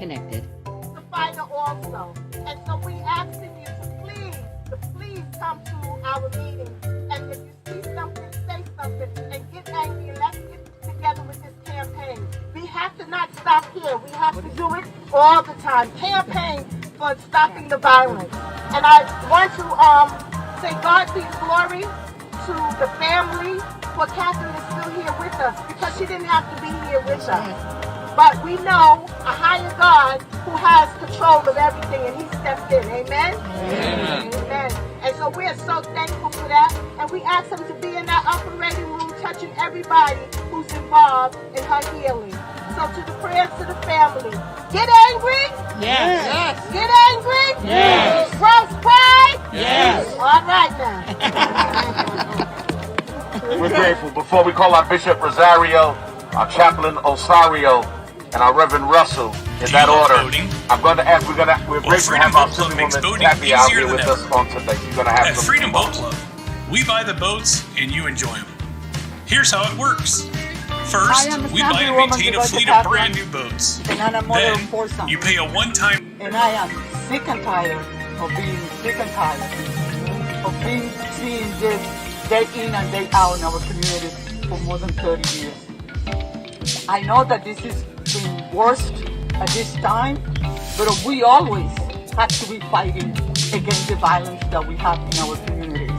connected. The fighter also. And so we asking you to please come to our meeting. And if you see something, say something, and get angry, and let's get together with this campaign. We have to not stop here. We have to do it all the time. Campaign for stopping the violence. And I want to say God be glory to the family for Catherine is still here with us, because she didn't have to be here with us. But we know a higher God who has control of everything, and he stepped in. Amen? Amen. Amen. And so we are so thankful for that. And we ask him to be in that operating room, touching everybody who's involved in her healing. So to the prayers to the family. Get angry? Yes. Get angry? Yes. Cross pride? Yes. All right now. We're grateful. Before we call our Bishop Rosario, our chaplain Osario, and our Reverend Russell, in that order, I'm going to ask, we're grateful to have our Superwoman Kathy out here with us on today. You're going to have At Freedom Boat Club, we buy the boats and you enjoy them. Here's how it works. First, we buy and maintain a fleet of brand new boats. And I'm a mother of Then, 4 sons. you pay a one-time... And I am sick and tired of being sick and tired of seeing this day in and day out in our communities for more than 30 years. I know that this is the worst at this time, but we always have to be fighting against the violence that we have in our communities.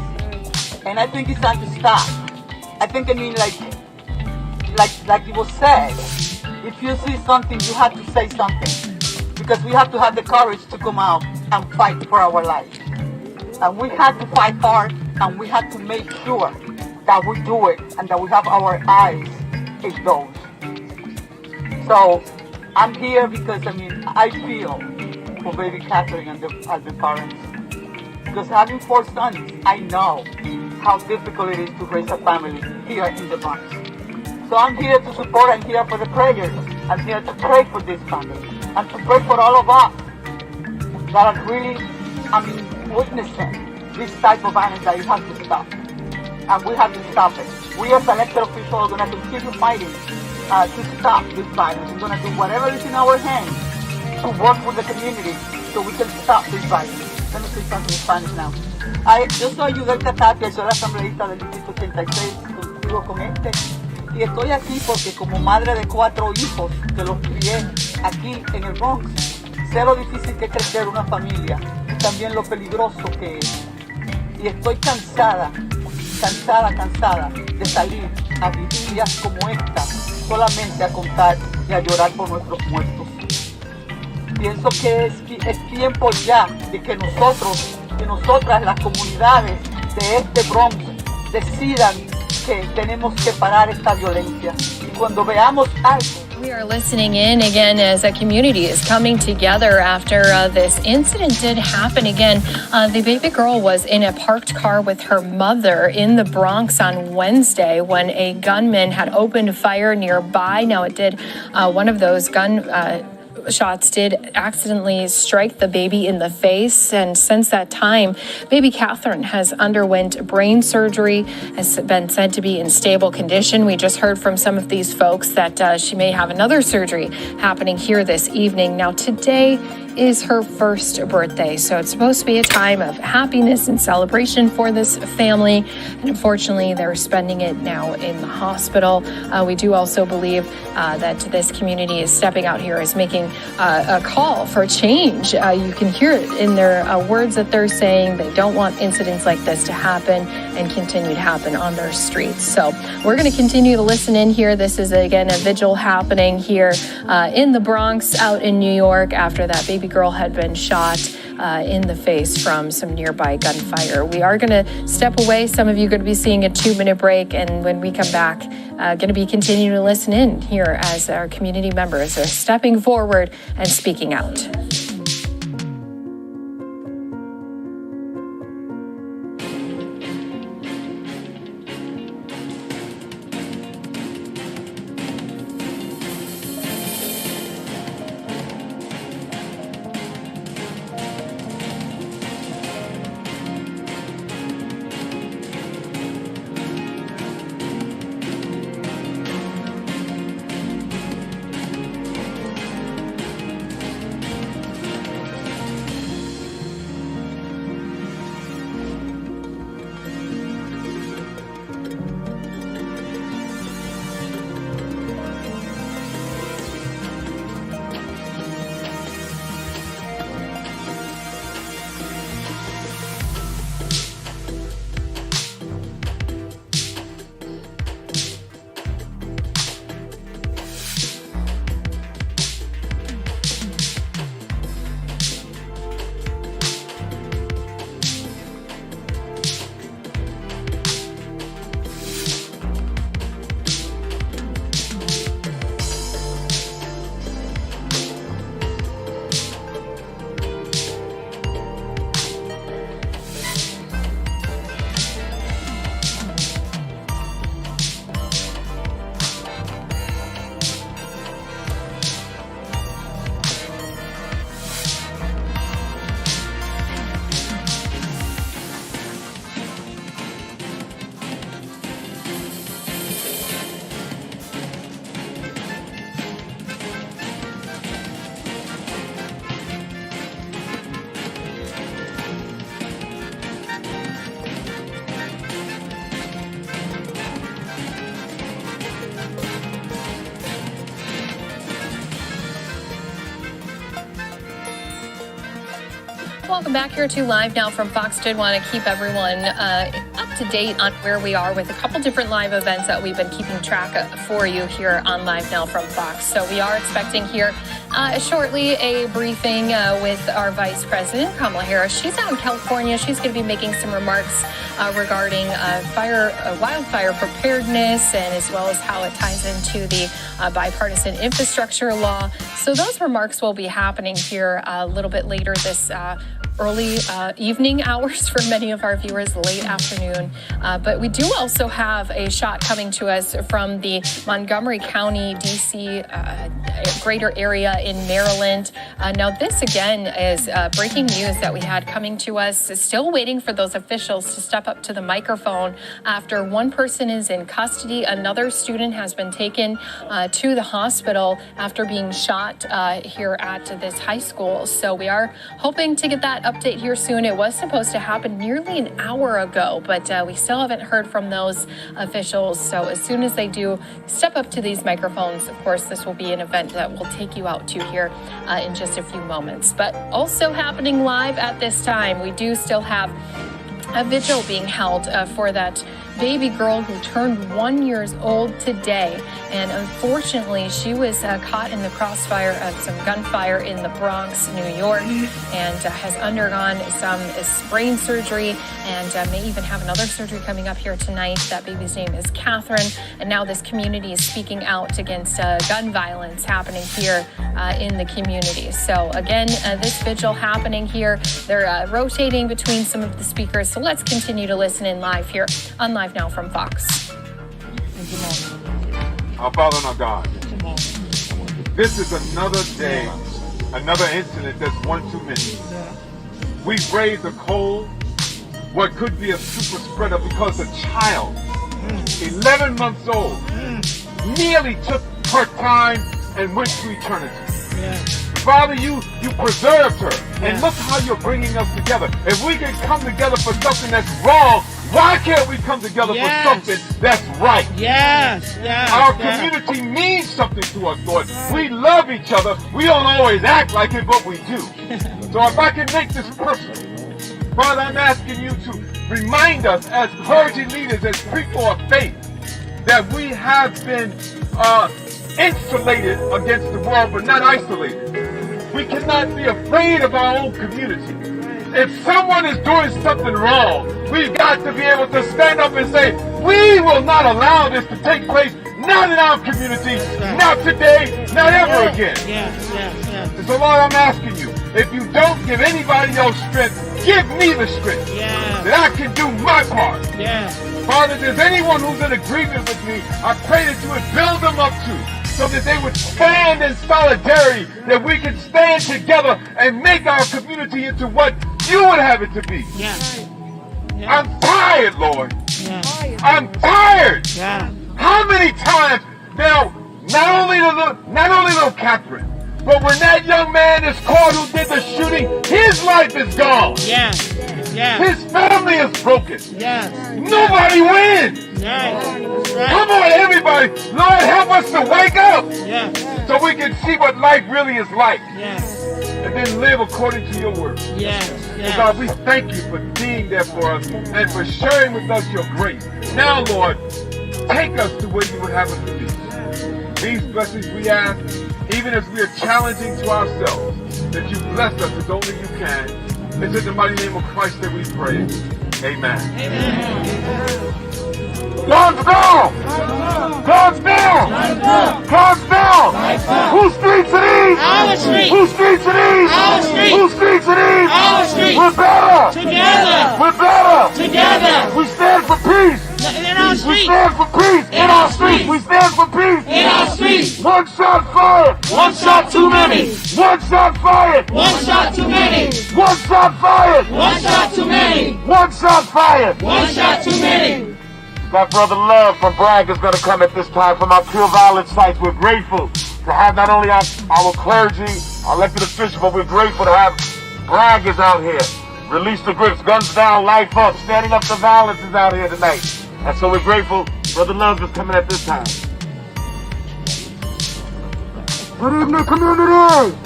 And I think it's time to stop. I think, like it was said, if you see something, you have to say something. Because we have to have the courage to come out and fight for our life. And we have to fight hard, and we have to make sure that we do it and that we have our eyes exposed. So I'm here because I feel for baby Catherine and the parents. Because having 4 sons, I know how difficult it is to raise a family here in the Bronx. So I'm here to support, I'm here for the prayers. I'm here to pray for this family and to pray for all of us that are really, witnessing this type of violence that you have to stop. And we have to stop it. We as elected officials are going to continue fighting to stop this violence. We're going to do whatever is in our hands to work with the community so we can stop this violence. Let me say something in Spanish now. Yo soy Yudelka Tapia, soy la asambleísta del Distrito 86, contigo con y estoy aquí porque como madre de 4 hijos que los crié aquí en el Bronx, sé lo difícil que es crecer una familia y también lo peligroso que es. Y estoy cansada de salir a vigilias como esta, solamente a contar y a llorar por nuestros muertos. Pienso que es tiempo ya de que nosotros, que nosotras, las comunidades de este Bronx, decidan que tenemos que parar esta violencia. Y cuando veamos algo. We are listening in again as a community is coming together after this incident did happen again. The baby girl was in a parked car with her mother in the Bronx on Wednesday when a gunman had opened fire nearby. Now it did, one of those shots did accidentally strike the baby in the face, and since that time, baby Catherine has underwent brain surgery, has been said to be in stable condition. We just heard from some of these folks that she may have another surgery happening here this evening. Now today is her first birthday, so it's supposed to be a time of happiness and celebration for this family, and unfortunately they're spending it now in the hospital. We do also believe that this community is stepping out here, is making a call for change. You can hear it in their words that they're saying. They don't want incidents like this to happen and continue to happen on their streets. So we're going to continue to listen in here. This is again a vigil happening here in the Bronx out in New York after that baby girl had been shot in the face from some nearby gunfire. We are going to step away. Some of you are going to be seeing a 2-minute break, and when we come back, going to be continuing to listen in here as our community members are stepping forward and speaking out. Welcome back here to Live Now from Fox. Did want to keep everyone up to date on where we are with a couple different live events that we've been keeping track of for you here on Live Now from Fox. So we are expecting here shortly a briefing with our Vice President, Kamala Harris. She's out in California. She's going to be making some remarks regarding wildfire preparedness, and as well as how it ties into the bipartisan infrastructure law. So those remarks will be happening here a little bit later this early evening hours for many of our viewers, late afternoon. But we do also have a shot coming to us from the Montgomery County, D.C. Greater area in Maryland. Now, this again is breaking news that we had coming to us. Still waiting for those officials to step up to the microphone after one person is in custody. Another student has been taken to the hospital after being shot here at this high school. So we are hoping to get that update here soon. It was supposed to happen nearly an hour ago, but we still haven't heard from those officials. So as soon as they do step up to these microphones, of course, this will be an event that we'll take you out to here in just a few moments. But also happening live at this time, we do still have a vigil being held for that baby girl who turned 1 year old today. And unfortunately, she was caught in the crossfire of some gunfire in the Bronx, New York, and has undergone some brain surgery and may even have another surgery coming up here tonight. That baby's name is Catherine. And now this community is speaking out against gun violence happening here in the community. So again, this vigil happening here. They're rotating between some of the speakers. So let's continue to listen in live here on Live Now from Fox. Our Father and our God, this is another day, another incident that's one too many. We've raised a cold, what could be a super spreader, because a child, 11 months old, nearly took her time and went to eternity. Father, you preserved her, and look how you're bringing us together. If we can come together for something that's wrong, why can't we come together for something that's right? Our community means something to us, Lord. We love each other. We don't always act like it, but we do. So if I can make this personal, Father, I'm asking you to remind us as clergy leaders, as people of faith, that we have been insulated against the world, but not isolated. We cannot be afraid of our own community. If someone is doing something wrong, we've got to be able to stand up and say, we will not allow this to take place, not in our community, not today, not ever again. So Lord, I'm asking you, if you don't give anybody else strength, give me the strength that I can do my part. Father, if there's anyone who's in agreement with me, I pray that you would build them up too, so that they would stand in solidarity, that we can stand together and make our community into what you would have it to be. I'm tired, Lord. I'm tired. How many times now, not only little Catherine, but when that young man is caught who did the shooting, his life is gone. His family is broken. Nobody wins. Come on, everybody. Lord, help us to wake up so we can see what life really is like. And then live according to your word. So God, we thank you for being there for us and for sharing with us your grace. Now, Lord, take us to where you would have us to be. These blessings we ask, even as we are challenging to ourselves, that you bless us as only you can. It's in the mighty name of Christ that we pray. Amen. Guns down! Guns down! Guns down! Whose streets are these? Our streets! Whose streets are these? Our streets! Whose streets are these? Our streets! We're better! Together! We're better! Together! We stand for peace! In our We streets! stand for peace! In our streets! We stand for peace! In our streets! One shot fired! One shot too many! One shot fired! One shot too many! One shot fired! One shot too many! One shot fired! One shot too many! That Brother Love from Bragg is going to come at this time from our pure violence sites. We're grateful to have not only our clergy, our elected officials, but we're grateful to have Bragg is out here. Release the grips, guns down, life up, standing up to violence is out here tonight. And so we're grateful. Brother Love is coming at this time. Good evening, community.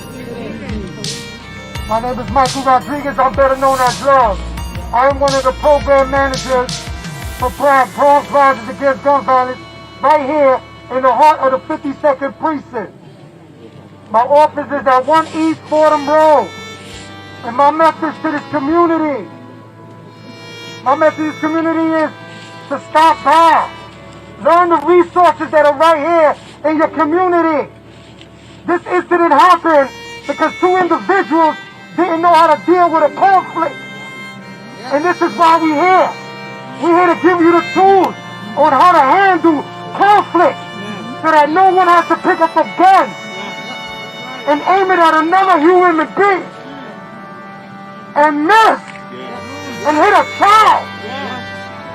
My name is Michael Rodriguez. I'm better known as Love. I am one of the program managers for Bronx Riders Against Gun Violence right here in the heart of the 52nd Precinct. My office is at 1 East Fordham Road. And my message to this community, is to stop by. Learn the resources that are right here in your community. This incident happened because two individuals didn't know how to deal with a conflict. And this is why we're here. We're here to give you the tools on how to handle conflict so that no one has to pick up a gun and aim it at another human being and miss and hit a child.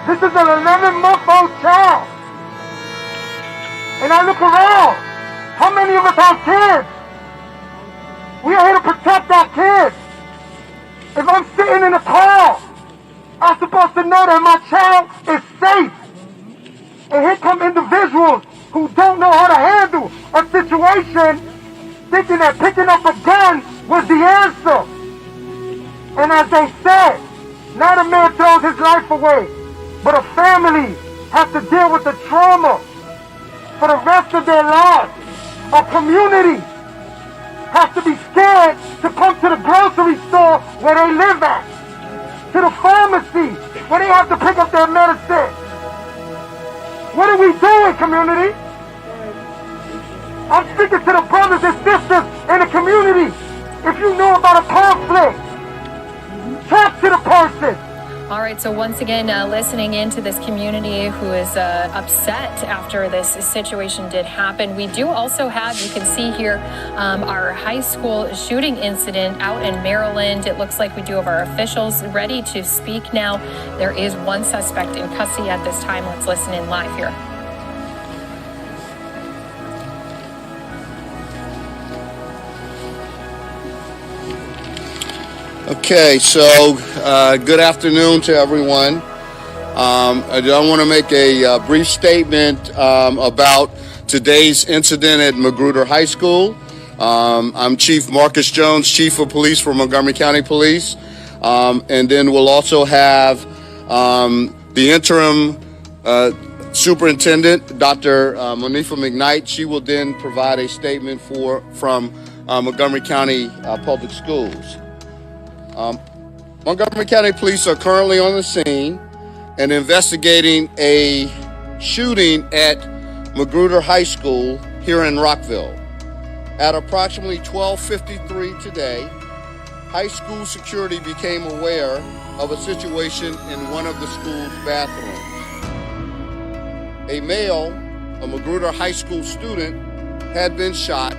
This is an 11-month-old child. And I look around. How many of us have kids? We are here to protect our kids. If I'm sitting in a car, I'm supposed to know that my child is safe. And here come individuals who don't know how to handle a situation, thinking that picking up a gun was the answer. And as they said, not a man throws his life away, but a family has to deal with the trauma for the rest of their lives. A community has to be scared to come to the grocery store where they live at, to the pharmacy where they have to pick up their medicine. What are we doing, community? I'm speaking to the brothers and sisters in the community. If you know about a conflict, talk to the person. All right, so once again, listening into this community who is upset after this situation did happen. We do also have, you can see here, our high school shooting incident out in Maryland. It looks like we do have our officials ready to speak now. There is one suspect in custody at this time. Let's listen in live here. Okay, so good afternoon to everyone. I want to make a brief statement about today's incident at Magruder High School. I'm Chief Marcus Jones, Chief of Police for Montgomery County Police. And then we'll also have the interim superintendent, Dr. Monifa McKnight. She will then provide a statement from Montgomery County Public Schools. Montgomery County Police are currently on the scene and investigating a shooting at Magruder High School here in Rockville. At approximately 12:53 today, high school security became aware of a situation in one of the school's bathrooms. A male, a Magruder High School student, had been shot,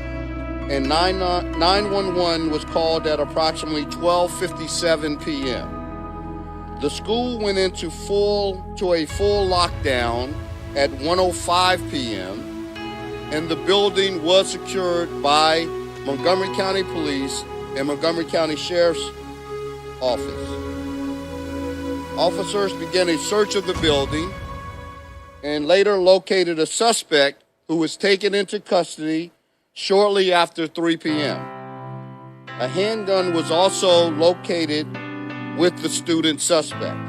and 911 was called at approximately 12:57 p.m. The school went into a full lockdown at 1:05 p.m. and the building was secured by Montgomery County Police and Montgomery County Sheriff's Office. Officers began a search of the building and later located a suspect who was taken into custody shortly after 3 p.m. A handgun was also located with the student suspect.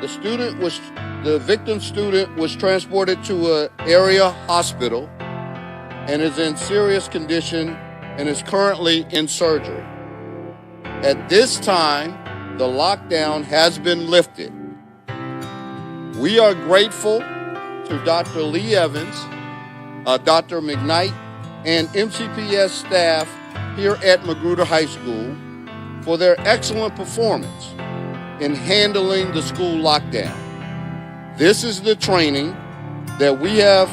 The victim student was transported to an area hospital and is in serious condition and is currently in surgery. At this time, the lockdown has been lifted. We are grateful to Dr. Lee Evans, Dr. McKnight, and MCPS staff here at Magruder High School for their excellent performance in handling the school lockdown. This is the training that we have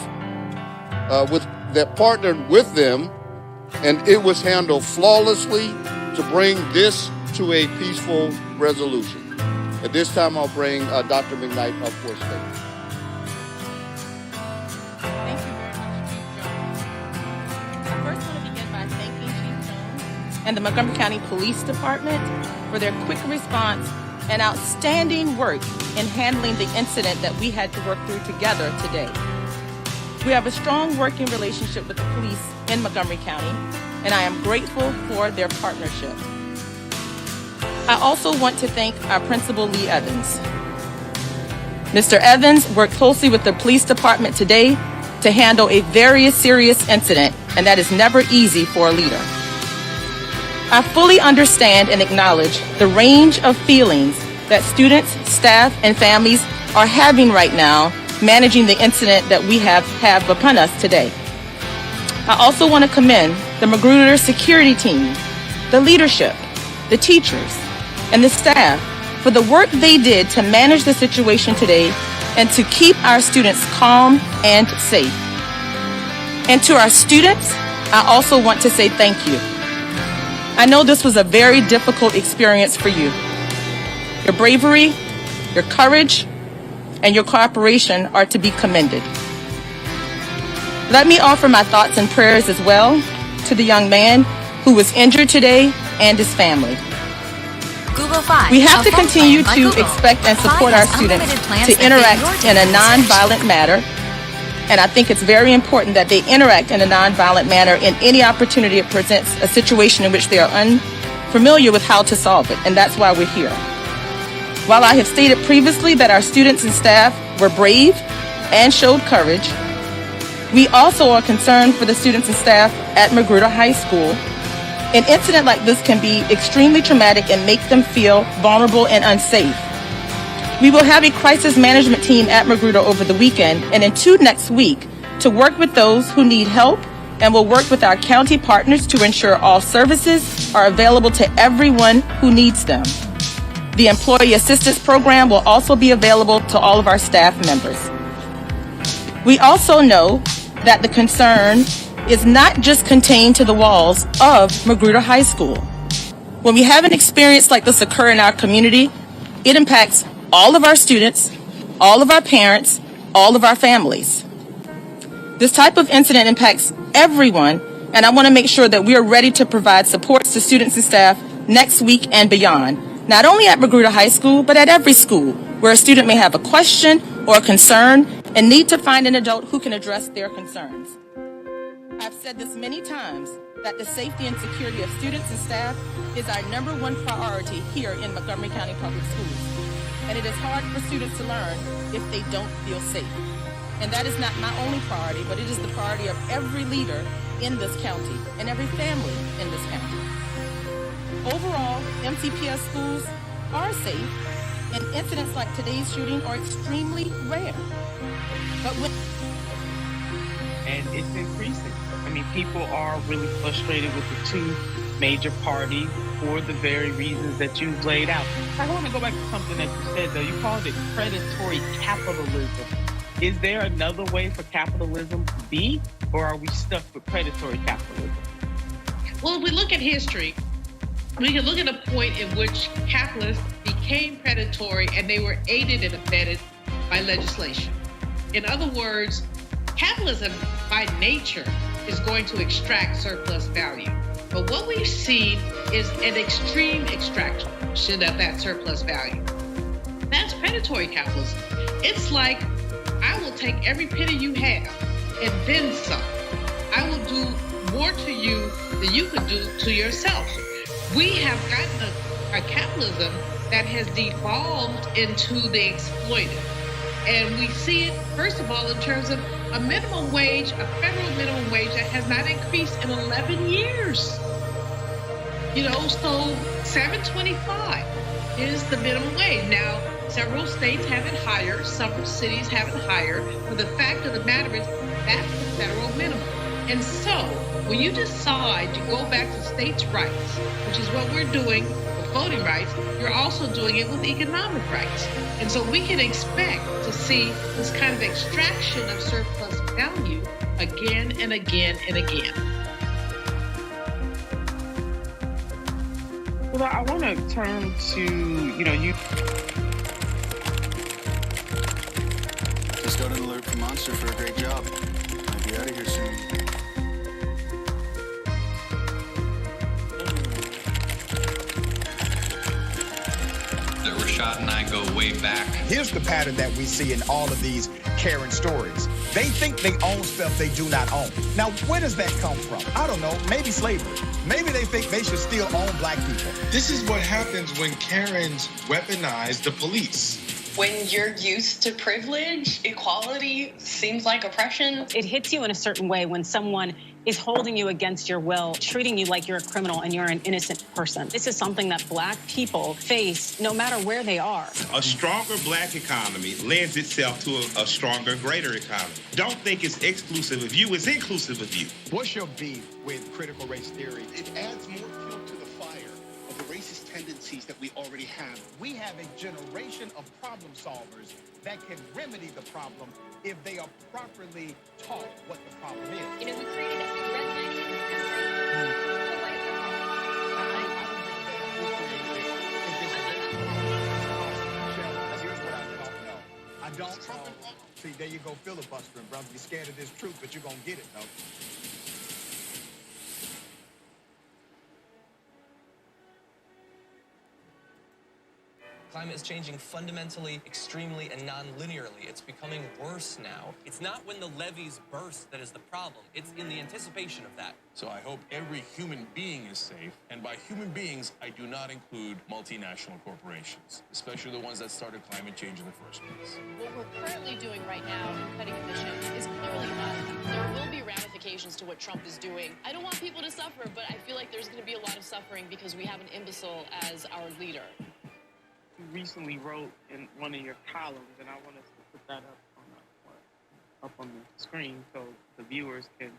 that partnered with them, and it was handled flawlessly to bring this to a peaceful resolution. At this time, I'll bring Dr. McKnight up for a statement. Thank you very much, Chief Jones. I first want to begin by thanking Chief Jones and the Montgomery County Police Department for their quick response and outstanding work in handling the incident that we had to work through together today. We have a strong working relationship with the police in Montgomery County, and I am grateful for their partnership. I also want to thank our principal, Lee Evans. Mr. Evans worked closely with the police department today to handle a very serious incident, and that is never easy for a leader. I fully understand and acknowledge the range of feelings that students, staff, and families are having right now managing the incident that we have upon us today. I also want to commend the Magruder security team, the leadership, the teachers, and the staff for the work they did to manage the situation today and to keep our students calm and safe. And to our students, I also want to say thank you. I know this was a very difficult experience for you. Your bravery, your courage, and your cooperation are to be commended. Let me offer my thoughts and prayers as well to the young man who was injured today and his family. We have to continue to expect and support our students to interact in a nonviolent manner, and I think it's very important that they interact in a nonviolent manner in any opportunity it presents a situation in which they are unfamiliar with how to solve it, and that's why we're here. While I have stated previously that our students and staff were brave and showed courage, we also are concerned for the students and staff at Magruder High School. An incident like this can be extremely traumatic and make them feel vulnerable and unsafe. We will have a crisis management team at Magruder over the weekend and into next week to work with those who need help, and will work with our county partners to ensure all services are available to everyone who needs them. The Employee Assistance Program will also be available to all of our staff members. We also know that the concern is not just contained to the walls of Magruder High School. When we have an experience like this occur in our community, it impacts all of our students, all of our parents, all of our families. This type of incident impacts everyone, and I want to make sure that we are ready to provide supports to students and staff next week and beyond, not only at Magruder High School, but at every school where a student may have a question or a concern and need to find an adult who can address their concerns. I've said this many times that the safety and security of students and staff is our #1 priority here in Montgomery County Public Schools. And it is hard for students to learn if they don't feel safe. And that is not my only priority, but it is the priority of every leader in this county and every family in this county. Overall, MCPS schools are safe, and incidents like today's shooting are extremely rare. But and it's increasing. I mean, people are really frustrated with the two major parties for the very reasons that you've laid out. I want to go back to something that you said, though. You called it predatory capitalism. Is there another way for capitalism to be, or are we stuck with predatory capitalism? Well, if we look at history, we can look at a point in which capitalists became predatory and they were aided and abetted by legislation. In other words, capitalism by nature is going to extract surplus value. But what we've seen is an extreme extraction of that surplus value. That's predatory capitalism. It's like, I will take every penny you have and then some. I will do more to you than you could do to yourself. We have gotten a capitalism that has devolved into the exploited. And we see it, first of all, in terms of a minimum wage, a federal minimum wage that has not increased in 11 years. You know, so $7.25 is the minimum wage. Now, several states have it higher, several cities have it higher, but the fact of the matter is that's the federal minimum. And so, when you decide to go back to states' rights, which is what we're doing with voting rights, you're also doing it with economic rights. And so we can expect to see this kind of extraction of surplus value again and again and again. Well, I want to turn to, you. Just got an alert from Monster for a great job. Might be out of here soon. Rashad and I go way back. Here's the pattern that we see in all of these Karen stories. They think they own stuff they do not own. Now, where does that come from? I don't know. Maybe slavery. Maybe they think they should still own black people. This is what happens when Karens weaponize the police. When you're used to privilege, equality seems like oppression. It hits you in a certain way when someone is holding you against your will, treating you like you're a criminal and you're an innocent person. This is something that black people face no matter where they are. A stronger black economy lends itself to a stronger, greater economy. Don't think it's exclusive of you, it's inclusive of you. What's your beef with critical race theory? It adds more fuel to the fire of the racist tendencies that we already have. We have a generation of problem solvers that can remedy the problem if they are properly taught what the problem is. You know, we created a I don't know. See, there you go filibustering, brother. You're scared of this truth, but you're going to get it, though. Climate is changing fundamentally, extremely, and non-linearly. It's becoming worse now. It's not when the levees burst that is the problem. It's in the anticipation of that. So I hope every human being is safe. And by human beings, I do not include multinational corporations, especially the ones that started climate change in the first place. what we're currently doing right now in cutting emissions is clearly not enough. There will be ramifications to what Trump is doing. I don't want people to suffer, but I feel like there's going to be a lot of suffering because we have an imbecile as our leader. You recently wrote in one of your columns, and I want us to put that up on the screen so the viewers can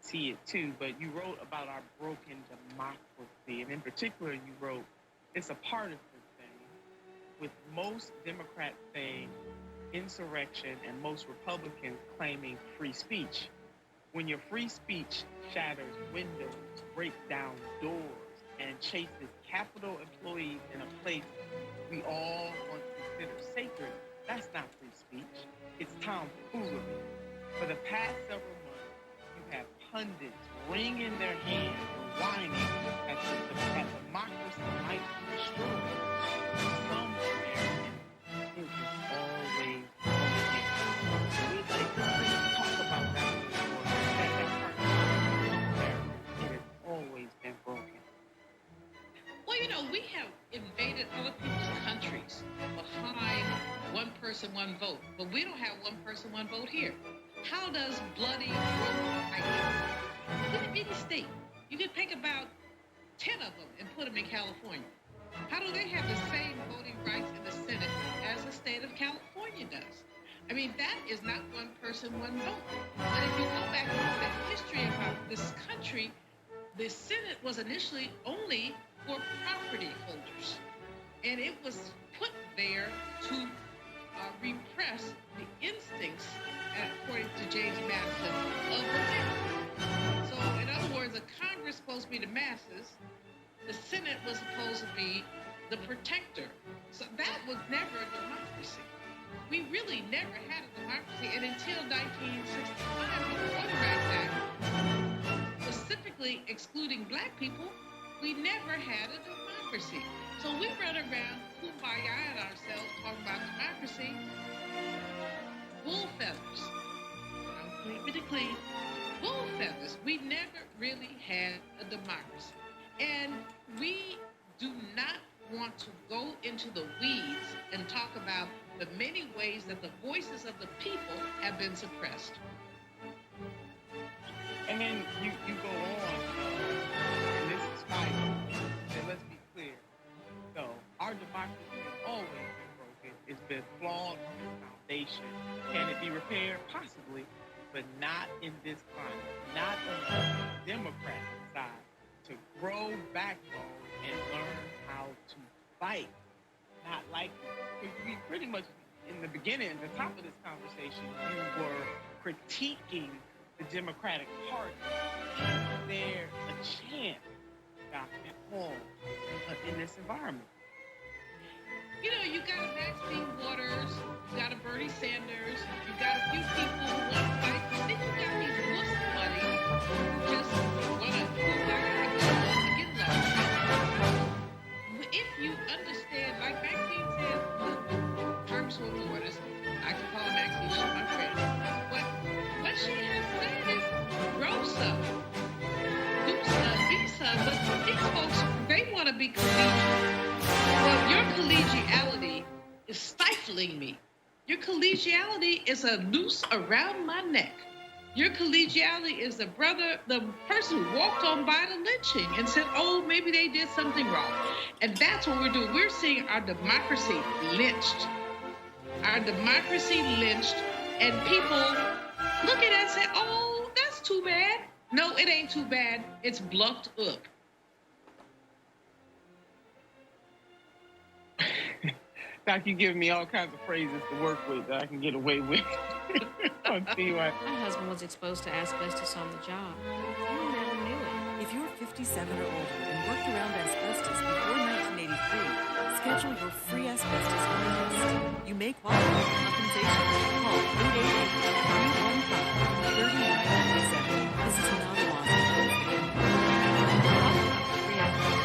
see it too. But you wrote about our broken democracy, and in particular, you wrote it's a partisan thing, with most Democrats saying insurrection and most Republicans claiming free speech. When your free speech shatters windows, breaks down doors, and chases Capitol employees in a place we all want to consider sacred, that's not free speech. It's tomfoolery. For the past several months, you have pundits wringing their hands and whining that democracy might be destroyed. Some Americans, it was always broken. So we'd like to talk about that before that part of America. It has always been broken. Well, you know, we have invaded other people's countries behind one person, one vote, but we don't have one person, one vote here. How does bloody in any state, you could pick about 10 of them and put them in California. How do they have the same voting rights in the Senate as the state of California does? I mean, that is not one person, one vote. But if you go back to the history about this country, the Senate was initially only for property holders. And it was put there to repress the instincts, according to James Madison, of the masses. So, in other words, the Congress was supposed to be the masses. The Senate was supposed to be the protector. So that was never a democracy. We really never had a democracy. And until 1965, the Voting Rights Act, specifically excluding black people, we never had a democracy. So we run around kumbaya ourselves talking about democracy. Wool feathers. I'm keeping it clean. Wool feathers. We never really had a democracy. And we do not want to go into the weeds and talk about the many ways that the voices of the people have been suppressed. And then you go on, and this is final, and let's be clear. So, our democracy has always been broken. It's been flawed on its foundation. Can it be repaired? Possibly, but not in this climate. Not on the Democrat side to grow backbone and learn how to fight. Not like we pretty much, in the beginning, at the top of this conversation, you were critiquing the Democratic Party. Is there a chance, Dr. Hall, in this environment? You know, you got a Maxine Waters, you got a Bernie Sanders, you got a few people who want to fight, but then you got these Muslim money who just want to get love. If you understand, like Maxine said, Trumposium Waters, I can call her Maxine, she's my friend. be collegiate. Well, your collegiality is stifling me. Your collegiality is a noose around my neck. Your collegiality is the person who walked on by the lynching and said, oh, maybe they did something wrong. And that's what we're doing. We're seeing our democracy lynched. Our democracy lynched, and people look at it and say, oh, that's too bad. No, it ain't too bad. It's bluffed up. Doc, you give me all kinds of phrases to work with that I can get away with. My husband was exposed to asbestos on the job. You never knew it. If you're 57 or older and worked around asbestos before 1983, schedule your free asbestos hearing test. You may qualify for compensation. Call 888-315-3997. This is not a loss of free asbestos.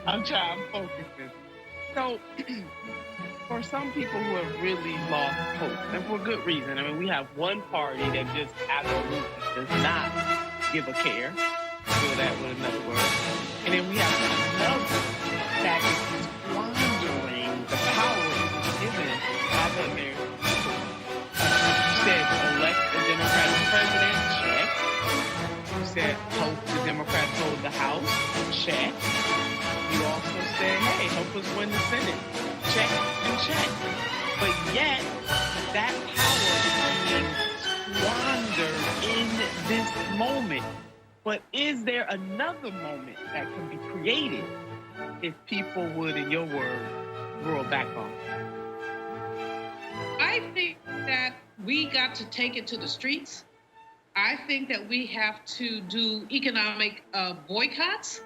I'm focusing. So, for some people who have really lost hope, and for good reason, I mean, we have one party that just absolutely does not give a care, so that with another word, and then we have another that is squandering the power given by the American people. You said elect a Democratic president, check. You said hope the Democrats hold the House, check. You also said, hey, help us win the Senate. Check and check. But yet, that power is being squandered in this moment. But is there another moment that can be created if people would, in your word, grow a backbone? I think that we got to take it to the streets. I think that we have to do economic boycotts.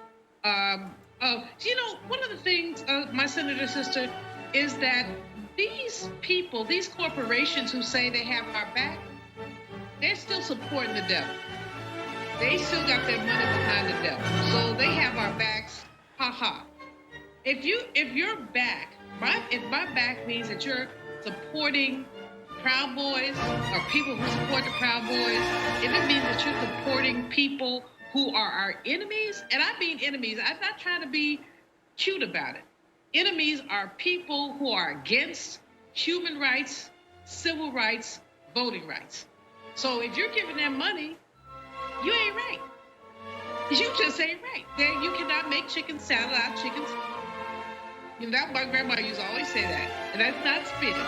You know, one of the things, my senator sister, is that these people, these corporations who say they have our back, they're still supporting the devil. They still got their money behind the devil. So they have our backs, ha. If your back, if my back means that you're supporting Proud Boys or people who support the Proud Boys, if it means that you're supporting people who are our enemies, and I mean enemies, I'm not trying to be cute about it. Enemies are people who are against human rights, civil rights, voting rights. So if you're giving them money, you ain't right. You just ain't right. Then you cannot make chicken salad out of chickens. You know, that my grandma used to always say that, and that's not spitting.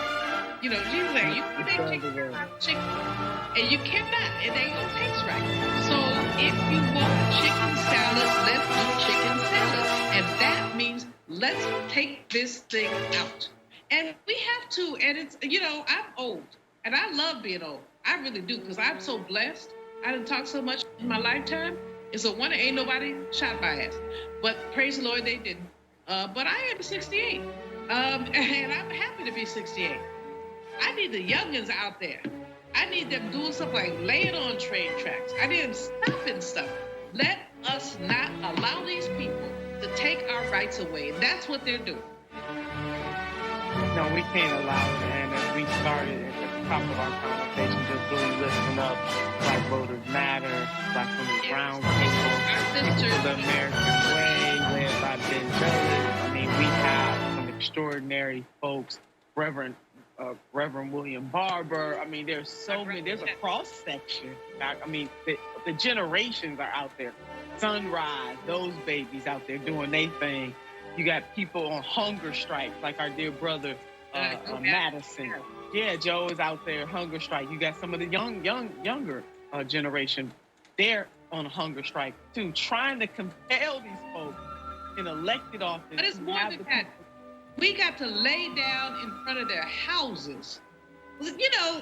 You know, she was like, you can make chicken out of chicken, and you cannot, and they don't taste right. So if you want chicken salad, let's do chicken salad, and that means let's take this thing out. And we have to, and it's, you know, I'm old, and I love being old. I really do, because I'm so blessed. I didn't talk so much in my lifetime. It's a wonder ain't nobody shot my ass. But praise the Lord, they didn't. But I am 68, and I'm happy to be 68. I need the youngins out there. I need them doing stuff like laying on train tracks. I need them stopping stuff. Let us not allow these people to take our rights away. That's what they're doing. No, we can't allow it. And as we started at the top of our conversation, just really lifting up Black Voters Matter, Black Women's Roundtable, the American Way, led by Ben Dudley. I mean, we have some extraordinary folks, Reverend William Barber. I mean, there's so many. There's a cross section. I mean, the generations are out there. Sunrise, those babies out there doing their thing. You got people on hunger strikes, like our dear brother Madison. Yeah, Joe is out there, hunger strike. You got some of the younger generation. They're on a hunger strike too, trying to compel these folks in elected office. But it's more than that. We got to lay down in front of their houses. You know,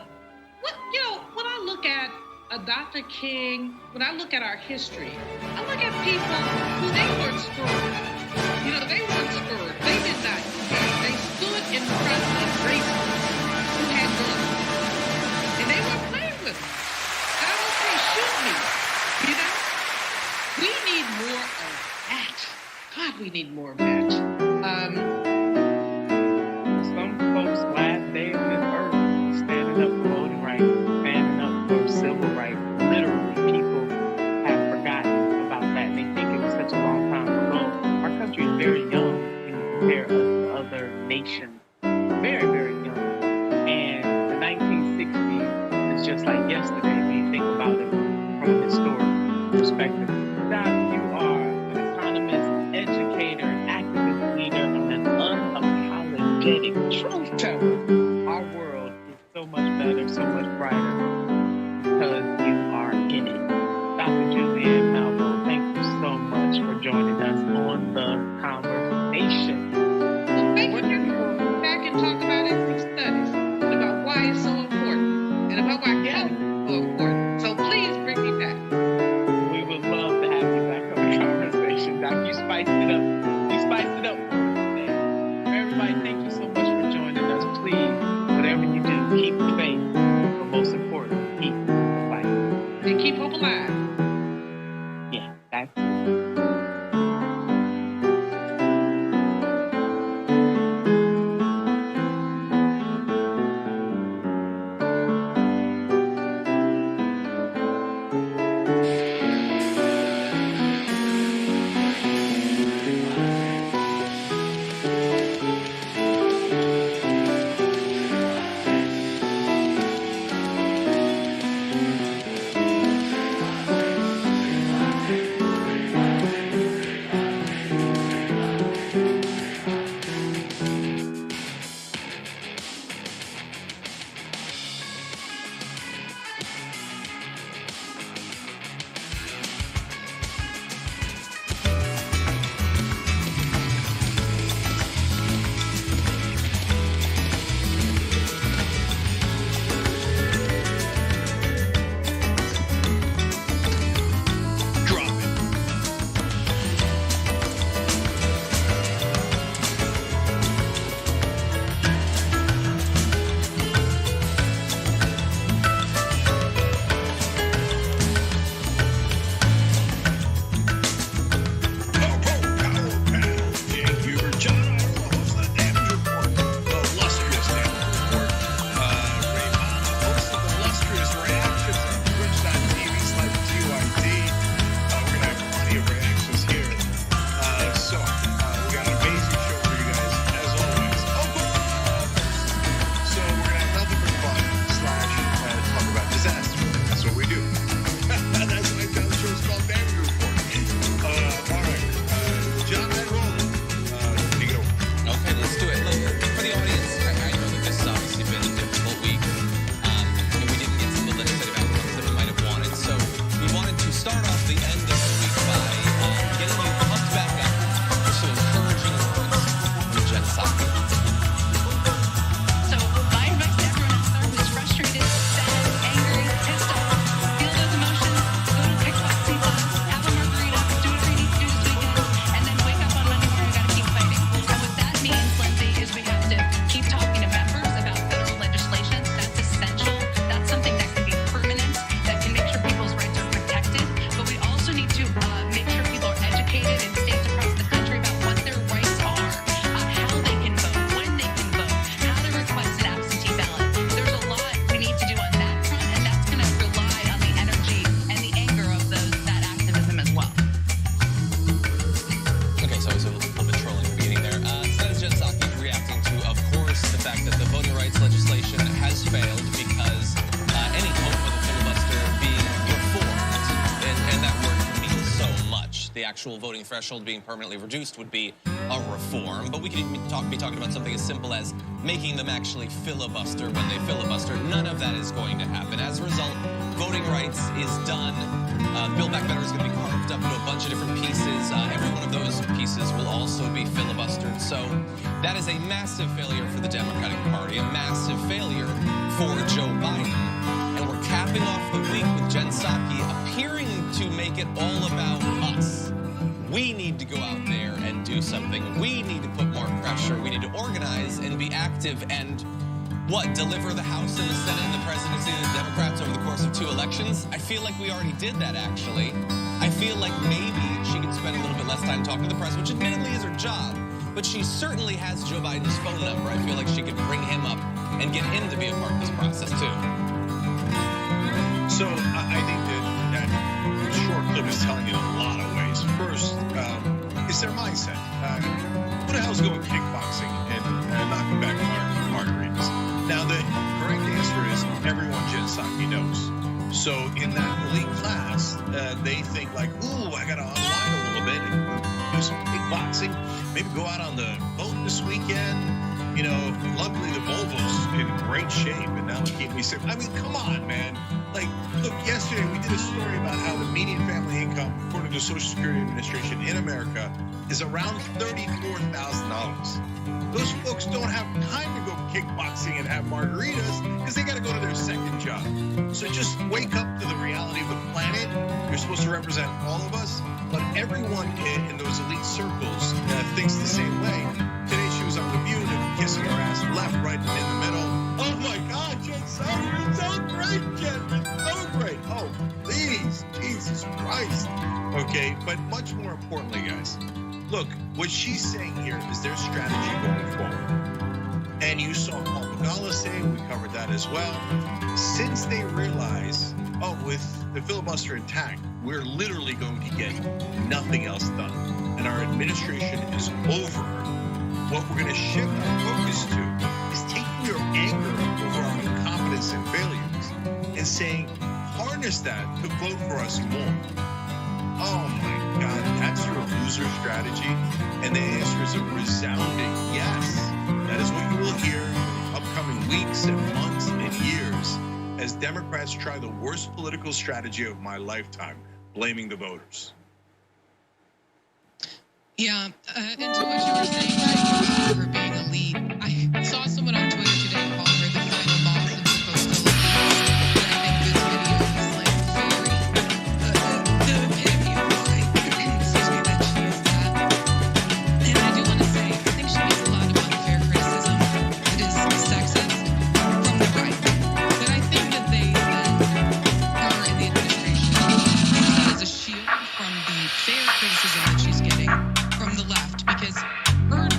when I look at Dr. King, when I look at our history, I look at people who they weren't spurred. You know, they weren't spurred. They did not care. They stood in front of racists who had guns. And they weren't playing with them. And I don't say shoot me. You know? We need more of that. God, we need more of that. Some folks' last day on this earth standing up for voting rights, standing up for civil rights. Literally, people have forgotten about that. They think it was such a long time ago. Our country is very young when you compare us to other nations. Very, very young. And the 1960s is just like yesterday when you think about it from a historic perspective. That you are an economist, educator, an activist leader, and an unapologetic truth teller. Our world is so much better, so much brighter because you are in it. Dr. Julianne Malvo, thank you so much for joining us on the conversation. Well, thank you for coming back and talk about ethnic studies and about why it's so important and about why Kelly is so important. So please bring me back. We would love to have you back on the conversation, Doc. You spiced it up. You spiced it up for us today. For everybody, thank you so much for joining us. Please, whatever you do, keep the faith. But most important, keep the fight. And keep hope alive. Yeah, that's it. actual voting threshold being permanently reduced would be a reform, but we could even be talking about something as simple as making them actually filibuster when they filibuster. None of that is going to happen. As a result, voting rights is done. Build Back Better is going to be carved up into a bunch of different pieces. Every one of those pieces will also be filibustered. So that is a massive failure for the Democratic Party, a massive failure for Joe Biden. And we're capping off the week with Jen Psaki appearing to make it all about us. We need to go out there and do something. We need to put more pressure. We need to organize and be active and deliver the House and the Senate and the presidency to the Democrats over the course of 2 elections? I feel like we already did that, actually. I feel like maybe she could spend a little bit less time talking to the press, which admittedly is her job, but she certainly has Joe Biden's phone number. I feel like she could bring him up and get him to be a part of this process, too. So I think that short clip is telling in a lot of ways. First, it's their mindset. Who the hell's going kickboxing and knocking back margaritas? Now, the correct answer is everyone Jen Psaki knows. So in that elite class, they think like, ooh, I got to unwind a little bit and do some kickboxing. Maybe go out on the boat this weekend. You know, luckily the Volvo's in great shape, and that'll keep me safe. I mean, come on, man. Like, look, yesterday we did a story about how the median family income, according to the Social Security Administration in America, is around $34,000. Those folks don't have time to go kickboxing and have margaritas because they got to go to their second job. So just wake up to the reality of the planet. You're supposed to represent all of us, but everyone in those elite circles thinks the same way. Today she was on The View, kissing her ass left, right, and in the middle. Oh my God, Jen Psaki, you're so great, Jen. You're so great. Oh, please, Jesus Christ. Okay, but much more importantly, guys, look, what she's saying here is their strategy going forward. And you saw Paul Begala say, we covered that as well. Since they realize, with the filibuster intact, we're literally going to get nothing else done. And our administration is over. What we're going to shift our focus to is taking your anger over our incompetence and failures and saying, harness that to vote for us more. Oh my God, that's your loser strategy? And the answer is a resounding yes. That is what you will hear in the upcoming weeks and months and years as Democrats try the worst political strategy of my lifetime, blaming the voters. Yeah, and to what you were saying, Mike, about her being a lead, I saw someone on Twitter today call her the final boss of the postal elite. And I think this video is like the epitome of why, excuse me, that she is that. And I do want to say, I think she gets a lot of unfair criticism that is sexist from the right. But I think that they her in the administration use that as a shield from the fair criticism that she's getting from the left, because her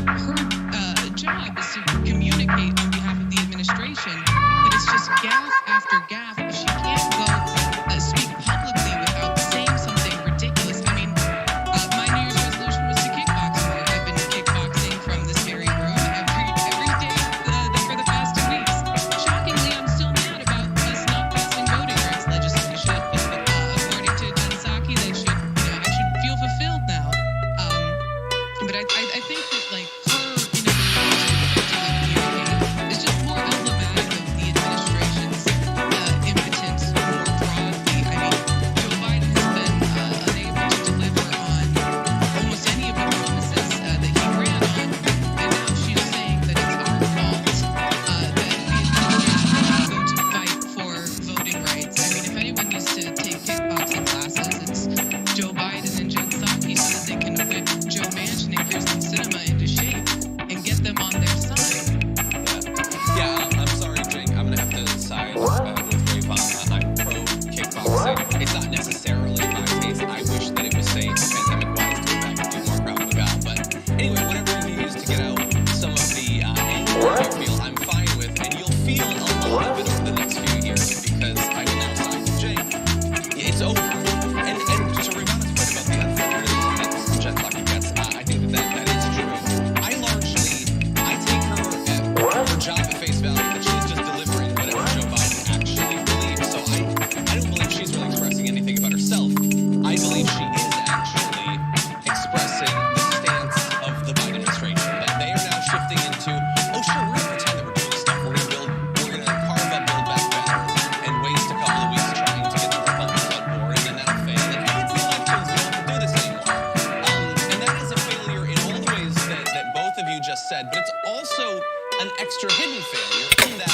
just said, but it's also an extra hidden failure in that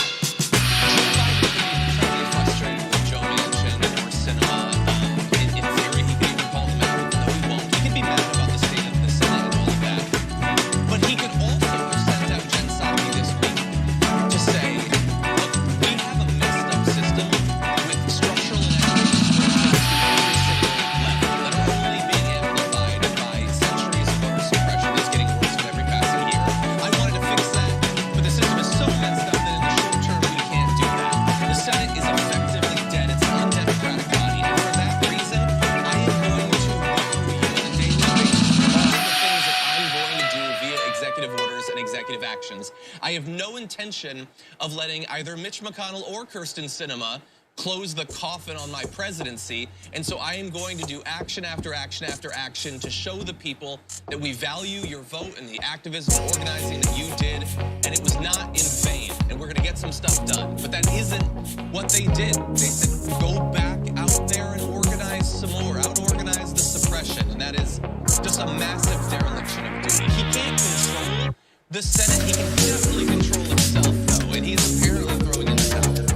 Joe Biden could be incredibly frustrated with Joe Manchin or Sinema. In theory, he could even call them out, even though he won't. He could be mad about the state of the Senate and all of that. But he could also have sent out Jen Psaki this week to say, look, we have a messed up system with structural inequities at every single level that are only being amplified by centuries of voter suppression that's getting worse with every passing year. I wanted to fix that, but the system is so messed up that in the short term we can't do that. The Senate is effectively dead. It's an undemocratic body, and for that reason, I am going to go through you on a daily basis all the things that I'm going to do via executive orders and executive actions. I have no intention of letting either Mitch McConnell or Kirsten Sinema close the coffin on my presidency, and so I am going to do action after action after action to show the people that we value your vote and the activism and organizing that you did, and it was not in vain, and we're going to get some stuff done. But that isn't what they did. They said, go back out there and organize some more, out-organize the suppression, and that is just a massive dereliction of duty. He can't control the Senate. He can definitely control himself, though, and he's apparently throwing in the towel.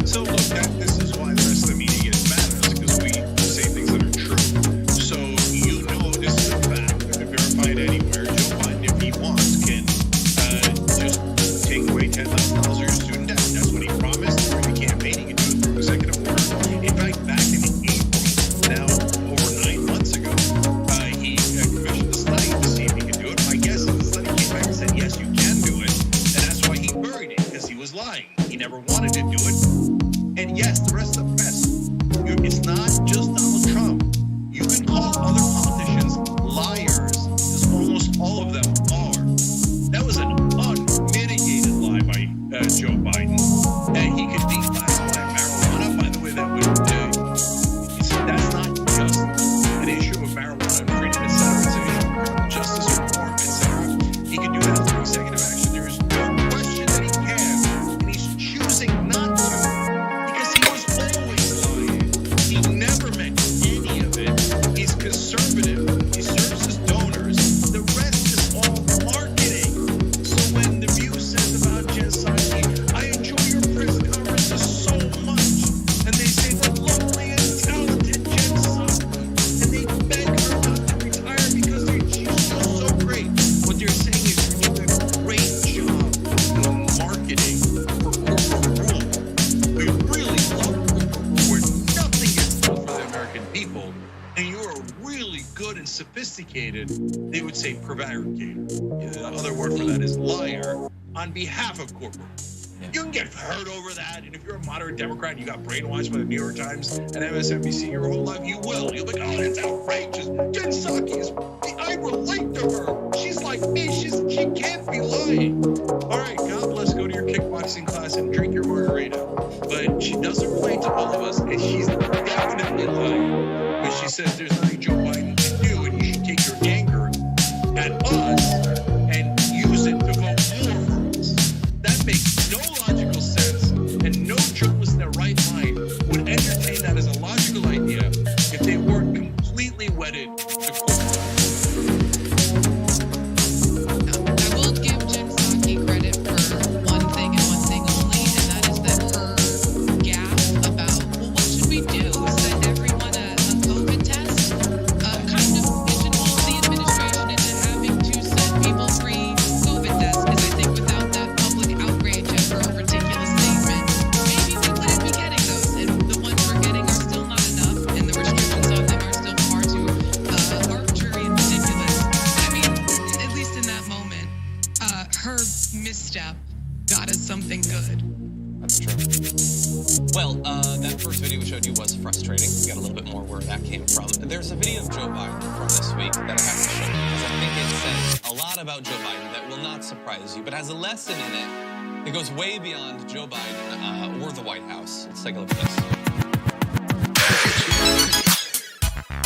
So look, this is why the rest of the media gets mad at us, because we say things that are true. So you know this is a fact. If verified anywhere, Joe Biden, if he wants, can just take away $10,000 of your student debt. That's what he promised during the campaign. He can do it through executive order. In fact, back in April, now over 9 months ago, he commissioned a study to see if he could do it. My guess is the study came back and said, yes, you can do it. And that's why he buried it, because he was lying. He never wanted to do it. And yes, the rest of the press, it's not just Donald Trump. You can call other politicians liars, because almost all of them are. That was an unmitigated lie by Joe Biden. And he could declassify marijuana. By the way, that would, that's not just an issue of marijuana and freedom, etc. It's an issue of criminal justice reform, etc. He can do that through executive action. There is no question that he can, and he's choosing not to. He never meant any of it. He's conservative. He serves his donors. The rest is all marketing. So when the View says about Jen Psaki, I enjoy your press conferences so much, and they say the lovely and talented Jen Psaki, and they beg her not to retire because she's so great. What they're saying is you're doing a great job of marketing for corporate rule. We really love corporate rule where nothing gets done for the American people, and you're really good and sophisticated, they would say prevaricator. The other word for that is liar on behalf of corporate. You can get hurt over that, and if you're a moderate Democrat and you got brainwashed by the New York Times and MSNBC your whole life, you will. You'll be like, oh, that's outrageous. Jen Psaki is, I relate to her. She's like me. She can't be lying. All right, God bless. Go to your kickboxing class and drink your margarita. But she doesn't relate to all of us, and she's definitely lying. But she says there's nothing Joe Biden can do, and you should take your anger at us and use it to vote more for us. That makes no logical sense, and no journalist in their right mind would entertain that as a logical idea if they weren't completely wedded to corporate. I will give Jen Psaki credit for one thing and one thing only, and that is that her gaffe about, well, what should we do? Send everyone a COVID test? Kind of pigeonholes the administration into having to send people free COVID tests, because I think without that public outrage at her ridiculous statement, maybe we wouldn't be getting those, and the ones we're getting are still not enough, and the restrictions on them are still far too arbitrary and ridiculous. I mean, at least in that moment, her misstep got us something good. That's true. Well, that first video we showed you was frustrating. We got a little bit more where that came from. There's a video of Joe Biden from this week that I have to show you because I think it says a lot about Joe Biden that will not surprise you, but has a lesson in it that goes way beyond Joe Biden or the White House. Let's take a look at this.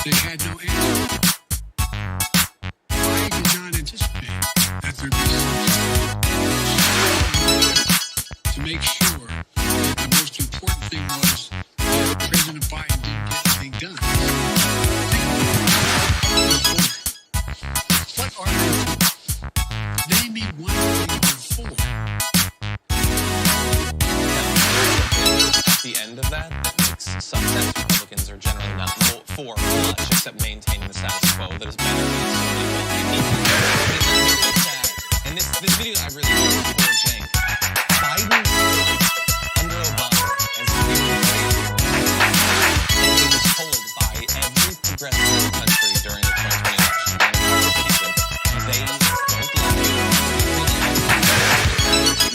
They had no answer. I did not anticipate that there'd be to make sure that the most important thing was that President Biden didn't get anything done. What are they? Name me one thing you're for. At the end of that makes some sense. Republicans are generally not for much except maintaining the status quo that is better than so many wealthy people. And this video I really like for Jane. Biden under Obama as he was told by every progressive in the country during the 2020 election, they don't love you.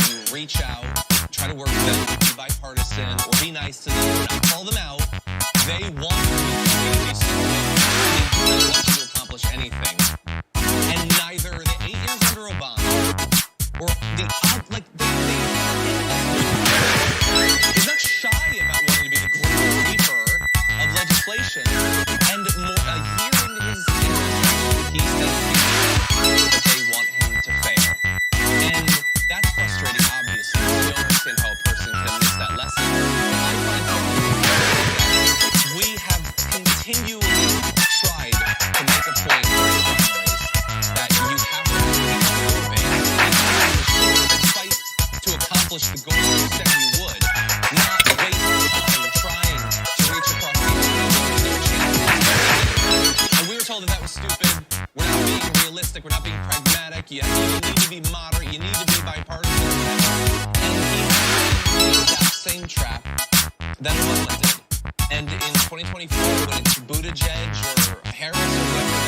You reach out, try to work with them, be bipartisan, or be nice to them, or not call them out. They want you to do something. They do not want you to accomplish anything. And neither the 8 years under Obama or the is not shy about wanting to be the grim reaper of legislation. And more, hearing his administration, he says that they want him to fail. And that's frustrating, obviously. I don't understand how a person can miss that lesson. But I find that we have continually tried to make a point in primaries that you have to have your base and fight to accomplish the goals you said you would, not waste time trying to reach across the and we were told that was stupid. We're not being realistic. We're not being pragmatic. You need to be moderate. You need to be bipartisan. And he has that same trap that Obama did. And in 2024, when it's Buttigieg or Harris or whoever,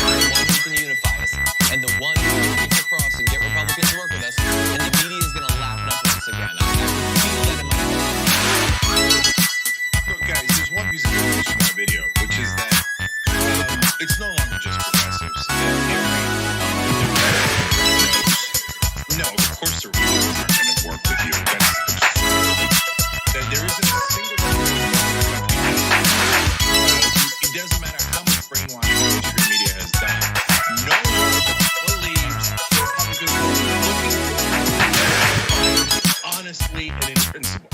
the one who can unify us and the one who can reach across and get Republicans to work with us, and the media is going to laugh up once again. I feel that in my heart. Look, guys, there's one piece of information in that video, which is that it's no longer just progressives. No, of course the Republicans aren't going to work with you. That's absurd. That there isn't a single it doesn't matter how much brainwashing mainstream media has done. No one believes the Republicans are looking for honestly and in principle.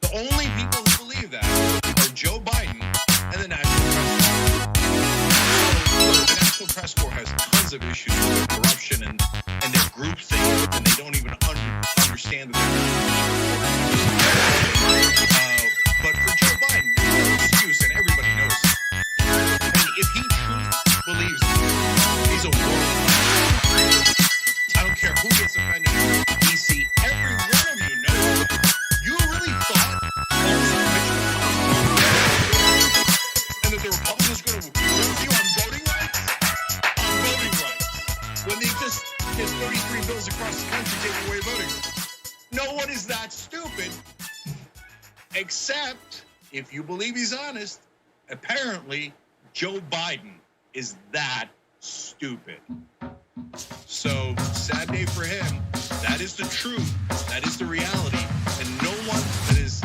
The only people who believe that are Joe Biden and the National Press Corps. So, look, the National Press Corps has tons of issues with corruption and their groupthink, and they don't even understand that they're but for Joe Biden, there's no excuse, and everybody knows it. I mean, if he truly believes it, he's a world. I don't care who gets offended in D.C. Every one of you knows it. You really thought that was a and that the Republicans were going to work with you on voting rights? On voting rights. When they just get 33 bills across the country taking away voting rights. No one is that stupid. Except, if you believe he's honest, apparently Joe Biden is that stupid. So, sad day for him. That is the truth. That is the reality. And no one that is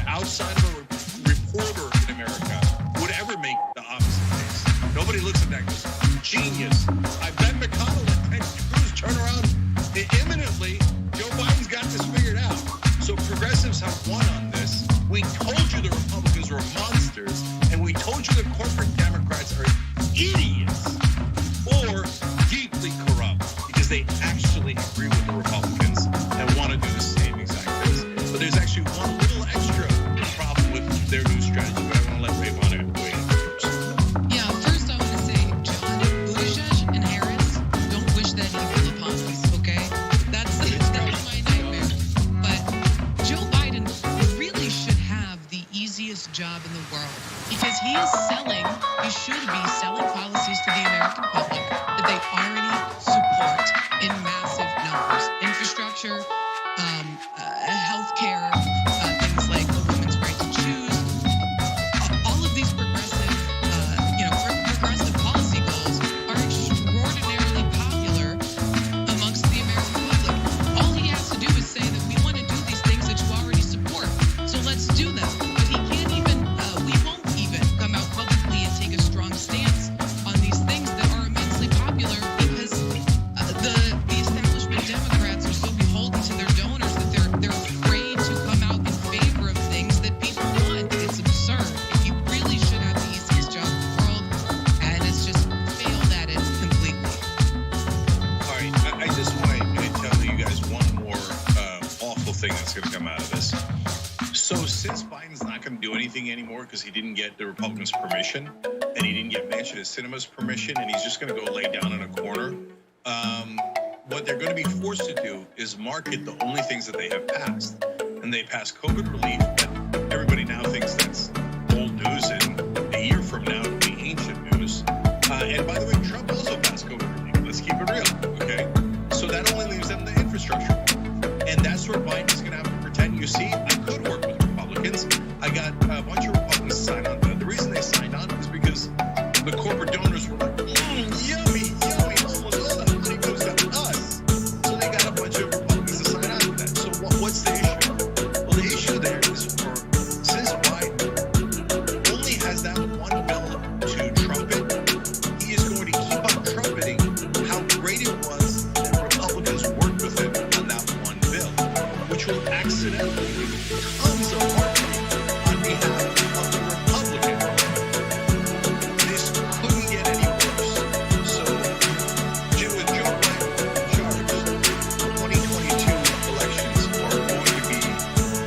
outside of a reporter in America would ever make the opposite case. Nobody looks at that and goes, genius. I bet McConnell and Ted Cruz turn around imminently. Joe Biden's got this figured out. So progressives have won on this. We told you the Republicans were monsters, and we told you the corporate Democrats are idiots or deeply corrupt because they actually agree with the Republicans and want to do the same exact thing. But there's actually one little extra problem with their new strategy, but I want to let Ravana weigh in first. Yeah, first I want to say, John, Buttigieg and Harris, don't wish that evil upon us, okay? That's my nightmare. But Joe Biden really should have the easiest job in the world because he should be selling policies to the American public that they already support in massive numbers. Infrastructure, healthcare, things like a woman's right to choose. All of these progressive policy goals are extraordinarily popular amongst the American public. All he has to do is say that we want to do these things that you already support, so let's do them. But he can't even, we won't even come out publicly and take a strong stance tweeting anymore because he didn't get the Republicans' permission, and he didn't get Manchin and Sinema's permission, and he's just going to go lay down in a corner. What they're going to be forced to do is market the only things that they have passed. And they passed COVID relief, but everybody now thinks that's old news, and a year from now it'll be ancient news. And by the way, Trump also passed COVID relief. Let's keep it real, okay? So that only leaves them the infrastructure. And that's where Biden's going to have to pretend, you see, I could work with Republicans. I got a bunch of Republicans to sign on to that. The reason they signed on is because the corporate donors were like, yummy, yummy, almost all that money goes to us. So they got a bunch of Republicans to sign on to that. So what's the issue? Well, the issue there is since Biden only has that one bill to trumpet, he is going to keep on trumpeting how great it was that Republicans worked with him on that one bill, which will accidentally do tons of marketing on behalf of the Republican Party. This couldn't get any worse. So, with Joe Biden in charge, the 2022 elections are going to be,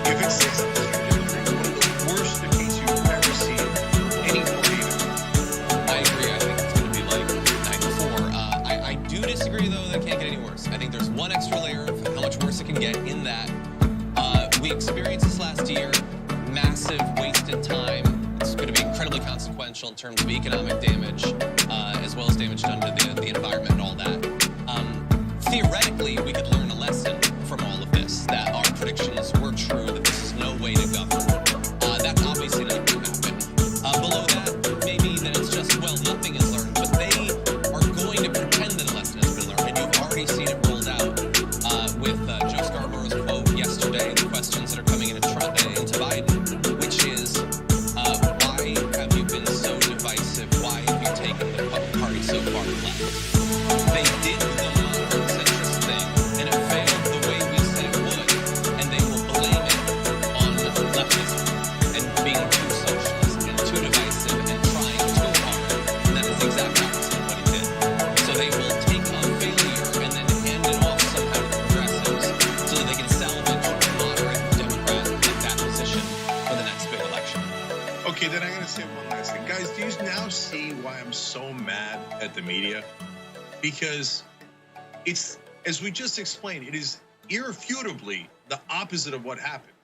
if it stays on this trajectory, one of the worst defeats you've ever seen for any party. I agree. I think it's going to be like 94. I do disagree, though, that it can't get any worse. I think there's one extra layer of how much worse it can get in that we experienced this last year, massive wasted time. It's going to be incredibly consequential in terms of economic damage, as well as damage done to the environment and all that. Theoretically, we could learn a lesson from all of this, that our predictions were true, that this is no way to govern. That's obviously not going to happen. Below that, maybe then it's just, well, nothing is learned, but they are going to pretend that a lesson has been learned, and you've already seen it rolled out with Joe Scarborough's quote yesterday, the questions that are coming into Biden, which is, why have you been so divisive? Why have you taken the party so far left? They did the modern centrist thing, and it failed the way we said it would, and they will blame it on leftism and being too socialist and too divisive and trying too hard, and that is the exact opposite of what he did. So they will take a failure and then hand it off somehow to the progressives so that they can salvage a moderate Democrat at that position for the next big election. Okay, then I'm going to say one last thing. Guys, do you now see why I'm so mad at the media? Because it's, as we just explained, it is irrefutably the opposite of what happened.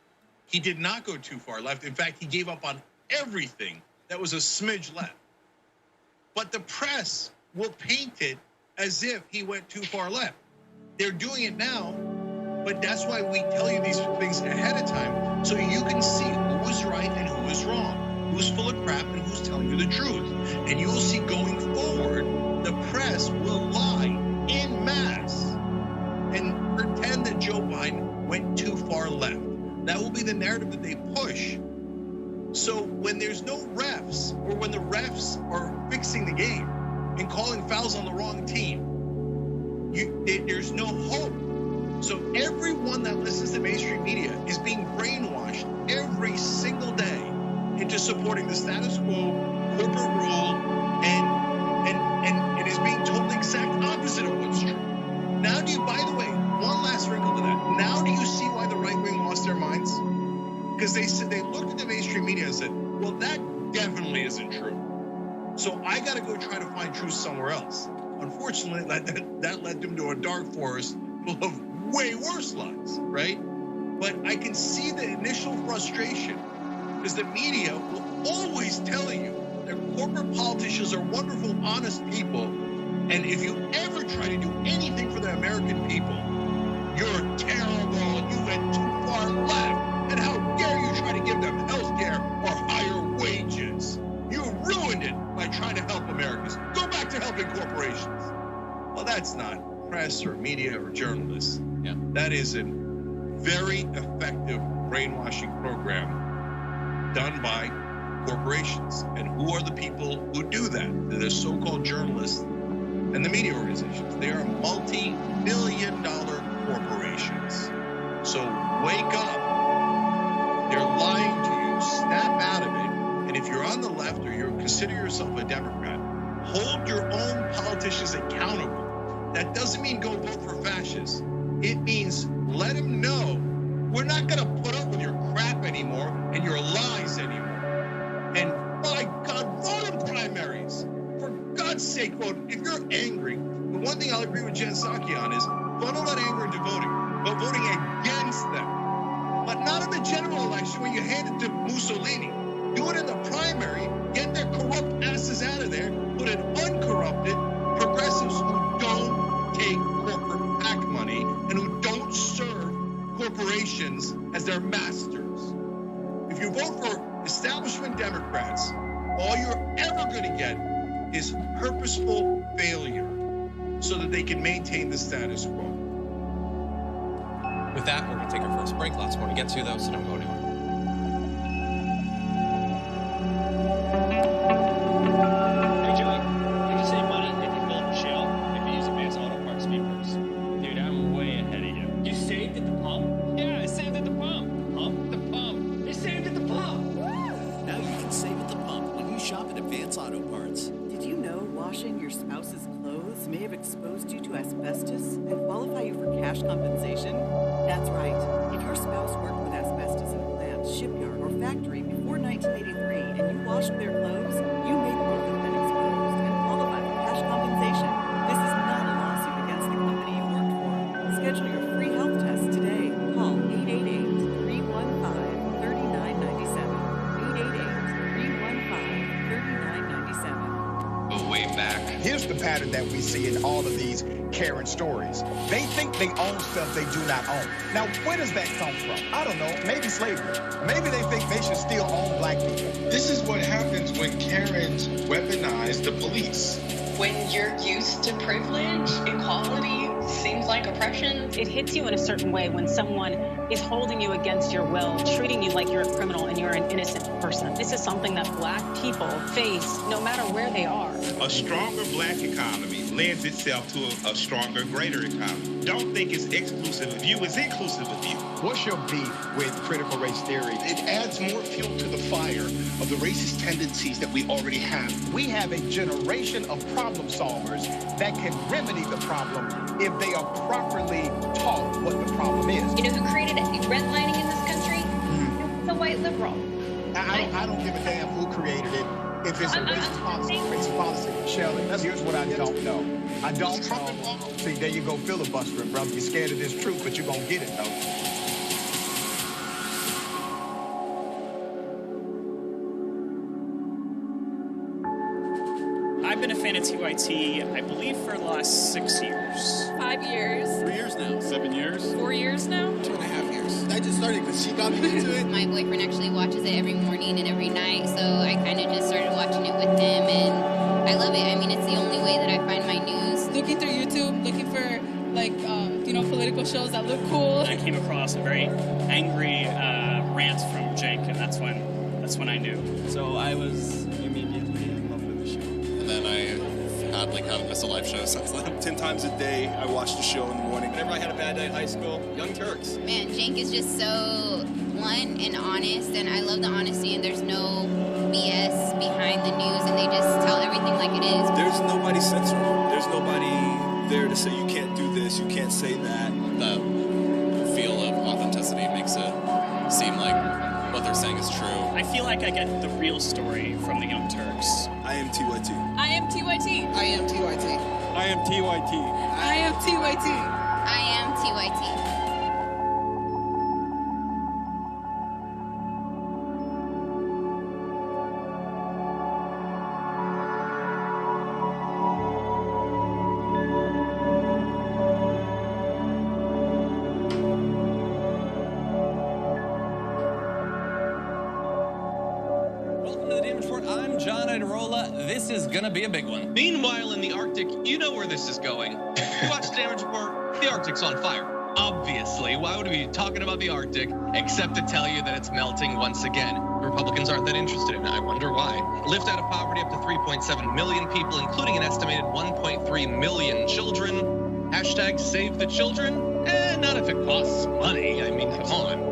He did not go too far left. In fact, he gave up on everything that was a smidge left. But the press will paint it as if he went too far left. They're doing it now, but that's why we tell you these things ahead of time, so you can see who is right and who is wrong, who's full of crap and who's telling you the truth. And you will see going forward, the press will lie en masse and pretend that Joe Biden went too far left. That will be the narrative that they push. So when there's no refs, or when the refs are fixing the game and calling fouls on the wrong team, there's no hope. So everyone that listens to mainstream media is being brainwashed every single day into supporting the status quo, corporate rule, and is being told the exact opposite of what's true. Now do you, by the way, one last wrinkle to that. Now do you see why the right wing lost their minds? Because they looked at the mainstream media and said, well, that definitely isn't true. So I got to go try to find truth somewhere else. Unfortunately, that led them to a dark forest full of way worse lies, right? But I can see the initial frustration because the media will always tell you that corporate politicians are wonderful, honest people. And if you ever try to do anything for the American people, you're terrible, you went too far left, and how dare you try to give them health care or higher wages? You ruined it by trying to help Americans. Go back to helping corporations. Well, that's not press or media or journalists. Yeah. That is a very effective brainwashing program done by corporations. And who are the people who do that? They're the so-called journalists and the media organizations. They are multi-billion-dollar corporations. So wake up. They're lying to you. Snap out of it. And if you're on the left or you consider yourself a Democrat, hold your own politicians accountable. That doesn't mean go vote for fascists. It means let them know we're not going to put up with your crap anymore and your lies anymore. quote, if you're angry, the one thing I'll agree with Jen Psaki on is funnel that anger into voting, but voting against them. But not in the general election when you hand it to Mussolini. Do it in the primary, get their corrupt asses out of there, put in uncorrupted progressives who don't take corporate PAC money and who don't serve corporations as their masters. If you vote for establishment Democrats, all you're ever going to get is purposeful failure so that they can maintain the status quo. With that, we're going to take our first break. Lots more to get to, though, so don't go anywhere. Hey, Joey, you can save money if you fill up a shell if you use advanced auto parts speakers. Dude, I'm way ahead of you. You saved at the pump? Yeah, I saved at the pump. Pump? The pump. You saved at the pump. Now you can save at the pump when you shop at Advanced Auto Parts. Did you know washing your spouse's clothes may have exposed you to asbestos and qualify you for cash compensation? That's right. If your spouse worked with asbestos in a plant, shipyard, or factory before 1983 and you washed their clothes, you may both have been exposed and qualify for cash compensation. This is not a lawsuit against the company you worked for. Schedule your free health test today. Call 888-315-3997. 888-315-3997. Go way back. Here's the pattern that we see in all of these Karen stories. They think they own stuff they do not own. Now, where does that come from? I don't know. Maybe slavery. Maybe they think they should still own black people. This is what happens when Karens weaponize the police. When you're used to privilege, equality seems like oppression. It hits you in a certain way when someone is holding you against your will, treating you like you're a criminal and you're an innocent person. This is something that black people face no matter where they are. A stronger black economy lends itself to a stronger, greater economy. Don't think it's exclusive of you, it's inclusive of you. What's your beef with critical race theory? It adds more fuel to the fire of the racist tendencies that we already have. We have a generation of problem solvers that can remedy the problem if they are properly taught what the problem is. You know who created redlining in this country? It's a white liberal. I don't give a damn who created it. If it's a racist policy. Shelley, here's what I don't know. I don't know. See, there you go filibustering, brother. You're scared of this truth, but you're going to get it, though. I've been a fan of TYT, I believe, for the last 6 years. 5 years. 3 years now. 7 years. 4 years now. 2.5 years. I just started because she got me into it. My boyfriend actually watches it every morning and every night, so I kind of just started watching it with him, and I love it. I mean, it's the only way that I find my news. Looking through YouTube, looking for, like, political shows that look cool. I came across a very angry rant from Jake, and that's when I knew. So I was immediately in love with the show. And then I haven't missed a live show since then. 10 times a day, I watched the show in the morning. Whenever I had a bad day in high school, Young Turks. Man, Jake is just so blunt and honest, and I love the honesty, and there's no BS behind the news, and they just tell everything like it is. There's nobody censoring. There's nobody there to say you can't do this, you can't say that. That feel of authenticity makes it seem like what they're saying is true. I feel like I get the real story from the Young Turks. I am TYT. I am TYT. I am TYT. I am TYT. I am TYT. I am TYT. This is gonna be a big one. Meanwhile, in the Arctic, you know where this is going. You watch the Damage Report, the Arctic's on fire. Obviously, why would we be talking about the Arctic except to tell you that it's melting once again? Republicans aren't that interested in it. I wonder why. Lift out of poverty up to 3.7 million people, including an estimated 1.3 million children. Hashtag save the children? Not if it costs money. I mean, come on.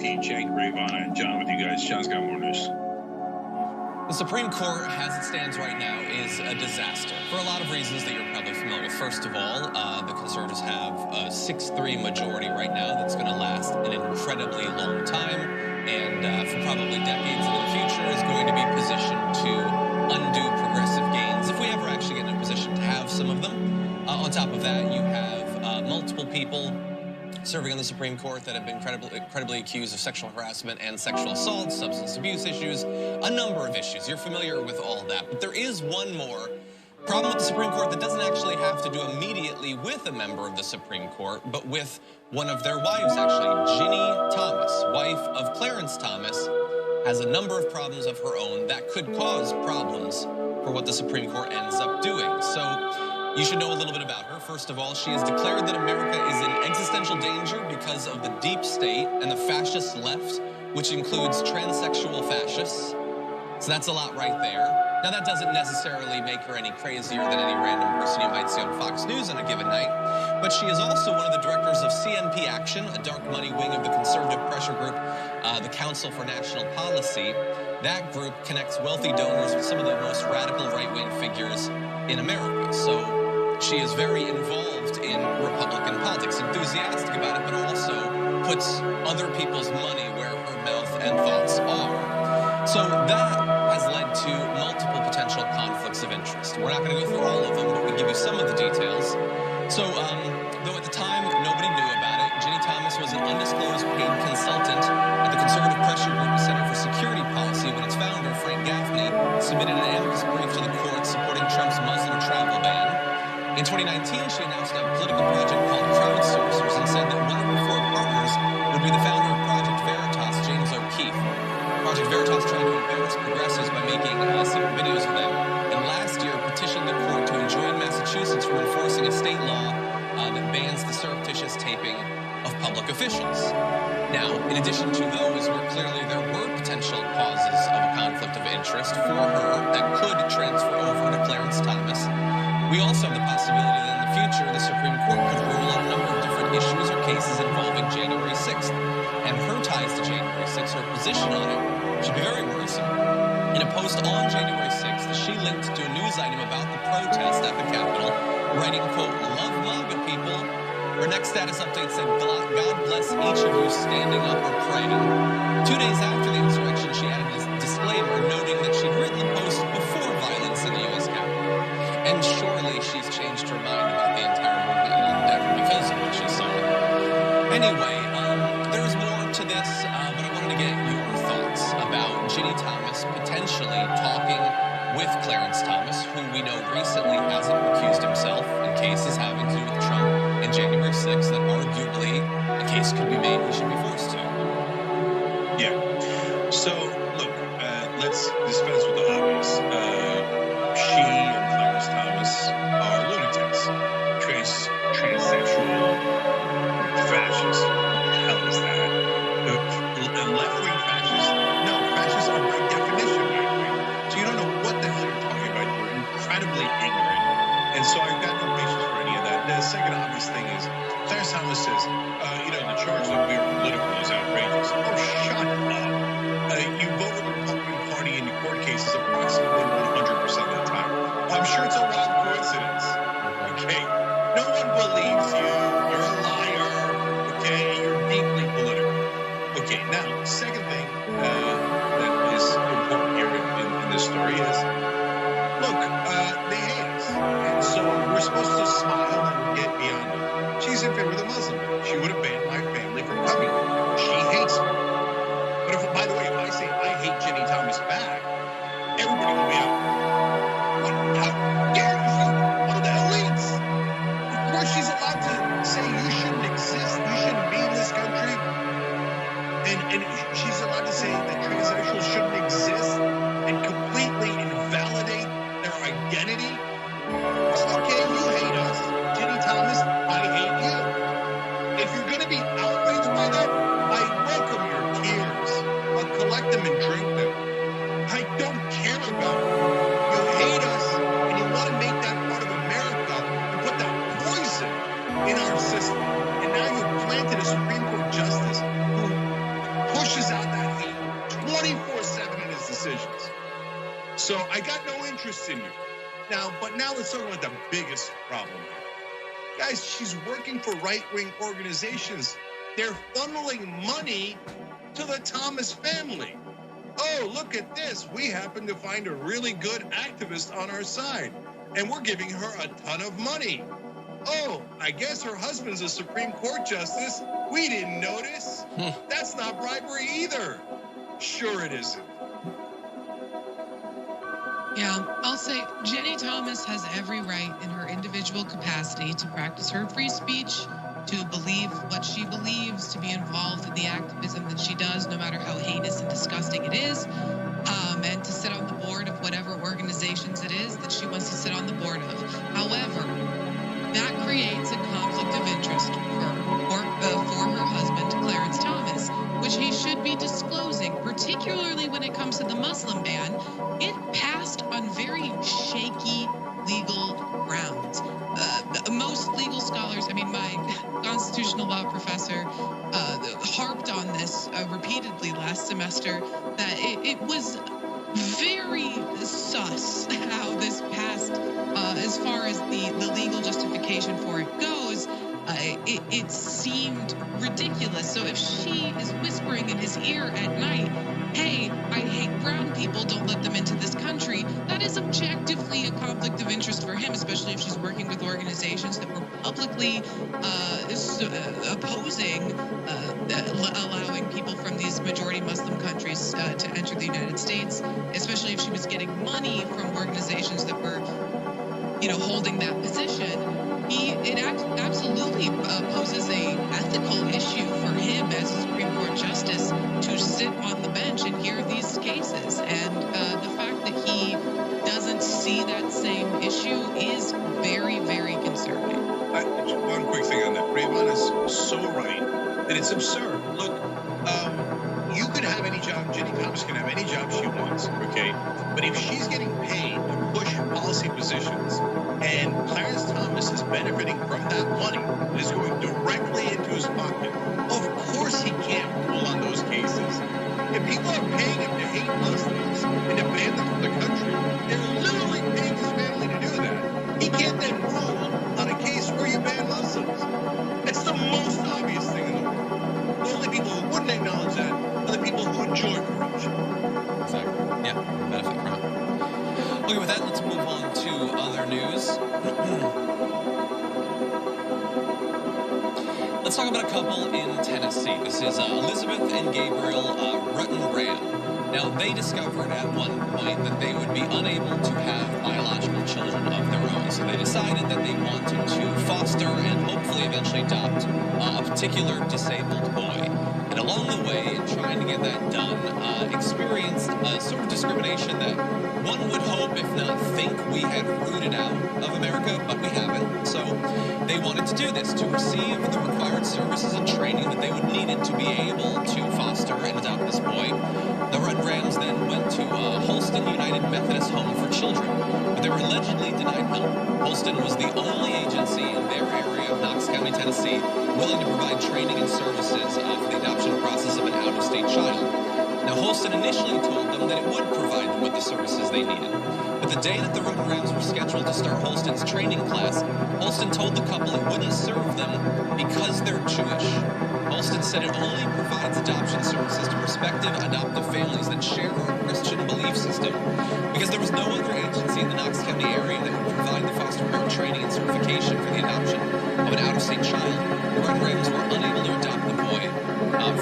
KT, Jake, Ravana, and John with you guys. John's got more news. The Supreme Court, as it stands right now, is a disaster for a lot of reasons that you're probably familiar with. First of all, the conservatives have a 6-3 majority right now that's going to last an incredibly long time, and for probably decades into the future is going to be positioned to undo progressive gains if we ever actually get in a position to have some of them. On top of that, you have multiple people serving on the Supreme Court that have been credibly accused of sexual harassment and sexual assault, substance abuse issues, a number of issues. You're familiar with all that. But there is one more problem with the Supreme Court that doesn't actually have to do immediately with a member of the Supreme Court, but with one of their wives, actually. Ginny Thomas, wife of Clarence Thomas, has a number of problems of her own that could cause problems for what the Supreme Court ends up doing. So you should know a little bit about her. First of all, she has declared that America is in existential danger because of the deep state and the fascist left, which includes transsexual fascists. So that's a lot right there. Now, that doesn't necessarily make her any crazier than any random person you might see on Fox News on a given night. But she is also one of the directors of CNP Action, a dark money wing of the conservative pressure group, the Council for National Policy. That group connects wealthy donors with some of the most radical right-wing figures in America. So she is very involved in Republican politics, enthusiastic about it, but also puts other people's money where her mouth and thoughts are. So that has led to multiple potential conflicts of interest. We're not going to go through all of them, but we give you some of the details. So, though at the time nobody knew about it, Ginny Thomas was an undisclosed paid consultant at the conservative pressure group Center for Security Policy when its founder, Frank Gaffney, submitted an amicus brief to the court supporting Trump's Muslim travel ban. In 2019, she announced a political project called Crowdsourcers and said that one of her 4 partners would be the founder of Project Veritas, James O'Keefe. Project Veritas tried to embarrass progressives by making secret videos of them, and last year petitioned the court to enjoin Massachusetts from enforcing a state law that bans the surreptitious taping of public officials. Now, in addition to those where clearly there were potential causes of a conflict of interest for her that could transfer over to Clarence Thomas, we also have the possibility that in the future, the Supreme Court could rule on a number of different issues or cases involving January 6th. And her ties to January 6th, her position on it, should be very worrisome. In a post on January 6th, she linked to a news item about the protest at the Capitol, writing, quote, "Love MAGA people." Her next status update said, "God bless each of you standing up or praying." 2 days after the insurrection, she added a disclaimer noting that she'd written the post before violence in the U.S. Capitol. And surely she's changed her mind about the entire movement and endeavor because of what she saw. Anyway, there is more to this, but I wanted to get your thoughts about Ginny Thomas potentially talking with Clarence Thomas, who we know recently hasn't recused himself in cases having to do with Trump and January 6th, that arguably a case could be made he should be forced to. Yeah. So, look, let's dispense with the obvious. She and Clarence Thomas are lunatics. Transsexual, fascist. What the hell is that? Left-wing fascist? No, fascists are by definition right-wing. So you don't know what the hell you're talking about. You're incredibly ignorant. And so I've got no patience for any of that. The second obvious thing is, Clarence Thomas says, the charge that we are political is outrageous. Oh, shut up. You vote with the Republican Party in your court cases approximately 100% of the time. I'm sure it's a wild coincidence. Okay? No one believes you. You're a liar. Okay? You're deeply political. Okay, now, second thing that is important here in this story is, look, they hate us. And so we're supposed to smile and get beyond it. She's in favor of the Muslim. She would have banned my family from coming. She hates me. But if, by the way, if I say I hate Ginny Thomas back, everybody will be out. What? How dare you? One of the elites. Of course she's allowed to say you shouldn't exist, you shouldn't be in this country. And she's allowed to say that transsexuals shouldn't exist and completely invalidate their identity. Well, okay, you hate us. Ginny Thomas, I hate you. If you're going to be outraged by that, I welcome your tears. I'll collect them and drink them. I don't care about it. You hate us, and you want to make that part of America and put that poison in our system. And now you've planted a Supreme Court justice who pushes out that hate 24/7 in his decisions. So I got no interest in you. But now let's talk about the biggest problem here. Guys, she's working for right-wing organizations. They're funneling money to the Thomas family. Oh, look at this. We happen to find a really good activist on our side, and we're giving her a ton of money. Oh, I guess her husband's a Supreme Court justice. We didn't notice. That's not bribery either. Sure it isn't. Yeah, I'll say Jenny Thomas has every right in her individual capacity to practice her free speech, to believe what she believes, to be involved in the activism that she does, no matter how heinous and disgusting it is, and to sit on the board of whatever organizations it is that she wants to sit on the board of. However, that creates a conflict of interest for her husband, Clarence Thomas, which he should be disclosing, particularly when it comes to the Muslim ban. It passed on very shaky legal grounds. Most legal scholars, my constitutional law professor harped on this repeatedly last semester, that it was very sus how this passed as far as the legal justification for it goes. It seemed ridiculous. So if she is whispering in his ear at night, hey, I hate brown people, don't let them into this country, that is objectively a conflict of interest for him, especially if she's working with organizations that were publicly opposing allowing people from these majority Muslim countries to enter the United States, especially if she was getting money from organizations that were, holding that position. It absolutely poses a ethical issue for him as a Supreme Court justice to sit on the bench and hear these cases. And the fact that he doesn't see that same issue is very, very concerning. One quick thing on that. Rayvon is so right that it's absurd. Look, you could have any job, Jenny Thomas can have any job she wants, okay? But if she's getting paid to push policy positions, and Clarence Thomas is benefiting from that money that is going directly into his pocket, of course he can't rule on those cases. If people are paying him to hate Muslims and to ban them from the country, they're literally paying his family to do that. He can't then rule on a case where you ban Muslims. It's the most obvious thing in the world. The only people who wouldn't acknowledge that are the people who enjoy corruption. Exactly. Yeah, benefit from it. Okay, with that, let's move on to other news. Let's talk about a couple in Tennessee. This is Elizabeth and Gabriel Rutten-Ram. Now, they discovered at one point that they would be unable to have biological children of their own, so they decided that they wanted to foster and hopefully eventually adopt a particular disabled boy. And along the way, in trying to get that done, experienced a sort of discrimination that one would hope, if not think, we had rooted out of America, but we haven't. So they wanted to do this, to receive the required services and training that they would need it to be able to foster and adopt this boy. The Rudd-Rams then went to Holston United Methodist Home for Children, but they were allegedly denied help. Holston was the only agency in their area of Knox County, Tennessee, willing to provide training and services for the adoption process of an out-of-state child. Now, Holston initially told them that it would provide them with the services they needed. But the day that the Rudd-Rams were scheduled to start Holston's training class, Holston told the couple it wouldn't serve them because they're Jewish. Holston said it only provides adoption services to prospective adoptive families that share our Christian belief system. Because there was no other agency in the Knox County area that would provide the foster parent training and certification for the adoption of an out-of-state child, the Rudd-Rams were unable to adopt the boy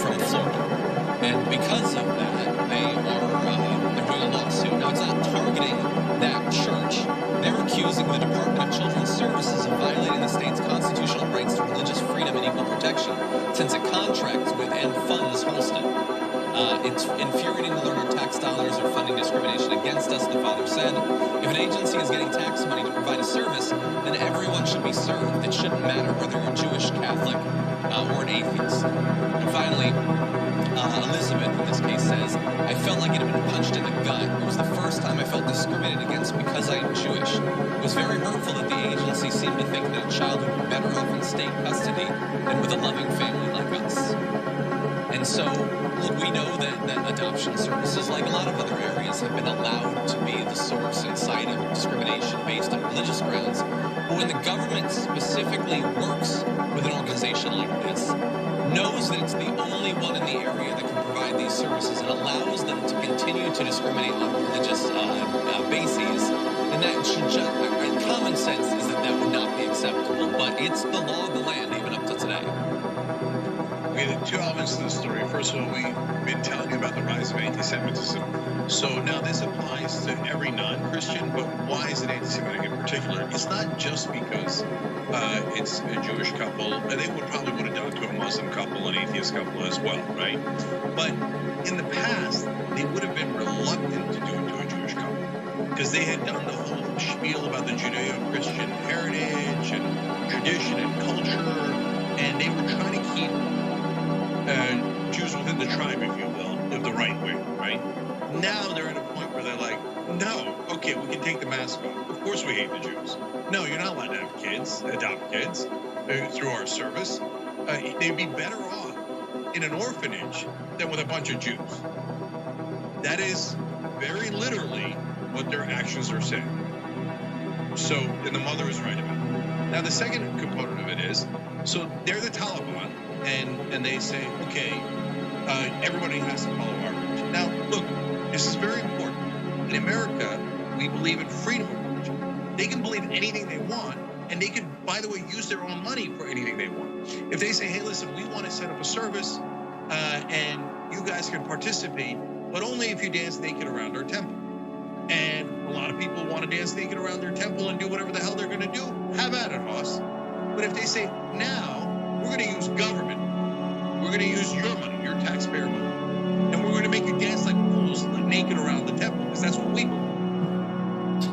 from Florida. And because of that, they're doing a lawsuit. Now, it's not targeting that church. They're accusing the Department of Children's Services of violating the state's constitutional rights to religious freedom and equal protection, since it contracts with and funds Holston. It's infuriating to learn our tax dollars are funding discrimination against us, the father said. If an agency is getting tax money to provide a service, then everyone should be served. It shouldn't matter whether you're Jewish, Catholic, or an atheist. And finally, Elizabeth, in this case, says, I felt like it had been punched in the gut. It was the first time I felt discriminated against because I am Jewish. It was very hurtful that the agency seemed to think that a child would be better off in state custody than with a loving family like us. And so, look, we know that adoption services, like a lot of other areas, have been allowed to be the source and site of discrimination based on religious grounds. But when the government specifically works with an organization like this, knows that it's the only one in the area that can provide these services and allows them to continue to discriminate on religious bases, then that should just, common sense is that would not be acceptable. But it's the law of the land, even up to today. Okay, there are two elements to the story. First of all, we've been telling you about the rise of anti-Semitism. So now this applies to every non-Christian, but why is it anti-Semitic in particular? It's not just because it's a Jewish couple. They would probably would have done it to a Muslim couple, an atheist couple as well, right? But in the past, they would have been reluctant to do it to a Jewish couple because they had done the whole spiel about the Judeo-Christian heritage and tradition and culture, and they were trying to keep Jews within the tribe, if you will, of the right way, right? Now they're at a point where they're like, no, okay, we can take the mask off. Of course we hate the Jews. No, you're not allowed to have kids, adopt kids through our service. They'd be better off in an orphanage than with a bunch of Jews. That is very literally what their actions are saying. So, and the mother is right about it. Now, the second component of it is, so they're the Taliban, and they say, okay, everybody has to follow our religion. Now, look, this is very important. In America, we believe in freedom of religion. They can believe anything they want, and they can, by the way, use their own money for anything they want. If they say, hey, listen, we want to set up a service, and you guys can participate, but only if you dance naked around our temple. And a lot of people want to dance naked around their temple and do whatever the hell they're going to do. Have at it, Hoss. But if they say, now, we're going to use government, we're going to use your money, your taxpayer money, and we're going to make you dance like fools naked around the temple, because that's what we believe.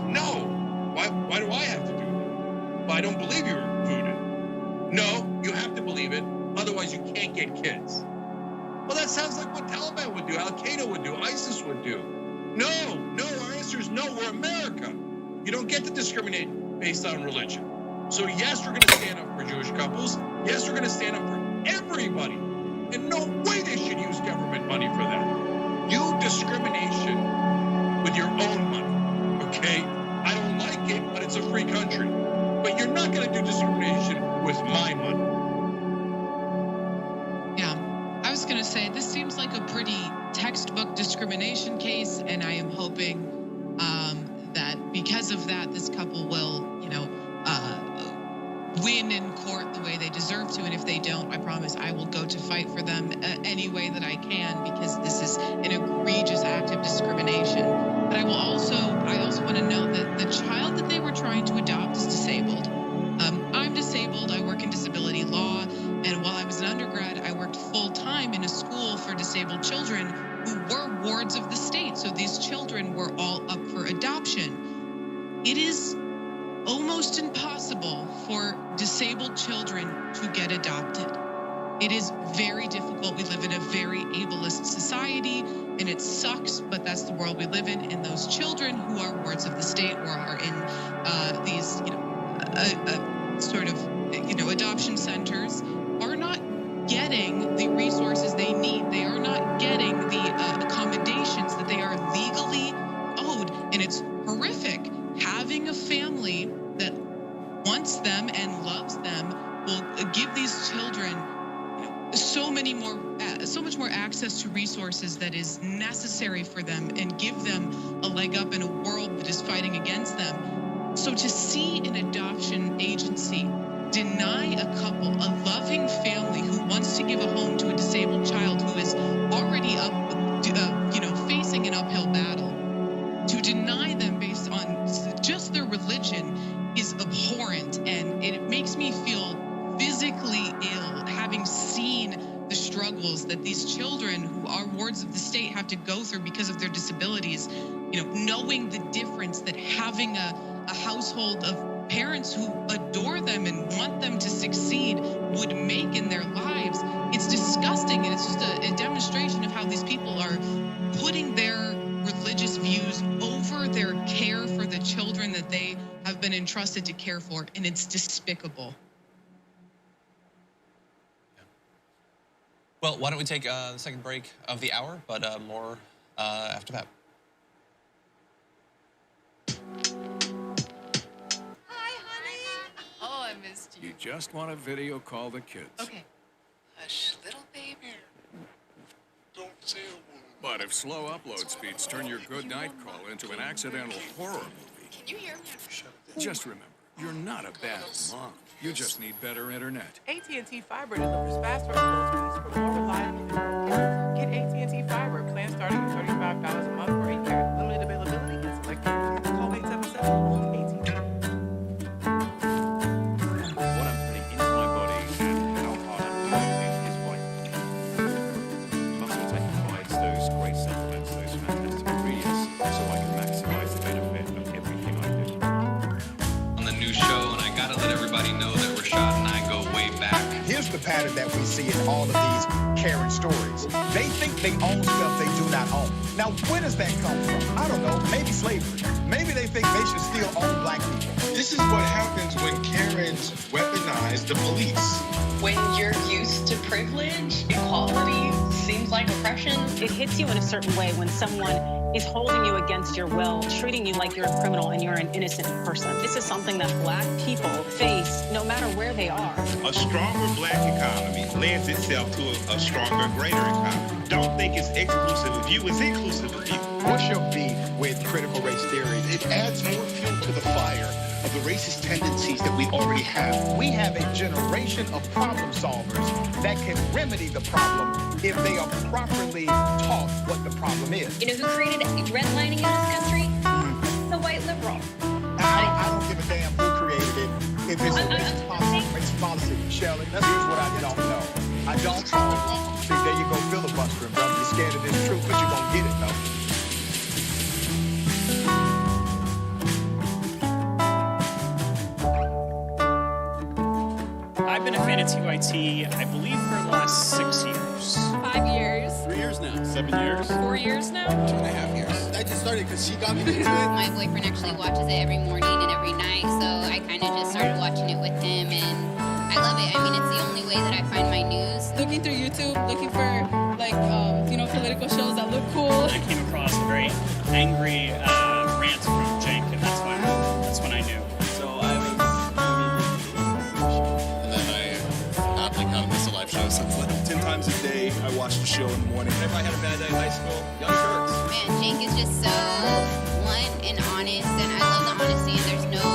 No. Why do I have to do that? Well, I don't believe you're voodoo. No, you have to believe it. Otherwise, you can't get kids. Well, that sounds like what Taliban would do, Al-Qaeda would do, ISIS would do. No, our answer is no, we're America. You don't get to discriminate based on religion. So yes, we're going to stand up for Jewish couples. Yes, we're going to stand up for everybody. And no way they should use government money for that. Do discrimination with your own money, okay? I don't like it, but it's a free country. But you're not going to do discrimination with my money. Yeah, I was going to say, this seems like a pretty textbook discrimination case, and I am hoping that because of that, this couple will, win in court the way they deserve to. And if they don't, I promise I will go to fight for them any way that I can, because this is an egregious act of discrimination. But I also want to note that the child that they were trying to adopt is disabled. I'm disabled. I work in disability law. And while I was an undergrad, I worked full-time in a school for disabled children who were wards of the state. So these children were all up for adoption. It is almost impossible for disabled children to get adopted. It is very difficult. We live in a very ableist society, and it sucks, but that's the world we live in. And those children who are wards of the state or are in these, adoption centers are not getting the resources they need. They are not getting the accommodations that they are legally owed, and it's horrific. Having a family that wants them and loves them will give these children so much more access to resources that is necessary for them, and give them a leg up in a world that is fighting against them. So to see an adoption agency deny a couple, a loving family who wants to give a home to a disabled child who is already facing an uphill battle, to deny them based on just their religion is abhorrent, and it makes me feel physically ill, having seen the struggles that these children who are wards of the state have to go through because of their disabilities. Knowing the difference that having a household of parents who adore them and want them to succeed would make in their lives. It's disgusting, and it's just a demonstration of how these people are putting their religious views over their care for the children that they have been entrusted to care for, and it's despicable. Well, why don't we take the second break of the hour, but more after that. Oh, I missed you. You just want to video call the kids. Okay. Hush, little baby. Don't say a word. But if slow upload speeds turn your good night call into an accidental horror movie, Can you hear me? just remember, you're not a bad mom. You just need better internet. AT&T Fiber delivers faster upload speeds for more reliable internet. Get AT&T Fiber, plan starting at $35 a month for a year. Limited availability and select carriers. Call 877-AT&T. What I'm putting into my body and how hard I'm working is what muscle tech provides those great supplements, those fantastic ingredients, so I can maximize the benefit of everything I do. On the new show, and I gotta let everybody know that Rashad and I go way back. Here's the pattern that we see in all of these Karen stories. They think they own stuff they do not own. Now, where does that come from? I don't know. Maybe slavery. Maybe they think they should still own black people. This is what happens when Karens weaponize the police. When you're used to privilege, equality seems like oppression. It hits you in a certain way when someone is holding you against your will, treating you like you're a criminal and you're an innocent person. This is something that black people face no matter where they are. A stronger black economy lends itself to a stronger, greater economy. Don't think it's exclusive of you, it's inclusive of you. What's your beef with critical race theory? It adds more fuel to the fire of the racist tendencies that we already have. We have a generation of problem solvers that can remedy the problem if they are properly taught what the problem is. You know who created redlining in this country? The white liberal. I don't give a damn who created it. If it's a racist policy, Shelley, here's what I don't know. I don't know. See, there you go filibustering, brother. You're scared of this truth, but you're going to get it, though. I've been a fan of TYT, I believe, for the last 6 years. 5 years. 3 years now. 7 years. 4 years now. 2.5 years. I just started because she got me into it. My boyfriend actually watches it every morning and every night, so I kind of just started watching it with him, and I love it. I mean, it's the only way that I find my news. Looking through YouTube, looking for political shows that look cool. I came across a very angry rant from Jake, and that's when I knew. So And then I oddly kind of missed a live show since then. 10 times a day, I watch the show in the morning. If I had a bad day in high school, Young Turks. Man, Jake is just so blunt and honest, and I love the honesty, and there's no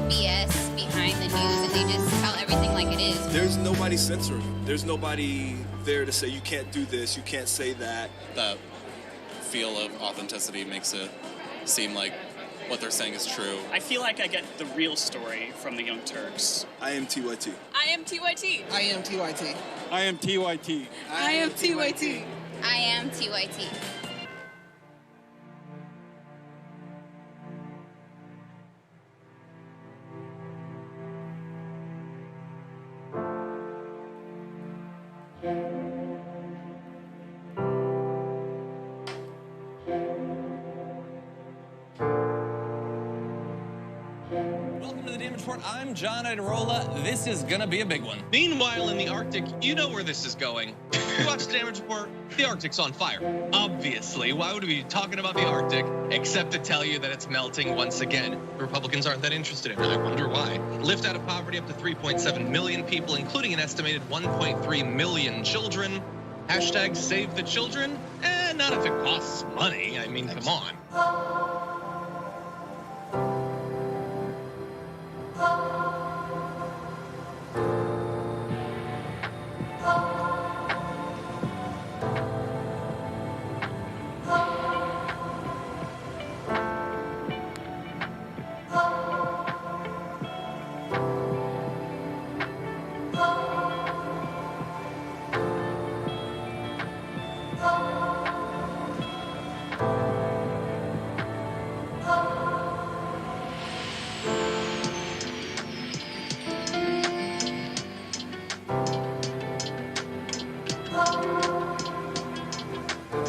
BS behind the news, and they just tell everything like it is. There's nobody censoring. There's nobody there to say you can't do this, you can't say that. That feel of authenticity makes it seem like what they're saying is true. I feel like I get the real story from the Young Turks. I am TYT. I am TYT. I am TYT. I am TYT. I am TYT. I am TYT. Welcome to the Damage Report. I'm John Idarola. This is gonna be a big one. Meanwhile, in the Arctic, you know where this is going. You watch the Damage Report, the Arctic's on fire. Obviously, why would we be talking about the Arctic except to tell you that it's melting once again? The Republicans aren't that interested in it. I wonder why. Lift out of poverty up to 3.7 million people, including an estimated 1.3 million children. Hashtag save the children? Not if it costs money. I mean, come on.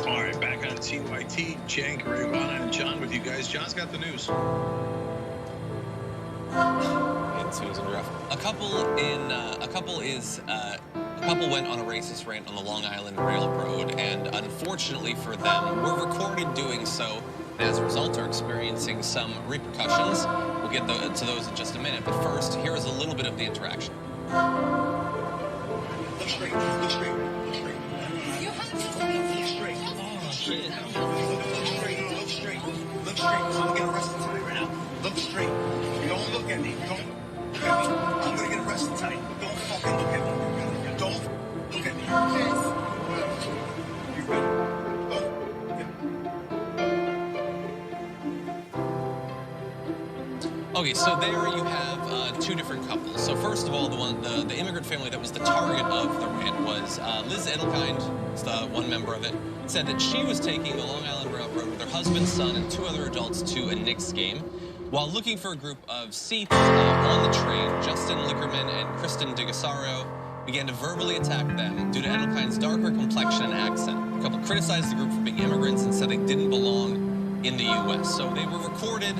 All right, back on TYT. Cenk, Ravana, and John with you guys. John's got the news. And Susan Ruff. A couple couple went on a racist rant on the Long Island Railroad, and unfortunately for them, were recorded doing so. As a result, are experiencing some repercussions. We'll get to those in just a minute, but first, here is a little bit of the interaction. Look straight, look straight, look straight. You have to look straight. Look straight, look straight, look straight. I'm gonna get arrested tonight right now. Look straight. Don't look at me. Don't look at me. I'm gonna get arrested tonight. Don't fucking look at me. Don't look at me. Yes. You ready? Okay, so there you have two different couples. So first of all, the immigrant family that was the target of the rant was Liz Edelkind, the one member of it, said that she was taking the Long Island Railroad with her husband, son, and two other adults to a Knicks game. While looking for a group of seats on the train, Justin Lickerman and Kristen DeGasaro began to verbally attack them due to Edelkind's darker complexion and accent. The couple criticized the group for being immigrants and said they didn't belong in the U.S. So they were recorded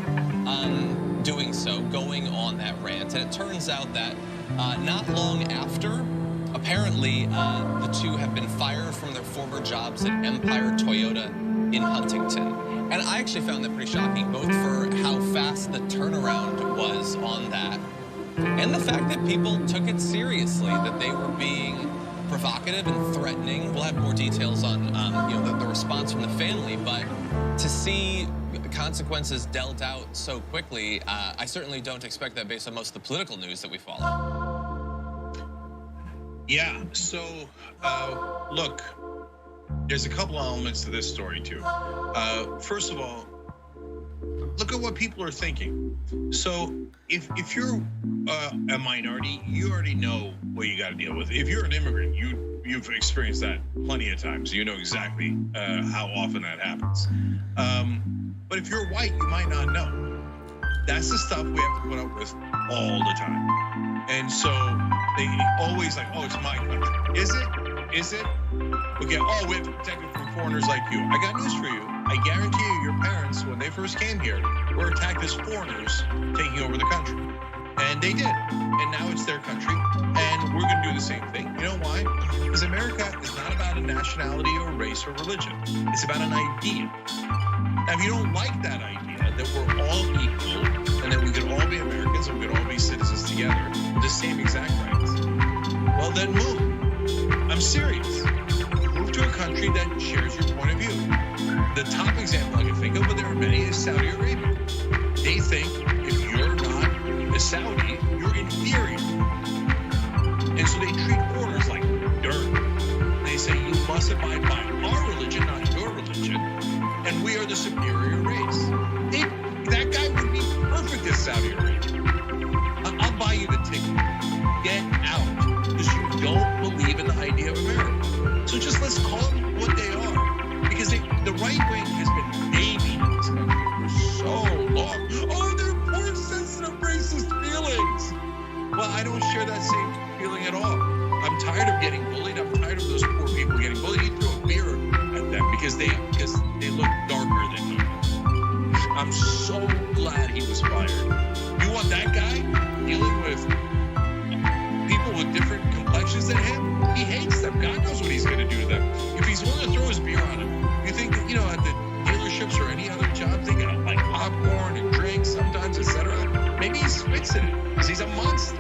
doing so, going on that rant. And it turns out that not long after, apparently the two have been fired from their former jobs at Empire Toyota in Huntington. And I actually found that pretty shocking, both for how fast the turnaround was on that, and the fact that people took it seriously, that they were being provocative and threatening. We'll have more details on the response from the family, but to see consequences dealt out so quickly, I certainly don't expect that based on most of the political news that we follow. Yeah, so look, there's a couple elements to this story too. First of all, look at what people are thinking. So if you're a minority, you already know what you got to deal with. If you're an immigrant, you've experienced that plenty of times. You know exactly how often that happens. But if you're white, you might not know. That's the stuff we have to put up with all the time. And so they always like, oh, it's my country. Is it? Is it? Okay, oh, we have to protect it from foreigners like you. I got news for you. I guarantee you, your parents, when they first came here, were attacked as foreigners taking over the country. And they did. And now it's their country. And we're going to do the same thing. You know why? Because America is not about a nationality or race or religion. It's about an idea. Now, if you don't like that idea, that we're all equal and that we could all be Americans and we could all be citizens together with the same exact rights, well, then move. I'm serious. Move to a country that shares your point of view. The top example I can think of, but there are many, is Saudi Arabia. They think if you're not a Saudi, you're inferior. And so they treat foreigners like dirt. They say you must abide by our religion, not your religion, and we are the superior race. That guy would be perfect as Saudi Arabia. I'll buy you the ticket. Get out, because you don't believe in the idea of America. So just let's call them what they are. Because the right wing has been babying this country for so long. Oh, they're poor, sensitive, racist feelings. Well, I don't share that same feeling at all. I'm tired of getting bullied. I'm tired of those poor people getting bullied. You throw a beer at them because they look darker than you. I'm so glad he was fired. You want that guy dealing with people with different complexions than him? He hates them. God knows what he's going to do to them. If he's willing to throw his beer on them, you think that, at the dealerships or any other job, they got like popcorn and drinks sometimes, etc. Maybe he spits in it because he's a monster.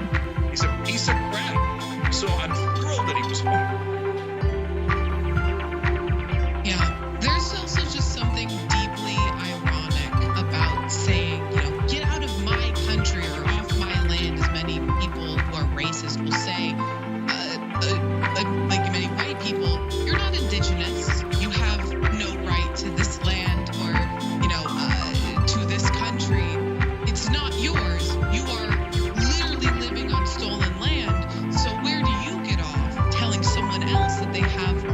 He's a piece of crap. So I'm thrilled that he was fired. Yeah, there's also just something deeply ironic about saying, get out of my country or off my land, as many people who are racist will say. Like many white people, you're not indigenous. You have no right to this land or, to this country. It's not yours. You are literally living on stolen land. So where do you get off telling someone else that they have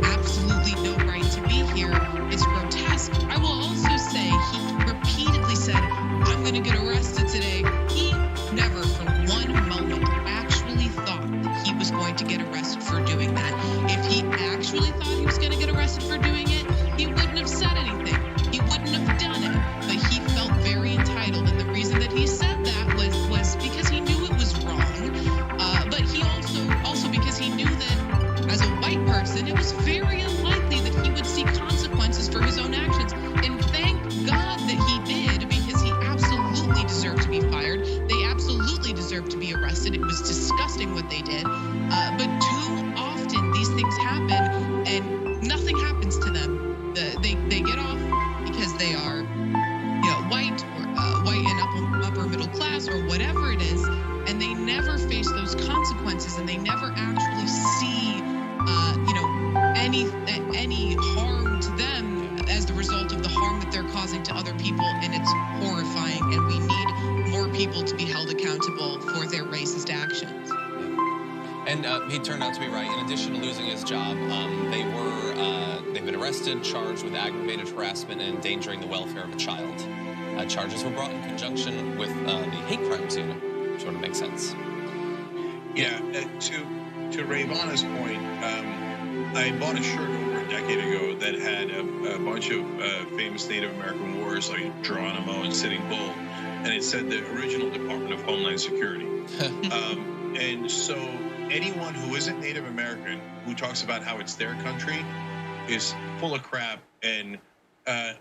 absolutely no right to be here? It's grotesque. I will also say he repeatedly said, I'm going to get arrested today. He never for one moment actually thought that he was going to get arrested for doing that. If he actually thought he was going to get arrested for doing it, he wouldn't have said anything. He wouldn't have done it. But he felt very entitled. And the reason that he said that was because he knew it was wrong. But he also because he knew that any harm to them as the result of the harm that they're causing to other people, and it's horrifying, and we need more people to be held accountable for their racist actions. And he turned out to be right. In addition to losing his job, they've been arrested, charged with aggravated harassment and endangering the welfare of a child. Charges were brought in conjunction with the hate crimes unit, which sort of makes sense. Yeah, to Ravana's point, I bought a shirt over a decade ago that had a bunch of famous Native American warriors like Geronimo and Sitting Bull, and it said the original Department of Homeland Security. And so anyone who isn't Native American who talks about how it's their country is full of crap and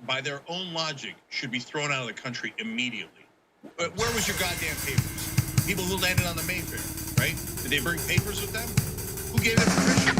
by their own logic should be thrown out of the country immediately. Where was your goddamn papers? People who landed on the Mayfair, right? Did they bring papers with them? Who gave them permission?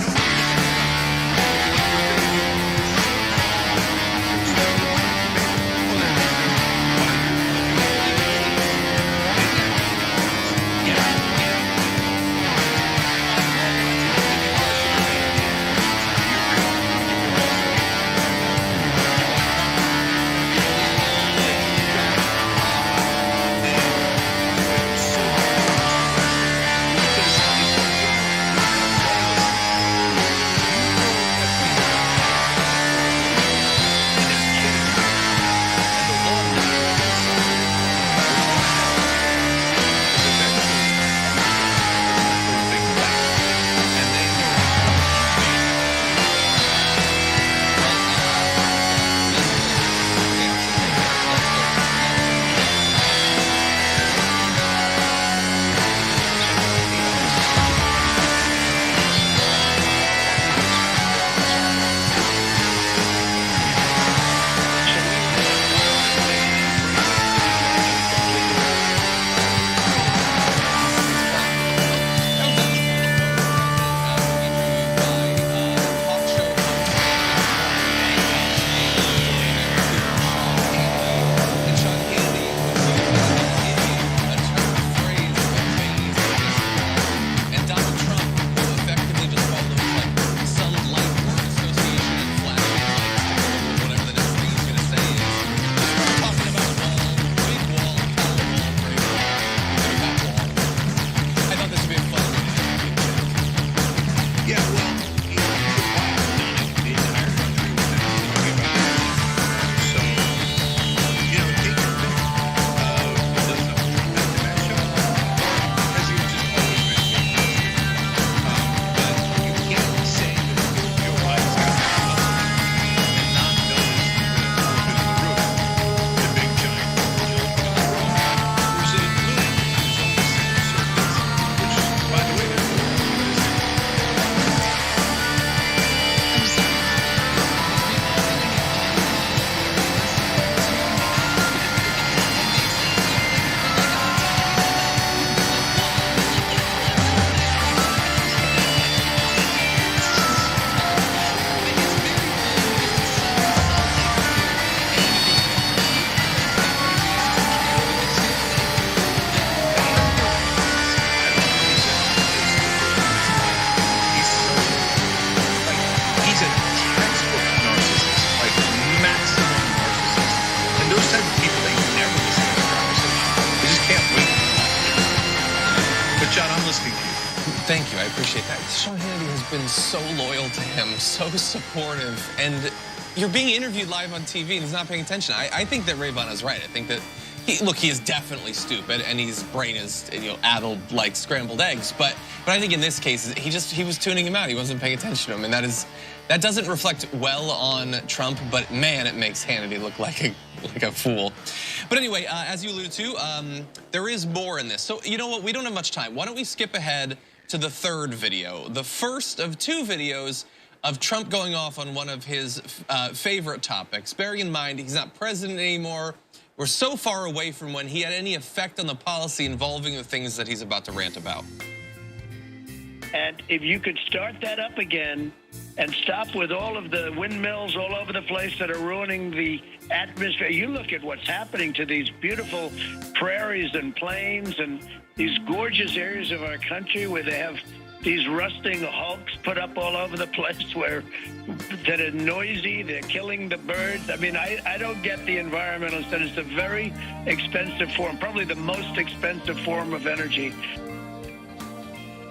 Thank you, I appreciate that. Sean Hannity has been so loyal to him, so supportive, and you're being interviewed live on TV and he's not paying attention. I think that Ravana's right. I think that, he is definitely stupid and his brain is, addled like scrambled eggs, but I think in this case, he was tuning him out. He wasn't paying attention to him, and that doesn't reflect well on Trump, but man, it makes Hannity look like a fool. But anyway, as you alluded to, there is more in this. So you know what, we don't have much time. Why don't we skip ahead to the third video, the first of two videos of Trump going off on one of his favorite topics. Bearing in mind, he's not president anymore. We're so far away from when he had any effect on the policy involving the things that he's about to rant about. And if you could start that up again and stop with all of the windmills all over the place that are ruining the atmosphere. You look at what's happening to these beautiful prairies and plains and these gorgeous areas of our country where they have these rusting hulks put up all over the place that are noisy. They're killing the birds. I mean, I don't get the environmentalists, and it's a very expensive form, probably the most expensive form of energy.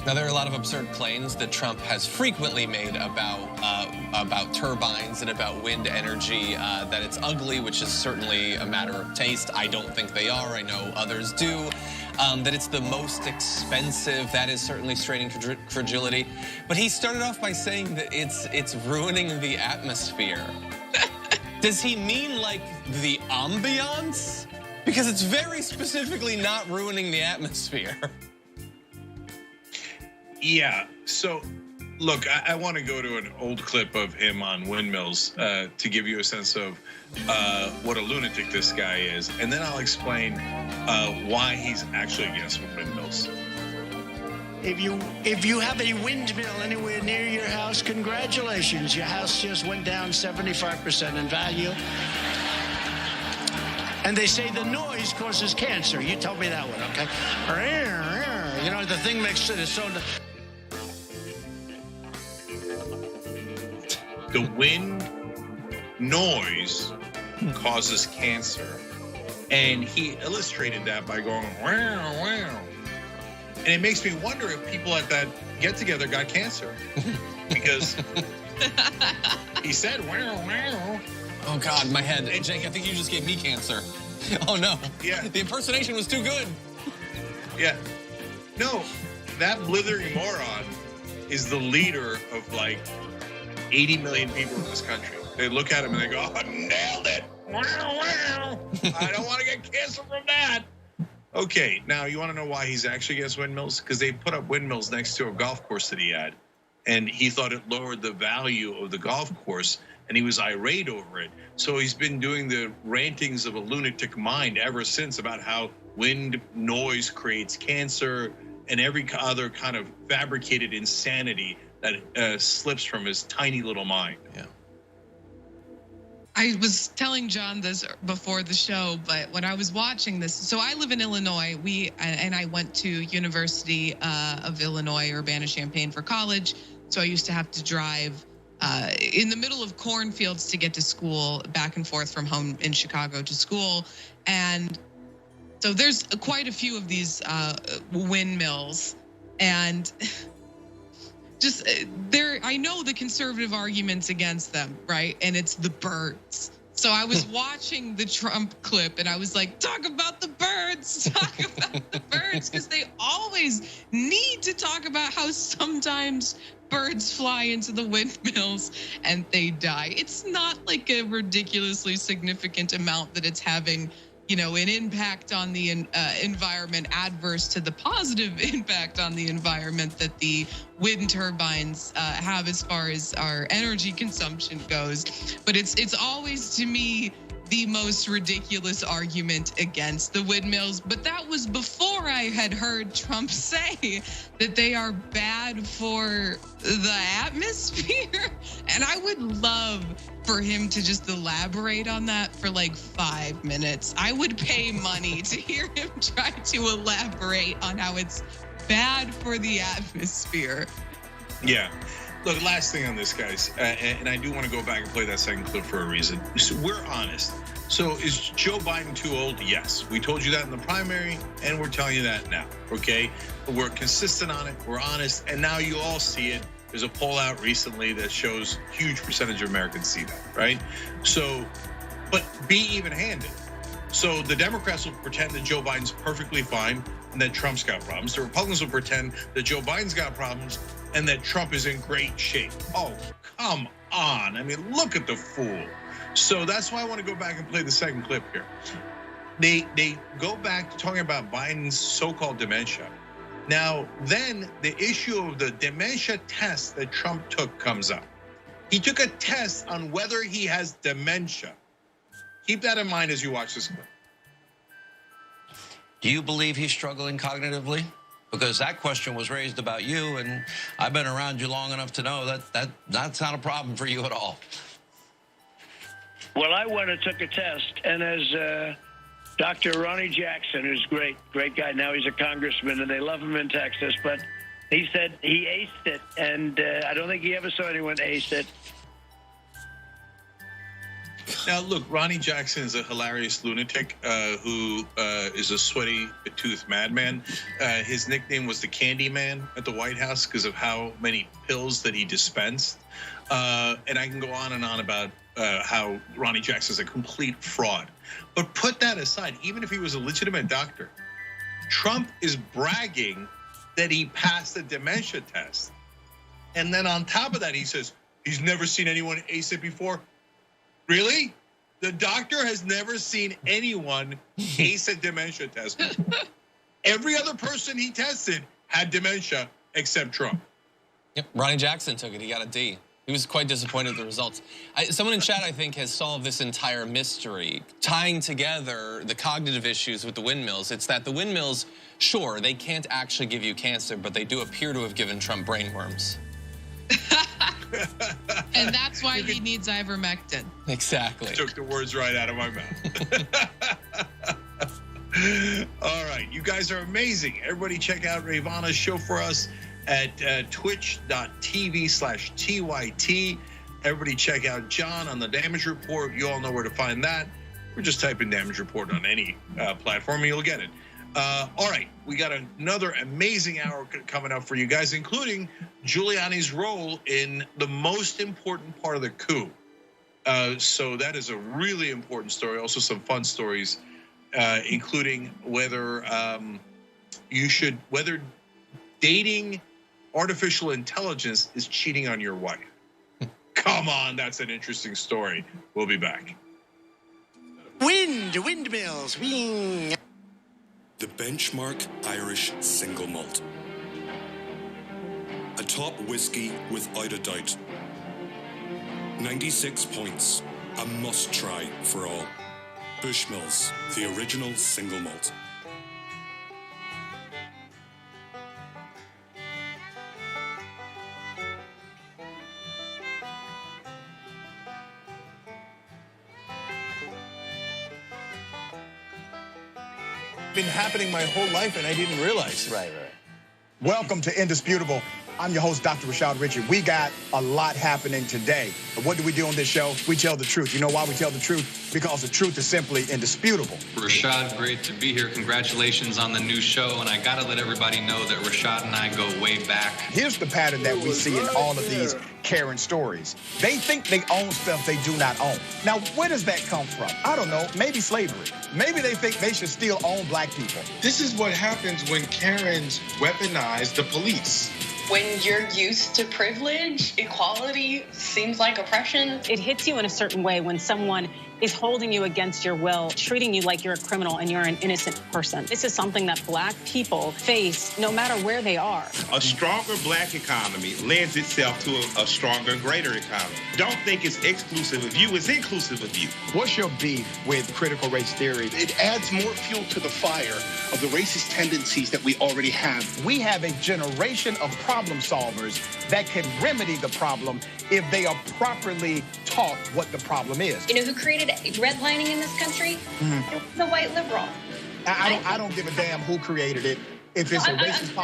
Now, there are a lot of absurd claims that Trump has frequently made about turbines and about wind energy, that it's ugly, which is certainly a matter of taste. I don't think they are. I know others do. That it's the most expensive. That is certainly straining credulity. But he started off by saying that it's ruining the atmosphere. Does he mean like the ambiance? Because it's very specifically not ruining the atmosphere. Yeah, so look, I want to go to an old clip of him on windmills to give you a sense of what a lunatic this guy is, and then I'll explain why he's actually against windmills. If you have a windmill anywhere near your house, congratulations, your house just went down 75% in value. And they say the noise causes cancer. You told me that one, okay? You know, the thing makes it so... The wind noise causes cancer. And he illustrated that by going, wow, wow. And it makes me wonder if people at that get-together got cancer. Because he said, wow, wow. Oh, God, my head. Jake, I think you just gave me cancer. Oh, no. Yeah. The impersonation was too good. Yeah. No, that blithering moron is the leader of like 80 million people in this country. They look at him and they go, oh, nailed it. Wow, wow. I don't want to get cancer from that. Okay, now you want to know why he's actually against windmills? Because they put up windmills next to a golf course that he had. And he thought it lowered the value of the golf course. And he was irate over it. So he's been doing the rantings of a lunatic mind ever since about how wind noise creates cancer and every other kind of fabricated insanity that slips from his tiny little mind. Yeah. I was telling John this before the show, but when I was watching this, so I live in Illinois. I went to University of Illinois, Urbana-Champaign for college. So I used to have to drive in the middle of cornfields to get to school, back and forth from home in Chicago to school. And so there's quite a few of these windmills, and just I know the conservative arguments against them, right? And it's the birds. So I was watching the Trump clip and I was like, talk about the birds, talk about the birds, because they always need to talk about how sometimes birds fly into the windmills and they die. It's not like a ridiculously significant amount that it's having, you know, an impact on the environment adverse to the positive impact on the environment that the wind turbines have as far as our energy consumption goes. But it's always, to me, the most ridiculous argument against the windmills. But that was before I had heard Trump say that they are bad for the atmosphere. And I would love for him to just elaborate on that for like 5 minutes. I would pay money to hear him try to elaborate on how it's bad for the atmosphere. Yeah. Look, last thing on this, guys, and I do want to go back and play that second clip for a reason. So we're honest. So is Joe Biden too old? Yes. We told you that in the primary, and we're telling you that now, okay? We're consistent on it, we're honest, and now you all see it. There's a poll out recently that shows huge percentage of Americans see that, right? So, but be even-handed. So the Democrats will pretend that Joe Biden's perfectly fine and that Trump's got problems. The Republicans will pretend that Joe Biden's got problems and that Trump is in great shape. Oh, come on. I mean, look at the fool. So that's why I want to go back and play the second clip here. They go back to talking about Biden's so-called dementia. Now, then the issue of the dementia test that Trump took comes up. He took a test on whether he has dementia. Keep that in mind as you watch this clip. Do you believe he's struggling cognitively? Because that question was raised about you, and I've been around you long enough to know that that's not a problem for you at all. Well, I went and took a test, and as Dr. Ronnie Jackson, who's great guy, now he's a congressman, and they love him in Texas, but He said he aced it, and I don't think he ever saw anyone ace it. Now, look, Ronnie Jackson is a hilarious lunatic who is a sweaty-toothed madman. His nickname was the Candy Man at the White House because of how many pills that he dispensed. And I can go on and on about how Ronnie Jackson's a complete fraud. But put that aside, even if he was a legitimate doctor, Trump is bragging that he passed the dementia test. And then on top of that, he says he's never seen anyone ace it before. Really? The doctor has never seen anyone ace a dementia test before. Every other person he tested had dementia except Trump. Yep, Ronnie Jackson took it. He got a D. He was quite disappointed with the results. Someone in chat, I think, has solved this entire mystery, tying together the cognitive issues with the windmills. It's that the windmills, sure, they can't actually give you cancer, but they do appear to have given Trump brainworms. And that's why he needs ivermectin. Exactly. You took the words right out of my mouth. All right, you guys are amazing. Everybody check out Ravana's show for us at twitch.tv/TYT. Everybody check out John on the Damage Report. You all know where to find that. Or just type in Damage Report on any platform and you'll get it. All right, we got another amazing hour coming up for you guys, including Giuliani's role in the most important part of the coup. So that is a really important story. Also some fun stories, including whether whether dating artificial intelligence is cheating on your wife. Come on, that's an interesting story. We'll be back. Windmills, wing. The Benchmark Irish Single Malt. A top whiskey without a doubt. 96 points, a must try for all. Bushmills, the original single malt. Been happening my whole life and I didn't realize it. Right. Welcome to Indisputable. I'm your host, Dr. Rashad Richard. We got a lot happening today. But what do we do on this show? We tell the truth. You know why we tell the truth? Because the truth is simply indisputable. Rashad, great to be here. Congratulations on the new show. And I got to let everybody know that Rashad and I go way back. Here's the pattern that we see in all of these Karen stories. They think they own stuff they do not own. Now, where does that come from? I don't know. Maybe slavery. Maybe they think they should still own black people. This is what happens when Karens weaponize the police. When you're used to privilege, equality seems like oppression. It hits you in a certain way when someone is holding you against your will, treating you like you're a criminal and you're an innocent person. This is something that black people face no matter where they are. A stronger black economy lends itself to a stronger, greater economy. Don't think it's exclusive of you, it's inclusive of you. What's your beef with critical race theory? It adds more fuel to the fire of the racist tendencies that we already have. We have a generation of problem solvers that can remedy the problem if they are properly taught what the problem is. You know who created redlining in this country? It was the white liberal. I don't give a damn who created it. If it's a racist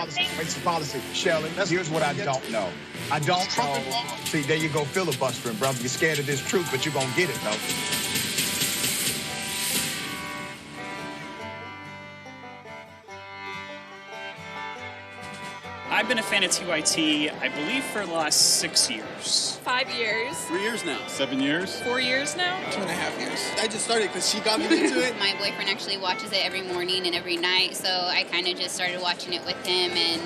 policy, Shelley, here's what I don't know. I don't know. See, there you go filibustering, brother. You're scared of this truth, but you're going to get it, though. I've been a fan of TYT, I believe, for the last 6 years. 5 years. 3 years now. 7 years. 4 years now. 2.5 years. I just started because she got me into it. My boyfriend actually watches it every morning and every night, so I kind of just started watching it with him, and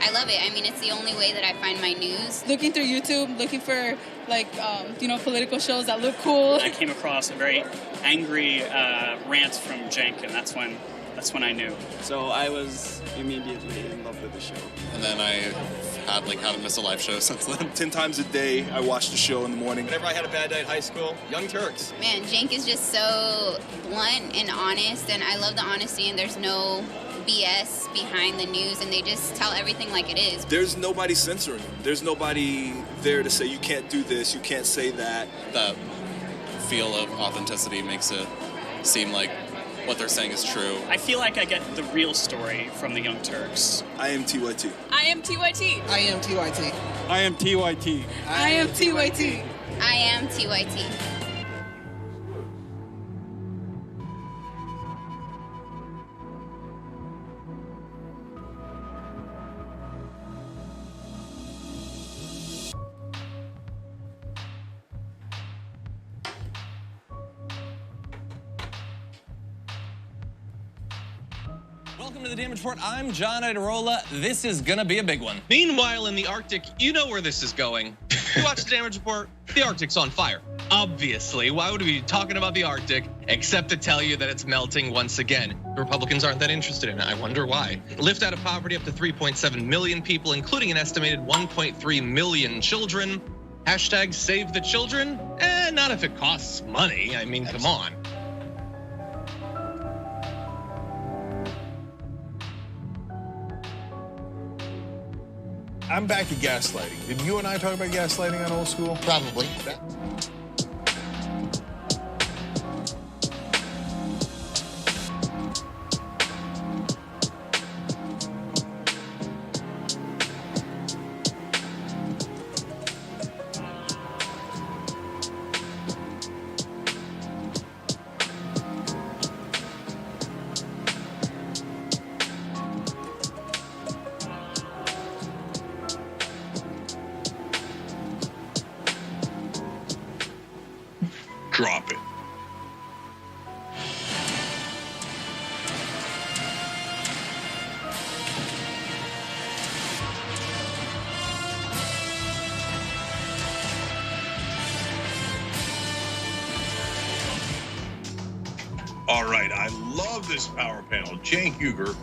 I love it. I mean, it's the only way that I find my news. Looking through YouTube, looking for political shows that look cool. I came across a very angry rant from Cenk, and that's when I knew. So I was immediately in love with the show. And then I haven't missed a live show since then. 10 times a day, I watched the show in the morning. Whenever I had a bad day at high school, Young Turks. Man, Cenk is just so blunt and honest, and I love the honesty, and there's no BS behind the news, and they just tell everything like it is. There's nobody censoring him. There's nobody there to say, you can't do this, you can't say that. That feel of authenticity makes it seem like what they're saying is true. I feel like I get the real story from the Young Turks. I am TYT. I am TYT. I am TYT. I am TYT. I am TYT. I am TYT. Welcome to the Damage Report. I'm John Idarola. This is gonna be a big one. Meanwhile, in the Arctic, you know where this is going. You watch the Damage Report, the Arctic's on fire. Obviously, why would we be talking about the Arctic except to tell you that it's melting once again? The Republicans aren't that interested in it. I wonder why. Lift out of poverty up to 3.7 million people, including an estimated 1.3 million children. Hashtag save the children? Not if it costs money. I mean, come on. I'm back to gaslighting. Did you and I talk about gaslighting on Old School? Probably. Drop it. All right, I love this power panel. Cenk Uygur,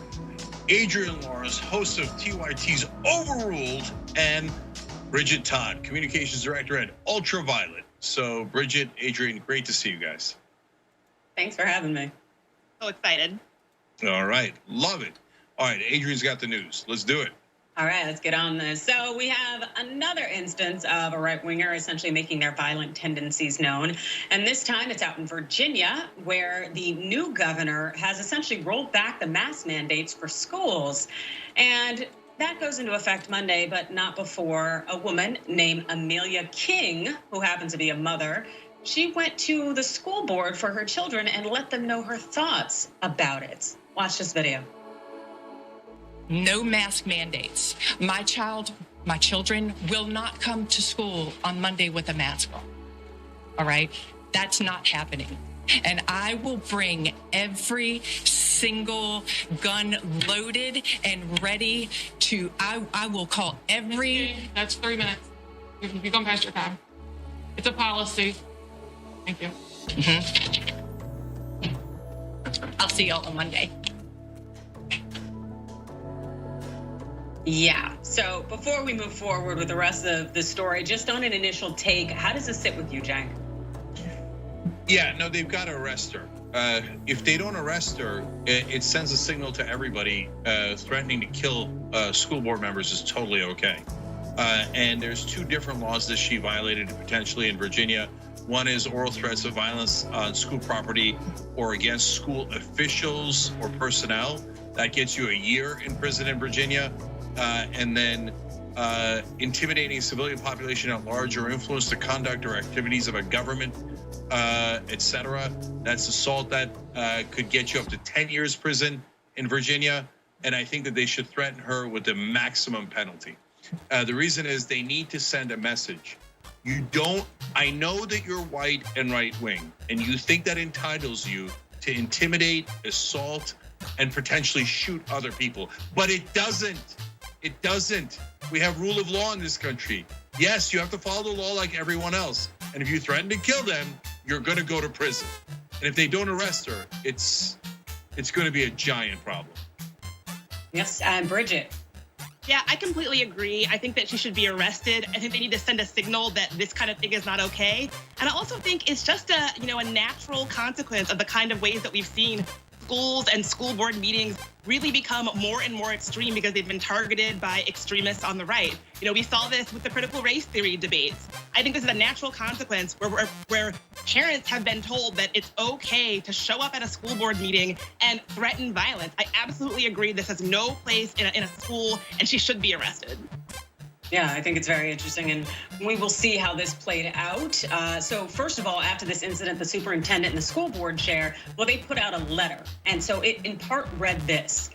Adrian Lawrence, host of TYT's Overruled, and Bridget Todd, communications director at Ultraviolet. So Bridget, Adrian, great to see you guys. Thanks for having me. So excited. All right, love it. All right, Adrian's got the news. Let's do it. All right, let's get on this. So we have another instance of a right-winger essentially making their violent tendencies known. And this time it's out in Virginia, where the new governor has essentially rolled back the mask mandates for schools. And that goes into effect Monday, but not before a woman named Amelia King, who happens to be a mother, she went to the school board for her children and let them know her thoughts about it. Watch this video. No mask mandates. My children will not come to school on Monday with a mask on. All right? That's not happening. And I will bring every single gun loaded and ready to, I will call every... That's 3 minutes. You've gone past your time. It's a policy. Thank you. I'll see y'all on Monday. Yeah, so before we move forward with the rest of the story, just on an initial take, how does this sit with you, Cenk? Yeah, no, they've got to arrest her. If they don't arrest her, it sends a signal to everybody. Threatening to kill school board members is totally okay. And there's two different laws that she violated potentially in Virginia. One is oral threats of violence on school property or against school officials or personnel. That gets you a year in prison in Virginia. And then intimidating civilian population at large or influence the conduct or activities of a government, etc. That's assault. That could get you up to 10 years prison in Virginia. And I think that they should threaten her with the maximum penalty. The reason is they need to send a message. I know that you're white and right wing, and you think that entitles you to intimidate, assault, and potentially shoot other people, but it doesn't. It doesn't. We have rule of law in this country. Yes, you have to follow the law like everyone else. And if you threaten to kill them, you're going to go to prison. And if they don't arrest her, it's going to be a giant problem. Yes, and Bridget. Yeah, I completely agree. I think that she should be arrested. I think they need to send a signal that this kind of thing is not okay. And I also think it's just a natural consequence of the kind of ways that we've seen schools and school board meetings really become more and more extreme because they've been targeted by extremists on the right. You know, we saw this with the critical race theory debates. I think this is a natural consequence where parents have been told that it's okay to show up at a school board meeting and threaten violence. I absolutely agree. This has no place in a school, and she should be arrested. Yeah, I think it's very interesting, and we will see how this played out. So first of all, after this incident, the superintendent and the school board chair, well, they put out a letter. And so it in part read this: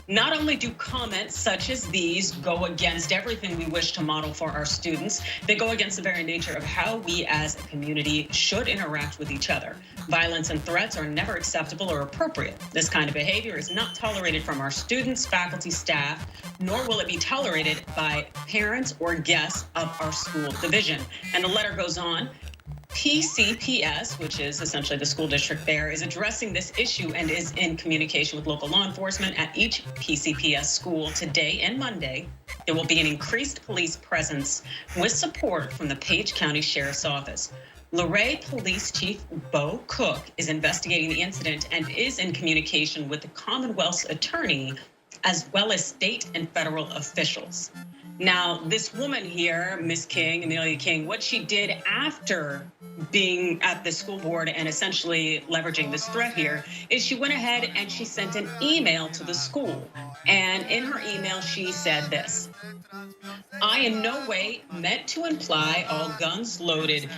not only do comments such as these go against everything we wish to model for our students, they go against the very nature of how we as a community should interact with each other. Violence and threats are never acceptable or appropriate. This kind of behavior is not tolerated from our students, faculty, staff, nor will it be tolerated by parents or guests of our school division. And the letter goes on. PCPS, which is essentially the school district there, is addressing this issue and is in communication with local law enforcement at each PCPS school today and Monday. There will be an increased police presence with support from the Page County Sheriff's Office. Luray Police Chief Bo Cook is investigating the incident and is in communication with the Commonwealth's attorney, as well as state and federal officials. Now, this woman here, Miss King, Amelia King, what she did after being at the school board and essentially leveraging this threat here is she went ahead and she sent an email to the school. And in her email, she said this: I in no way meant to imply all guns loaded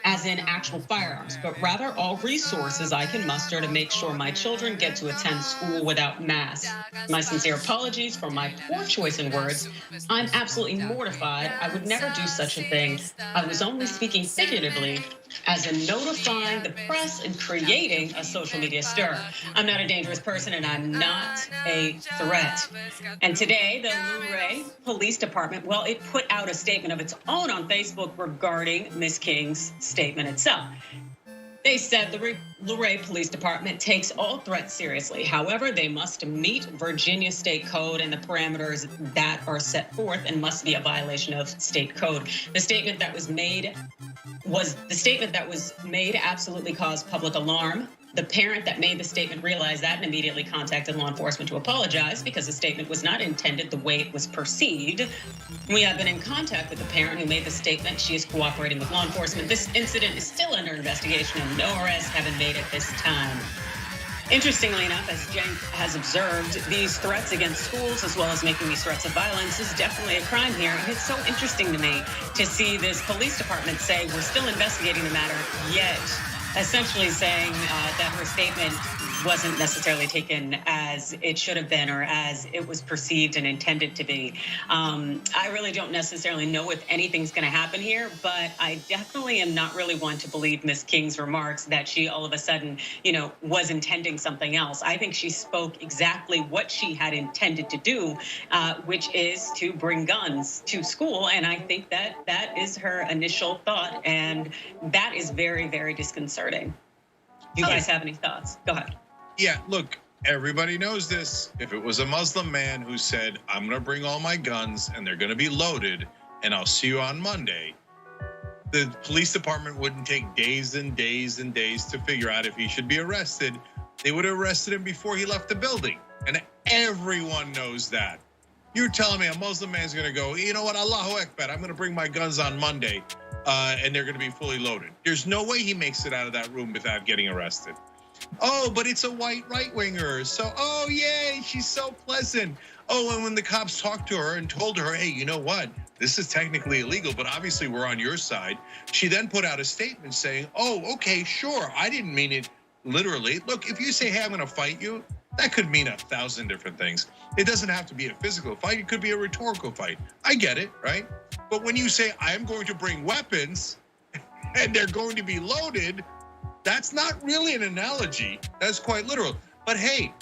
as in actual firearms, but rather all resources I can muster to make sure my children get to attend school without masks. My sincere apologies for my poor choice in words. I'm absolutely mortified. I would never do such a thing. I was only speaking figuratively as in notifying the press and creating a social media stir. I'm not a dangerous person and I'm not a threat. And today, the Luray Police Department, well, it put out a statement of its own on Facebook regarding Ms. King's statement itself. They said the Luray Police Department takes all threats seriously. However, they must meet Virginia state code and the parameters that are set forth and must be a violation of state code. The statement that was made absolutely caused public alarm. The parent that made the statement realized that and immediately contacted law enforcement to apologize because the statement was not intended the way it was perceived. We have been in contact with the parent who made the statement. She is cooperating with law enforcement. This incident is still under investigation and no arrests have been made at this time. Interestingly enough, as Cenk has observed, these threats against schools, as well as making these threats of violence, is definitely a crime here. And it's so interesting to me to see this police department say we're still investigating the matter, yet essentially saying that her statement wasn't necessarily taken as it should have been or as it was perceived and intended to be. I really don't necessarily know if anything's going to happen here, but I definitely am not really one to believe Ms. King's remarks that she all of a sudden, was intending something else. I think she spoke exactly what she had intended to do, which is to bring guns to school. And I think that that is her initial thought. And that is very, very disconcerting. Do you guys have any thoughts? Go ahead. Yeah, look, everybody knows this. If it was a Muslim man who said, I'm gonna bring all my guns and they're gonna be loaded and I'll see you on Monday, the police department wouldn't take days and days and days to figure out if he should be arrested. They would have arrested him before he left the building. And everyone knows that. You're telling me a Muslim man's gonna go, you know what, Allahu Akbar, I'm gonna bring my guns on Monday and they're gonna be fully loaded. There's no way he makes it out of that room without getting arrested. Oh, but it's a white right-winger. So, oh, yay, she's so pleasant. Oh, and when the cops talked to her and told her, hey, you know what? This is technically illegal, but obviously we're on your side. She then put out a statement saying, oh, okay, sure. I didn't mean it literally. Look, if you say, hey, I'm gonna fight you, that could mean 1,000 different things. It doesn't have to be a physical fight. It could be a rhetorical fight. I get it, right? But when you say, I am going to bring weapons and they're going to be loaded, that's not really an analogy. That's quite literal. But hey,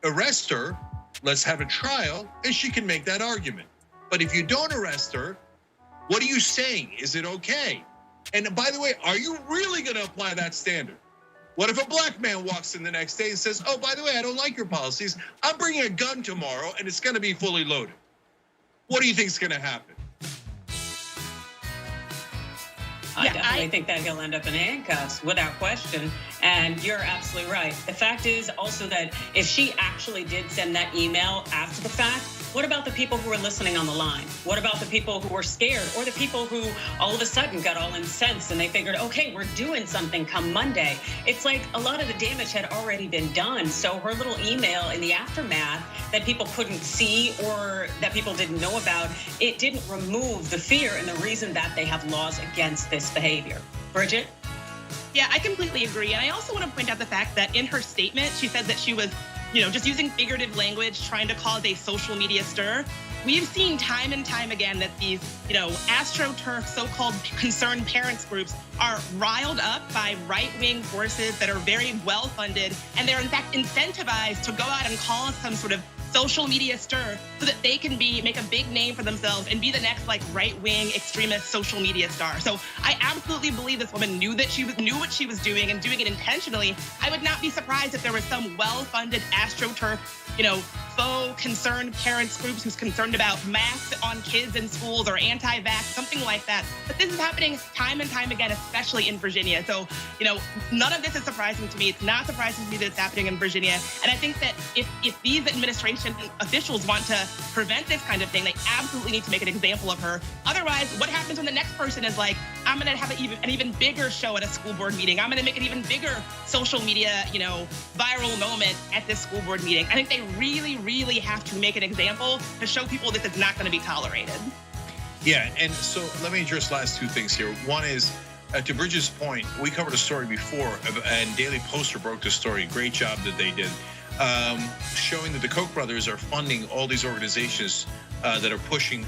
arrest her, let's have a trial, and she can make that argument. But if you don't arrest her, what are you saying? Is it okay? And by the way, are you really gonna apply that standard? What if a black man walks in the next day and says, oh, by the way, I don't like your policies. I'm bringing a gun tomorrow and it's gonna be fully loaded. What do you think is gonna happen? I definitely think that he'll end up in handcuffs without question. And you're absolutely right. The fact is also that if she actually did send that email after the fact, what about the people who were listening on the line? What about the people who were scared, or the people who all of a sudden got all incensed and they figured, okay, we're doing something come Monday? It's like a lot of the damage had already been done. So her little email in the aftermath that people couldn't see or that people didn't know about, it didn't remove the fear and the reason that they have laws against this behavior. Bridget? Yeah, I completely agree. And I also want to point out the fact that in her statement, she said that she was, just using figurative language, trying to cause a social media stir. We've seen time and time again that these, AstroTurf, so-called concerned parents groups are riled up by right-wing forces that are very well-funded, and they're in fact incentivized to go out and cause some sort of social media stir so that they can make a big name for themselves and be the next right-wing extremist social media star. So I absolutely believe this woman knew what she was doing and doing it intentionally. I would not be surprised if there was some well-funded AstroTurf, faux concerned parents groups who's concerned about masks on kids in schools or anti-vax, something like that. But this is happening time and time again, especially in Virginia. So, none of this is surprising to me. It's not surprising to me that it's happening in Virginia. And I think that if these administration officials want to prevent this kind of thing, they absolutely need to make an example of her. Otherwise, what happens when the next person is like, I'm going to have an even bigger show at a school board meeting. I'm going to make an even bigger social media, viral moment at this school board meeting. I think they really, really have to make an example to show people this is not going to be tolerated. Yeah, and so let me address last two things here. One is, to Bridget's point, we covered a story before, and Daily Poster broke the story. Great job that they did, showing that the Koch brothers are funding all these organizations that are pushing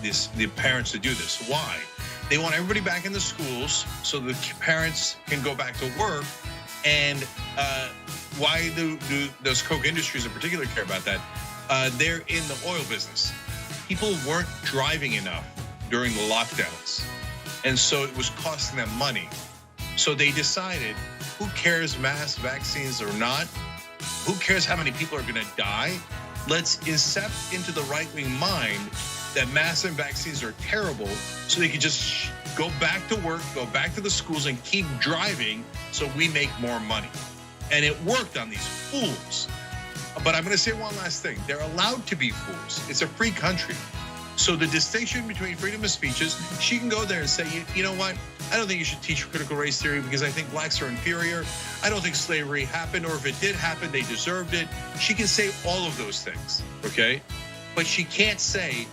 the parents to do this. Why? They want everybody back in the schools so the parents can go back to work. And why does Koch Industries in particular care about that? They're in the oil business. People weren't driving enough during the lockdowns, and so it was costing them money. So they decided, who cares mass vaccines or not? Who cares how many people are gonna die? Let's incept into the right-wing mind that mass and vaccines are terrible, so they can just go back to work, go back to the schools and keep driving so we make more money. And it worked on these fools. But I'm gonna say one last thing. They're allowed to be fools. It's a free country. So the distinction between freedom of speech is she can go there and say, you know what? I don't think you should teach critical race theory because I think blacks are inferior. I don't think slavery happened, or if it did happen, they deserved it. She can say all of those things, okay? But she can't say,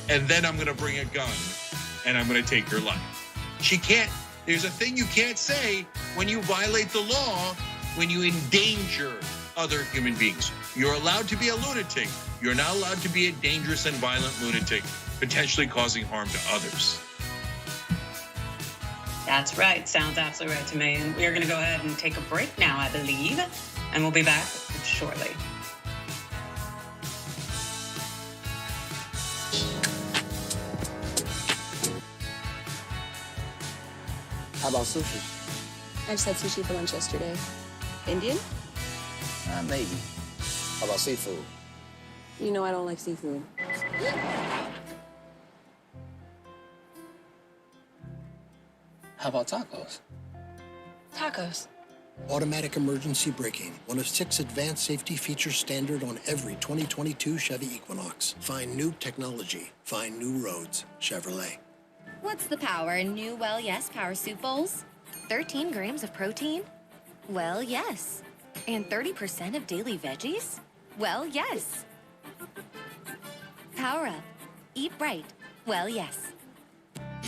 and then I'm gonna bring a gun and I'm gonna take your life. She can't. There's a thing you can't say when you violate the law, when you endanger other human beings. You're allowed to be a lunatic. You're not allowed to be a dangerous and violent lunatic, potentially causing harm to others. That's right. Sounds absolutely right to me. And we're going to go ahead and take a break now, I believe, and we'll be back shortly. How about sushi? I just had sushi for lunch yesterday. Indian? Maybe. How about seafood? You know I don't like seafood. How about tacos? Tacos. Automatic emergency braking, one of 6 advanced safety features standard on every 2022 Chevy Equinox. Find new technology, find new roads. Chevrolet. What's the power in new Well Yes Power Soup Bowls? 13 grams of protein? Well, yes. And 30% of daily veggies? Well, yes. Power up. Eat right. Well, yes.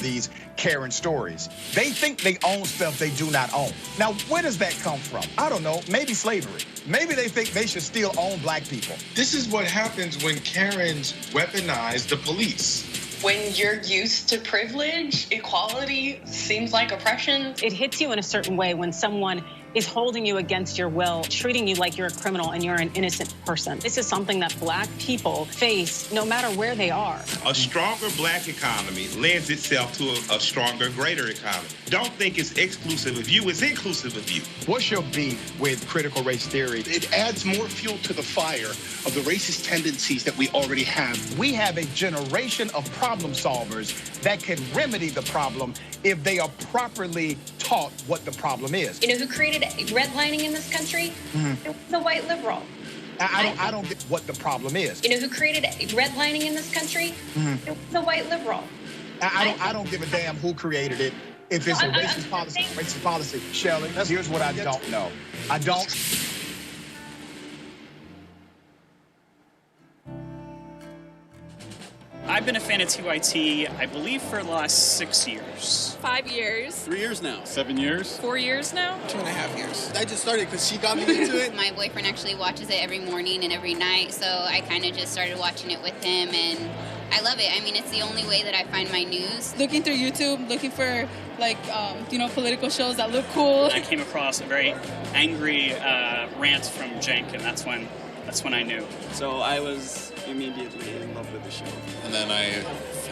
These Karen stories. They think they own stuff they do not own. Now, where does that come from? I don't know. Maybe slavery. Maybe they think they should still own black people. This is what happens when Karens weaponize the police. When you're used to privilege, equality seems like oppression. It hits you in a certain way when someone is holding you against your will, treating you like you're a criminal and you're an innocent person. This is something that Black people face no matter where they are. A stronger Black economy lends itself to a stronger, greater economy. Don't think it's exclusive of you, it's inclusive of you. What's your beef with critical race theory? It adds more fuel to the fire of the racist tendencies that we already have. We have a generation of problem solvers that can remedy the problem if they are properly taught what the problem is. You know who created redlining in this country? It was a white liberal. I don't get what the problem is. You know who created redlining in this country? It was a white liberal. I don't give a damn who created it. If it's a racist policy, Shelley, here's what I don't know. I don't. I've been a fan of TYT, I believe, for the last 6 years. 5 years. 3 years now. 7 years. 4 years now. 2.5 years. I just started because she got me into it. My boyfriend actually watches it every morning and every night, so I kind of just started watching it with him, and I love it. I mean, it's the only way that I find my news. Looking through YouTube, looking for like, political shows that look cool. I came across a very angry rant from Cenk, and that's when I knew. So I was immediately in love with the show. And then I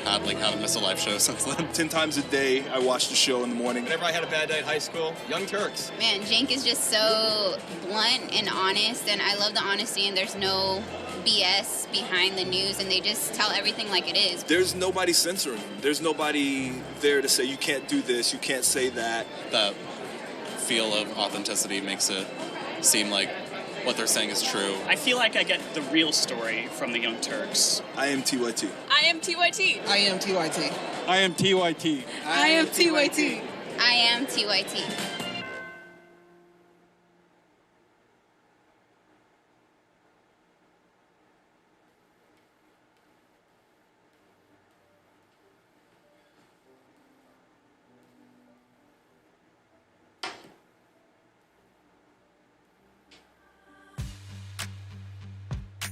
haven't missed a live show since then. 10 times a day, I watched the show in the morning. Whenever I had a bad day at high school, Young Turks. Man, Cenk is just so blunt and honest, and I love the honesty, and there's no BS behind the news, and they just tell everything like it is. There's nobody censoring them. There's nobody there to say you can't do this, you can't say that. That feel of authenticity makes it seem like what they're saying is true. I feel like I get the real story from the Young Turks. I am TYT. I am TYT. I am TYT. I am TYT. I am TYT. I am TYT.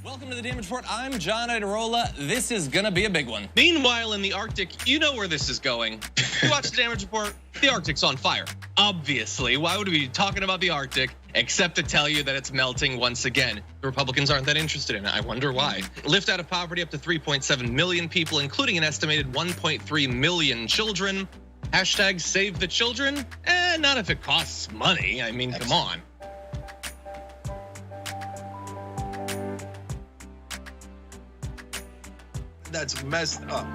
Welcome to the Damage Report. I'm John Idarola. This is gonna be a big one. Meanwhile, in the Arctic, you know where this is going. You watch the Damage Report, the Arctic's on fire. Obviously, why would we be talking about the Arctic except to tell you that it's melting once again? The Republicans aren't that interested in it. I wonder why. Lift out of poverty up to 3.7 million people, including an estimated 1.3 million children. Hashtag save the children? Not if it costs money. I mean, come on. That's messed up.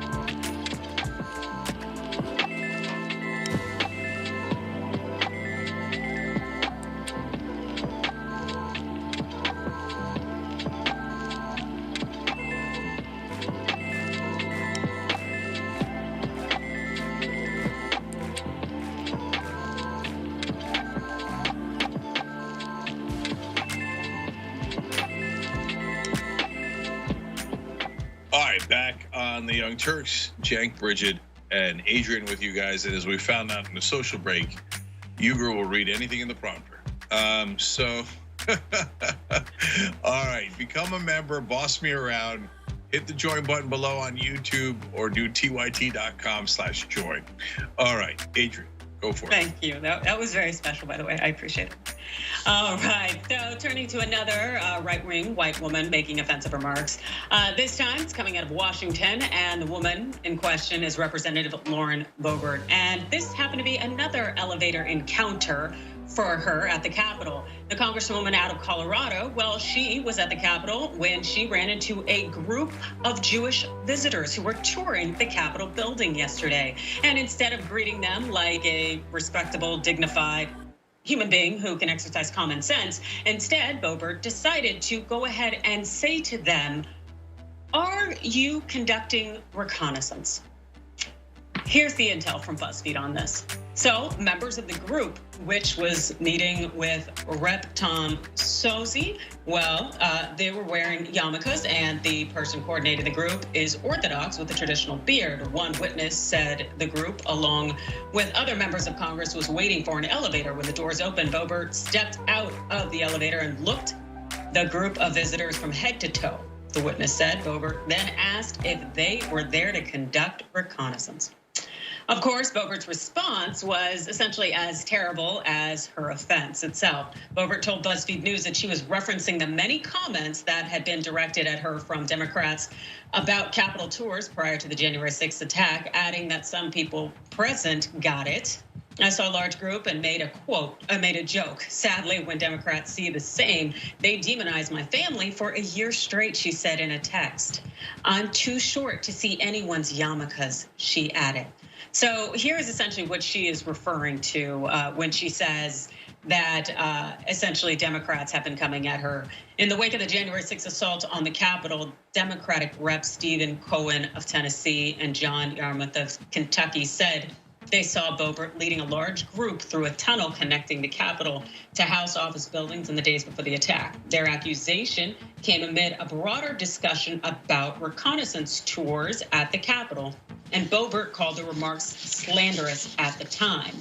All right, back on the Young Turks, Cenk, Bridget, and Adrian with you guys. And as we found out in the social break, Uger will read anything in the prompter. All right, become a member, boss me around, hit the join button below on YouTube or do tyt.com/join. All right, Adrian, go for it. Thank you. That was very special, by the way. I appreciate it. All right, so turning to another right-wing white woman making offensive remarks. This time it's coming out of Washington, and the woman in question is Representative Lauren Boebert. And this happened to be another elevator encounter for her at the Capitol. The Congresswoman out of Colorado, well, she was at the Capitol when she ran into a group of Jewish visitors who were touring the Capitol building yesterday. And instead of greeting them like a respectable, dignified human being who can exercise common sense, instead, Boebert decided to go ahead and say to them, "Are you conducting reconnaissance?" Here's the intel from BuzzFeed on this. So members of the group, which was meeting with Rep. Tom Suozzi, well, they were wearing yarmulkes, and the person coordinating the group is Orthodox with a traditional beard. One witness said the group, along with other members of Congress, was waiting for an elevator. When the doors opened, Boebert stepped out of the elevator and looked the group of visitors from head to toe. The witness said Boebert then asked if they were there to conduct reconnaissance. Of course, Boebert's response was essentially as terrible as her offense itself. Boebert told BuzzFeed News that she was referencing the many comments that had been directed at her from Democrats about Capitol tours prior to the January 6th attack, adding that some people present got it. I saw a large group and made a joke. Sadly, when Democrats see the same, they demonize my family for a year straight, she said in a text. I'm too short to see anyone's yarmulkes, she added. So here is essentially what she is referring to when she says that essentially Democrats have been coming at her. In the wake of the January 6th assault on the Capitol, Democratic Rep Stephen Cohen of Tennessee and John Yarmuth of Kentucky said they saw Boebert leading a large group through a tunnel connecting the Capitol to House office buildings in the days before the attack. Their accusation came amid a broader discussion about reconnaissance tours at the Capitol, and Boebert called the remarks slanderous at the time.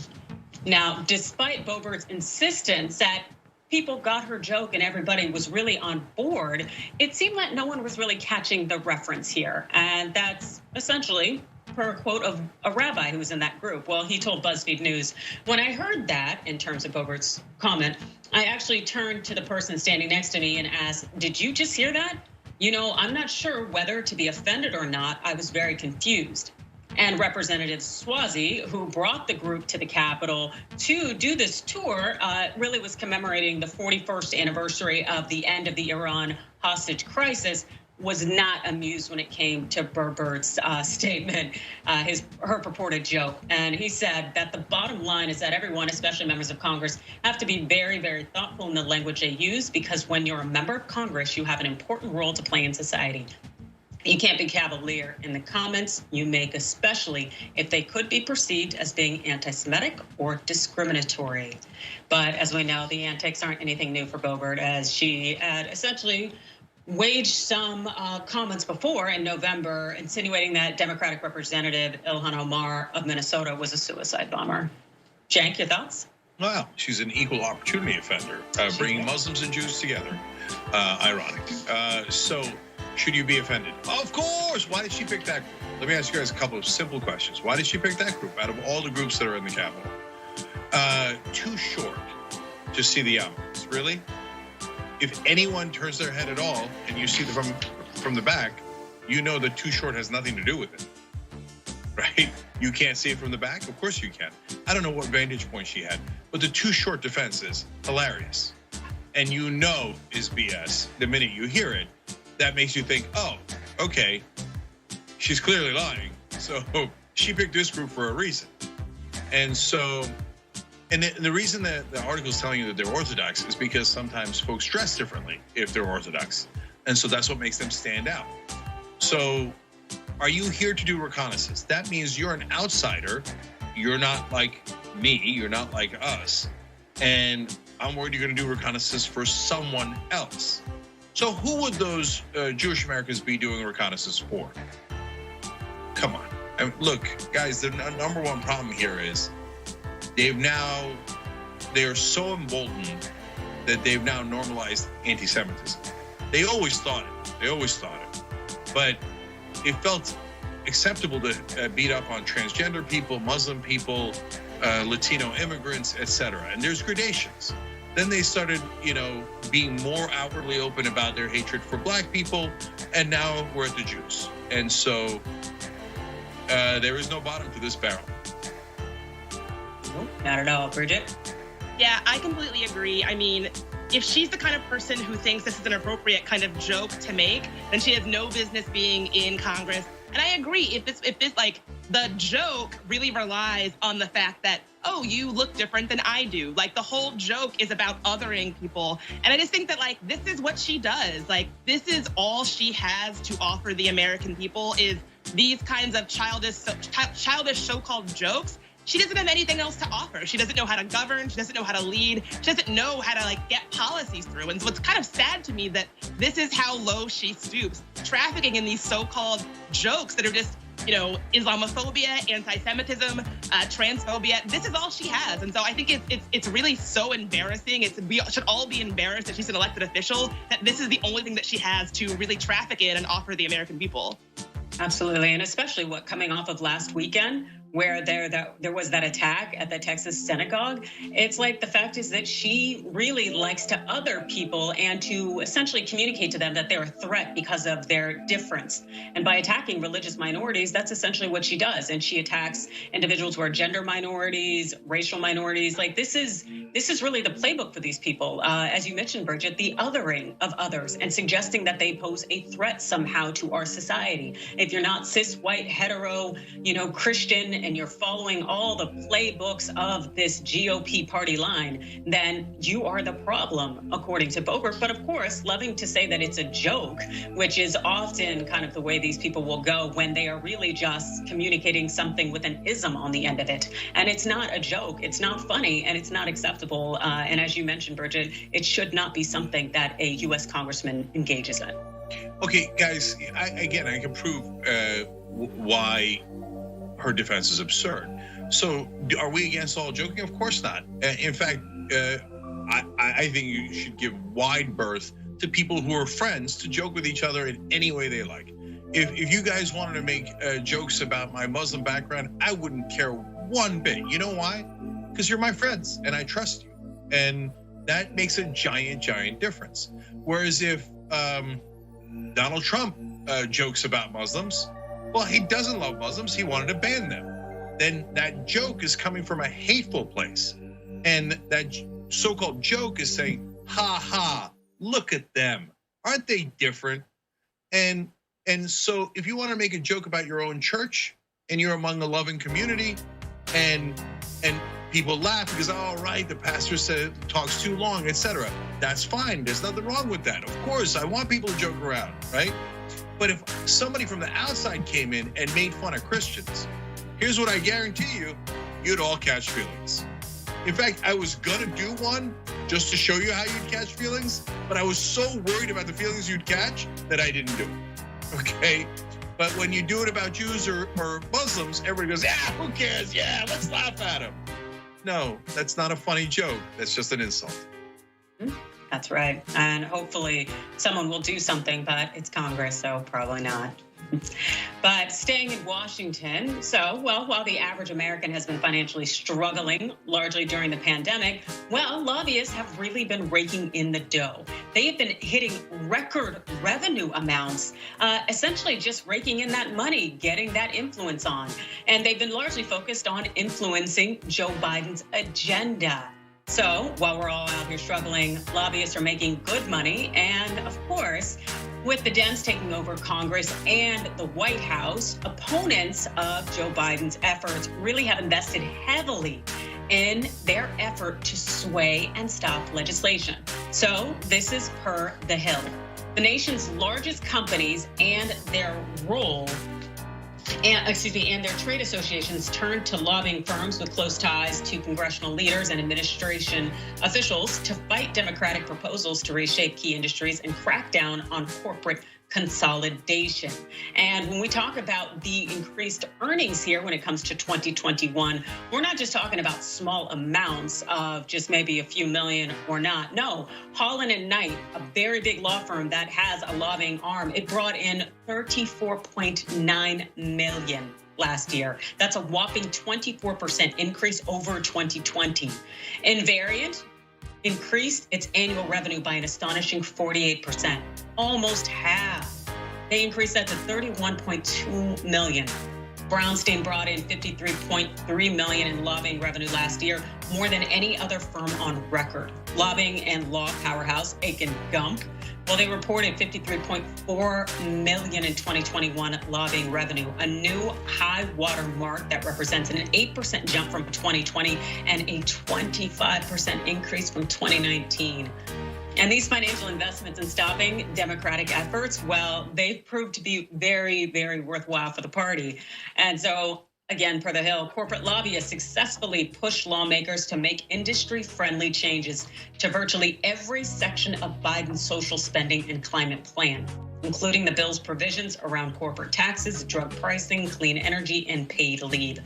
Now, despite Boebert's insistence that people got her joke and everybody was really on board, it seemed like no one was really catching the reference here. And that's essentially per quote of a rabbi who was in that group. Well, he told BuzzFeed News, when I heard that, in terms of Boebert's comment, I actually turned to the person standing next to me and asked, did you just hear that? You know, I'm not sure whether to be offended or not. I was very confused. And Representative Swazi, who brought the group to the Capitol to do this tour, really was commemorating the 41st anniversary of the end of the Iran hostage crisis, was not amused when it came to Boebert's statement, her purported joke. And he said that the bottom line is that everyone, especially members of Congress, have to be very, very thoughtful in the language they use, because when you're a member of Congress, you have an important role to play in society. You can't be cavalier in the comments you make, especially if they could be perceived as being anti-Semitic or discriminatory. But as we know, the antics aren't anything new for Boebert, as she had essentially waged some comments before in November, insinuating that Democratic Representative Ilhan Omar of Minnesota was a suicide bomber. Cenk, your thoughts? Well, she's an equal opportunity offender, bringing Muslims and Jews together. Ironic. So, should you be offended? Of course. Why did she pick that group? Let me ask you guys a couple of simple questions. Why did she pick that group out of all the groups that are in the Capitol? Too short to see the outcomes. Really? If anyone turns their head at all and you see them from the back, you know that too short has nothing to do with it, right? You can't see it from the back? Of course you can. I don't know what vantage point she had, but the too short defense is hilarious. And you know is BS the minute you hear it. That makes you think, oh, okay, she's clearly lying. So she picked this group for a reason. And so, and the reason that the article is telling you that they're Orthodox is because sometimes folks dress differently if they're Orthodox. And so that's what makes them stand out. So are you here to do reconnaissance? That means you're an outsider. You're not like me, you're not like us. And I'm worried you're gonna do reconnaissance for someone else. So who would those Jewish Americans be doing reconnaissance for? Come on. I mean, look, guys, the number one problem here is they're so emboldened that they've now normalized anti-Semitism. They always thought it. But it felt acceptable to beat up on transgender people, Muslim people, Latino immigrants, etc. And there's gradations. Then they started, being more outwardly open about their hatred for black people, and now we're at the Jews. And so there is no bottom to this barrel. Not at all, Bridget. Yeah, I completely agree. I mean, if she's the kind of person who thinks this is an appropriate kind of joke to make, then she has no business being in Congress. And I agree, if this like the joke really relies on the fact that, oh, you look different than I do. Like the whole joke is about othering people. And I just think that like, this is what she does. Like this is all she has to offer the American people is these kinds of childish so-called jokes. She doesn't have anything else to offer. She doesn't know how to govern. She doesn't know how to lead. She doesn't know how to get policies through. And so it's kind of sad to me that this is how low she stoops, trafficking in these so-called jokes that are just, Islamophobia, anti-Semitism, transphobia. This is all she has. And so I think it's really so embarrassing. We should all be embarrassed that she's an elected official, that this is the only thing that she has to really traffic in and offer the American people. Absolutely, and especially coming off of last weekend, where there was that attack at the Texas synagogue. It's like the fact is that she really likes to other people and to essentially communicate to them that they're a threat because of their difference. And by attacking religious minorities, that's essentially what she does. And she attacks individuals who are gender minorities, racial minorities. Like this is really the playbook for these people. As you mentioned, Bridget, the othering of others and suggesting that they pose a threat somehow to our society. If you're not cis, white, hetero, Christian, and you're following all the playbooks of this GOP party line, then you are the problem, according to Boebert. But of course, loving to say that it's a joke, which is often kind of the way these people will go when they are really just communicating something with an ism on the end of it. And it's not a joke, it's not funny, and it's not acceptable. And as you mentioned, Bridget, it should not be something that a US congressman engages in. Okay, guys, I can prove why her defense is absurd. So are we against all joking? Of course not. In fact, I think you should give wide berth to people who are friends to joke with each other in any way they like. If you guys wanted to make jokes about my Muslim background, I wouldn't care one bit. You know why? Because you're my friends and I trust you. And that makes a giant, giant difference. Whereas if Donald Trump jokes about Muslims, well, he doesn't love Muslims, he wanted to ban them. Then that joke is coming from a hateful place. And that so-called joke is saying, ha ha, look at them. Aren't they different? And so if you want to make a joke about your own church and you're among a loving community and people laugh because, all right, the pastor said talks too long, etc. That's fine. There's nothing wrong with that. Of course, I want people to joke around, right? But if somebody from the outside came in and made fun of Christians, here's what I guarantee you, you'd all catch feelings. In fact, I was gonna do one just to show you how you'd catch feelings, but I was so worried about the feelings you'd catch that I didn't do it, okay? But when you do it about Jews or Muslims, everybody goes, yeah, who cares? Yeah, let's laugh at them. No, that's not a funny joke. That's just an insult. That's right. And hopefully someone will do something, but it's Congress, so probably not. But staying in Washington, while the average American has been financially struggling largely during the pandemic, lobbyists have really been raking in the dough. They have been hitting record revenue amounts, essentially just raking in that money, getting that influence on. And they've been largely focused on influencing Joe Biden's agenda. So while we're all out here struggling, lobbyists are making good money. And of course, with the Dems taking over Congress and the White House, opponents of Joe Biden's efforts really have invested heavily in their effort to sway and stop legislation. So this is per The Hill. The nation's largest companies and their their trade associations turned to lobbying firms with close ties to congressional leaders and administration officials to fight Democratic proposals to reshape key industries and crack down on corporate consolidation. And when we talk about the increased earnings here when it comes to 2021, we're not just talking about small amounts of just maybe a few million or not. No, Holland & Knight, a very big law firm that has a lobbying arm, it brought in $34.9 million last year. That's a whopping 24% increase over 2020. Invariant increased its annual revenue by an astonishing 48%, almost half. They increased that to $31.2 million. Brownstein brought in $53.3 million in lobbying revenue last year, more than any other firm on record. Lobbying and law powerhouse Aiken Gump, they reported $53.4 million in 2021 lobbying revenue, a new high water mark that represents an 8% jump from 2020 and a 25% increase from 2019. And these financial investments in stopping Democratic efforts, they've proved to be very, very worthwhile for the party. And so, again, per The Hill, corporate lobbyists successfully push lawmakers to make industry-friendly changes to virtually every section of Biden's social spending and climate plan. including the bill's provisions around corporate taxes, drug pricing, clean energy, and paid leave.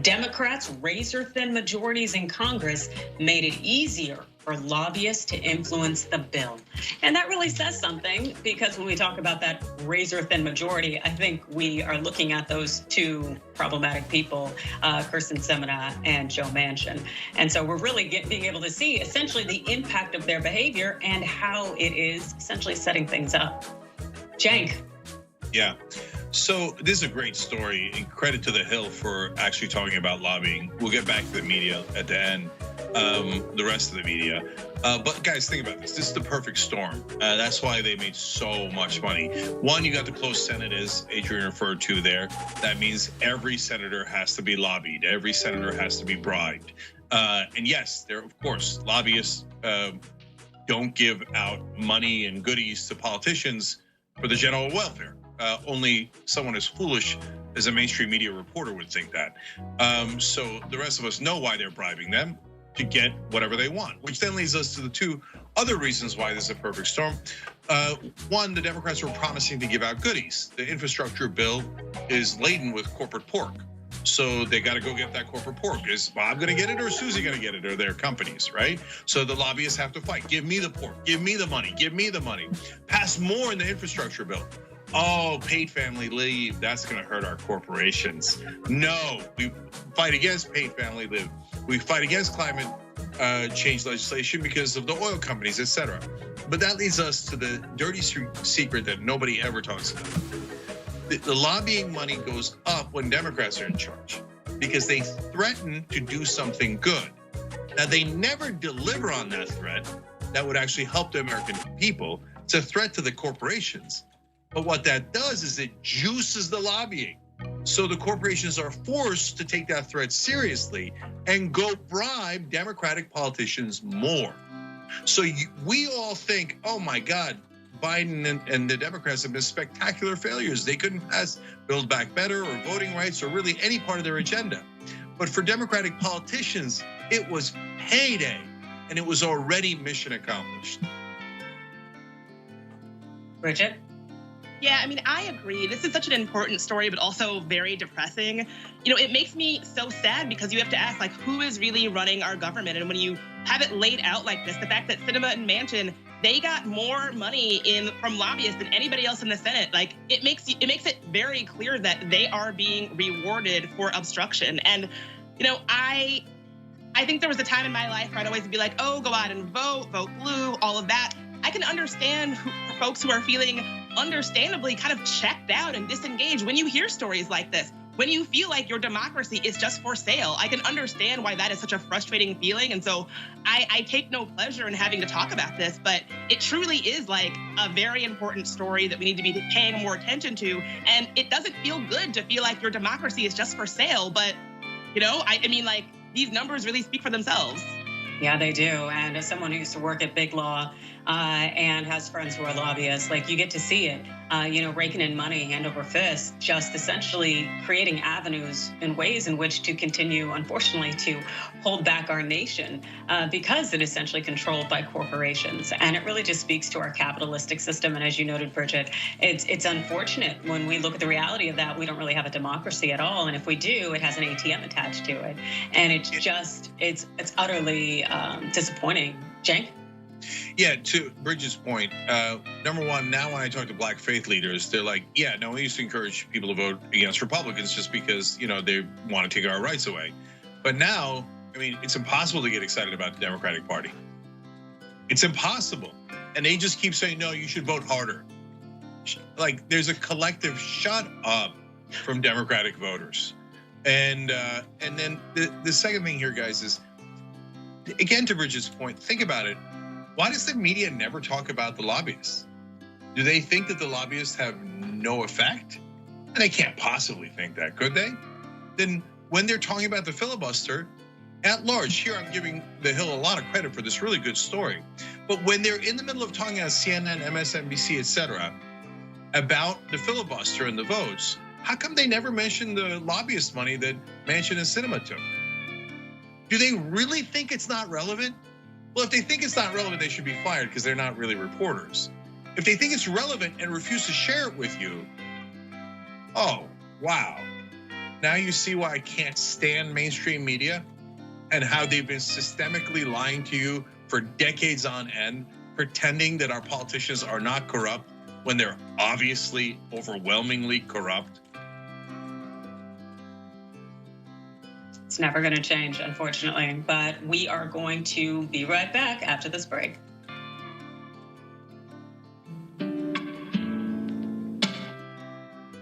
Democrats' razor-thin majorities in Congress made it easier for lobbyists to influence the bill. And that really says something, because when we talk about that razor-thin majority, I think we are looking at those two problematic people, Kirsten Sinema and Joe Manchin. And so we're really being able to see essentially the impact of their behavior and how it is essentially setting things up. Cenk. Yeah. So this is a great story, and credit to the Hill for actually talking about lobbying. We'll get back to the media at the end, the rest of the media. But guys, think about this. This is the perfect storm. That's why they made so much money. One, you got the closed Senate, as Adrian referred to there. That means every senator has to be lobbied. Every senator has to be bribed. And yes, there, of course, lobbyists don't give out money and goodies to politicians for the general welfare. Only someone as foolish as a mainstream media reporter would think that. So the rest of us know why they're bribing them to get whatever they want, which then leads us to the two other reasons why this is a perfect storm. One, the Democrats were promising to give out goodies. The infrastructure bill is laden with corporate pork. So they got to go get that corporate pork. Is Bob going to get it, or Susie going to get it, or their companies, right? So the lobbyists have to fight. Give me the pork. Give me the money. Give me the money. Pass more in the infrastructure bill. Oh, paid family leave. That's going to hurt our corporations. No, we fight against paid family leave. We fight against climate change legislation because of the oil companies, et cetera. But that leads us to the dirty secret that nobody ever talks about. The lobbying money goes up when Democrats are in charge because they threaten to do something good. Now, they never deliver on that threat that would actually help the American people. It's a threat to the corporations. But what that does is it juices the lobbying. So the corporations are forced to take that threat seriously and go bribe Democratic politicians more. So we all think, oh my God, Biden and the Democrats have been spectacular failures. They couldn't pass Build Back Better or voting rights or really any part of their agenda. But for Democratic politicians, it was payday and it was already mission accomplished. Bridget? Yeah, I mean, I agree. This is such an important story, but also very depressing. You know, it makes me so sad because you have to ask, like, who is really running our government? And when you have it laid out like this, the fact that Sinema and Manchin, they got more money from lobbyists than anybody else in the Senate, like, it makes it very clear that they are being rewarded for obstruction. And, you know, I think there was a time in my life where I'd always be like, oh, go out and vote blue, all of that. I can understand folks who are feeling understandably kind of checked out and disengaged when you hear stories like this. When you feel like your democracy is just for sale, I can understand why that is such a frustrating feeling. And so I take no pleasure in having to talk about this, but it truly is like a very important story that we need to be paying more attention to. And it doesn't feel good to feel like your democracy is just for sale. But, you know, I mean, like, these numbers really speak for themselves. Yeah, they do. And as someone who used to work at Big Law and has friends who are lobbyists, like, you get to see it, you know, raking in money hand over fist, just essentially creating avenues and ways in which to continue, unfortunately, to hold back our nation because it is essentially controlled by corporations. And it really just speaks to our capitalistic system. And as you noted, Bridget, it's unfortunate when we look at the reality of that. We don't really have a democracy at all. And if we do, it has an ATM attached to it. And it's just, it's utterly disappointing. Cenk? Yeah, to Bridget's point, number one, now when I talk to black faith leaders, they're like, yeah, no, we used to encourage people to vote against Republicans just because, you know, they want to take our rights away. But now, I mean, it's impossible to get excited about the Democratic Party. It's impossible. And they just keep saying, no, you should vote harder. Like, there's a collective shut up from Democratic voters. And then the second thing here, guys, is, again, to Bridget's point, think about it. Why does the media never talk about the lobbyists? Do they think that the lobbyists have no effect? And they can't possibly think that, could they? Then when they're talking about the filibuster, at large, here I'm giving the Hill a lot of credit for this really good story. But when they're in the middle of talking on CNN, MSNBC, et cetera, about the filibuster and the votes, how come they never mention the lobbyist money that Manchin and Sinema took? Do they really think it's not relevant? Well, if they think it's not relevant, they should be fired because they're not really reporters. If they think it's relevant and refuse to share it with you, oh, wow. Now you see why I can't stand mainstream media and how they've been systemically lying to you for decades on end, pretending that our politicians are not corrupt when they're obviously overwhelmingly corrupt. It's never going to change, unfortunately, but we are going to be right back after this break.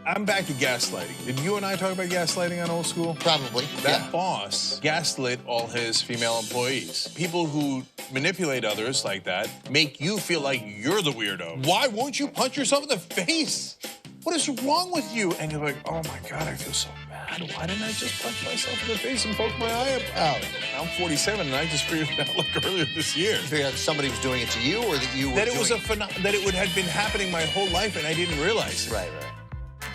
I'm back to gaslighting. Did you and I talk about gaslighting on Old School? Probably. That boss gaslit all his female employees. People who manipulate others like that make you feel like you're the weirdo. Why won't you punch yourself in the face? What is wrong with you? And you're like, oh my God, I feel so bad. Why didn't I just punch myself in the face and poke my eye out? I'm 47 and I just figured it out like earlier this year. You figured out somebody was doing it to you or that you were that it doing was that it would have been happening my whole life and I didn't realize it. Right.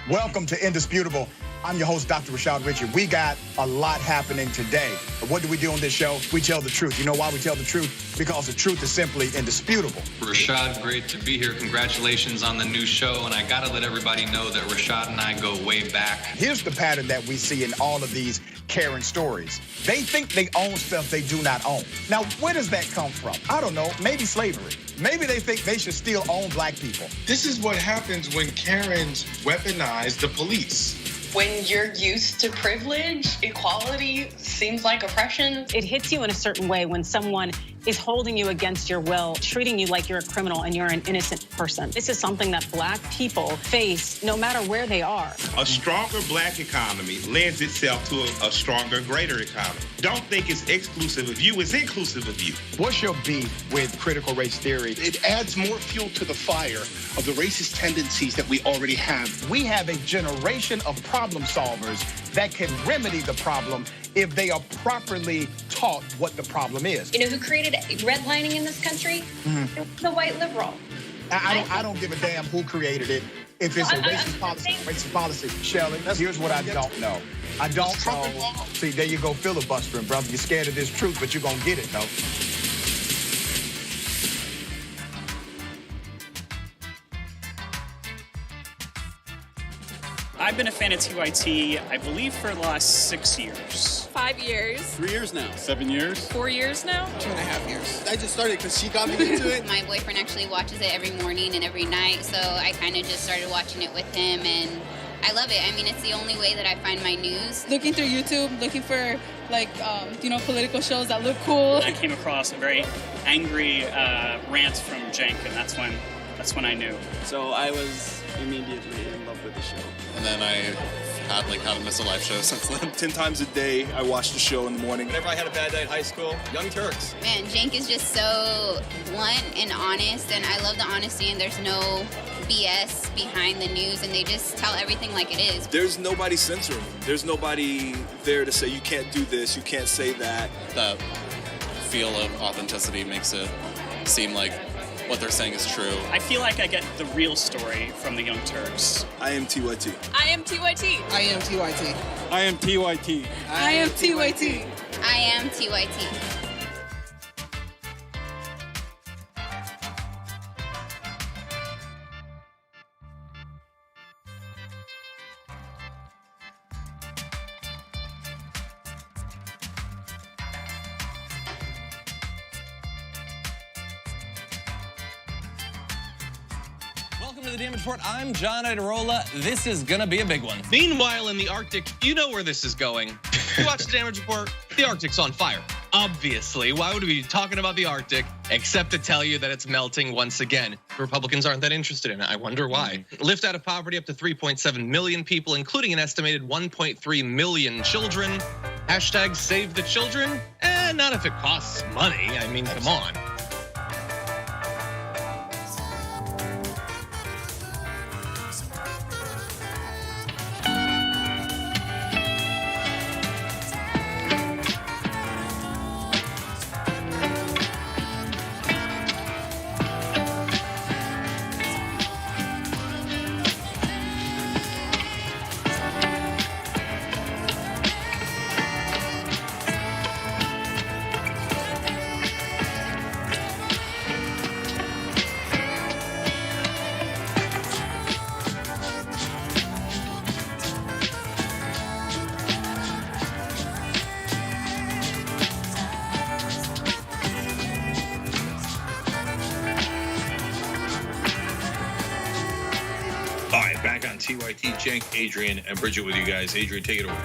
Welcome to Indisputable. I'm your host, Dr. Rashad Richard. We got a lot happening today. But what do we do on this show? We tell the truth. You know why we tell the truth? Because the truth is simply indisputable. Rashad, great to be here. Congratulations on the new show. And I got to let everybody know that Rashad and I go way back. Here's the pattern that we see in all of these Karen stories. They think they own stuff they do not own. Now, where does that come from? I don't know. Maybe slavery. Maybe they think they should still own black people. This is what happens when Karens weaponize the police. When you're used to privilege, equality seems like oppression. It hits you in a certain way when someone is holding you against your will, treating you like you're a criminal and you're an innocent person. This is something that black people face no matter where they are. A stronger black economy lends itself to a stronger, greater economy. Don't think it's exclusive of you, it's inclusive of you. What's your beef with critical race theory? It adds more fuel to the fire of the racist tendencies that we already have. We have a generation of problem solvers that can remedy the problem if they are properly taught what the problem is. You know who created redlining in this country? The white liberal. I don't give a damn who created it. If it's a racist policy, Shelley, here's what I don't know. I don't know. See, there you go filibustering, brother. You're scared of this truth, but you're going to get it, though. I've been a fan of TYT, I believe, for the last 6 years. 5 years. 3 years now. 7 years. 4 years now. 2.5 years. I just started because she got me into it. My boyfriend actually watches it every morning and every night, so I kind of just started watching it with him, and I love it. I mean, it's the only way that I find my news. Looking through YouTube, looking for political shows that look cool. I came across a very angry rant from Cenk, and that's when I knew. So I was immediately in love with the show. And then I haven't missed a live show since then. 10 times a day, I watch the show in the morning. Whenever I had a bad day at high school, Young Turks. Man, Cenk is just so blunt and honest, and I love the honesty, and there's no BS behind the news, and they just tell everything like it is. There's nobody censoring them. There's nobody there to say you can't do this, you can't say that. That feel of authenticity makes it seem like what they're saying is true. I feel like I get the real story from the Young Turks. I am TYT. I am TYT. I am TYT. I am TYT. I am TYT. I am TYT. Welcome to the Damage Report. I'm John Idarola. This is gonna be a big one. Meanwhile, in the Arctic, you know where this is going. You watch the Damage Report, the Arctic's on fire. Obviously, why would we be talking about the Arctic except to tell you that it's melting once again? Republicans aren't that interested in it. I wonder why. Lift out of poverty up to 3.7 million people, including an estimated 1.3 million children. Hashtag save the children? Not if it costs money. I mean, come on. Cenk, Adrian, and Bridget with you guys. Adrian, take it away.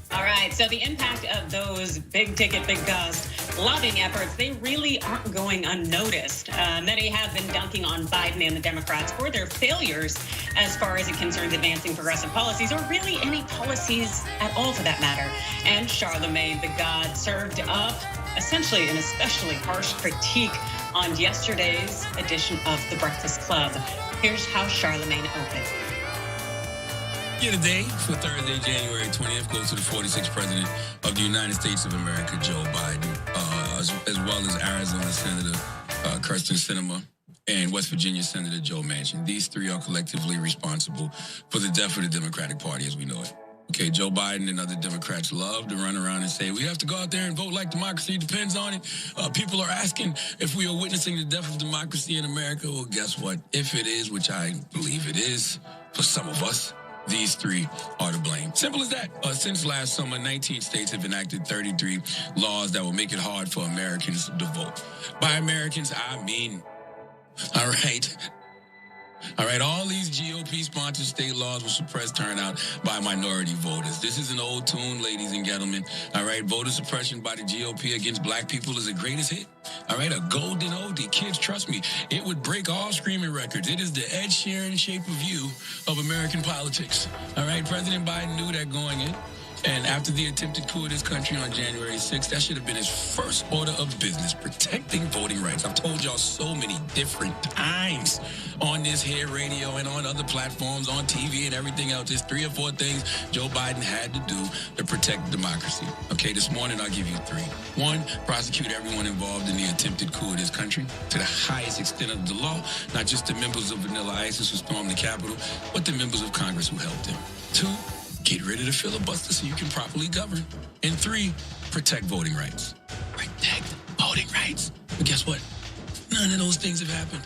All right, so the impact of those big ticket, big cost lobbying efforts, they really aren't going unnoticed. Many have been dunking on Biden and the Democrats for their failures as far as it concerns advancing progressive policies, or really any policies at all for that matter. And Charlemagne the God served up essentially an especially harsh critique on yesterday's edition of The Breakfast Club. Here's how Charlemagne opened. Yeah, today for Thursday, January 20th, goes to the 46th President of the United States of America, Joe Biden, as well as Arizona Senator Kyrsten Sinema and West Virginia Senator Joe Manchin. These three are collectively responsible for the death of the Democratic Party as we know it. Okay, Joe Biden and other Democrats love to run around and say, we have to go out there and vote like democracy depends on it. People are asking if we are witnessing the death of democracy in America. Well, guess what? If it is, which I believe it is for some of us, these three are to blame. Simple as that. Since last summer, 19 states have enacted 33 laws that will make it hard for Americans to vote. By Americans, I mean, all right, all these GOP-sponsored state laws will suppress turnout by minority voters. This is an old tune, ladies and gentlemen. All right, voter suppression by the GOP against black people is the greatest hit. All right, a golden oldie. Kids, trust me, it would break all screaming records. It is the Ed Sheeran shape of view of American politics. All right, President Biden knew that going in. And after the attempted coup of this country on January 6th, that should have been his first order of business, protecting voting rights. I've told y'all so many different times on this here radio and on other platforms, on TV and everything else. There's 3 or 4 things Joe Biden had to do to protect democracy. Okay, this morning I'll give you 3. 1, prosecute everyone involved in the attempted coup of this country to the highest extent of the law, not just the members of Vanilla ISIS who stormed the Capitol, but the members of Congress who helped them. 2, get rid of the filibuster so you can properly govern. And 3, protect voting rights. Protect voting rights. But guess what? None of those things have happened.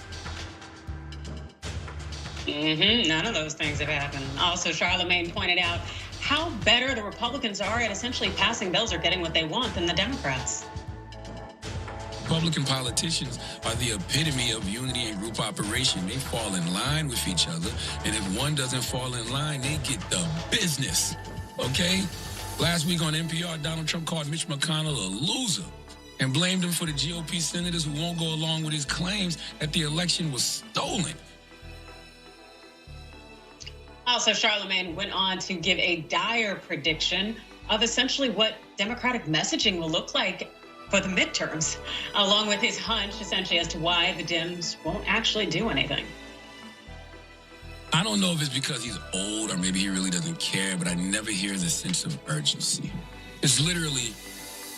None of those things have happened. Also, Charlemagne pointed out how better the Republicans are at essentially passing bills or getting what they want than the Democrats. Republican politicians are the epitome of unity and group operation. They fall in line with each other, and if one doesn't fall in line, they get the business, okay? Last week on NPR, Donald Trump called Mitch McConnell a loser and blamed him for the GOP senators who won't go along with his claims that the election was stolen. Also, Charlemagne went on to give a dire prediction of essentially what Democratic messaging will look like for the midterms, along with his hunch essentially as to why the Dems won't actually do anything. I don't know if it's because he's old or maybe he really doesn't care, but I never hear the sense of urgency. It's literally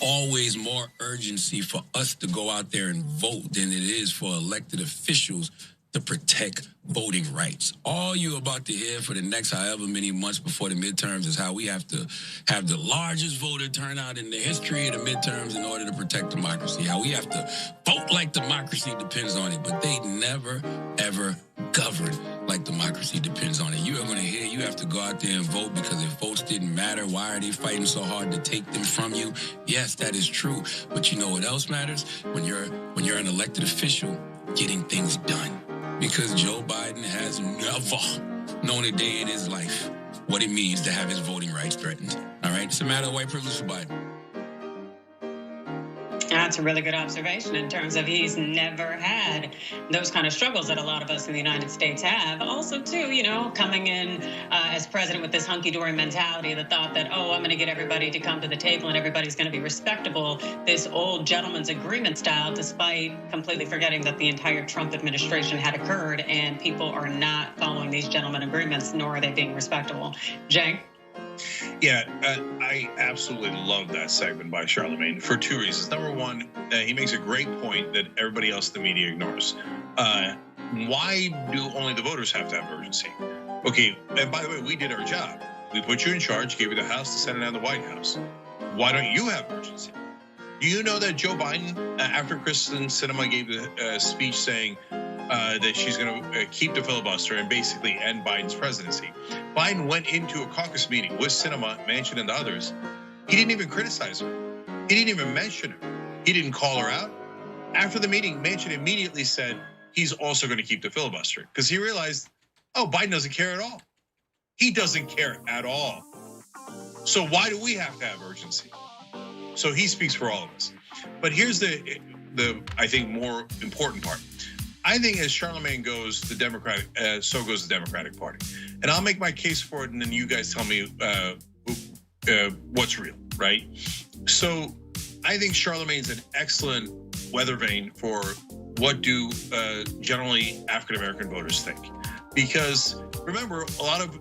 always more urgency for us to go out there and vote than it is for elected officials to protect voting rights. All you're about to hear for the next however many months before the midterms is how we have to have the largest voter turnout in the history of the midterms in order to protect democracy. How we have to vote like democracy depends on it, but they never, ever govern like democracy depends on it. You are going to hear you have to go out there and vote because if votes didn't matter, why are they fighting so hard to take them from you? Yes, that is true. But you know what else matters? When you're an elected official, getting things done. Because Joe Biden has never known a day in his life what it means to have his voting rights threatened. All right? It's a matter of white privilege for Biden. That's a really good observation in terms of he's never had those kind of struggles that a lot of us in the United States have. Also, too, you know, coming in as president with this hunky-dory mentality, the thought that, oh, I'm going to get everybody to come to the table and everybody's going to be respectable, this old gentleman's agreement style, despite completely forgetting that the entire Trump administration had occurred and people are not following these gentleman agreements, nor are they being respectable. Cenk? Yeah, I absolutely love that segment by Charlemagne for 2 reasons. Number 1, he makes a great point that everybody else in the media ignores. Why do only the voters have to have urgency? Okay, and by the way, we did our job. We put you in charge, gave you the House, the Senate, and the White House. Why don't you have urgency? Do you know that Joe Biden, after Kyrsten Sinema gave the speech saying that she's going to keep the filibuster and basically end Biden's presidency, Biden went into a caucus meeting with Sinema, Manchin, and others. He didn't even criticize her. He didn't even mention her. He didn't call her out. After the meeting, Manchin immediately said he's also going to keep the filibuster because he realized, oh, Biden doesn't care at all. He doesn't care at all. So why do we have to have urgency? So he speaks for all of us. But here's the I think more important part. I think as Charlemagne goes, so goes the Democratic Party. And I'll make my case for it, and then you guys tell me what's real, right? So I think Charlemagne's an excellent weather vane for what do generally African-American voters think. Because remember,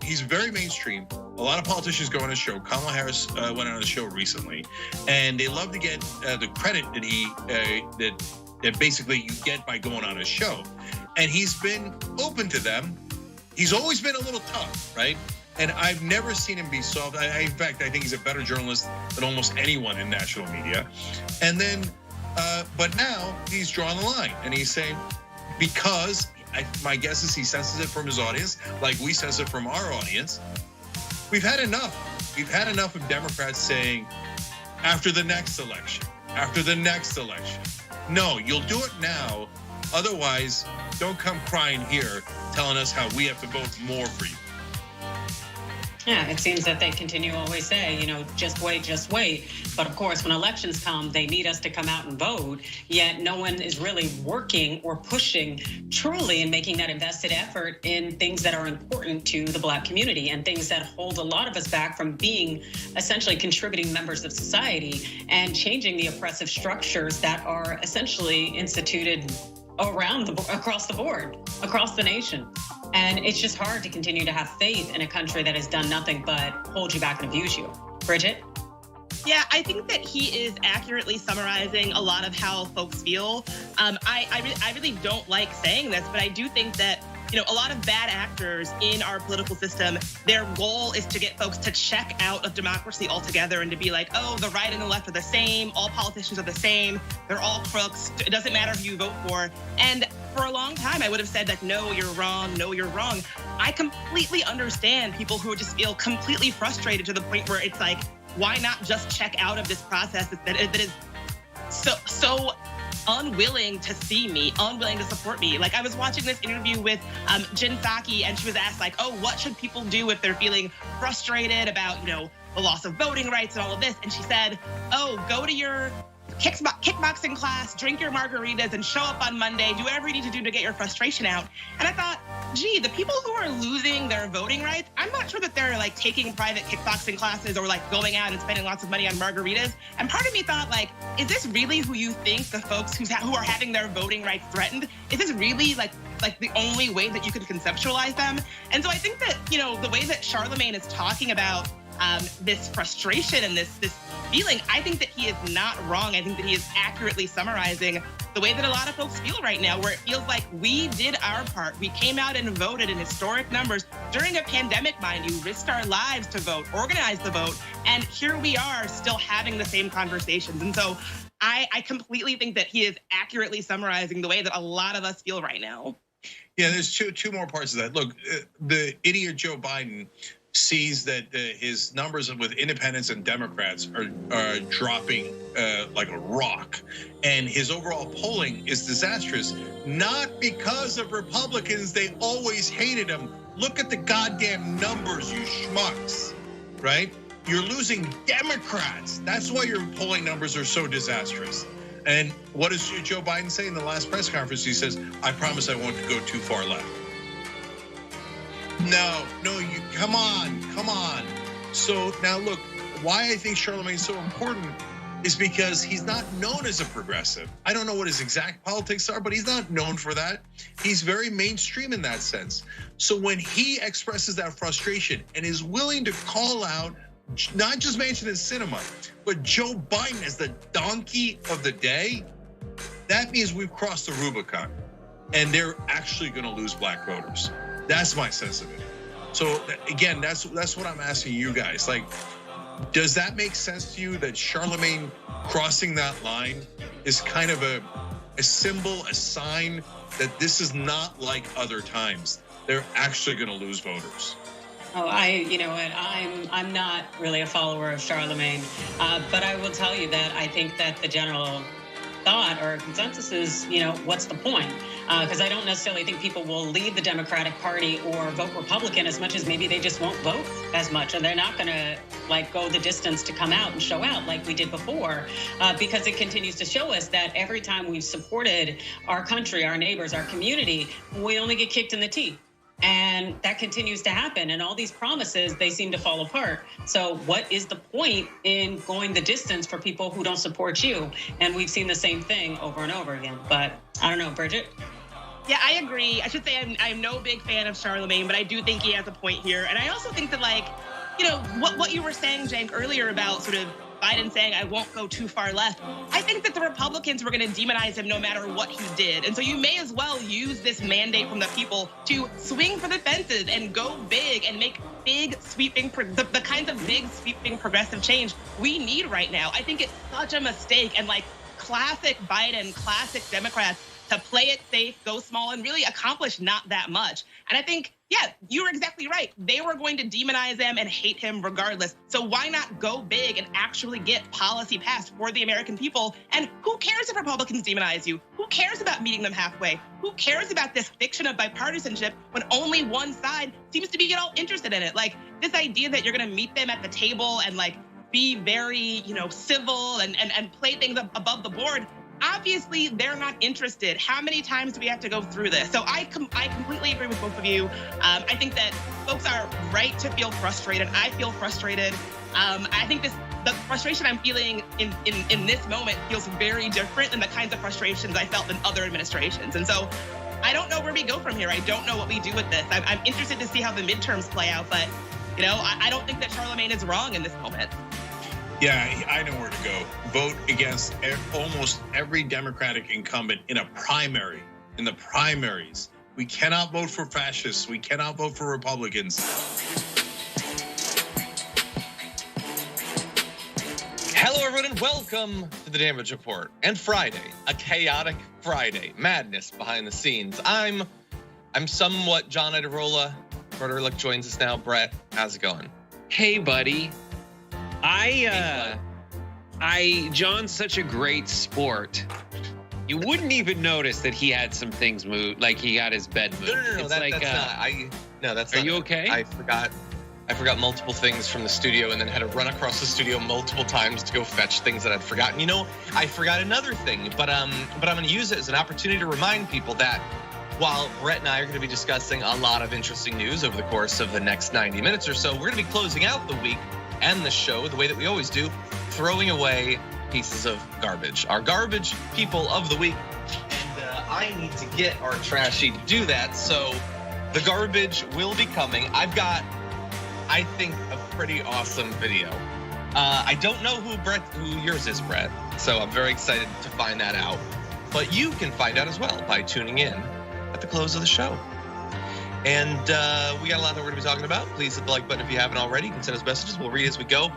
he's very mainstream. A lot of politicians go on his show. Kamala Harris went on his show recently, and they love to get the credit that that basically you get by going on his show. And he's been open to them. He's always been a little tough, right? And I've never seen him be soft. In fact, I think he's a better journalist than almost anyone in national media. And then, but now he's drawn the line, and he's saying, because my guess is he senses it from his audience, like we sense it from our audience. We've had enough. We've had enough of Democrats saying, after the next election, after the next election. No, you'll do it now. Otherwise, don't come crying here telling us how we have to vote more for you. Yeah, it seems that they continue to always say, just wait, just wait. But of course, when elections come, they need us to come out and vote. Yet no one is really working or pushing truly and making that invested effort in things that are important to the Black community and things that hold a lot of us back from being essentially contributing members of society and changing the oppressive structures that are essentially instituted across the board, across the nation. And it's just hard to continue to have faith in a country that has done nothing but hold you back and abuse you. Bridget? Yeah, I think that he is accurately summarizing a lot of how folks feel. I really don't like saying this, but I do think that a lot of bad actors in our political system, their goal is to get folks to check out of democracy altogether and to be like, oh, the right and the left are the same. All politicians are the same. They're all crooks. It doesn't matter who you vote for. And for a long time, I would have said like, no, you're wrong. No, you're wrong. I completely understand people who just feel completely frustrated to the point where it's like, why not just check out of this process that is so unwilling to see me, unwilling to support me. Like I was watching this interview with Jen Psaki, and she was asked like, oh, what should people do if they're feeling frustrated about, the loss of voting rights and all of this? And she said, oh, go to your kickboxing class, drink your margaritas, and show up on Monday, do whatever you need to do to get your frustration out. And I thought, gee, the people who are losing their voting rights, I'm not sure that they're like taking private kickboxing classes or like going out and spending lots of money on margaritas. And part of me thought like, is this really who you think the folks who are having their voting rights threatened? Is this really like the only way that you could conceptualize them? And so I think that, the way that Charlemagne is talking about this frustration and this feeling, I think that he is not wrong. I think that he is accurately summarizing the way that a lot of folks feel right now, where it feels like we did our part. We came out and voted in historic numbers during a pandemic, mind you, risked our lives to vote, organized the vote, and here we are still having the same conversations. And so I completely think that he is accurately summarizing the way that a lot of us feel right now. Yeah, there's two more parts of that. Look, the idiot Joe Biden sees that his numbers with independents and Democrats are dropping like a rock. And his overall polling is disastrous, not because of Republicans. They always hated him. Look at the goddamn numbers, you schmucks, right? You're losing Democrats. That's why your polling numbers are so disastrous. And what does Joe Biden say in the last press conference? He says, I promise I won't go too far left. No, you come on. So now look, why I think Charlemagne's so important is because he's not known as a progressive. I don't know what his exact politics are, but he's not known for that. He's very mainstream in that sense. So when he expresses that frustration and is willing to call out, not just Manchin and Sinema, but Joe Biden as the donkey of the day, that means we've crossed the Rubicon and they're actually gonna lose Black voters. That's my sense of it. So again, that's what I'm asking you guys. Like, does that make sense to you that Charlemagne crossing that line is kind of a symbol, a sign that this is not like other times? They're actually going to lose voters. Oh, you know what? I'm not really a follower of Charlemagne, but I will tell you that I think that the general thought or consensus is, you know, what's the point? Because I don't necessarily think people will leave the Democratic Party or vote Republican as much as maybe they just won't vote as much, and they're not going to like go the distance to come out and show out like we did before, because it continues to show us that every time we've supported our country, our neighbors, our community, we only get kicked in the teeth. And that continues to happen. And all these promises, they seem to fall apart. So what is the point in going the distance for people who don't support you? And we've seen the same thing over and over again. But I don't know, Bridget? Yeah, I agree. I should say I'm no big fan of Charlemagne, but I do think he has a point here. And I also think that, like, you know, what you were saying, Cenk, earlier about sort of Biden saying, I won't go too far left. I think that the Republicans were going to demonize him no matter what he did. And so you may as well use this mandate from the people to swing for the fences and go big and make big sweeping, the kinds of big sweeping progressive change we need right now. I think it's such a mistake, and like classic Biden, classic Democrats, to play it safe, go small, and really accomplish not that much. And I think, yeah, you were exactly right. They were going to demonize him and hate him regardless. So why not go big and actually get policy passed for the American people? And who cares if Republicans demonize you? Who cares about meeting them halfway? Who cares about this fiction of bipartisanship when only one side seems to be at all interested in it? Like this idea that you're gonna meet them at the table and like be very, you know, civil and play things above the board. Obviously, they're not interested. How many times do we have to go through this? So I completely agree with both of you. I think that folks are right to feel frustrated. I feel frustrated. I think the frustration I'm feeling in this moment feels very different than the kinds of frustrations I felt in other administrations. And so I don't know where we go from here. I don't know what we do with this. I'm interested to see how the midterms play out, but you know, I don't think that Charlemagne is wrong in this moment. Yeah, I know where to go. Vote against almost every Democratic incumbent in a primary, in the primaries. We cannot vote for fascists. We cannot vote for Republicans. Hello, everyone, and welcome to the Damage Report. And Friday, a chaotic Friday, madness behind the scenes. I'm somewhat John Iderola. Brett Ehrlich joins us now. Brett, how's it going? Hey, buddy. John's such a great sport. You wouldn't even notice that he had some things moved, like he got his bed moved. No, that's Are not you it. okay? I forgot multiple things from the studio and then had to run across the studio multiple times to go fetch things that I'd forgotten. You know, I forgot another thing, but I'm going to use it as an opportunity to remind people that while Brett and I are going to be discussing a lot of interesting news over the course of the next 90 minutes or so, we're going to be closing out the week and the show the way that we always do, throwing away pieces of garbage. Our garbage people of the week. And I need to get our trashy to do that. So the garbage will be coming. I've got, I think, a pretty awesome video. I don't know who yours is, Brett. So I'm very excited to find that out. But you can find out as well by tuning in at the close of the show. And we got a lot that we're going to be talking about. Please hit the like button if you haven't already. You can send us messages. We'll read as we go.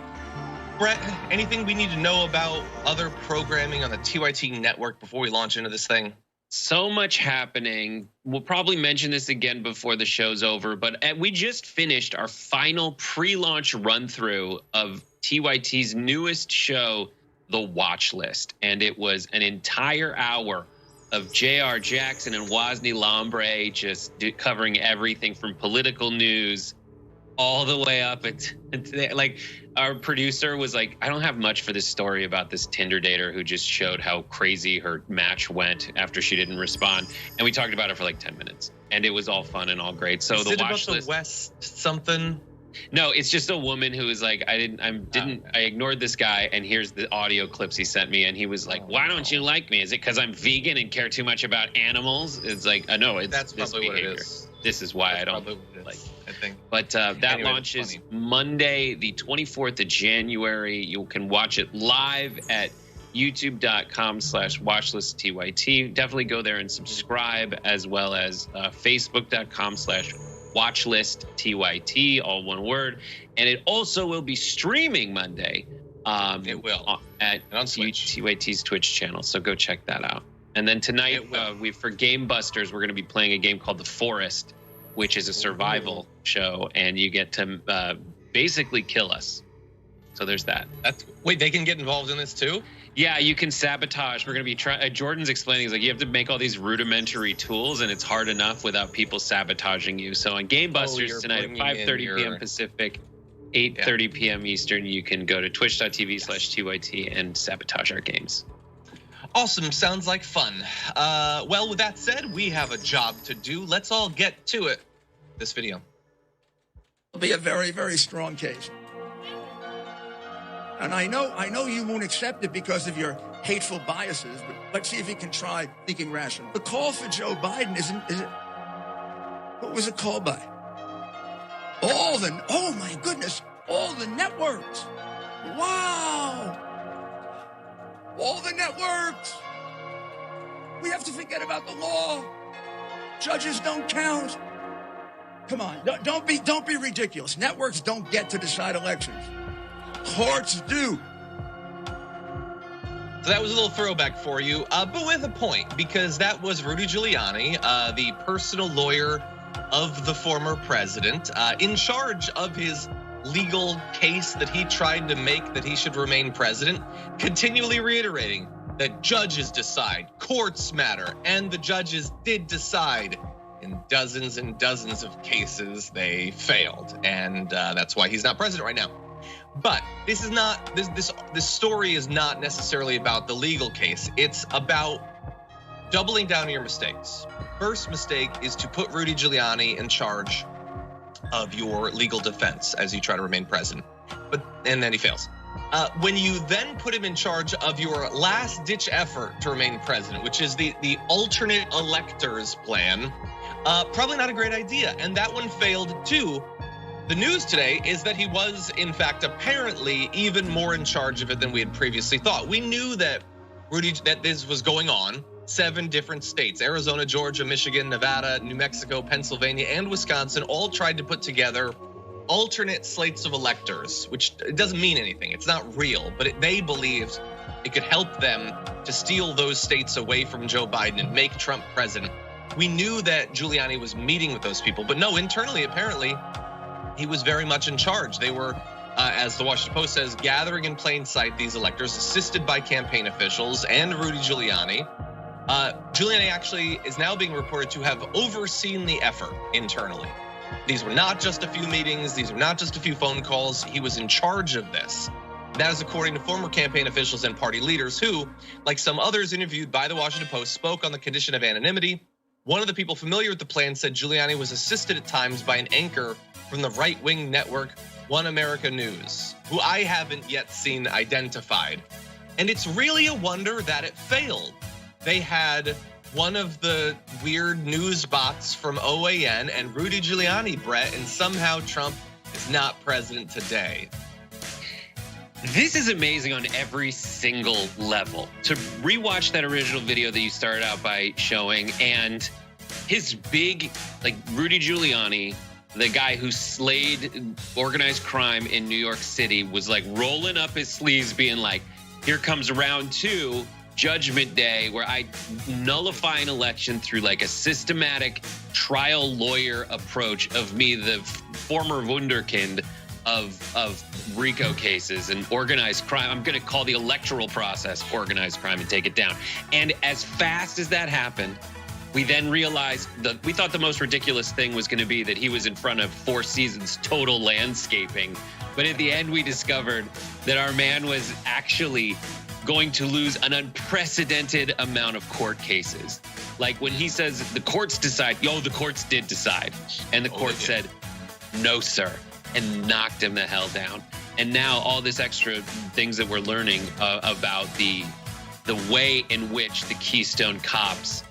Brett, anything we need to know about other programming on the TYT network before we launch into this thing? So much happening. We'll probably mention this again before the show's over, but we just finished our final pre-launch run-through of TYT's newest show, The Watch List. And it was an entire hour of J.R. Jackson and Wosny Lambre just covering everything from political news all the way up. Like our producer was like, I don't have much for this story about this Tinder dater who just showed how crazy her match went after she didn't respond. And we talked about it for like 10 minutes and it was all fun and all great. So the watch list. West something? No, it's just a woman who is like, I ignored this guy, and here's the audio clips he sent me, and he was like, why don't you like me? Is it because I'm vegan and care too much about animals? It's like, no, that's probably what it is. This is why I don't like. I think. But that launches Monday, the 24th of January. You can watch it live at youtube.com/watchlisttyt. Definitely go there and subscribe, as well as facebook.com/watchlisttyt, all one word. And it also will be streaming Monday. It will. At TYT's Twitch channel. So go check that out. And then tonight, for Game Busters, we're going to be playing a game called The Forest, which is a survival show, and you get to basically kill us. So there's that. Wait, they can get involved in this too? Yeah, you can sabotage. We're going to be trying. Jordan's explaining, he's like, you have to make all these rudimentary tools, and it's hard enough without people sabotaging you. So on Game Busters tonight at 5:30 p.m. Pacific, 8:30 p.m. Eastern, you can go to twitch.tv/TYT and sabotage our games. Awesome, sounds like fun. Well, with that said, we have a job to do. Let's all get to it. This video. It'll be a very, very strong case. And I know you won't accept it because of your hateful biases, but let's see if you can try thinking rational. The call for Joe Biden is it? What was it called by? Oh my goodness, all the networks. Wow. All the networks. We have to forget about the law. Judges don't count. Come on, don't be ridiculous. Networks don't get to decide elections. Courts do. So that was a little throwback for you, but with a point, because that was Rudy Giuliani, the personal lawyer of the former president, in charge of his legal case that he tried to make that he should remain president, continually reiterating that judges decide, courts matter, and the judges did decide. In dozens and dozens of cases, they failed, and that's why he's not president right now. But this is not this story is not necessarily about the legal case. It's about doubling down on your mistakes. First mistake is to put Rudy Giuliani in charge of your legal defense as you try to remain president. And then he fails. When you then put him in charge of your last-ditch effort to remain president, which is the alternate electors plan, probably not a great idea. And that one failed too. The news today is that he was, in fact, apparently even more in charge of it than we had previously thought. We knew that this was going on. 7 different states, Arizona, Georgia, Michigan, Nevada, New Mexico, Pennsylvania, and Wisconsin, all tried to put together alternate slates of electors, which doesn't mean anything. It's not real, but they believed it could help them to steal those states away from Joe Biden and make Trump president. We knew that Giuliani was meeting with those people, but no, internally, apparently, he was very much in charge. They were, as the Washington Post says, gathering in plain sight these electors, assisted by campaign officials and Rudy Giuliani. Giuliani actually is now being reported to have overseen the effort internally. These were not just a few meetings. These were not just a few phone calls. He was in charge of this. That is according to former campaign officials and party leaders who, like some others interviewed by the Washington Post, spoke on the condition of anonymity. One of the people familiar with the plan said Giuliani was assisted at times by an anchor from the right-wing network One America News, who I haven't yet seen identified. And it's really a wonder that it failed. They had one of the weird news bots from OAN and Rudy Giuliani, Brett, and somehow Trump is not president today. This is amazing on every single level. To rewatch that original video that you started out by showing, and his big, like Rudy Giuliani, the guy who slayed organized crime in New York City, was like rolling up his sleeves being like, here comes round 2, Judgment Day, where I nullify an election through like a systematic trial lawyer approach of me, the former wunderkind of RICO cases and organized crime. I'm going to call the electoral process organized crime and take it down. And as fast as that happened, we then realized that we thought the most ridiculous thing was going to be that he was in front of 4 Seasons total landscaping. But at the end, we discovered that our man was actually going to lose an unprecedented amount of court cases. Like when he says the courts decide, the courts did decide. And the court said, no, sir, and knocked him the hell down. And now all this extra things that we're learning about the way in which the Keystone cops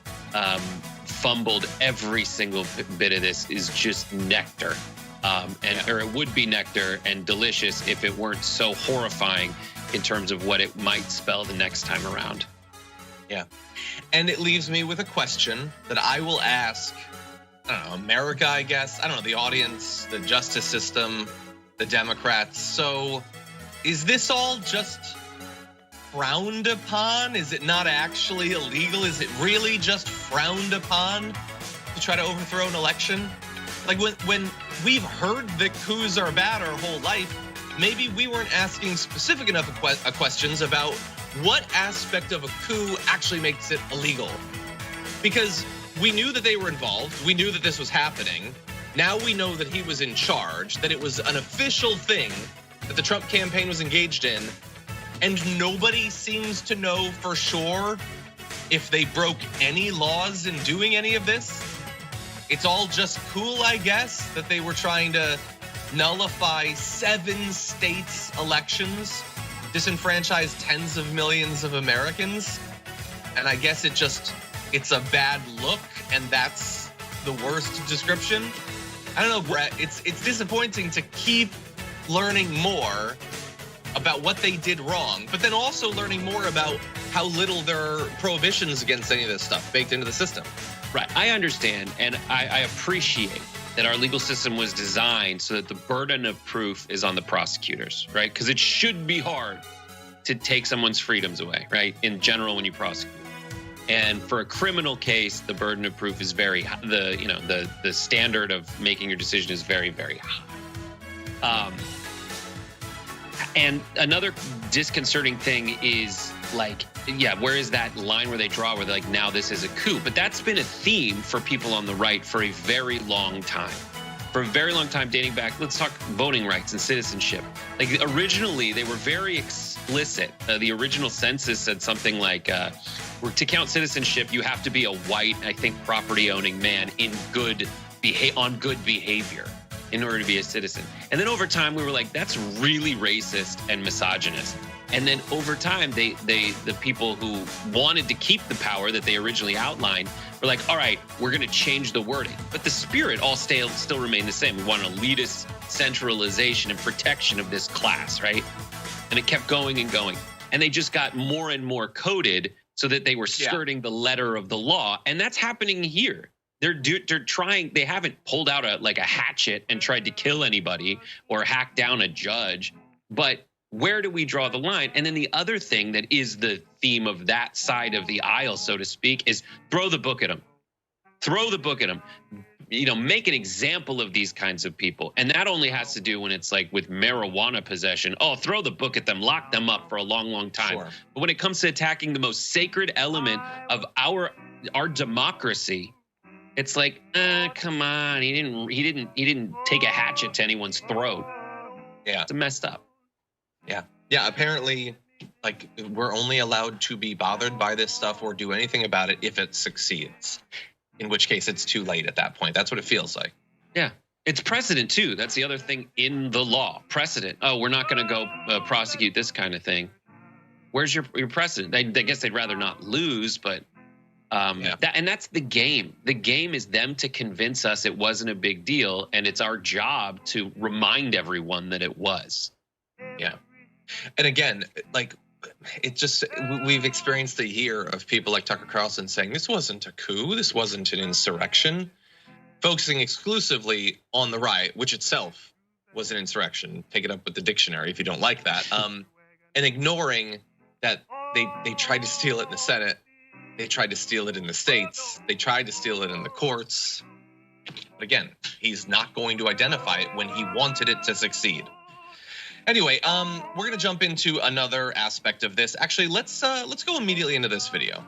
fumbled every single bit of this is just nectar. Or it would be nectar and delicious if it weren't so horrifying in terms of what it might spell the next time around. Yeah. And it leaves me with a question that I will ask, I don't know, America, I guess. I don't know, the audience, the justice system, the Democrats. So is this all just frowned upon? Is it not actually illegal? Is it really just frowned upon to try to overthrow an election? Like when we've heard that coups are bad our whole life, maybe we weren't asking specific enough questions about what aspect of a coup actually makes it illegal. Because we knew that they were involved. We knew that this was happening. Now we know that he was in charge, that it was an official thing that the Trump campaign was engaged in. And nobody seems to know for sure if they broke any laws in doing any of this. It's all just cool, I guess, that they were trying to nullify 7 states' elections, disenfranchise tens of millions of Americans. And I guess it's a bad look, and that's the worst description. I don't know, Brett, it's disappointing to keep learning more about what they did wrong, but then also learning more about how little there are prohibitions against any of this stuff baked into the system. Right, I understand, and I appreciate that our legal system was designed so that the burden of proof is on the prosecutors, right? Because it should be hard to take someone's freedoms away, right? In general, when you prosecute. And for a criminal case, the burden of proof is very high. The standard of making your decision is very, very high. And another disconcerting thing is like, yeah, where is that line where they draw where they're like, now this is a coup? But that's been a theme for people on the right for a very long time. For a very long time, dating back, let's talk voting rights and citizenship. Like originally, they were very explicit. The original census said something like, to count citizenship, you have to be a white, I think, property-owning man on good behavior in order to be a citizen. And then over time, we were like, that's really racist and misogynist. And then over time, the people who wanted to keep the power that they originally outlined were like, all right, we're going to change the wording. But the spirit all still remained the same. We want an elitist centralization and protection of this class, right? And it kept going and going. And they just got more and more coded so that they were skirting the letter of the law. And that's happening here. They're trying, they haven't pulled out a hatchet and tried to kill anybody or hack down a judge, but where do we draw the line? And then the other thing that is the theme of that side of the aisle, so to speak, is throw the book at them. Throw the book at them. Make an example of these kinds of people. And that only has to do when it's like with marijuana possession. Oh, throw the book at them, lock them up for a long, long time. Sure. But when it comes to attacking the most sacred element of our democracy, it's like, come on, he didn't take a hatchet to anyone's throat. Yeah, it's messed up. Yeah. Apparently, like we're only allowed to be bothered by this stuff or do anything about it if it succeeds. In which case, it's too late at that point. That's what it feels like. Yeah, it's precedent too. That's the other thing in the law. Precedent. Oh, we're not going to go prosecute this kind of thing. Where's your precedent? I guess they'd rather not lose, but. And that's the game. The game is them to convince us it wasn't a big deal, and it's our job to remind everyone that it was. Yeah. And again, like we've experienced a year of people like Tucker Carlson saying this wasn't a coup, this wasn't an insurrection, focusing exclusively on the riot, which itself was an insurrection. Take it up with the dictionary if you don't like that. And ignoring that they tried to steal it in the Senate. They tried to steal it in the states. They tried to steal it in the courts. But again, he's not going to identify it when he wanted it to succeed. Anyway, we're going to jump into another aspect of this. Actually, let's go immediately into this video.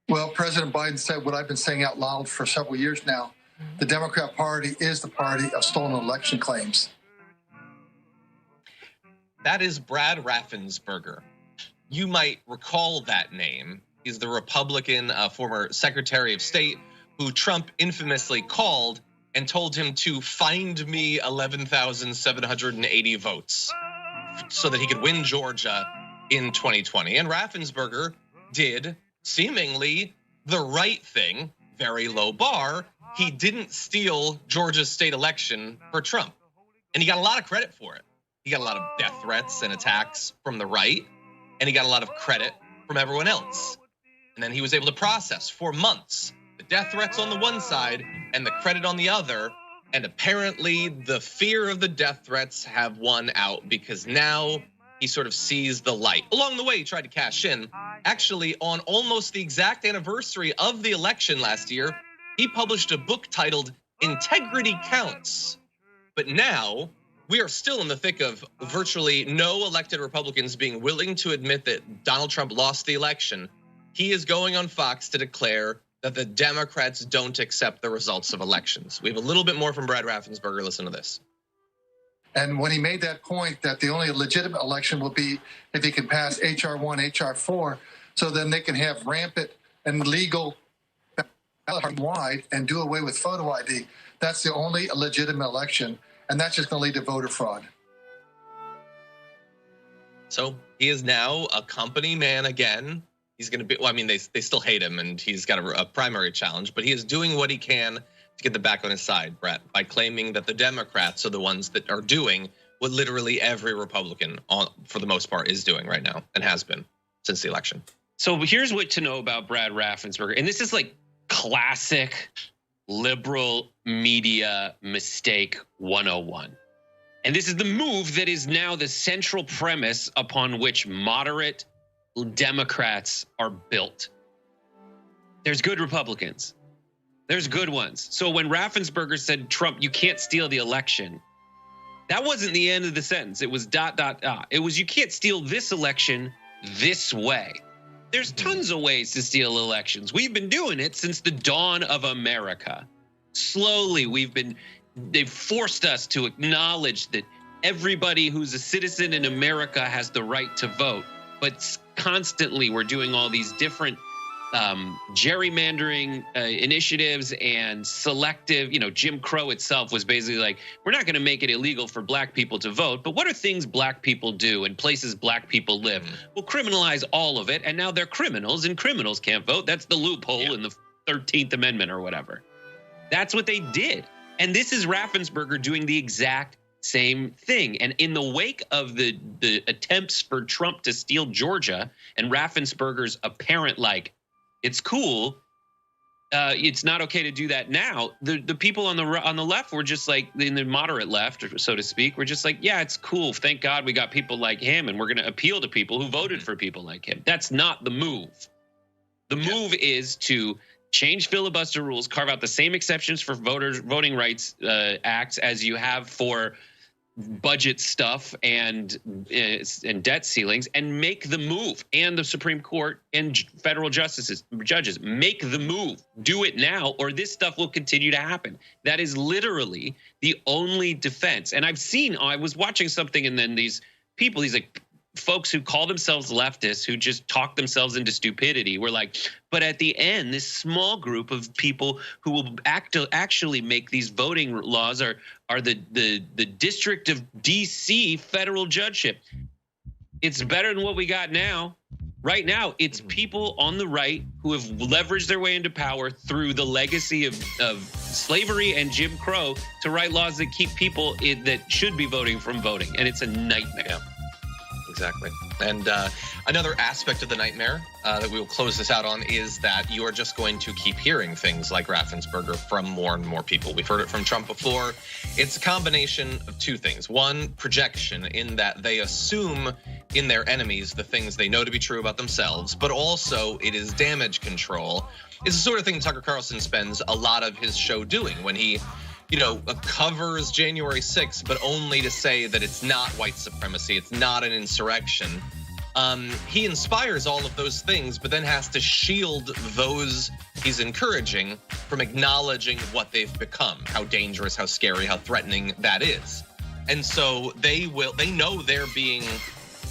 Well, President Biden said what I've been saying out loud for several years now. The Democrat Party is the party of stolen election claims. That is Brad Raffensperger. You might recall that name. He's the Republican former Secretary of State who Trump infamously called and told him to find me 11,780 votes so that he could win Georgia in 2020. And Raffensperger did seemingly the right thing, very low bar. He didn't steal Georgia's state election for Trump. And he got a lot of credit for it. He got a lot of death threats and attacks from the right. And he got a lot of credit from everyone else. And then he was able to process for months the death threats on the one side and the credit on the other. And apparently the fear of the death threats have won out because now he sort of sees the light. Along the way, he tried to cash in. Actually, on almost the exact anniversary of the election last year, he published a book titled Integrity Counts, But now we are still in the thick of virtually no elected Republicans being willing to admit that Donald Trump lost the election. He is going on Fox to declare that the Democrats don't accept the results of elections. We have a little bit more from Brad Raffensperger. Listen to this. And when he made that point that the only legitimate election will be if he can pass H.R. 1, H.R. 4, so then they can have rampant and legal ballot wide and do away with photo ID. That's the only legitimate election, and that's just going to lead to voter fraud. So he is now a company man again. He's going to be, well, I mean, they still hate him and he's got a primary challenge, but he is doing what he can to get the back on his side, Brett, by claiming that the Democrats are the ones that are doing what literally every Republican, for the most part, is doing right now and has been since the election. So here's what to know about Brad Raffensperger. And this is like classic liberal media mistake 101. And this is the move that is now the central premise upon which moderate Democrats are built. There's good Republicans. There's good ones. So when Raffensperger said, Trump, you can't steal the election, that wasn't the end of the sentence. It was ... It was, you can't steal this election this way. There's tons of ways to steal elections. We've been doing it since the dawn of America. Slowly, they've forced us to acknowledge that everybody who's a citizen in America has the right to vote. But constantly, we're doing all these different gerrymandering initiatives and selective, Jim Crow itself was basically like, we're not going to make it illegal for black people to vote, but what are things black people do and places black people live? We'll criminalize all of it, and now they're criminals, and criminals can't vote. That's the loophole in the 13th Amendment or whatever. That's what they did. And this is Raffensperger doing the exact same thing. And in the wake of the attempts for Trump to steal Georgia and Raffensperger's apparent it's cool, it's not okay to do that now. The people on the left were just like, in the moderate left, so to speak, were just like, yeah, it's cool. Thank God we got people like him, and we're going to appeal to people who voted for people like him. That's not the move. The move is to change filibuster rules, carve out the same exceptions for voting rights acts as you have for budget stuff and debt ceilings, and make the move. And the Supreme Court and federal judges make the move. Do it now, or this stuff will continue to happen. That is literally the only defense. And I was watching something, and then these people, these folks who call themselves leftists, who just talk themselves into stupidity, were like, but at the end, this small group of people who will actually make these voting laws are the District of DC federal judgeship. It's better than what we got now. Right now, it's people on the right who have leveraged their way into power through the legacy of slavery and Jim Crow to write laws that keep people that should be voting from voting. And it's a nightmare. Yeah. Exactly. And another aspect of the nightmare that we will close this out on is that you are just going to keep hearing things like Raffensperger from more and more people. We've heard it from Trump before. It's a combination of two things. One, projection, in that they assume in their enemies the things they know to be true about themselves, but also it is damage control. It's the sort of thing Tucker Carlson spends a lot of his show doing when he covers January 6th, but only to say that it's not white supremacy, it's not an insurrection. He inspires all of those things, but then has to shield those he's encouraging from acknowledging what they've become, how dangerous, how scary, how threatening that is. And so they know they're being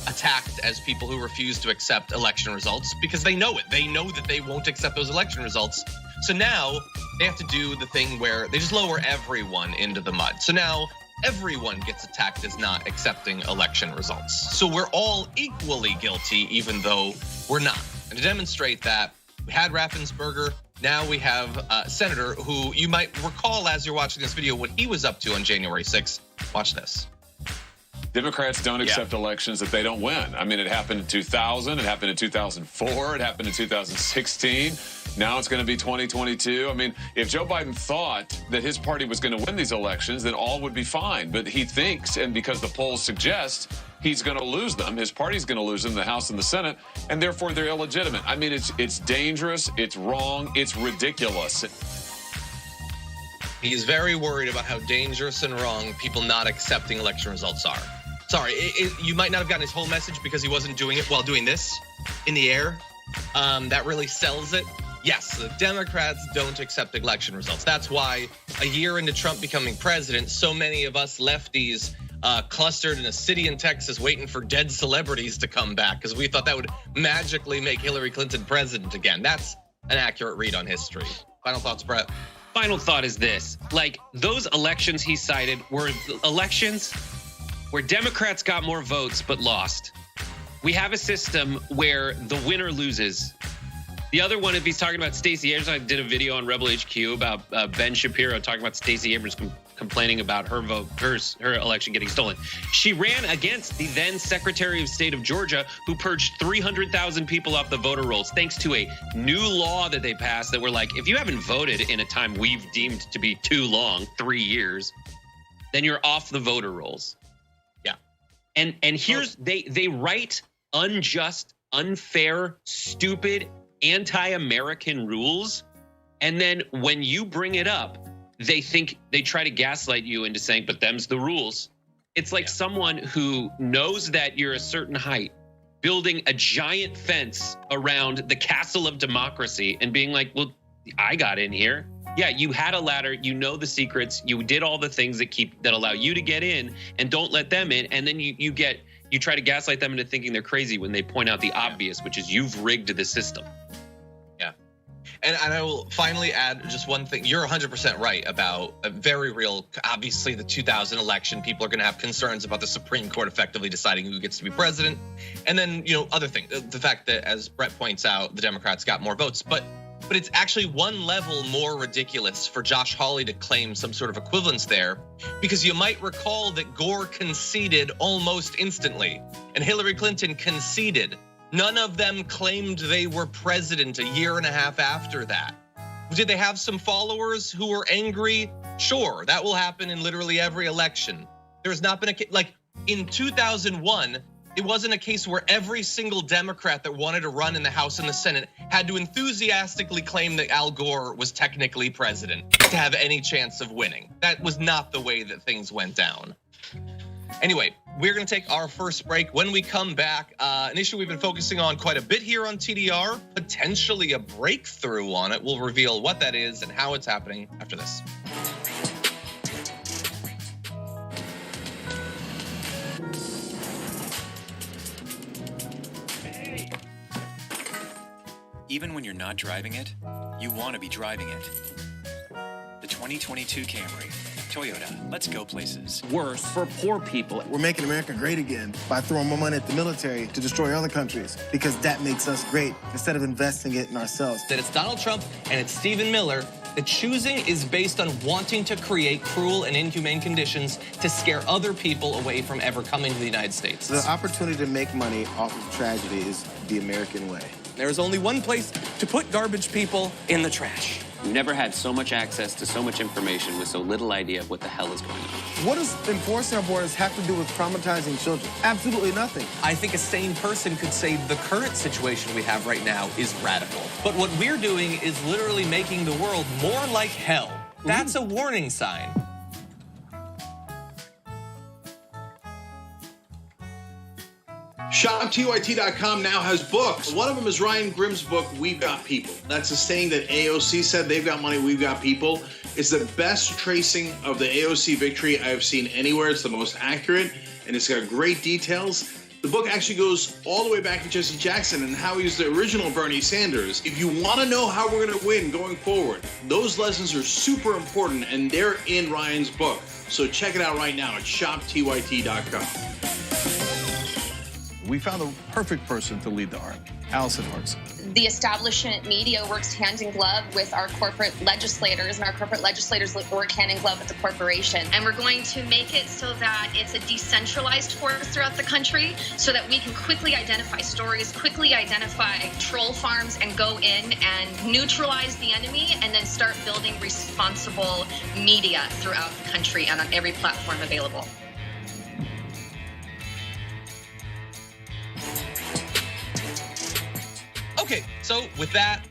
attacked as people who refuse to accept election results because they know it. They know that they won't accept those election results. So now they have to do the thing where they just lower everyone into the mud. So now everyone gets attacked as not accepting election results. So we're all equally guilty, even though we're not. And to demonstrate that, we had Raffensperger. Now we have a senator who you might recall as you're watching this video what he was up to on January 6th. Watch this. Democrats don't accept elections that they don't win. I mean, it happened in 2000, it happened in 2004, it happened in 2016. Now it's going to be 2022. I mean, if Joe Biden thought that his party was going to win these elections, then all would be fine. But he thinks, and because the polls suggest he's going to lose them, his party's going to lose them, the House and the Senate, and therefore they're illegitimate. I mean, it's dangerous, it's wrong, it's ridiculous. He's very worried about how dangerous and wrong people not accepting election results are. Sorry, you might not have gotten his whole message because he wasn't doing it while doing this in the air. That really sells it. Yes, the Democrats don't accept election results. That's why a year into Trump becoming president, so many of us lefties clustered in a city in Texas waiting for dead celebrities to come back because we thought that would magically make Hillary Clinton president again. That's an accurate read on history. Final thoughts, Brett? Final thought is this. Like, those elections he cited were elections where Democrats got more votes but lost. We have a system where the winner loses. The other one, if he's talking about Stacey Abrams, I did a video on Rebel HQ about Ben Shapiro talking about Stacey Abrams complaining about her vote, her election getting stolen. She ran against the then Secretary of State of Georgia, who purged 300,000 people off the voter rolls, thanks to a new law that they passed that were like, if you haven't voted in a time we've deemed to be too long, 3 years, then you're off the voter rolls. Yeah. And here's, they write unjust, unfair, stupid, anti-American rules. And then when you bring it up, they try to gaslight you into saying, but them's the rules. It's like someone who knows that you're a certain height, building a giant fence around the castle of democracy and being like, well, I got in here. Yeah, you had a ladder, you know the secrets, you did all the things that allow you to get in and don't let them in. And then you try to gaslight them into thinking they're crazy when they point out the obvious, which is you've rigged the system. And I will finally add just one thing. You're 100% right about a very real, obviously the 2000 election, people are gonna have concerns about the Supreme Court effectively deciding who gets to be president. And then, other thing, the fact that, as Brett points out, the Democrats got more votes, but it's actually one level more ridiculous for Josh Hawley to claim some sort of equivalence there, because you might recall that Gore conceded almost instantly and Hillary Clinton conceded. None of them claimed they were president a year and a half after that. Did they have some followers who were angry? Sure, that will happen in literally every election. There's not been like in 2001, it wasn't a case where every single Democrat that wanted to run in the House and the Senate had to enthusiastically claim that Al Gore was technically president to have any chance of winning. That was not the way that things went down. Anyway, we're gonna take our first break. When we come back, an issue we've been focusing on quite a bit here on TDR, potentially a breakthrough on it. We'll reveal what that is and how it's happening after this. Even when you're not driving it, you want to be driving it. The 2022 Camry. Toyota, let's go places. Worse for poor people. We're making America great again by throwing more money at the military to destroy other countries, because that makes us great instead of investing it in ourselves. That it's Donald Trump and it's Stephen Miller. The choosing is based on wanting to create cruel and inhumane conditions to scare other people away from ever coming to the United States. The opportunity to make money off of tragedy is the American way. There is only one place to put garbage people: in the trash. We've never had so much access to so much information with so little idea of what the hell is going on. What does enforcing our borders have to do with traumatizing children? Absolutely nothing. I think a sane person could say the current situation we have right now is radical. But what we're doing is literally making the world more like hell. That's a warning sign. ShopTYT.com now has books. One of them is Ryan Grimm's book, We've Got People. That's a saying that AOC said, they've got money, we've got people. It's the best tracing of the AOC victory I have seen anywhere. It's the most accurate, and it's got great details. The book actually goes all the way back to Jesse Jackson and how he was the original Bernie Sanders. If you want to know how we're going to win going forward, those lessons are super important, and they're in Ryan's book. So check it out right now at ShopTYT.com. We found the perfect person to lead the army, Allison Hortz. The establishment media works hand in glove with our corporate legislators, and our corporate legislators work hand in glove with the corporation. And we're going to make it so that it's a decentralized force throughout the country, so that we can quickly identify stories, quickly identify troll farms, and go in and neutralize the enemy, and then start building responsible media throughout the country and on every platform available. Okay, so with that,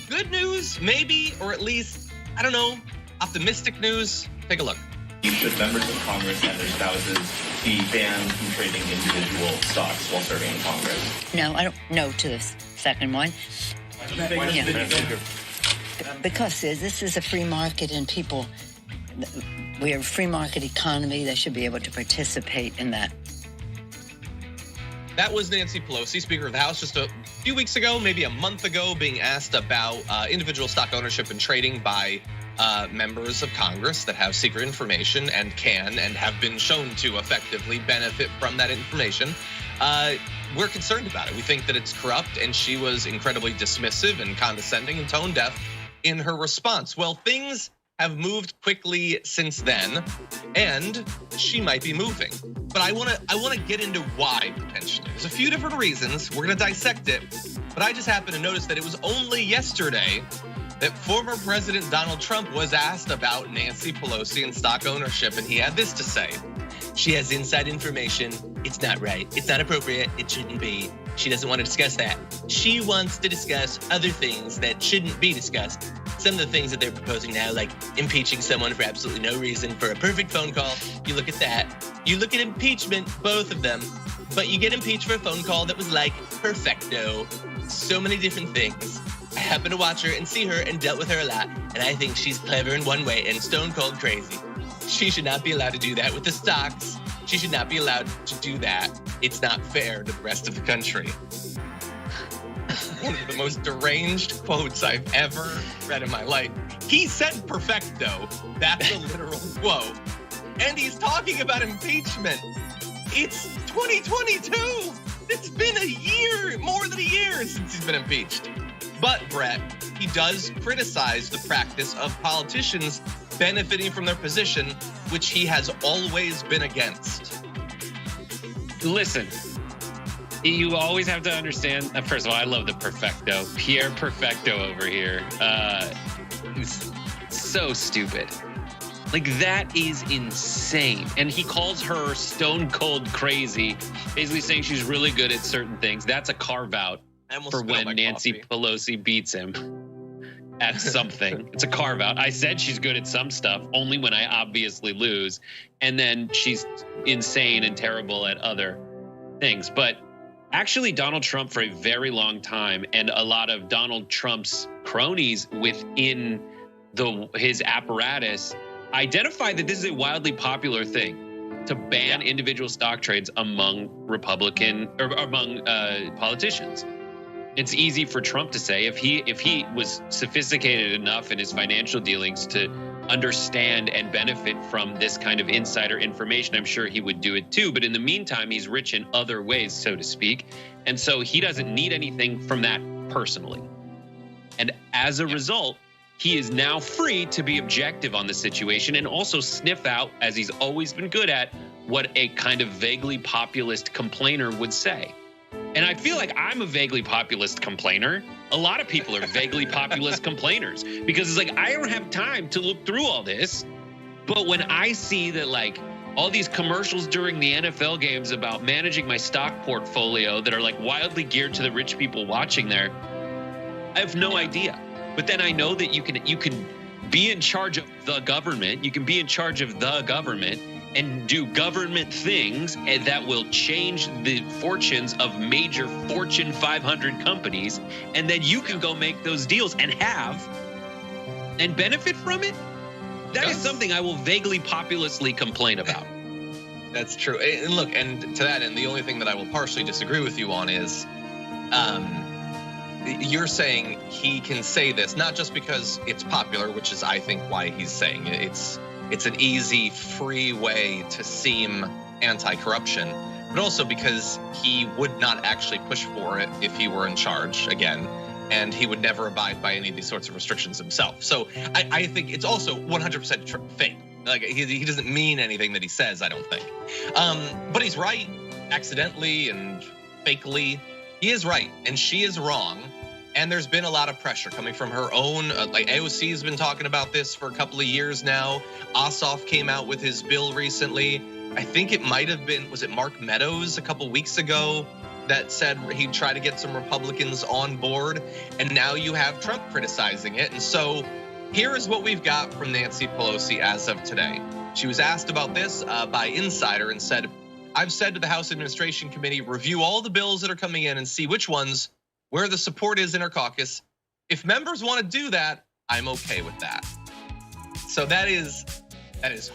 good news, maybe, or at least, I don't know. optimistic news? Take a look. Should members of Congress and their spouses be banned from trading individual stocks while serving in Congress? No, I don't. No to the second one. Yeah. Because this is a free market and people, we are a free market economy. They should be able to participate in that. That was Nancy Pelosi, Speaker of the House, just a few weeks ago, maybe a month ago, being asked about individual stock ownership and trading by members of Congress that have secret information and can and have been shown to effectively benefit from that information. We're concerned about it. We think that it's corrupt, and she was incredibly dismissive and condescending and tone deaf in her response. Well, things have moved quickly since then, and she might be moving. But I wanna get into why potentially. There's a few different reasons. We're gonna dissect it, but I just happened to notice that it was only yesterday that former President Donald Trump was asked about Nancy Pelosi and stock ownership, and he had this to say. She has inside information. It's not right. It's not appropriate. It shouldn't be. She doesn't want to discuss that. She wants to discuss other things that shouldn't be discussed. Some of the things that they're proposing now, like impeaching someone for absolutely no reason for a perfect phone call. You look at that. You look at impeachment, both of them, but you get impeached for a phone call that was like perfecto. So many different things. I happen to watch her and see her and dealt with her a lot, and I think she's clever in one way and stone cold crazy. She should not be allowed to do that with the stocks. She should not be allowed to do that. It's not fair to the rest of the country. One of the most deranged quotes I've ever read in my life. He said perfecto. That's a literal quote. And he's talking about impeachment. It's 2022. It's been a year, more than a year since he's been impeached. But Brett, he does criticize the practice of politicians benefiting from their position, which he has always been against. Listen, you always have to understand. First of all, I love the perfecto. Pierre Perfecto over here. It's so stupid. Like, that is insane. And he calls her stone cold crazy, basically saying she's really good at certain things. That's a carve out for when Nancy Pelosi beats him at something. It's a carve out. I said she's good at some stuff only when I obviously lose. And then she's insane and terrible at other things. But actually, Donald Trump for a very long time, and a lot of Donald Trump's cronies within his apparatus, identified that this is a wildly popular thing to ban individual stock trades among Republican or among politicians. It's easy for Trump to say if he was sophisticated enough in his financial dealings to understand and benefit from this kind of insider information, I'm sure he would do it too. But in the meantime, he's rich in other ways, so to speak. And so he doesn't need anything from that personally. And as a result, he is now free to be objective on the situation and also sniff out, as he's always been good at, what a kind of vaguely populist complainer would say. And I feel like I'm a vaguely populist complainer. A lot of people are vaguely populist complainers because it's like, I don't have time to look through all this. But when I see that, like, all these commercials during the NFL games about managing my stock portfolio that are like wildly geared to the rich people watching there, I have no idea. But then I know that you can be in charge of the government. You can be in charge of the government and do government things that will change the fortunes of major Fortune 500 companies. And then you can go make those deals and benefit from it. That is something I will vaguely populously complain about. That's true. And look, and to that end, the only thing that I will partially disagree with you on is, you're saying he can say this, not just because it's popular, which is, I think, why he's saying it. It's an easy, free way to seem anti-corruption, but also because he would not actually push for it if he were in charge again, and he would never abide by any of these sorts of restrictions himself. So I think it's also 100% fake. Like, he doesn't mean anything that he says, I don't think. But he's right, accidentally and fakely. He is right, and she is wrong. And there's been a lot of pressure coming from her own, like AOC has been talking about this for a couple of years now. Ossoff came out with his bill recently. I think it might have been, was it Mark Meadows a couple weeks ago that said he'd try to get some Republicans on board. And now you have Trump criticizing it. And so Here is what we've got from Nancy Pelosi as of today. She was asked about this by Insider and said, I've said to the House Administration Committee, review all the bills that are coming in and see which ones, where the support is in our caucus. If members want to do that, I'm okay with that. So that is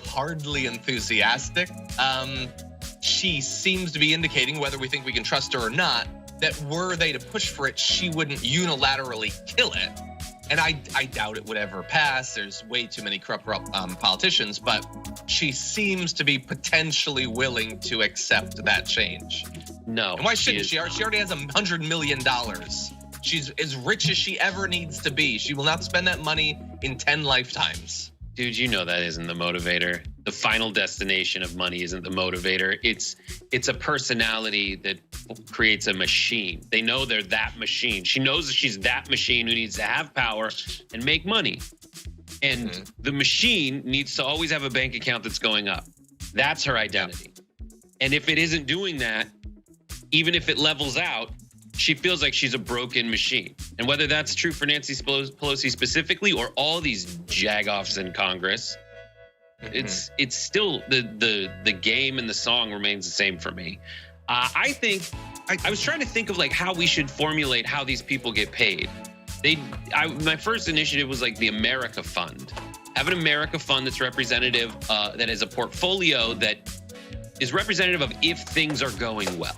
hardly enthusiastic. She seems to be indicating, whether we think we can trust her or not, that were they to push for it, she wouldn't unilaterally kill it. And I doubt it would ever pass. There's way too many corrupt politicians, but she seems to be potentially willing to accept that change. No. And why shouldn't she? She already has $100 million. She's as rich as she ever needs to be. She will not spend that money in 10 lifetimes. Dude, you know that isn't the motivator. The final destination of money isn't the motivator. It's a personality that creates a machine. They know they're that machine. She knows that she's that machine who needs to have power and make money. And the machine needs to always have a bank account that's going up. That's her identity. And if it isn't doing that, even if it levels out, she feels like she's a broken machine. And whether that's true for Nancy Pelosi specifically or all these jagoffs in Congress, it's still the game and the song remains the same for me. I think I was trying to think of like how we should formulate how these people get paid. My first initiative was like the America Fund. Have an America Fund that's representative, that is a portfolio that is representative of if things are going well.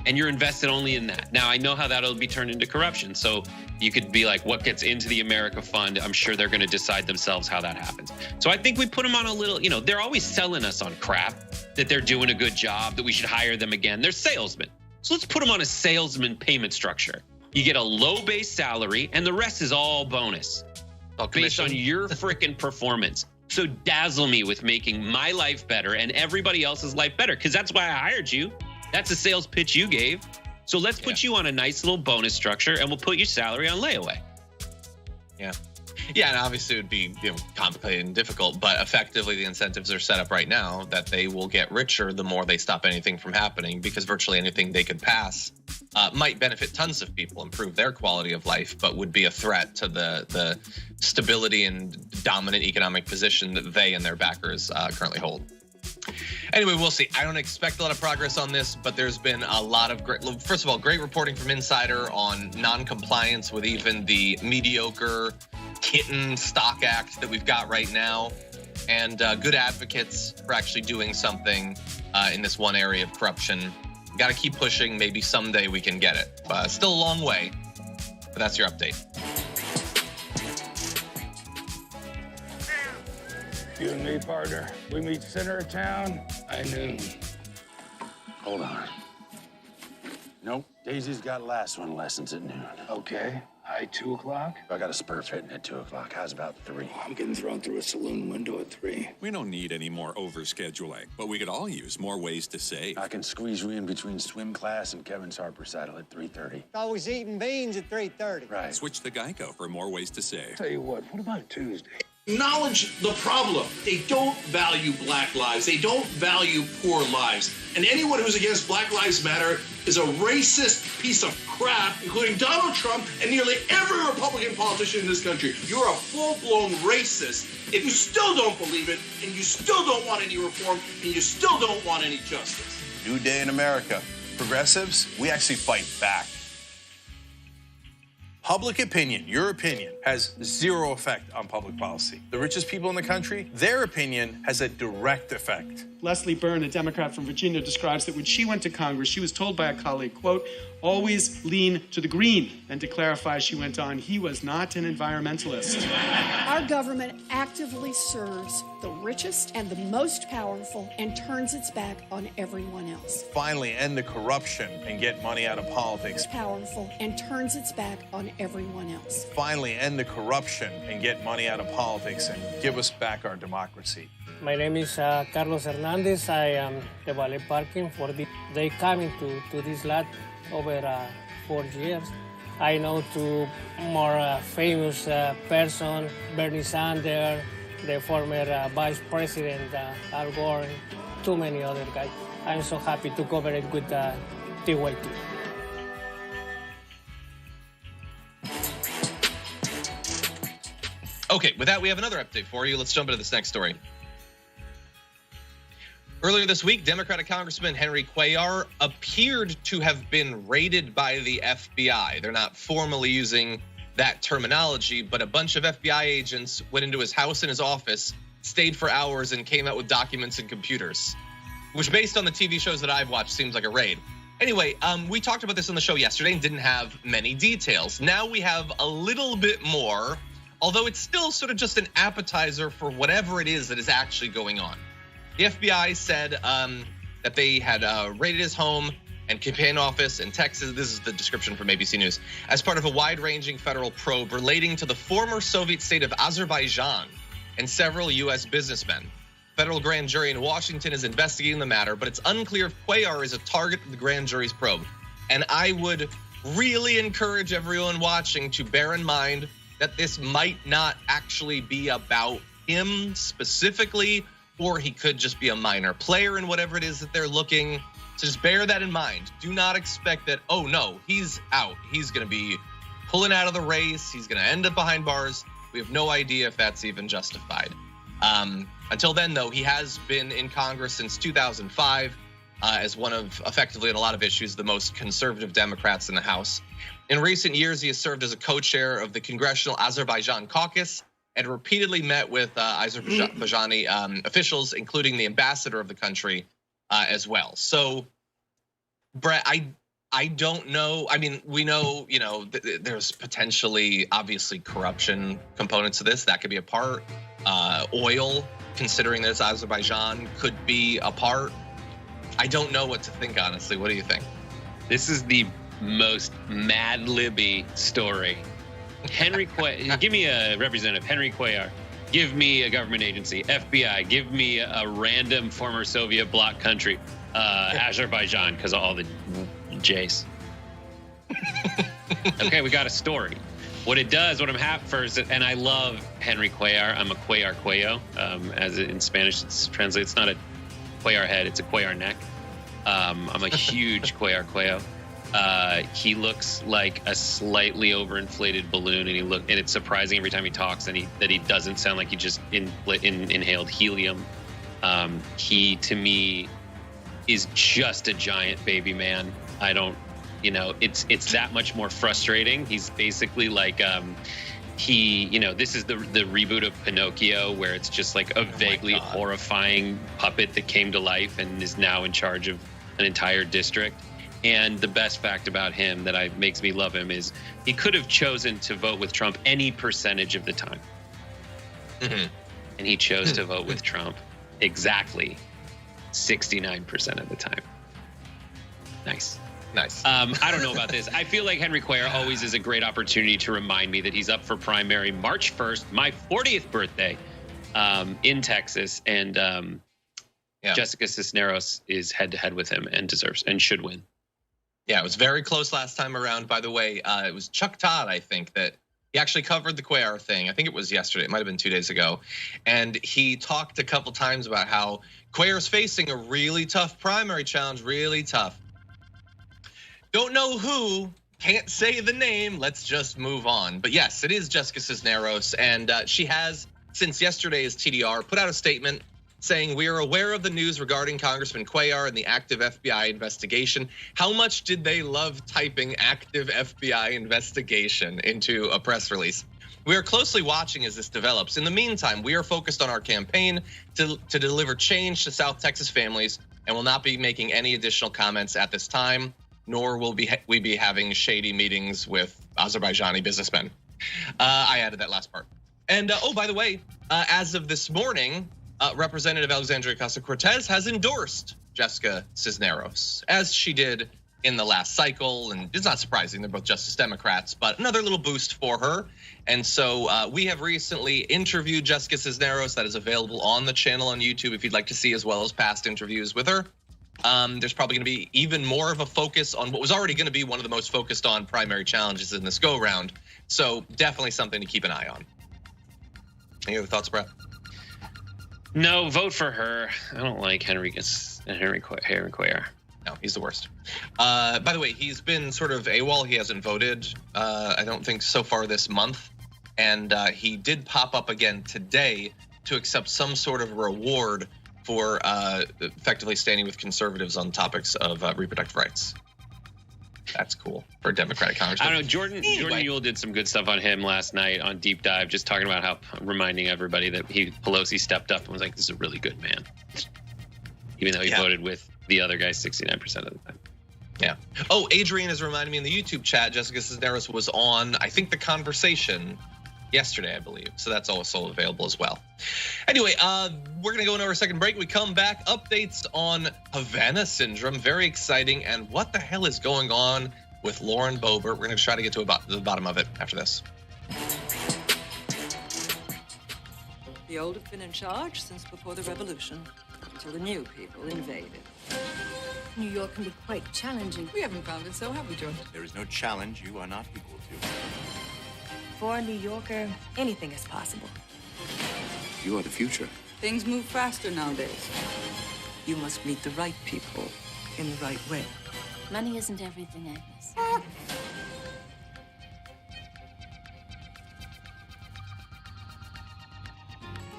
And you're invested only in that. Now, I know how that'll be turned into corruption. So you could be like, what gets into the America Fund? I'm sure they're going to decide themselves how that happens. So I think we put them on a little, they're always selling us on crap, that they're doing a good job, that we should hire them again. They're salesmen. So let's put them on a salesman payment structure. You get a low base salary and the rest is all bonus based on your freaking performance. So dazzle me with making my life better and everybody else's life better, because that's why I hired you. That's a sales pitch you gave. So let's put you on a nice little bonus structure and we'll put your salary on layaway. Yeah, and obviously it would be complicated and difficult, but effectively the incentives are set up right now that they will get richer the more they stop anything from happening, because virtually anything they could pass might benefit tons of people, improve their quality of life, but would be a threat to the stability and dominant economic position that they and their backers currently hold. Anyway, we'll see. I don't expect a lot of progress on this, but there's been a lot of first of all, great reporting from Insider on non-compliance with even the mediocre kitten stock act that we've got right now, and good advocates for actually doing something in this one area of corruption. Got to keep pushing. Maybe someday we can get it. Still a long way, but that's your update. You and me, partner, we meet center of town by noon. Hold on. Nope, Daisy's got last one lessons at noon. Okay, high 2 o'clock? I got a spur fitting at 2 o'clock. How's about 3? I'm getting thrown through a saloon window at 3. We don't need any more overscheduling, but we could all use more ways to save. I can squeeze you in between swim class and Kevin's harp recital at 3:30. Always eating beans at 3:30. Right. Switch to Geico for more ways to save. Tell you what about Tuesday? Acknowledge the problem. They don't value black lives. They don't value poor lives. And anyone who's against Black Lives Matter is a racist piece of crap, including Donald Trump and nearly every Republican politician in this country. You're a full-blown racist if you still don't believe it, and you still don't want any reform, and you still don't want any justice. New day in America. Progressives, we actually fight back. Public opinion, your opinion, has zero effect on public policy. The richest people in the country, their opinion has a direct effect. Leslie Byrne, a Democrat from Virginia, describes that when she went to Congress, she was told by a colleague, quote, always lean to the green. And to clarify, she went on, he was not an environmentalist. Our government actively serves the richest and the most powerful and turns its back on everyone else. Finally, end the corruption and get money out of politics. Powerful and turns its back on everyone else. Finally, end the corruption and get money out of politics and give us back our democracy. My name is Carlos Hernandez. I am the valet parking for they coming to this lot over 4 years. I know two more famous person, Bernie Sanders, the former Vice President Al Gore, too many other guys. I'm so happy to cover it with TYT. Okay, with that, we have another update for you. Let's jump into this next story. Earlier this week, Democratic Congressman Henry Cuellar appeared to have been raided by the FBI. They're not formally using that terminology, but a bunch of FBI agents went into his house and his office, stayed for hours, and came out with documents and computers, which, based on the TV shows that I've watched, seems like a raid. Anyway, we talked about this on the show yesterday and didn't have many details. Now we have a little bit more, although it's still sort of just an appetizer for whatever it is that is actually going on. The FBI said that they had raided his home and campaign office in Texas. This is the description from ABC News. As part of a wide-ranging federal probe relating to the former Soviet state of Azerbaijan and several U.S. businessmen. Federal grand jury in Washington is investigating the matter, but it's unclear if Cuellar is a target of the grand jury's probe. And I would really encourage everyone watching to bear in mind that this might not actually be about him specifically, or he could just be a minor player in whatever it is that they're looking. So just bear that in mind. Do not expect that, oh no, he's out. He's gonna be pulling out of the race. He's gonna end up behind bars. We have no idea if that's even justified. Until then, though, he has been in Congress since 2005 as one of, effectively on a lot of issues, the most conservative Democrats in the House. In recent years, he has served as a co-chair of the Congressional Azerbaijan Caucus and repeatedly met with Azerbaijani officials, including the ambassador of the country as well. So, Brett, I don't know. I mean, we know, there's potentially, obviously, corruption components to this. That could be a part. Oil, considering that it's Azerbaijan, could be a part. I don't know what to think, honestly. What do you think? This is the most Mad Libby story. Henry Cuellar, give me a representative, Henry Cuellar. Give me a government agency, FBI. Give me a random former Soviet bloc country, Azerbaijan, because of all the J's. Okay, we got a story. What it does, what I'm happy first, and I love Henry Cuellar. I'm a Cuellar Cuello, as in Spanish it's translated. It's not a Cuellar head, it's a Cuellar neck. I'm a huge Cuellar Cuello. He looks like a slightly overinflated balloon, and it's surprising every time he talks, and that he doesn't sound like he just inhaled helium. He, to me, is just a giant baby man. I don't. It's that much more frustrating. He's basically like this is the reboot of Pinocchio, where it's just like a vaguely horrifying puppet that came to life and is now in charge of an entire district. And the best fact about him that makes me love him is he could have chosen to vote with Trump any percentage of the time. Mm-hmm. And he chose to vote with Trump exactly 69% of the time. Nice. I don't know about this. I feel like Henry Cuellar always is a great opportunity to remind me that he's up for primary March 1st, my 40th birthday, in Texas. And Jessica Cisneros is head-to-head with him and deserves and should win. Yeah, it was very close last time around. By the way, it was Chuck Todd, I think, that he actually covered the Cuellar thing. I think it was yesterday. It might have been 2 days ago. And he talked a couple times about how Cuellar's facing a really tough primary challenge, really tough. Don't know who, can't say the name, let's just move on. But yes, it is Jessica Cisneros, and she has, since yesterday's TDR, put out a statement saying, we are aware of the news regarding Congressman Cuellar and the active FBI investigation. How much did they love typing active FBI investigation into a press release? We are closely watching as this develops. In the meantime, we are focused on our campaign to deliver change to South Texas families and will not be making any additional comments at this time, nor will we be having shady meetings with Azerbaijani businessmen. I added that last part. And by the way, as of this morning, Representative Alexandria Ocasio-Cortez has endorsed Jessica Cisneros, as she did in the last cycle. And it's not surprising, they're both Justice Democrats, but another little boost for her. And so we have recently interviewed Jessica Cisneros. That is available on the channel on YouTube if you'd like to see, as well as past interviews with her. There's probably going to be even more of a focus on what was already going to be one of the most focused on primary challenges in this go round. So definitely something to keep an eye on. Any other thoughts, Brett? No, vote for her. I don't like Henry Cuellar. No, he's the worst. By the way, he's been sort of AWOL. He hasn't voted, I don't think, so far this month. And he did pop up again today to accept some sort of reward for effectively standing with conservatives on topics of reproductive rights. That's cool for a Democratic congressman. I don't know. Jordan Mule did some good stuff on him last night on Deep Dive, just talking about how reminding everybody that Pelosi stepped up and was like, "This is a really good man," even though he voted with the other guy 69% of the time. Yeah. Oh, Adrian is reminding me in the YouTube chat, Jessica Cisneros was on, I think, The Conversation yesterday, I believe. So that's also available as well. Anyway, we're going to go into our second break. We come back, updates on Havana syndrome. Very exciting. And what the hell is going on with Lauren Boebert? We're going to try to get to the bottom of it after this. The old have been in charge since before the revolution, until the new people invaded. New York can be quite challenging. We haven't found it so, have we, George? There is no challenge you are not equal to. For a New Yorker, anything is possible. You are the future. Things move faster nowadays. You must meet the right people in the right way. Money isn't everything, Agnes.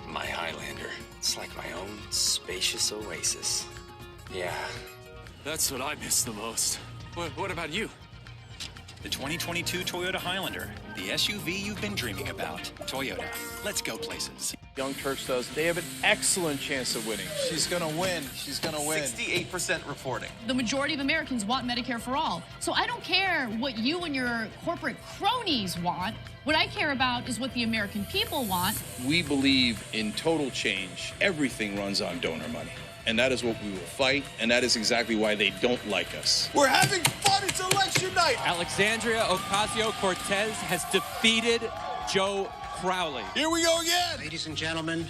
My Highlander. It's like my own spacious oasis. Yeah. That's what I miss the most. What about you? The 2022 Toyota Highlander. The SUV you've been dreaming about. Toyota. Let's go places. Young Turks does. They have an excellent chance of winning. She's gonna win. She's gonna win. 68% reporting. The majority of Americans want Medicare for all. So I don't care what you and your corporate cronies want. What I care about is what the American people want. We believe in total change. Everything runs on donor money. And that is what we will fight, and that is exactly why they don't like us. We're having fun. It's election night. Alexandria Ocasio-Cortez has defeated Joe Crowley. Here we go again. Ladies and gentlemen,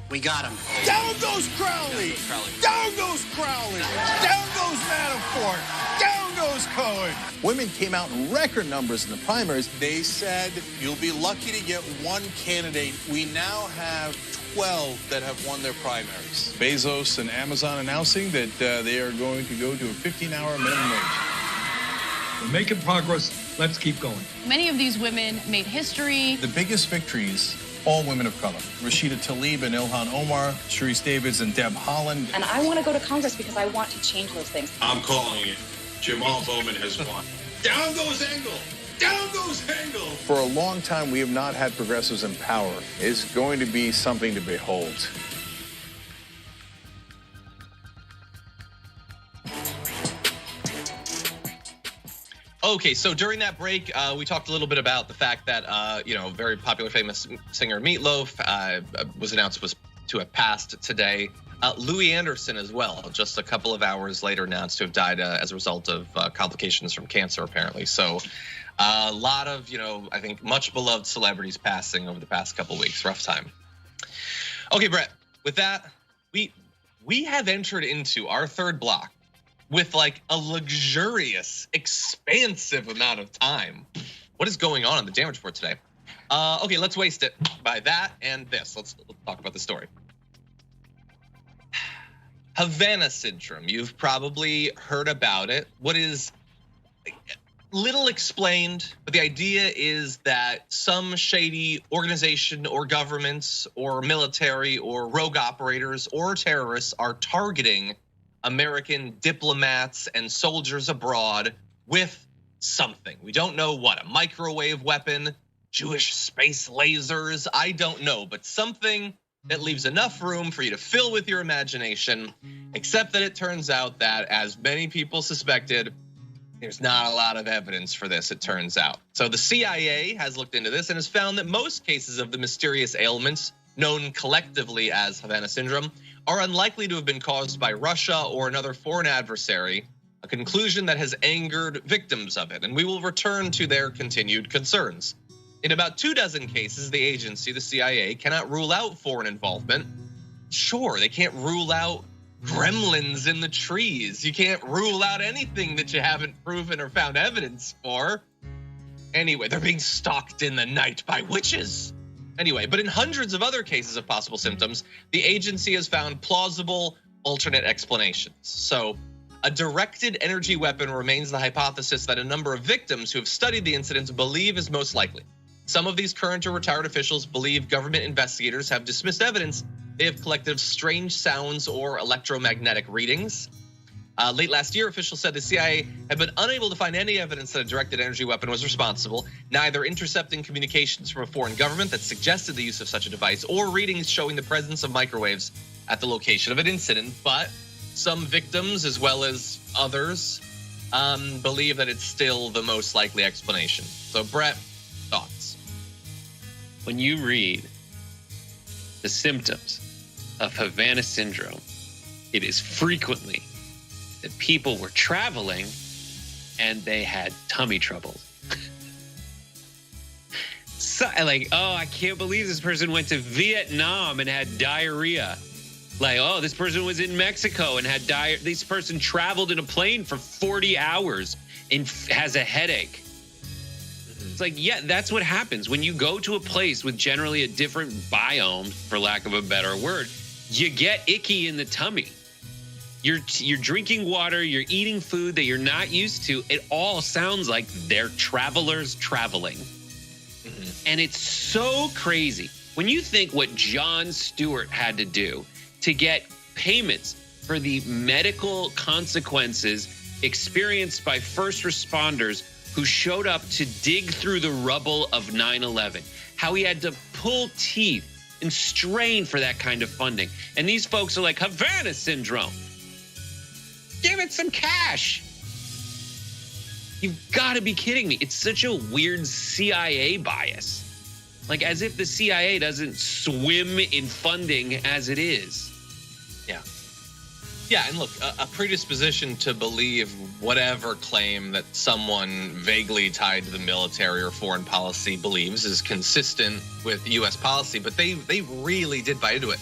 we got him. Down goes Crowley. Down goes Crowley. Down goes Manafort. Down goes Cohen. Women came out in record numbers in the primaries. They said you'll be lucky to get one candidate. We now have 12 that have won their primaries. Bezos and Amazon announcing that they are going to go to a 15-hour minimum wage. We're making progress. Let's keep going. Many of these women made history. The biggest victories, all women of color. Rashida Tlaib and Ilhan Omar, Sharice Davids and Deb Haaland. And I want to go to Congress because I want to change those things. I'm calling it. Jamal Bowman has won. Down goes Engel. Down goes Engel. For a long time, we have not had progressives in power. It's going to be something to behold. Okay, so during that break, we talked a little bit about the fact that, very popular, famous singer Meatloaf was announced to have passed today. Louis Anderson as well, just a couple of hours later announced to have died as a result of complications from cancer, apparently. So a lot of, I think much beloved celebrities passing over the past couple of weeks. Rough time. Okay, Brett, with that, we have entered into our third block with like a luxurious, expansive amount of time. What is going on the damage report today? Okay, let's waste it by that and this. Let's talk about the story. Havana syndrome, you've probably heard about it. What is little explained, but the idea is that some shady organization or governments or military or rogue operators or terrorists are targeting American diplomats and soldiers abroad with something. We don't know what, a microwave weapon, Jewish space lasers, I don't know, but something that leaves enough room for you to fill with your imagination, except that it turns out that, as many people suspected, there's not a lot of evidence for this, it turns out. So the CIA has looked into this and has found that most cases of the mysterious ailments, known collectively as Havana syndrome, are unlikely to have been caused by Russia or another foreign adversary, a conclusion that has angered victims of it, and we will return to their continued concerns. In about 24 cases, the agency, the CIA, cannot rule out foreign involvement. Sure, they can't rule out gremlins in the trees. You can't rule out anything that you haven't proven or found evidence for. Anyway, they're being stalked in the night by witches. Anyway, but in hundreds of other cases of possible symptoms, the agency has found plausible alternate explanations. So a directed energy weapon remains the hypothesis that a number of victims who have studied the incidents believe is most likely. Some of these current or retired officials believe government investigators have dismissed evidence they have collected of strange sounds or electromagnetic readings. Late last year, officials said the CIA had been unable to find any evidence that a directed energy weapon was responsible, neither intercepting communications from a foreign government that suggested the use of such a device or readings showing the presence of microwaves at the location of an incident. But some victims, as well as others, believe that it's still the most likely explanation. So, Brett, thoughts? When you read the symptoms of Havana syndrome, it is frequently that people were traveling and they had tummy troubles. So, like, oh, I can't believe this person went to Vietnam and had diarrhea. Like, oh, this person was in Mexico and had diarrhea. This person traveled in a plane for 40 hours and has a headache. It's like, yeah, that's what happens when you go to a place with generally a different biome, for lack of a better word. You get icky in the tummy. You're drinking water, you're eating food that you're not used to. It all sounds like they're travelers traveling. And it's so crazy. When you think what Jon Stewart had to do to get payments for the medical consequences experienced by first responders who showed up to dig through the rubble of 9/11, how he had to pull teeth and strain for that kind of funding. And these folks are like, Havana syndrome. Give it some cash. You've got to be kidding me. It's such a weird CIA bias. Like, as if the CIA doesn't swim in funding as it is. Yeah. Yeah, and look, a predisposition to believe whatever claim that someone vaguely tied to the military or foreign policy believes is consistent with US policy, but they really did buy into it.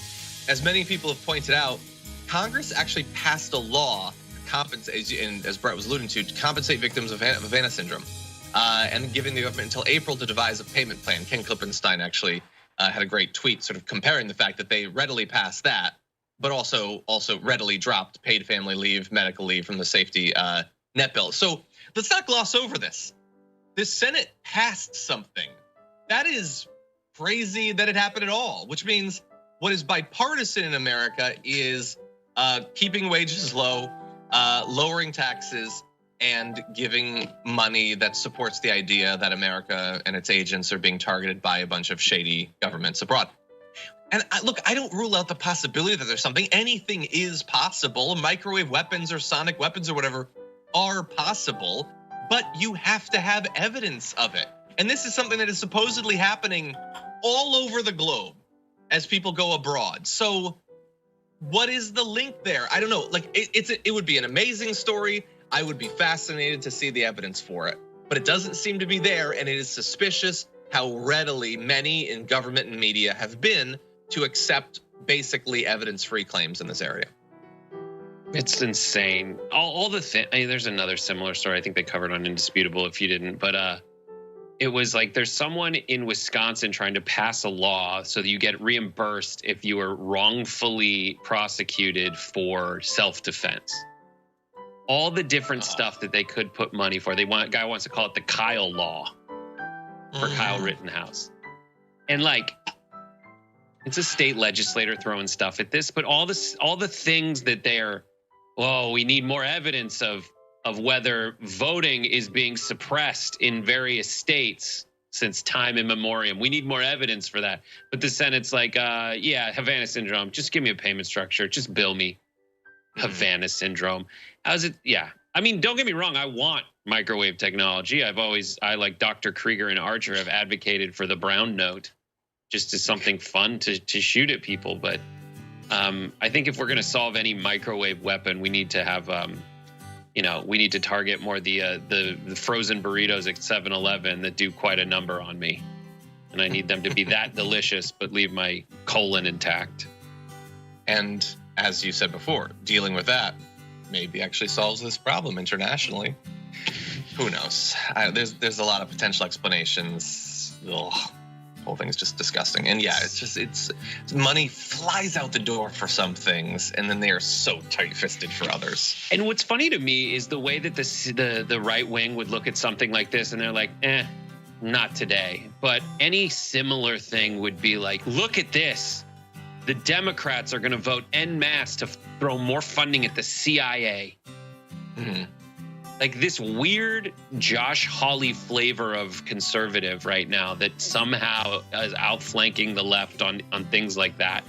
As many people have pointed out, Congress actually passed a law compensate, and as Brett was alluding to compensate victims of Havana syndrome, and giving the government until April to devise a payment plan. Ken Klippenstein actually had a great tweet sort of comparing the fact that they readily passed that, but also readily dropped paid family leave, medical leave from the safety net bill. So let's not gloss over this. The Senate passed something. That is crazy that it happened at all, which means what is bipartisan in America is keeping wages low, lowering taxes, and giving money that supports the idea that America and its agents are being targeted by a bunch of shady governments abroad. And look, I don't rule out the possibility that there's something. Anything is possible. Microwave weapons or sonic weapons or whatever are possible, but you have to have evidence of it. And this is something that is supposedly happening all over the globe as people go abroad. So what is the link there? I don't know. Like, it would be an amazing story. I would be fascinated to see the evidence for it, but it doesn't seem to be there. And it is suspicious how readily many in government and media have been to accept basically evidence-free claims in this area. It's insane. All the thing. I mean, there's another similar story I think they covered on Indisputable if you didn't, but it was like there's someone in Wisconsin trying to pass a law so that you get reimbursed if you were wrongfully prosecuted for self-defense. All the different stuff that they could put money for. Guy wants to call it the Kyle Law for Kyle Rittenhouse. And like, it's a state legislator throwing stuff at this, but all the things that they're, we need more evidence of whether voting is being suppressed in various states since time immemorial. We need more evidence for that. But the Senate's like, yeah, Havana syndrome, just give me a payment structure, just bill me. Havana syndrome. How's it? Yeah. I mean, don't get me wrong. I want microwave technology. I like Dr. Krieger and Archer have advocated for the brown note just as something fun to shoot at people. But I think if we're going to solve any microwave weapon, we need to have, we need to target more the frozen burritos at 7-Eleven that do quite a number on me. And I need them to be that delicious, but leave my colon intact. And as you said before, dealing with that maybe actually solves this problem internationally. Who knows? There's a lot of potential explanations. Ugh, the whole thing is just disgusting. And yeah, it's money flies out the door for some things, and then they are so tight-fisted for others. And what's funny to me is the way that the right wing would look at something like this, and they're like, not today, but any similar thing would be like, look at this. The Democrats are going to vote en masse to throw more funding at the CIA. Like this weird Josh Hawley flavor of conservative right now that somehow is outflanking the left on things like that.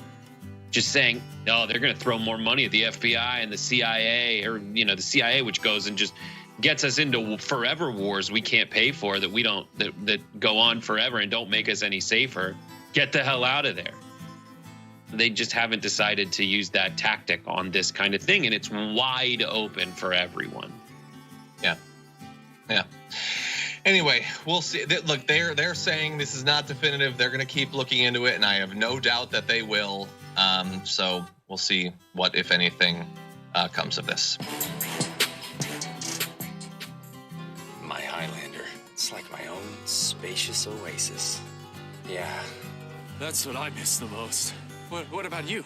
Just saying, no, they're going to throw more money at the FBI and the CIA, or, you know, the CIA, which goes and just gets us into forever wars we can't pay for, that go on forever and don't make us any safer. Get the hell out of there. They just haven't decided to use that tactic on this kind of thing, and it's wide open for everyone. Yeah. Anyway, we'll see. Look, they're saying this is not definitive. They're going to keep looking into it, and I have no doubt that they will. So we'll see what, if anything, comes of this. My Highlander. It's like my own spacious oasis. Yeah. That's what I miss the most. What about you?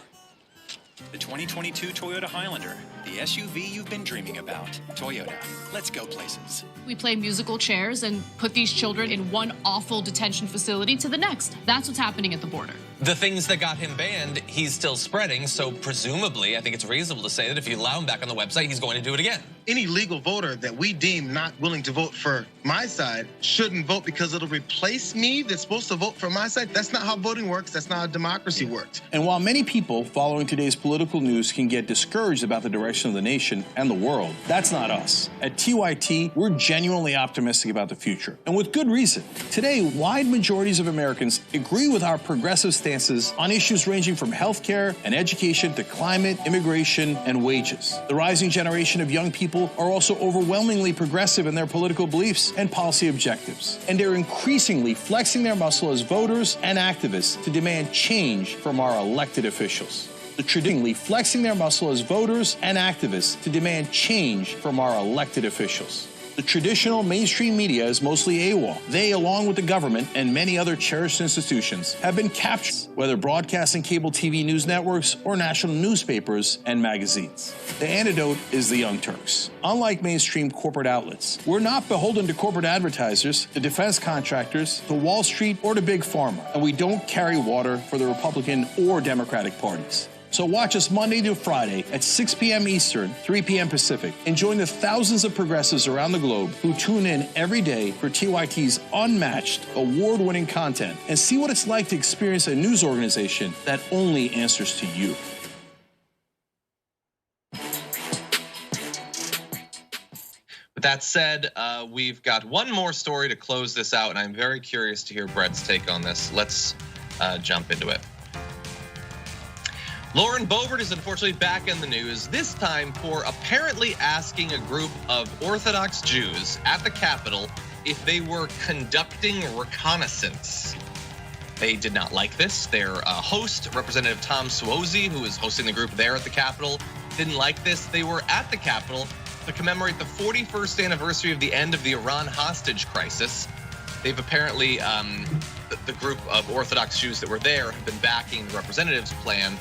The 2022 Toyota Highlander, the SUV you've been dreaming about. Toyota, let's go places. We play musical chairs and put these children in one awful detention facility to the next. That's what's happening at the border. The things that got him banned, he's still spreading. So presumably, I think it's reasonable to say that if you allow him back on the website, he's going to do it again. Any legal voter that we deem not willing to vote for my side shouldn't vote because it'll replace me that's supposed to vote for my side. That's not how voting works. That's not how democracy works. And while many people following today's political news can get discouraged about the direction of the nation and the world, that's not us. At TYT, we're genuinely optimistic about the future, and with good reason. Today, wide majorities of Americans agree with our progressive stances on issues ranging from healthcare and education to climate, immigration, and wages. The rising generation of young people are also overwhelmingly progressive in their political beliefs and policy objectives, and they're increasingly flexing their muscle as voters and activists to demand change from our elected officials. They're traditionally flexing their muscle as voters and activists to demand change from our elected officials. The traditional mainstream media is mostly AWOL. They, along with the government and many other cherished institutions, have been captured, whether broadcasting cable TV news networks or national newspapers and magazines. The antidote is the Young Turks. Unlike mainstream corporate outlets, we're not beholden to corporate advertisers, the defense contractors, the Wall Street, or the Big Pharma, and we don't carry water for the Republican or Democratic parties. So watch us Monday to Friday at 6 p.m. Eastern, 3 p.m. Pacific, and join the thousands of progressives around the globe who tune in every day for TYT's unmatched, award-winning content and see what it's like to experience a news organization that only answers to you. With that said, we've got one more story to close this out, and I'm very curious to hear Brett's take on this. Let's jump into it. Lauren Boebert is unfortunately back in the news, this time for apparently asking a group of Orthodox Jews at the Capitol if they were conducting reconnaissance. They did not like this. Their host, Representative Tom Suozzi, who is hosting the group there at the Capitol, didn't like this. They were at the Capitol to commemorate the 41st anniversary of the end of the Iran hostage crisis. They've apparently, the group of Orthodox Jews that were there have been backing the representative's plan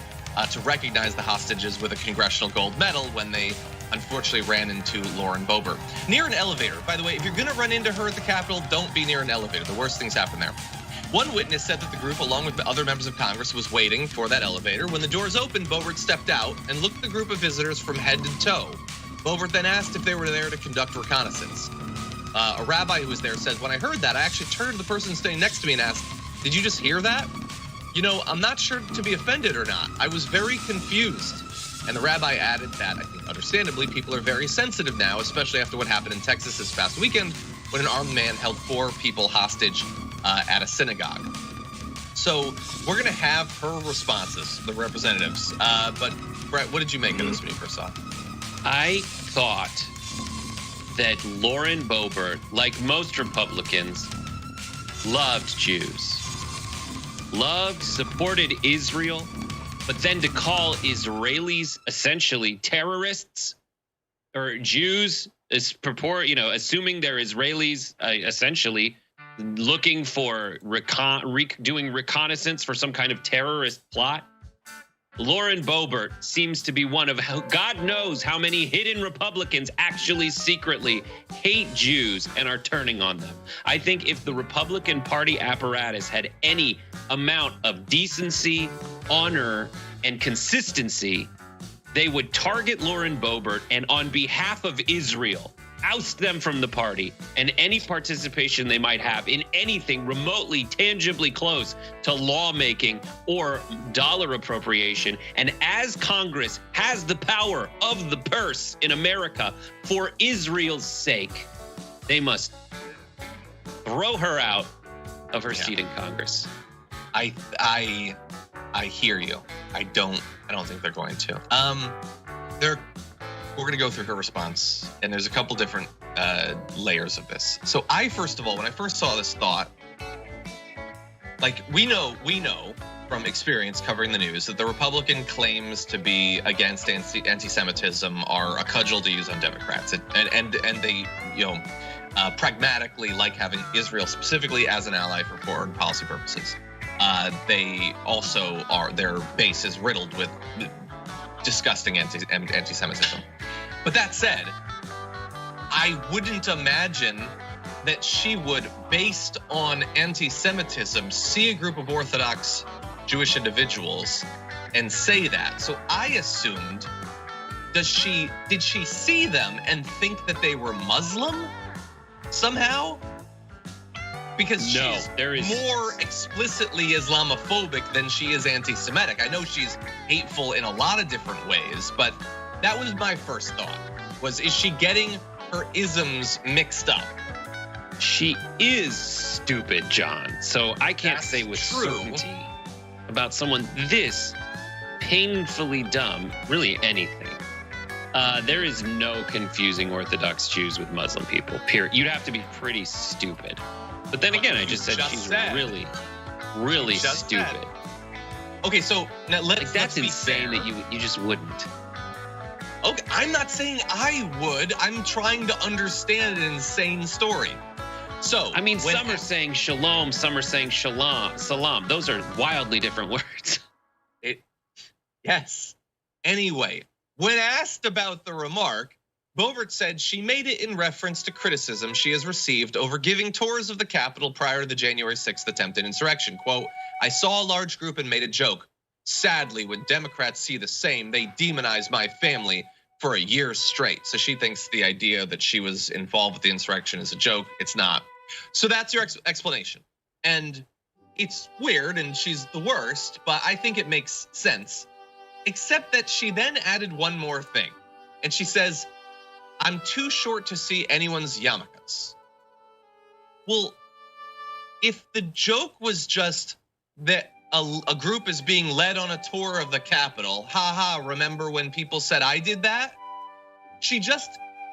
to recognize the hostages with a congressional gold medal when they unfortunately ran into Lauren Boebert. Near an elevator. By the way, if you're gonna run into her at the Capitol, don't be near an elevator. The worst things happen there. One witness said that the group, along with the other members of Congress, was waiting for that elevator. When the doors opened, Boebert stepped out and looked at the group of visitors from head to toe. Boebert then asked if they were there to conduct reconnaissance. A rabbi who was there said, when I heard that, I actually turned to the person standing next to me and asked, did you just hear that? You know, I'm not sure to be offended or not. I was very confused. And the rabbi added that, I think understandably, people are very sensitive now, especially after what happened in Texas this past weekend when an armed man held 4 people hostage at a synagogue. So we're going to have her responses, the representatives. But Brett, what did you make of this when you first saw it? I thought that Lauren Boebert, like most Republicans, loved Jews. Loved, supported Israel, but then to call Israelis essentially terrorists or Jews, assuming they're Israelis, essentially looking for doing reconnaissance for some kind of terrorist plot. Lauren Boebert seems to be one of God knows how many hidden Republicans actually secretly hate Jews and are turning on them. I think if the Republican Party apparatus had any amount of decency, honor, and consistency, they would target Lauren Boebert and on behalf of Israel, oust them from the party and any participation they might have in anything remotely, tangibly close to lawmaking or dollar appropriation. And as Congress has the power of the purse in America, for Israel's sake, they must throw her out of her seat in Congress. I hear you. I don't think they're going to. We're going to go through her response, and there's a couple different layers of this. So first of all, when I first saw this, thought, like, we know from experience covering the news that the Republican claims to be against anti-Semitism are a cudgel to use on Democrats, and they pragmatically like having Israel specifically as an ally for foreign policy purposes. They also their base is riddled with disgusting anti-Semitism. But that said, I wouldn't imagine that she would, based on anti-Semitism, see a group of Orthodox Jewish individuals and say that. So I assumed, did she see them and think that they were Muslim somehow? Because she's more explicitly Islamophobic than she is anti-Semitic. I know she's hateful in a lot of different ways, but that was my first thought, is she getting her isms mixed up? She is stupid, John. So I can't say with certainty about someone this painfully dumb, really anything. There is no confusing Orthodox Jews with Muslim people, period. You'd have to be pretty stupid. But then again, I just said she's really, really stupid. Okay, so now that's insane that you just wouldn't. Okay, I'm not saying I would. I'm trying to understand an insane story. So I mean, some are saying shalom, some are saying salam. Those are wildly different words. Yes. Anyway, when asked about the remark, Boebert said she made it in reference to criticism she has received over giving tours of the Capitol prior to the January 6th attempted insurrection. Quote, I saw a large group and made a joke. Sadly, when Democrats see the same, they demonize my family for a year straight. So she thinks the idea that she was involved with the insurrection is a joke. It's not. So that's your explanation. And it's weird and she's the worst, but I think it makes sense. Except that she then added one more thing. And she says, I'm too short to see anyone's yarmulkes. Well, if the joke was just that a group is being led on a tour of the Capitol, remember when people said I did that? She just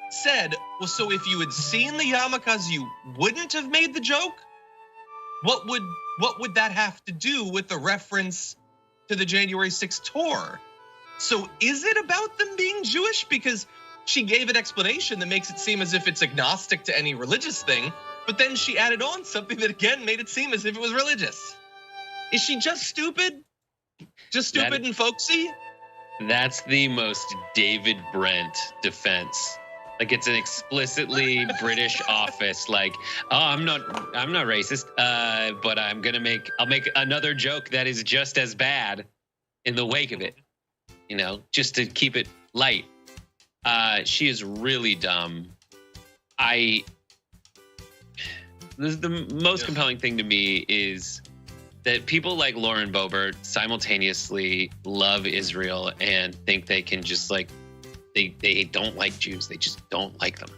said, well, so if you had seen the yarmulkes, you wouldn't have made the joke? What would that have to do with the reference to the January 6th tour? So is it about them being Jewish? Because she gave an explanation that makes it seem as if it's agnostic to any religious thing, but then she added on something that again made it seem as if it was religious. Is she just stupid? Just stupid and folksy? That's the most David Brent defense. Like it's an explicitly British office. Like, oh, I'm not racist, but I'll make another joke that is just as bad in the wake of it. You know, just to keep it light. She is really dumb. The most compelling thing to me is that people like Lauren Boebert simultaneously love Israel and think they can just like, they don't like Jews. They just don't like them.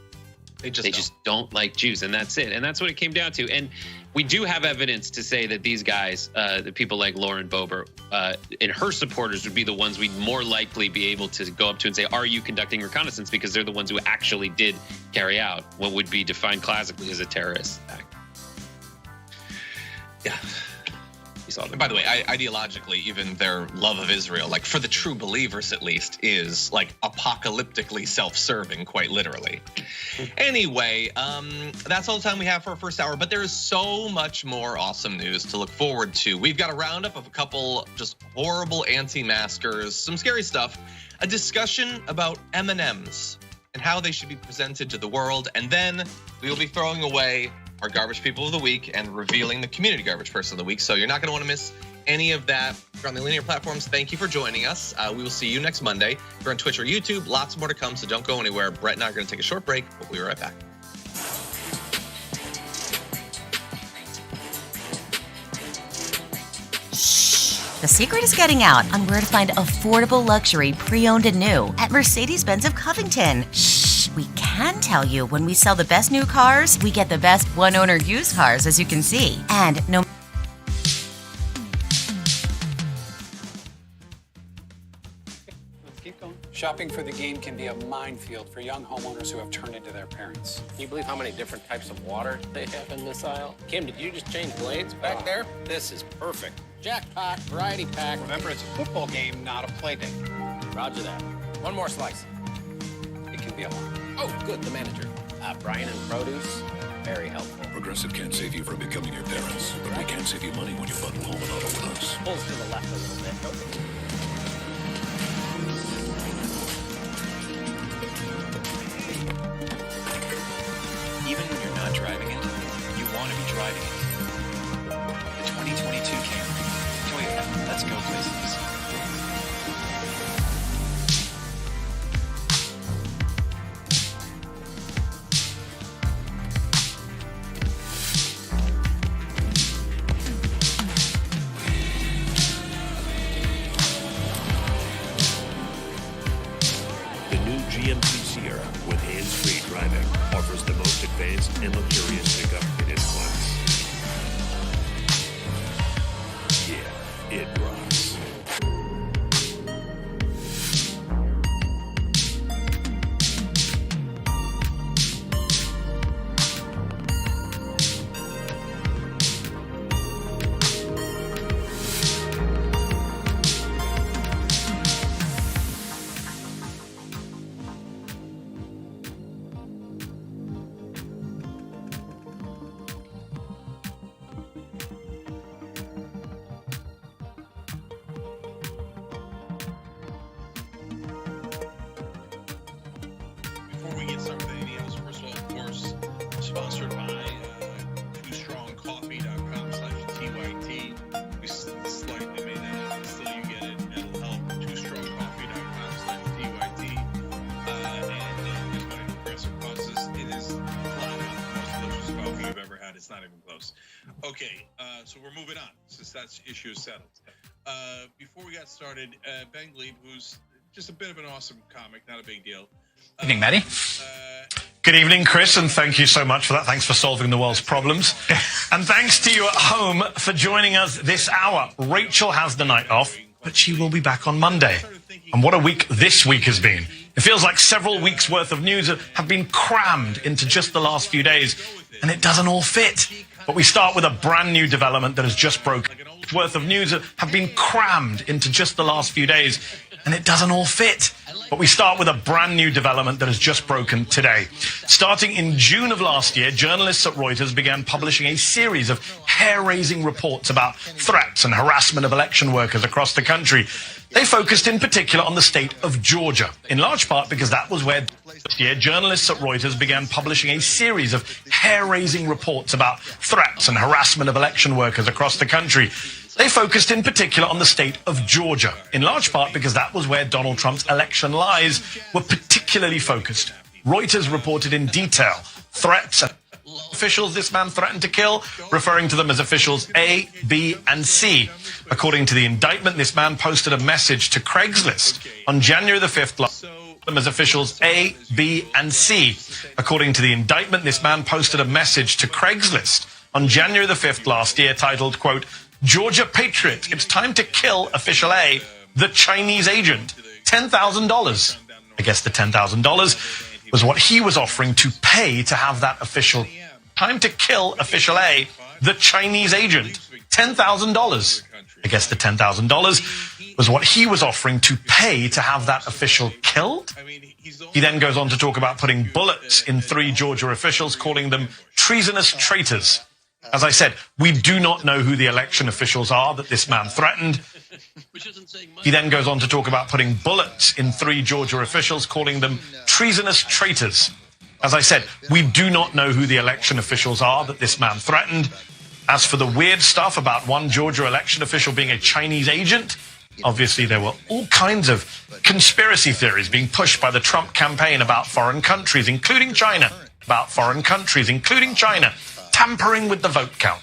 They just don't like Jews, and that's it. And that's what it came down to. And we do have evidence to say that these guys, the people like Lauren Boebert and her supporters would be the ones we'd more likely be able to go up to and say, are you conducting reconnaissance? Because they're the ones who actually did carry out what would be defined classically as a terrorist act. Yeah. And by the way, ideologically, even their love of Israel, like for the true believers at least, is like apocalyptically self-serving, quite literally. Anyway, that's all the time we have for our first hour, but there is so much more awesome news to look forward to. We've got a roundup of a couple just horrible anti-maskers, some scary stuff, a discussion about M&Ms and how they should be presented to the world, and then we will be throwing away our Garbage People of the Week and revealing the Community Garbage Person of the Week. So you're not going to want to miss any of that. If you're on the linear platforms, thank you for joining us. We will see you next Monday. If you're on Twitch or YouTube, lots more to come, so don't go anywhere. Brett and I are going to take a short break, but we'll be right back. The secret is getting out on where to find affordable luxury pre-owned and new at Mercedes-Benz of Covington. Shh, we can tell you when we sell the best new cars, we get the best one-owner used cars, as you can see. And no. Let's keep going. Shopping for the game can be a minefield for young homeowners who have turned into their parents. Can you believe how many different types of water they have in this aisle? Kim, did you just change blades back there? This is perfect. Jackpot, variety pack. Remember, it's a football game, not a play date. Roger that. One more slice. It can be a lot. Oh, good, the manager. Brian and produce, very helpful. Progressive can't save you from becoming your parents, but we can save you money when you bundle home and auto with us. Pulls to the left a little bit. Even when you're not driving it, you want to be driving it. The 2022 Camry. Toyota, let's go places. The new GMC Sierra with hands-free driving offers the most advanced and luxurious pickup in its class. Yeah, it rocks. Before we get started with anything else, first of all, of course, sponsored by TwoStrongCoffee.com/TYT. We slightly made that up, but still you get it. It'll help. TwoStrongCoffee.com/TYT. And there's money to Progressive causes. It is flat out the most delicious coffee you've ever had. It's not even close. Okay, so we're moving on since that issue is settled. Before we got started, Ben Glebe, who's just a bit of an awesome comic, not a big deal. Evening, Maddie. Good evening, Chris, and thank you so much for that. Thanks for solving the world's problems. And thanks to you at home for joining us this hour. Rachel has the night off, but she will be back on Monday. And what a week this week has been. It feels like several weeks' worth of news have been crammed into just the last few days, and it doesn't all fit. But we start with a brand new development that has just broken. Worth of news have been crammed into just the last few days, and it doesn't all fit. But we start with a brand new development that has just broken today. Starting in June of last year, journalists at Reuters began publishing a series of hair-raising reports about threats and harassment of election workers across the country. They focused in particular on the state of Georgia, in large part because that was where last year journalists at Reuters began publishing a series of hair-raising reports about threats and harassment of election workers across the country. They focused in particular on the state of Georgia, in large part because that was where Donald Trump's election lies were particularly focused. Reuters reported in detail threats and officials this man threatened to kill, referring to them as officials A, B, and C. According to the indictment, this man posted a message to Craigslist on January the 5th. Them as officials A, B, and C. According to the indictment, this man posted a message to Craigslist on January the 5th last year titled, quote, Georgia Patriot, it's time to kill official A, the Chinese agent. $10,000. I guess the $10,000 was what he was offering to pay to have that official. Time to kill official A, the Chinese agent. $10,000. I guess the $10,000 was what he was offering to pay to have that official killed. He then goes on to talk about putting bullets in 3 Georgia officials, calling them treasonous traitors. As I said, we do not know who the election officials are that this man threatened. He then goes on to talk about putting bullets in 3 Georgia officials, calling them treasonous traitors. As I said, we do not know who the election officials are that this man threatened. As for the weird stuff about one Georgia election official being a Chinese agent, obviously there were all kinds of conspiracy theories being pushed by the Trump campaign about foreign countries, including China, tampering with the vote count.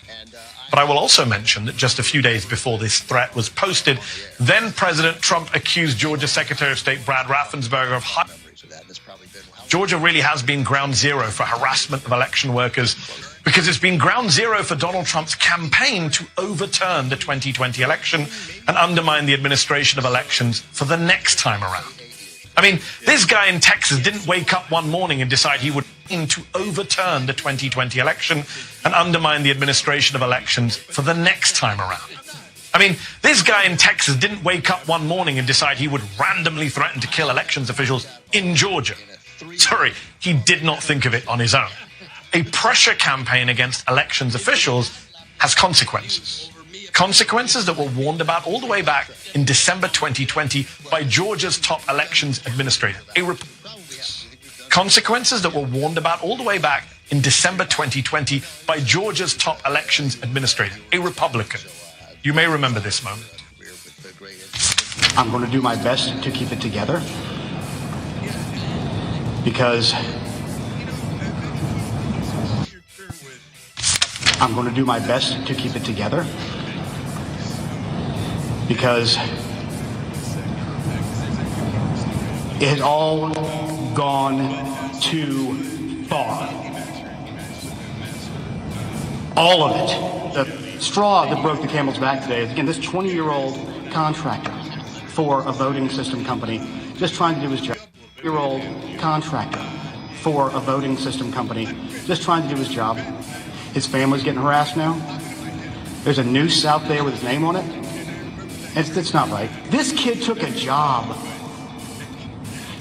But I will also mention that just a few days before this threat was posted, then President Trump accused Georgia Secretary of State Brad Raffensperger of Georgia really has been ground zero for harassment of election workers, because it's been ground zero for Donald Trump's campaign to overturn the 2020 election and undermine the administration of elections for the next time around. I mean, this guy in Texas didn't wake up one morning and decide he would aim to overturn the 2020 election and undermine the administration of elections for the next time around. I mean, this guy in Texas didn't wake up one morning and decide he would randomly threaten to kill elections officials in Georgia. Sorry, he did not think of it on his own. A pressure campaign against elections officials has consequences. Consequences that were warned about all the way back in December 2020 by Georgia's top elections administrator. Consequences that were warned about all the way back in December 2020 by Georgia's top elections administrator, a Republican. You may remember this moment. I'm going to do my best to keep it together, because I'm going to do my best to keep it together, because it has all gone too far. All of it. The straw that broke the camel's back today is, again, this 20-year-old contractor for a voting system company just trying to do his job. Year-old contractor for a voting system company just trying to do his job. His family's getting harassed now. There's a noose out there with his name on it. It's not right. This kid took a job.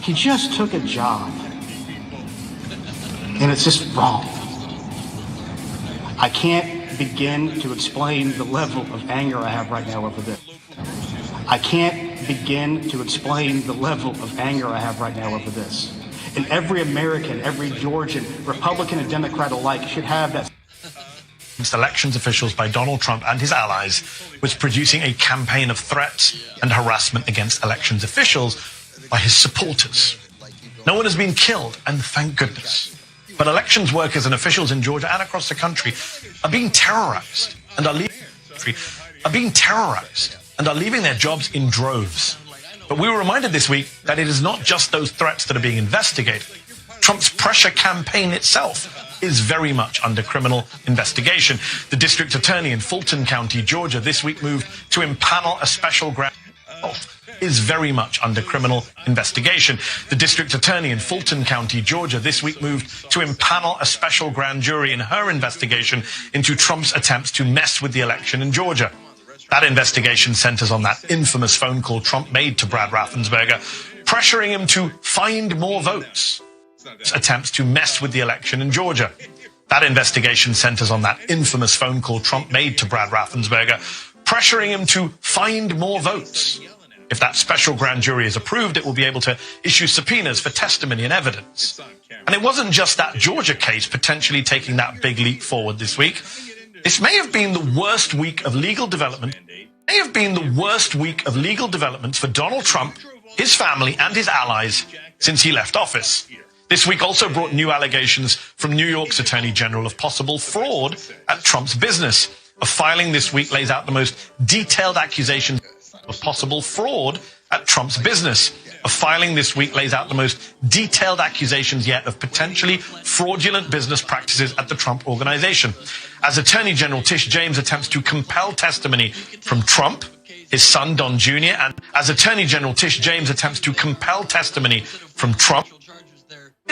He just took a job. And it's just wrong. I can't begin to explain the level of anger I have right now over this. I can't begin to explain the level of anger I have right now over this. And every American, every Georgian, Republican and Democrat alike should have that. Against elections officials by Donald Trump and his allies was producing a campaign of threats and harassment against elections officials by his supporters. No one has been killed, and thank goodness. But elections workers and officials in Georgia and across the country are being terrorized and are leaving their jobs in droves. But we were reminded this week that it is not just those threats that are being investigated. Trump's pressure campaign itself is very much under criminal investigation. The district attorney in Fulton County, Georgia, this week moved to impanel a special grand is very much under criminal investigation. The district attorney in Fulton County, Georgia, this week moved to impanel a special grand jury in her investigation into Trump's attempts to mess with the election in Georgia. That investigation centers on that infamous phone call Trump made to Brad Raffensperger, pressuring him to find more votes. Attempts to mess with the election in Georgia. That investigation centers on that infamous phone call Trump made to Brad Raffensperger, pressuring him to find more votes. If that special grand jury is approved, it will be able to issue subpoenas for testimony and evidence. And it wasn't just that Georgia case potentially taking that big leap forward this week. This may have been the worst week of legal development. For Donald Trump, his family, and his allies since he left office. This week also brought new allegations from New York's Attorney General of possible fraud at Trump's business. A filing this week lays out the most detailed accusations of possible fraud at Trump's business. A filing this week lays out the most detailed accusations yet of potentially fraudulent business practices at the Trump organization. As Attorney General Tish James attempts to compel testimony from Trump, his son Don Jr., and as Attorney General Tish James attempts to compel testimony from Trump,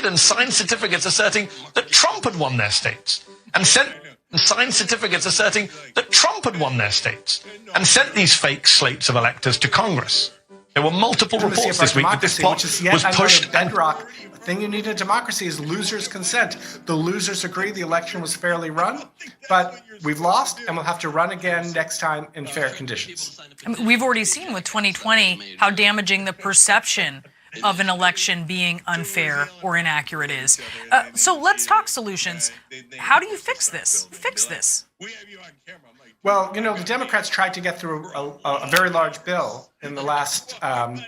and signed certificates asserting that Trump had won their states, and sent and signed certificates asserting that Trump had won their states and sent these fake slates of electors to Congress. There were multiple reports this week that this plot was pushed. Bedrock thing you need in a democracy is losers' consent. The losers agree the election was fairly run, but we've lost and we'll have to run again next time in fair conditions. I mean, we've already seen with 2020 how damaging the perception of an election being unfair or inaccurate is. So let's talk solutions. How do you fix this? Well, you know, the Democrats tried to get through a very large bill in the last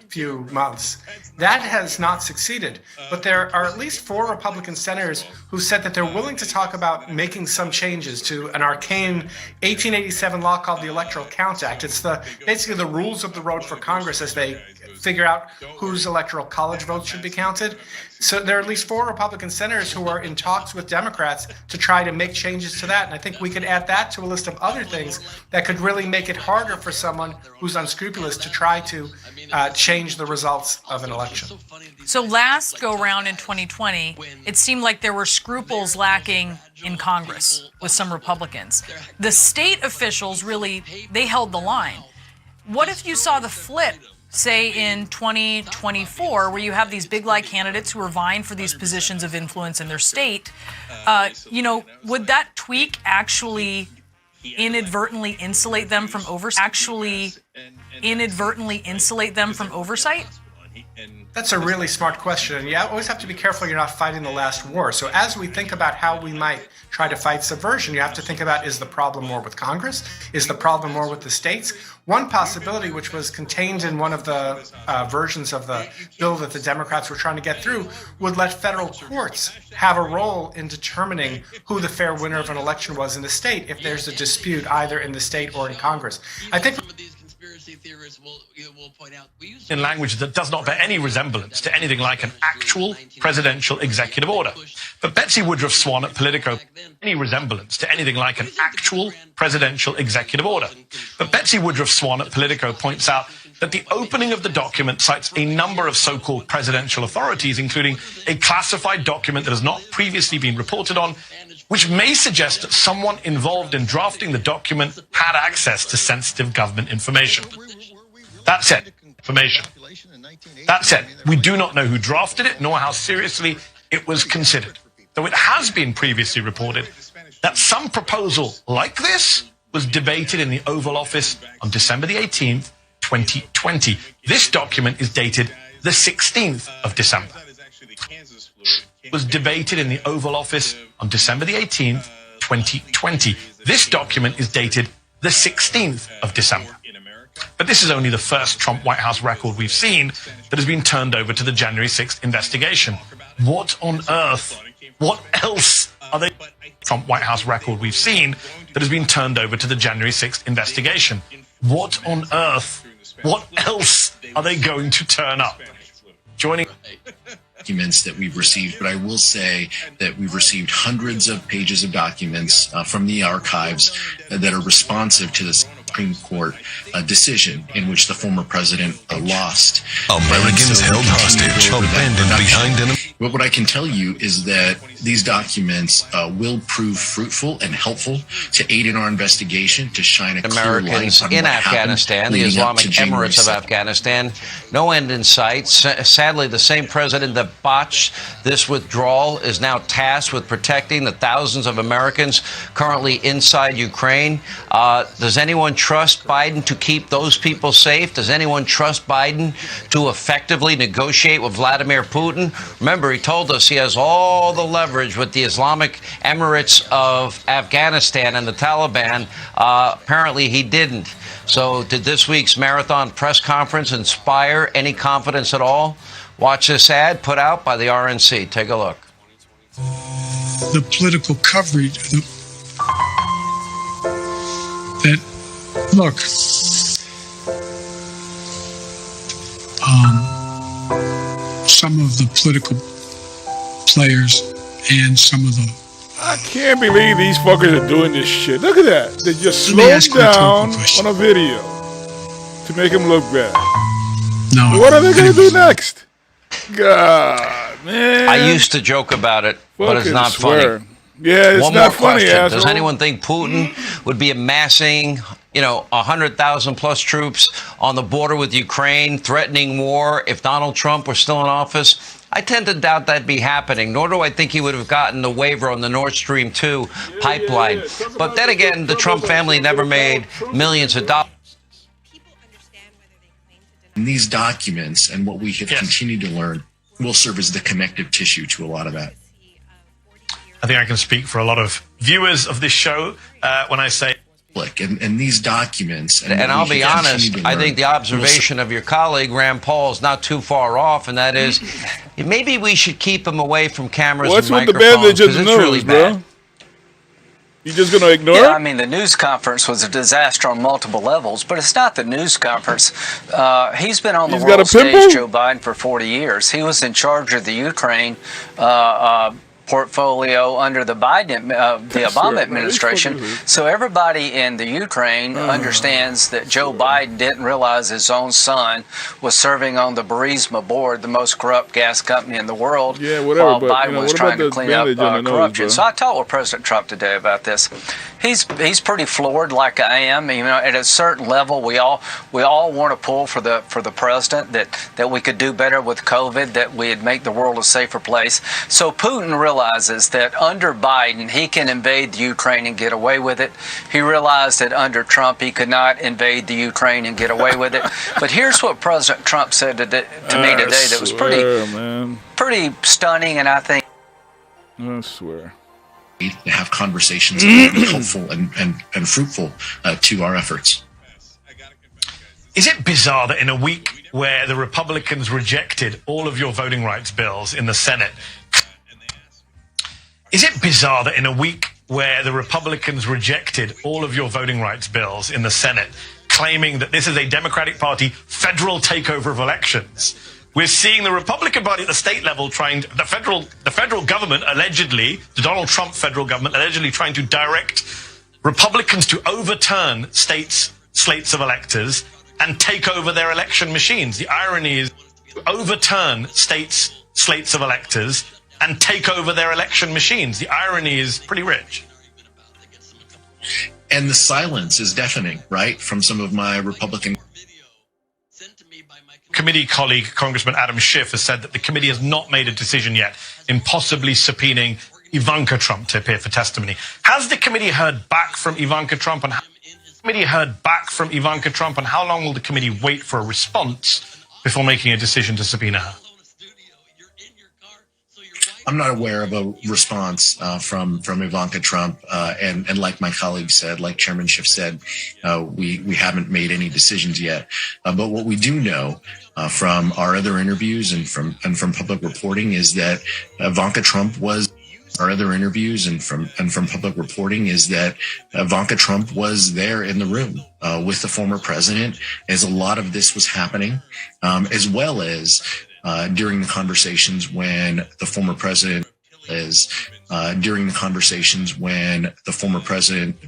few months. That has not succeeded. But there are at least 4 Republican senators who said that they're willing to talk about making some changes to an arcane 1887 law called the Electoral Count Act. It's basically the rules of the road for Congress as they figure out whose electoral college votes should be counted. So there are at least 4 Republican senators who are in talks with Democrats to try to make changes to that. And I think we could add that to a list of other things that could really make it harder for someone who's unscrupulous to try to change the results of an election. So last go round in 2020, it seemed like there were scruples lacking in Congress with some Republicans. The state officials really, they held the line. What if you saw the flip, say in 2024, where you have these big like candidates who are vying for these positions of influence in their state? Would that tweak actually inadvertently insulate them from oversight? That's a really smart question. And you always have to be careful you're not fighting the last war. So as we think about how we might try to fight subversion, you have to think about, is the problem more with Congress? Is the problem more with the states? One possibility, which was contained in one of the versions of the bill that the Democrats were trying to get through, would let federal courts have a role in determining who the fair winner of an election was in the state if there's a dispute either in the state or in Congress. I think in language that does not bear any resemblance to anything like an actual presidential executive order. But Betsy Woodruff Swan at Politico points out that the opening of the document cites a number of so-called presidential authorities, including a classified document that has not previously been reported on, which may suggest that someone involved in drafting the document had access to sensitive government information. That said, we do not know who drafted it, nor how seriously it was considered, though it has been previously reported that some proposal like this was debated in the Oval Office on December the 18th, 2020. This document is dated the 16th of December. Was debated in the Oval Office on December the 18th, 2020. This document is dated the 16th of December. But this is only the first Trump White House record we've seen that has been turned over to the January 6th investigation. What on earth? What else are they? Trump White House record we've seen that has been turned over to the January 6th investigation. What on earth? What else are they going to turn up? Joining documents that we've received, but I will say that we've received hundreds of pages of documents from the archives that are responsive to the Supreme Court decision in which the former president lost. Americans held hostage, abandoned behind enemy. But what I can tell you is that these documents will prove fruitful and helpful to aid in our investigation, to shine a clear light on in what Afghanistan, the Islamic Emirates of Afghanistan. No end in sight. Sadly, the same president that botched this withdrawal is now tasked with protecting the thousands of Americans currently inside Ukraine. Does anyone trust Biden to keep those people safe? Does anyone trust Biden to effectively negotiate with Vladimir Putin? Remember, he told us he has all the leverage with the Islamic Emirates of Afghanistan and the Taliban. Apparently, he didn't. So did this week's marathon press conference inspire any confidence at all? Watch this ad put out by the RNC. Take a look. The political coverage that, look, some of the political players and some of the... I can't believe these fuckers are doing this shit. Look at that. They just slowed down on a video to make him look bad. No. What are they going to do next? God, man. I used to joke about it, but it's not funny. Yeah, it's One not more funny, question. asshole. Does anyone think Putin would be amassing, 100,000 plus troops on the border with Ukraine, threatening war if Donald Trump were still in office? I tend to doubt that'd be happening, nor do I think he would have gotten the waiver on the Nord Stream 2 pipeline. But then again, the Trump family never made millions of dollars. And these documents and what we have continued to learn will serve as the connective tissue to a lot of that. I think I can speak for a lot of viewers of this show when I say... And these documents... And I'll be honest, I think the observation of your colleague, Rand Paul, is not too far off, and that is, maybe we should keep him away from cameras What's and with the microphones, bandage of because the it's really news, bro? bad. You just going to ignore Yeah, it? I mean, the news conference was a disaster on multiple levels, but it's not the news conference. He's been on the world stage, Joe Biden, for 40 years. He was in charge of the Ukraine portfolio under the Obama administration. So everybody in the Ukraine understands that Joe Biden didn't realize his own son was serving on the Burisma board, the most corrupt gas company in the world, while Biden was trying to clean up corruption. So I talked with President Trump today about this. He's pretty floored, like I am. At a certain level, we all want to pull for the president that we could do better with COVID, that we'd make the world a safer place. So Putin realizes that under Biden, he can invade the Ukraine and get away with it. He realized that under Trump, he could not invade the Ukraine and get away with it. But here's what President Trump said to me today that was pretty stunning, and I think... I swear. To have conversations that will be helpful and fruitful to our efforts. Is it bizarre that in a week where the Republicans rejected all of your voting rights bills in the Senate, is it bizarre that in a week where the Republicans rejected all of your voting rights bills in the Senate, claiming that this is a Democratic Party federal takeover of elections, we're seeing the Republican Party at the state level the federal government allegedly, the Donald Trump federal government allegedly trying to direct Republicans to overturn slates of electors and take over their election machines. The irony is overturn slates of electors and take over their election machines. The irony is pretty rich. And the silence is deafening, right, from some of my Republican committee colleague, Congressman Adam Schiff, has said that the committee has not made a decision yet in possibly subpoenaing Ivanka Trump to appear for testimony. Has the committee heard back from Ivanka Trump, and how long will the committee wait for a response before making a decision to subpoena her? I'm not aware of a response from Ivanka Trump, and like my colleague said, like Chairman Schiff said, we haven't made any decisions yet. But what we do know from our other interviews and from public reporting is that Ivanka Trump was. Our other interviews and from public reporting is that Ivanka Trump was there in the room with the former president as a lot of this was happening, as well as during the conversations when the former president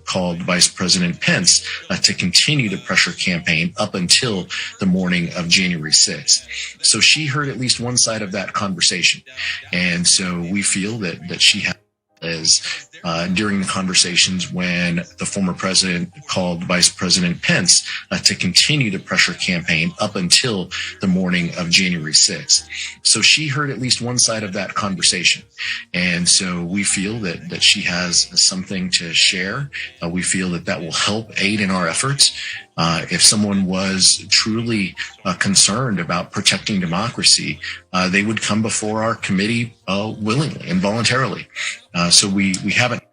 called Vice President Pence to continue the pressure campaign up until the morning of January 6th. So she heard at least one side of that conversation. And so we feel that she has during the conversations when the former president called Vice President Pence to continue the pressure campaign up until the morning of January 6th. So she heard at least one side of that conversation. And so we feel that she has something to share. We feel that will help aid in our efforts. If someone was truly concerned about protecting democracy, they would come before our committee willingly and voluntarily. So we haven't.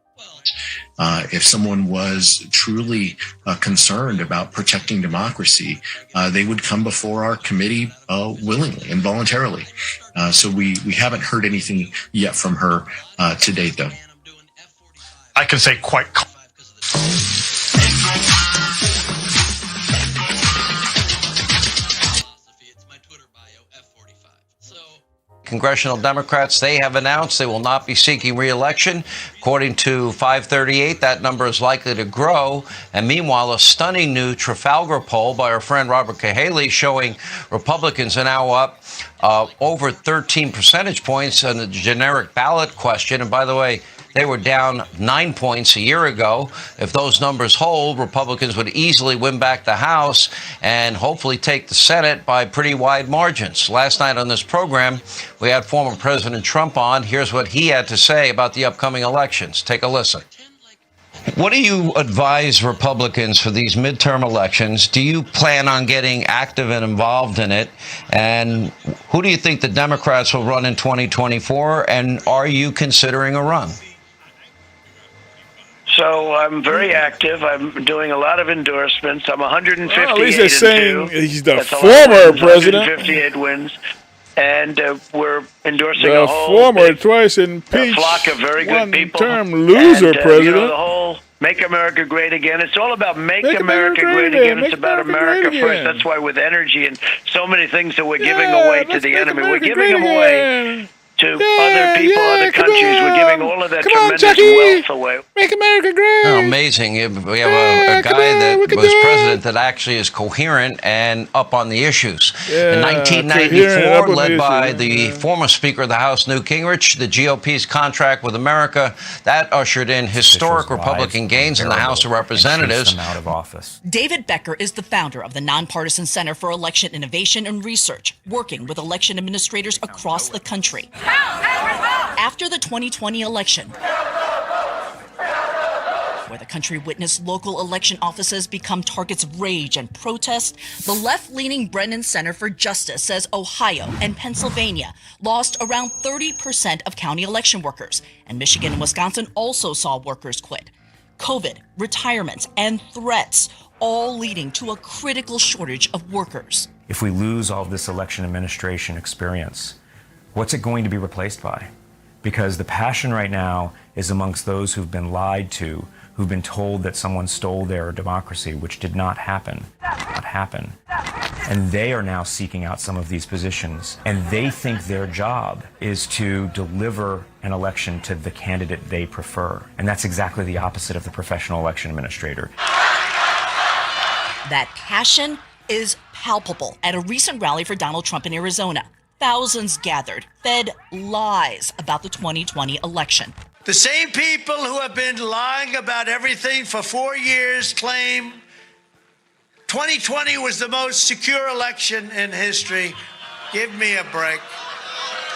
If someone was truly concerned about protecting democracy, they would come before our committee willingly and voluntarily. So we haven't heard anything yet from her to date, though. I can say quite. Congressional Democrats, they have announced they will not be seeking re-election. According to 538, that number is likely to grow. And meanwhile, a stunning new Trafalgar poll by our friend Robert Cahaley showing Republicans are now up over 13 percentage points on the generic ballot question. And by the way, They were down 9 points a year ago. If those numbers hold, Republicans would easily win back the House and hopefully take the Senate by pretty wide margins. Last night on this program, we had former President Trump on. Here's what he had to say about the upcoming elections. Take a listen. What do you advise Republicans for these midterm elections? Do you plan on getting active and involved in it? And who do you think the Democrats will run in 2024? And are you considering a run? So I'm very active. I'm doing a lot of endorsements. I'm 158 at least they're saying he's the That's former president. 158 wins. And we're endorsing The a whole former twice impeached flock of very good people. one-term loser and, president. You know, the whole Make America Great Again. It's all about Make America Great Again. It's about America first. That's why with energy and so many things that we're giving away to the enemy, we're giving them away to other people, other countries. We're giving all of that tremendous wealth away. Make America great. Oh, amazing. We have a guy that was president that actually is coherent and up on the issues. In 1994, led by the former Speaker of the House, Newt Gingrich, the GOP's contract with America, that ushered in historic Republican gains in the House of Representatives. Out of office. David Becker is the founder of the Nonpartisan Center for Election Innovation and Research, working with election administrators across the country. After the 2020 election, where the country witnessed local election offices become targets of rage and protest, the left-leaning Brennan Center for Justice says Ohio and Pennsylvania lost around 30% of county election workers, and Michigan and Wisconsin also saw workers quit. COVID, retirements, and threats, all leading to a critical shortage of workers. If we lose all of this election administration experience, what's it going to be replaced by? Because the passion right now is amongst those who've been lied to, who've been told that someone stole their democracy, which did not happen. And they are now seeking out some of these positions, and they think their job is to deliver an election to the candidate they prefer. And that's exactly the opposite of the professional election administrator. That passion is palpable at a recent rally for Donald Trump in Arizona. Thousands gathered, fed lies about the 2020 election. The same people who have been lying about everything for 4 years claim 2020 was the most secure election in history. Give me a break.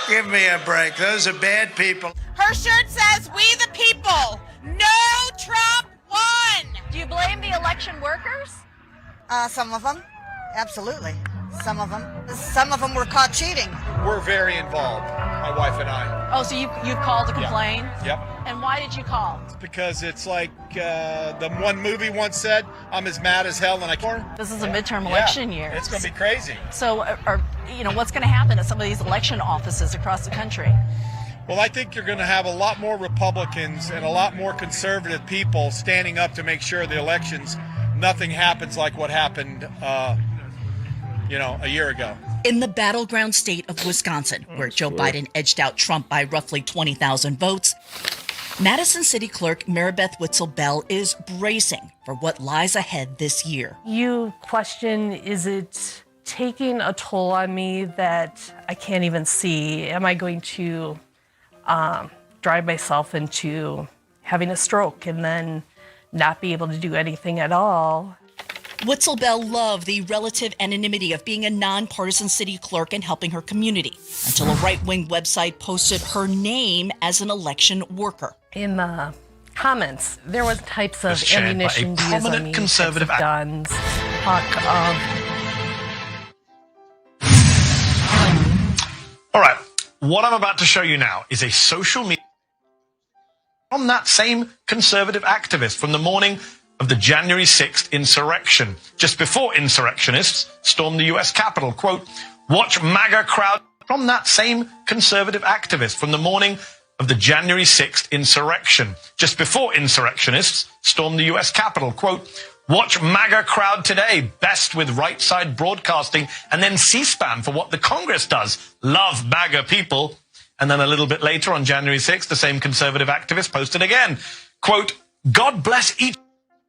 Give me a break. Those are bad people. Her shirt says, "We the people. No Trump won." Do you blame the election workers? Some of them. Absolutely. Some of them. Some of them were caught cheating. We're very involved, my wife and I. Oh, so you called to complain? Yep. And why did you call? Because it's like the one movie once said, I'm as mad as hell and I can't. This is a midterm election year. It's going to be crazy. So, what's going to happen at some of these election offices across the country? Well, I think you're going to have a lot more Republicans and a lot more conservative people standing up to make sure the elections, nothing happens like what happened a year ago. In the battleground state of Wisconsin, where Joe Biden edged out Trump by roughly 20,000 votes, Madison City Clerk Maribeth Witzel-Bell is bracing for what lies ahead this year. You question, is it taking a toll on me that I can't even see? Am I going to drive myself into having a stroke and then not be able to do anything at all? Witzel-Bell loved the relative anonymity of being a nonpartisan city clerk and helping her community, until a right-wing website posted her name as an election worker. In the comments, there was types of ammunition used on me, conservative guns, talk of... All right, what I'm about to show you now is a social media from that same conservative activist from the morning of the January 6th insurrection. Just before insurrectionists stormed the U.S. Capitol. Quote, watch MAGA crowd from that same conservative activist from the morning of the January 6th insurrection. Just before insurrectionists stormed the U.S. Capitol. Quote, watch MAGA crowd today, best with right side broadcasting, and then C-SPAN for what the Congress does. Love MAGA people. And then a little bit later on January 6th, the same conservative activist posted again. Quote, God bless each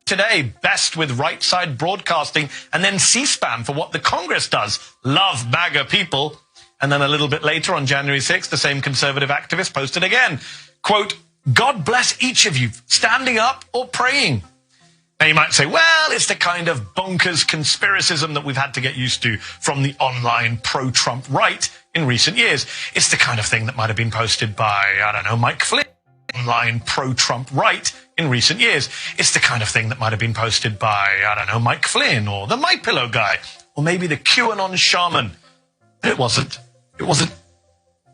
today, best with right side broadcasting, and then C-SPAN for what the Congress does. Love MAGA people. And then a little bit later on January 6th, the same conservative activist posted again. Quote, God bless each of you standing up or praying. Now you might say, well, it's the kind of bonkers conspiracism that we've had to get used to from the online pro-Trump right in recent years. It's the kind of thing that might have been posted by, I don't know, Mike Flynn. Online pro-Trump right in recent years. It's the kind of thing that might have been posted by, I don't know, Mike Flynn or the MyPillow guy or maybe the QAnon shaman. It wasn't. It wasn't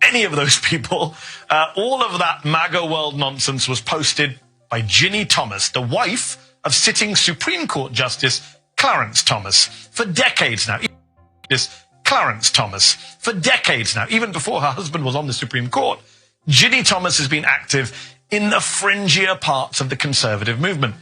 any of those people. All of that MAGA world nonsense was posted by Ginny Thomas, the wife of sitting Supreme Court Justice Clarence Thomas. For decades now, even before her husband was on the Supreme Court, Ginny Thomas has been active in the fringier parts of the conservative movement.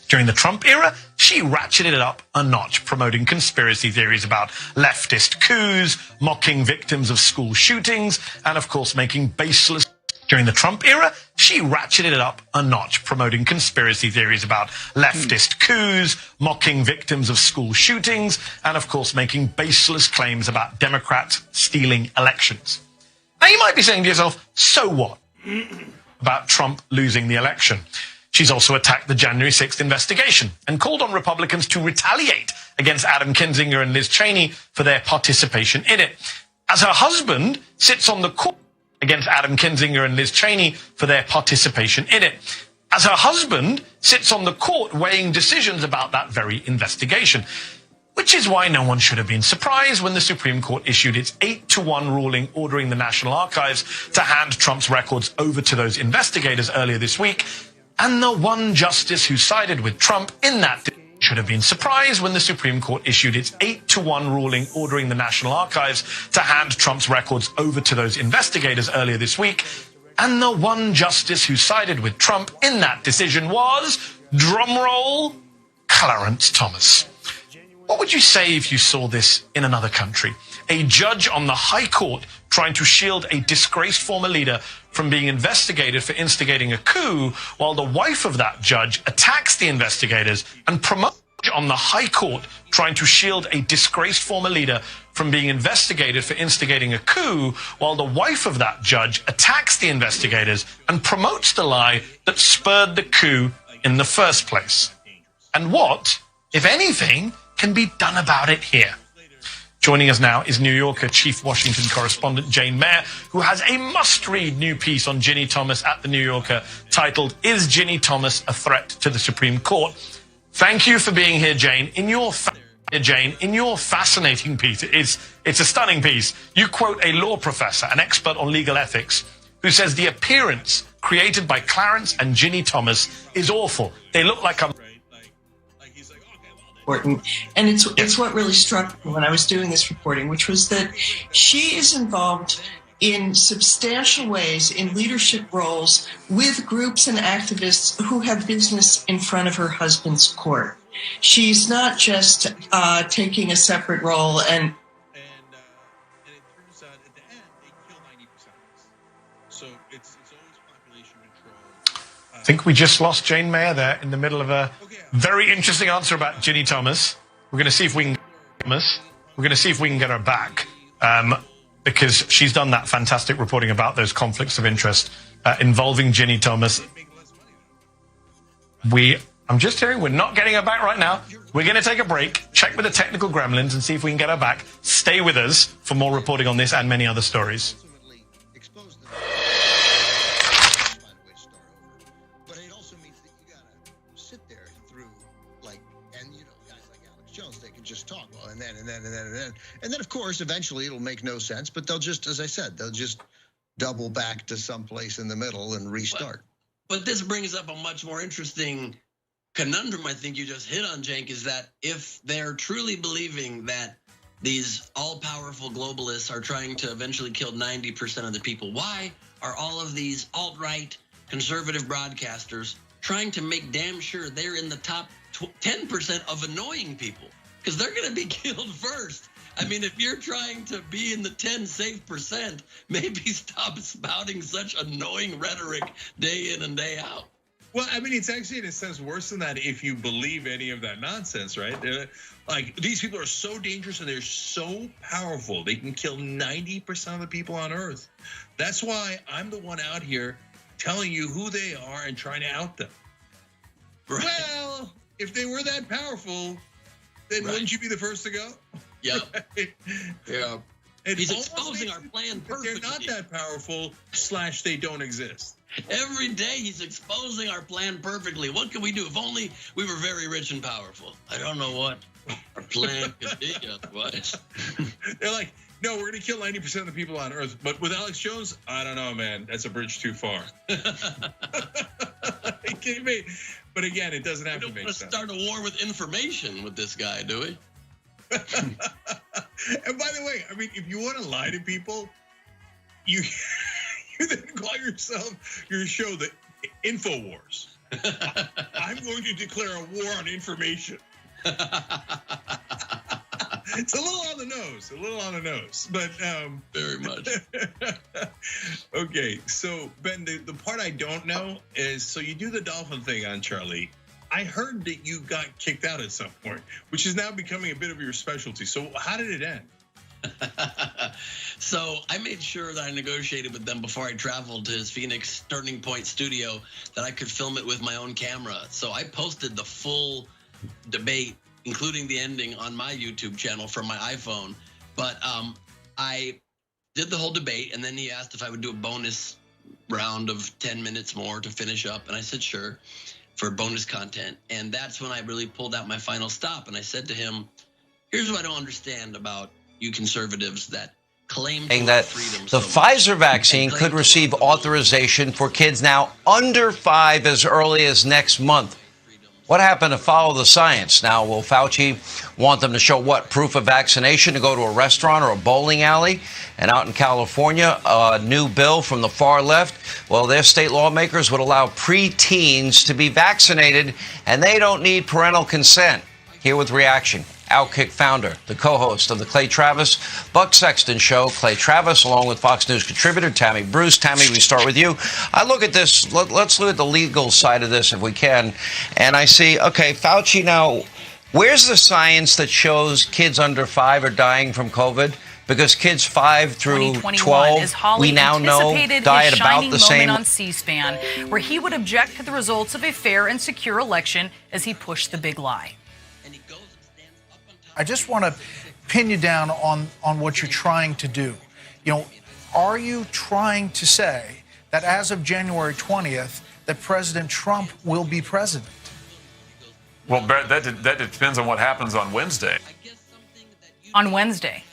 During the Trump era, she ratcheted it up a notch, promoting conspiracy theories about leftist coups, mocking victims of school shootings, and of course making baseless... During the Trump era, she ratcheted it up a notch, promoting conspiracy theories about leftist coups, mocking victims of school shootings, and of course making baseless claims about Democrats stealing elections. Now, you might be saying to yourself, so what about Trump losing the election? She's also attacked the January 6th investigation and called on Republicans to retaliate against Adam Kinzinger and Liz Cheney for their participation in it. As her husband sits on the court against Adam Kinzinger and Liz Cheney for their participation in it. As her husband sits on the court weighing decisions about that very investigation. Which is why no one should have been surprised when the Supreme Court issued its 8-1 ruling ordering the National Archives to hand Trump's records over to those investigators earlier this week. And the one justice who sided with Trump in that should have been surprised when the Supreme Court issued its 8-1 ruling ordering the National Archives to hand Trump's records over to those investigators earlier this week. And the one justice who sided with Trump in that decision was, drumroll, Clarence Thomas. What would you say if you saw this in another country? A judge on the High Court trying to shield a disgraced former leader from being investigated for instigating a coup, while the wife of that judge attacks the investigators and promotes on the High Court trying to shield a disgraced former leader from being investigated for instigating a coup, while the wife of that judge attacks the investigators and promotes the lie that spurred the coup in the first place. And what, if anything, can be done about it here? Joining us now is New Yorker chief Washington correspondent Jane Mayer, who has a must-read new piece on Ginny Thomas at the New Yorker titled, "Is Ginny Thomas a Threat to the Supreme Court?" Thank you for being here, Jane. In your fascinating piece, it's a stunning piece. You quote a law professor, an expert on legal ethics, who says the appearance created by Clarence and Ginny Thomas is awful. They look like a... important. And it's what really struck me when I was doing this reporting, which was that she is involved in substantial ways in leadership roles with groups and activists who have business in front of her husband's court. She's not just taking a separate role and I think we just lost Jane Mayer there in the middle of a very interesting answer about Ginny Thomas. We're going to see if we can get her back because she's done that fantastic reporting about those conflicts of interest involving Ginny Thomas. I'm just hearing we're not getting her back right now. We're going to take a break, check with the technical gremlins and see if we can get her back. Stay with us for more reporting on this and many other stories. And then, of course, eventually it'll make no sense, but they'll just, as I said, they'll just double back to someplace in the middle and restart. But this brings up a much more interesting conundrum I think you just hit on, Cenk, is that if they're truly believing that these all-powerful globalists are trying to eventually kill 90% of the people, why are all of these alt-right conservative broadcasters trying to make damn sure they're in the top 10% of annoying people? Because they're going to be killed first. I mean, if you're trying to be in the 10 safe percent, maybe stop spouting such annoying rhetoric day in and day out. Well, I mean, it's actually in a sense worse than that if you believe any of that nonsense, right? Like, these people are so dangerous and they're so powerful. They can kill 90% of the people on Earth. That's why I'm the one out here telling you who they are and trying to out them. Right. Well, if they were that powerful, then wouldn't you be the first to go? Yeah. Right? Yeah. It He's almost exposing makes our it plan that perfectly. they're not that powerful / they don't exist. Every day he's exposing our plan perfectly. What can we do? If only we were very rich and powerful. I don't know what our plan could be otherwise. They're like, no, we're going to kill 90% of the people on Earth. But with Alex Jones, I don't know, man. That's a bridge too far. But again, it doesn't have to make sense. We don't want to start a war with information with this guy, do we? And by the way, I mean, if you want to lie to people, you then call your show the InfoWars. I'm going to declare a war on information. It's a little on the nose, but very much. Okay, so Ben, the part I don't know is, so you do the dolphin thing on Charlie. I heard that you got kicked out at some point, which is now becoming a bit of your specialty. So how did it end? So I made sure that I negotiated with them before I traveled to his Phoenix Turning Point studio that I could film it with my own camera. So I posted the full debate, including the ending, on my YouTube channel from my iPhone. But I did the whole debate, and then he asked if I would do a bonus round of 10 minutes more to finish up. And I said, sure, for bonus content. And that's when I really pulled out my final stop. And I said to him, here's what I don't understand about you conservatives that claim that the Pfizer vaccine could receive authorization for kids now under 5 as early as next month. What happened to follow the science? Now, will Fauci want them to show what? Proof of vaccination to go to a restaurant or a bowling alley? And out in California, a new bill from the far left, well, their state lawmakers would allow preteens to be vaccinated, and they don't need parental consent. Here with reaction, Outkick founder, the co-host of the Clay Travis Buck Sexton Show, Clay Travis, along with Fox News contributor Tammy Bruce. Tammy, we start with you. I look at this, let's look at the legal side of this if we can, and I see, okay, Fauci, now, where's the science that shows kids under 5 are dying from COVID? Because kids 5 through 12, we now know, die at about the same. On C-SPAN, where he would object to the results of a fair and secure election as he pushed the big lie. I just want to pin you down on what you're trying to do. You know, are you trying to say that as of January 20th, that President Trump will be president? Well, that depends on what happens on Wednesday. On Wednesday,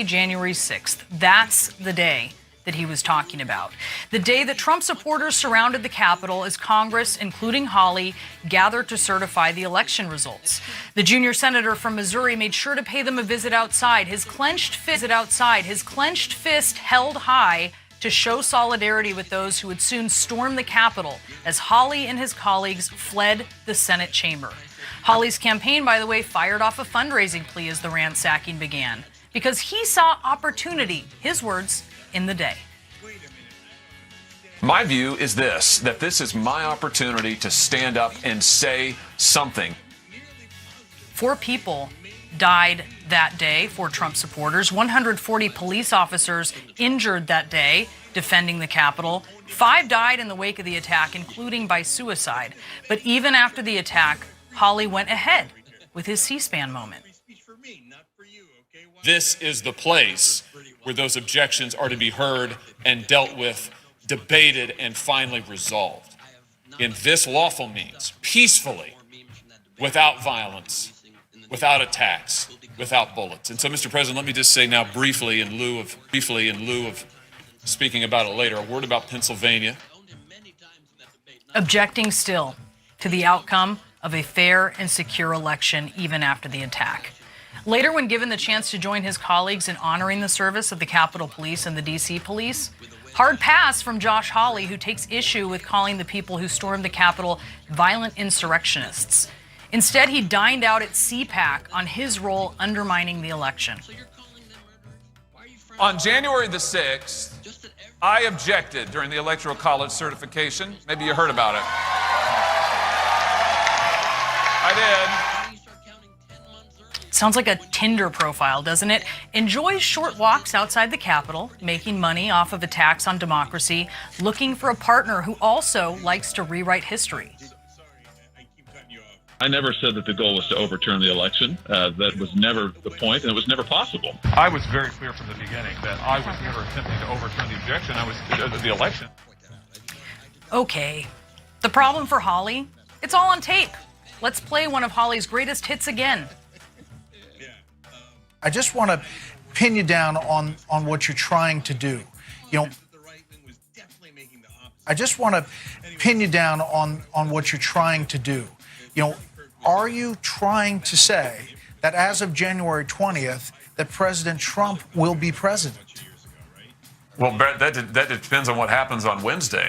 January 6th, that's the day that he was talking about. The day that Trump supporters surrounded the Capitol as Congress, including Holly, gathered to certify the election results. The junior senator from Missouri made sure to pay them a visit outside, his clenched fist held high to show solidarity with those who would soon storm the Capitol as Holly and his colleagues fled the Senate chamber. Holly's campaign, by the way, fired off a fundraising plea as the ransacking began because he saw opportunity, his words, in the day. My view is this, that this is my opportunity to stand up and say something. 4 people died that day for Trump supporters. 140 police officers injured that day defending the Capitol. 5 died in the wake of the attack, including by suicide. But even after the attack, Holly went ahead with his C-SPAN moment. This is the place where those objections are to be heard and dealt with, debated, and finally resolved. In this lawful means, peacefully, without violence, without attacks, without bullets. And so, Mr. President, let me just say now briefly, in lieu of speaking about it later, a word about Pennsylvania. Objecting still to the outcome of a fair and secure election, even after the attack. Later, when given the chance to join his colleagues in honoring the service of the Capitol Police and the D.C. Police, hard pass from Josh Hawley, who takes issue with calling the people who stormed the Capitol violent insurrectionists. Instead, he dined out at CPAC on his role undermining the election. On January the 6th, I objected during the Electoral College certification. Maybe you heard about it. I did. Sounds like a Tinder profile, doesn't it? Enjoys short walks outside the Capitol, making money off of attacks on democracy, looking for a partner who also likes to rewrite history. I never said that the goal was to overturn the election. That was never the point, and it was never possible. I was very clear from the beginning that I was never attempting to overturn the objection. The election. Okay. The problem for Holly? It's all on tape. Let's play one of Holly's greatest hits again. I just want to pin you down on what you're trying to do. I just want to pin you down on what you're trying to do. Are you trying to say that as of January 20th, that President Trump will be president? Well, that depends on what happens on Wednesday.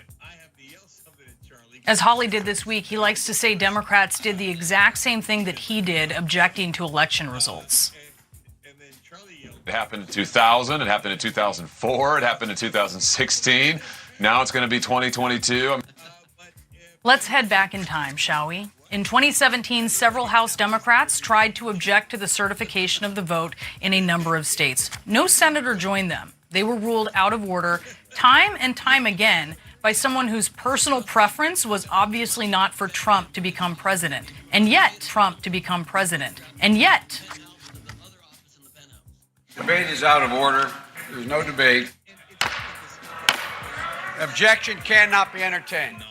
As Holly did this week, he likes to say Democrats did the exact same thing that he did, objecting to election results. It happened in 2000, it happened in 2004, it happened in 2016. Now it's going to be 2022. Let's head back in time, shall we? In 2017, several House Democrats tried to object to the certification of the vote in a number of states. No senator joined them. They were ruled out of order time and time again by someone whose personal preference was obviously not for Trump to become president. And yet, Debate is out of order. There's no debate. Objection cannot be entertained.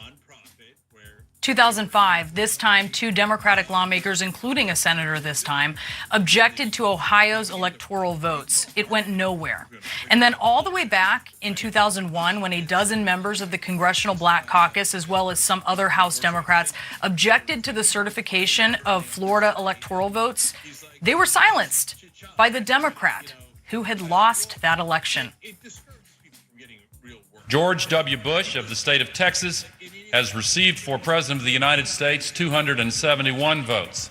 2005, this time, two Democratic lawmakers, including a senator this time, objected to Ohio's electoral votes. It went nowhere. And then all the way back in 2001, when a dozen members of the Congressional Black Caucus, as well as some other House Democrats, objected to the certification of Florida electoral votes, they were silenced by the Democrat who had lost that election. George W. Bush of the state of Texas has received for President of the United States 271 votes.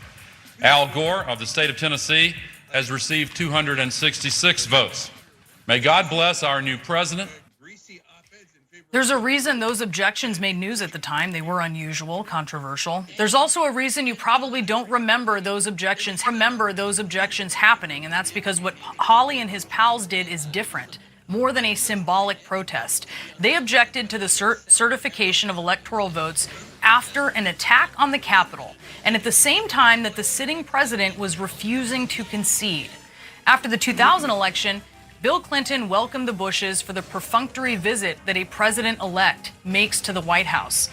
Al Gore of the state of Tennessee has received 266 votes. May God bless our new president. There's a reason those objections made news at the time. They were unusual, controversial. There's also a reason you probably don't remember those objections happening, and that's because what Hawley and his pals did is different. More than a symbolic protest. They objected to the certification of electoral votes after an attack on the Capitol, and at the same time that the sitting president was refusing to concede. After the 2000 election, Bill Clinton welcomed the Bushes for the perfunctory visit that a president-elect makes to the White House.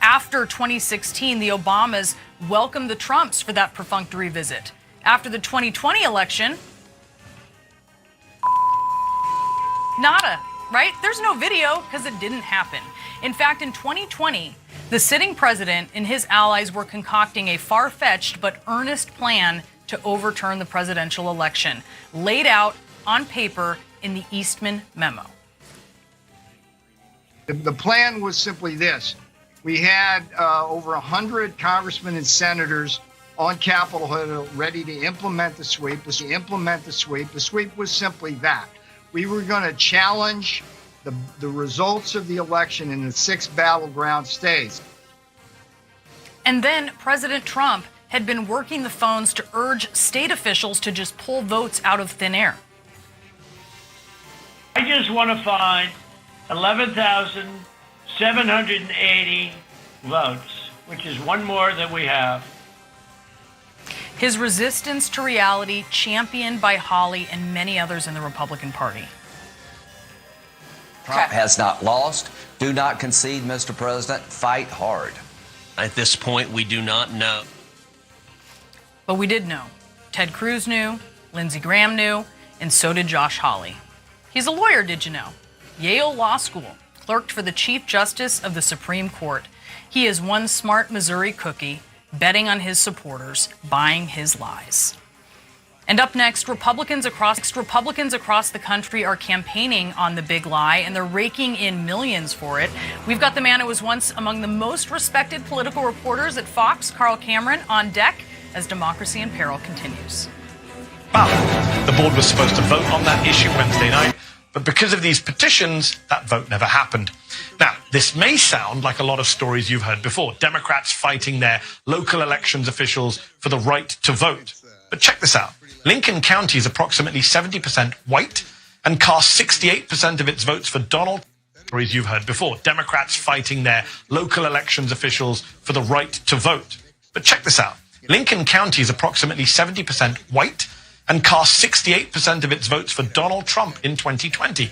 After 2016, the Obamas welcomed the Trumps for that perfunctory visit. After the 2020 election, nada, right? There's no video because it didn't happen. In fact, in 2020, the sitting president and his allies were concocting a far-fetched but earnest plan to overturn the presidential election, laid out on paper in the Eastman memo. The plan was simply this. We had over 100 congressmen and senators on Capitol Hill ready to implement the sweep. The sweep was simply that. We were going to challenge the results of the election in the 6 battleground states. And then President Trump had been working the phones to urge state officials to just pull votes out of thin air. I just want to find 11,780 votes, which is one more than we have. His resistance to reality championed by Hawley and many others in the Republican Party. Trump has not lost. Do not concede, Mr. President. Fight hard. At this point, we do not know. But we did know. Ted Cruz knew, Lindsey Graham knew, and so did Josh Hawley. He's a lawyer, did you know? Yale Law School, clerked for the Chief Justice of the Supreme Court. He is one smart Missouri cookie, betting on his supporters, buying his lies. And up next, Republicans across the country are campaigning on the big lie, and they're raking in millions for it. We've got the man who was once among the most respected political reporters at Fox, Carl Cameron, on deck as Democracy in Peril continues. The board was supposed to vote on that issue Wednesday night, but because of these petitions, that vote never happened. Now, this may sound like a lot of stories you've heard before. Democrats fighting their local elections officials for the right to vote. But check this out. Lincoln County is approximately 70% white and casts 68% of its votes for Donald Trump. Stories you've heard before. Democrats fighting their local elections officials for the right to vote. But check this out. Lincoln County is approximately 70% white and casts 68% of its votes for Donald Trump in 2020.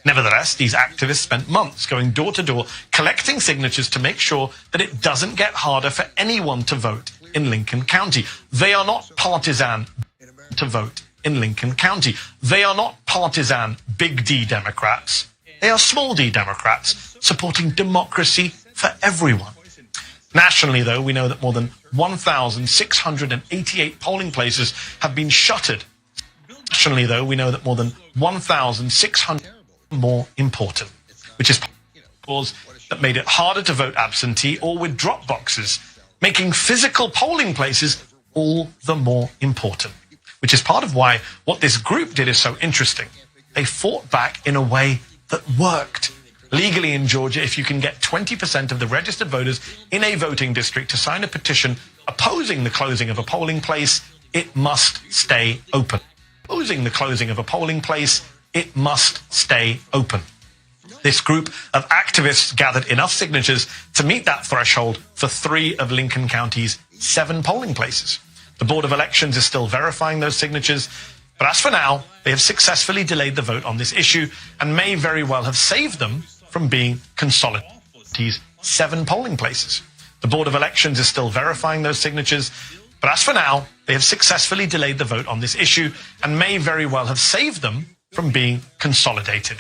Nevertheless, these activists spent months going door to door collecting signatures to make sure that it doesn't get harder for anyone to vote in Lincoln County. They are not partisan to vote in Lincoln County. They are not partisan big D Democrats. They are small d Democrats supporting democracy for everyone. Nationally, though, we know that more than 1,688 polling places have been shuttered. Nationally, though, we know that more than 1,600 more important, which is laws that made it harder to vote absentee or with drop boxes, making physical polling places all the more important, which is part of why what this group did is so interesting. They fought back in a way that worked. Legally in Georgia, if you can get 20% of the registered voters in a voting district to sign a petition opposing the closing of a polling place, it must stay open. Opposing the closing of a polling place, it must stay open. This group of activists gathered enough signatures to meet that threshold for 3 of Lincoln County's 7 polling places. The Board of Elections is still verifying those signatures, but as for now, they have successfully delayed the vote on this issue and may very well have saved them from being consolidated. 7 polling places. The Board of Elections is still verifying those signatures, but as for now, they have successfully delayed the vote on this issue and may very well have saved them from being consolidated.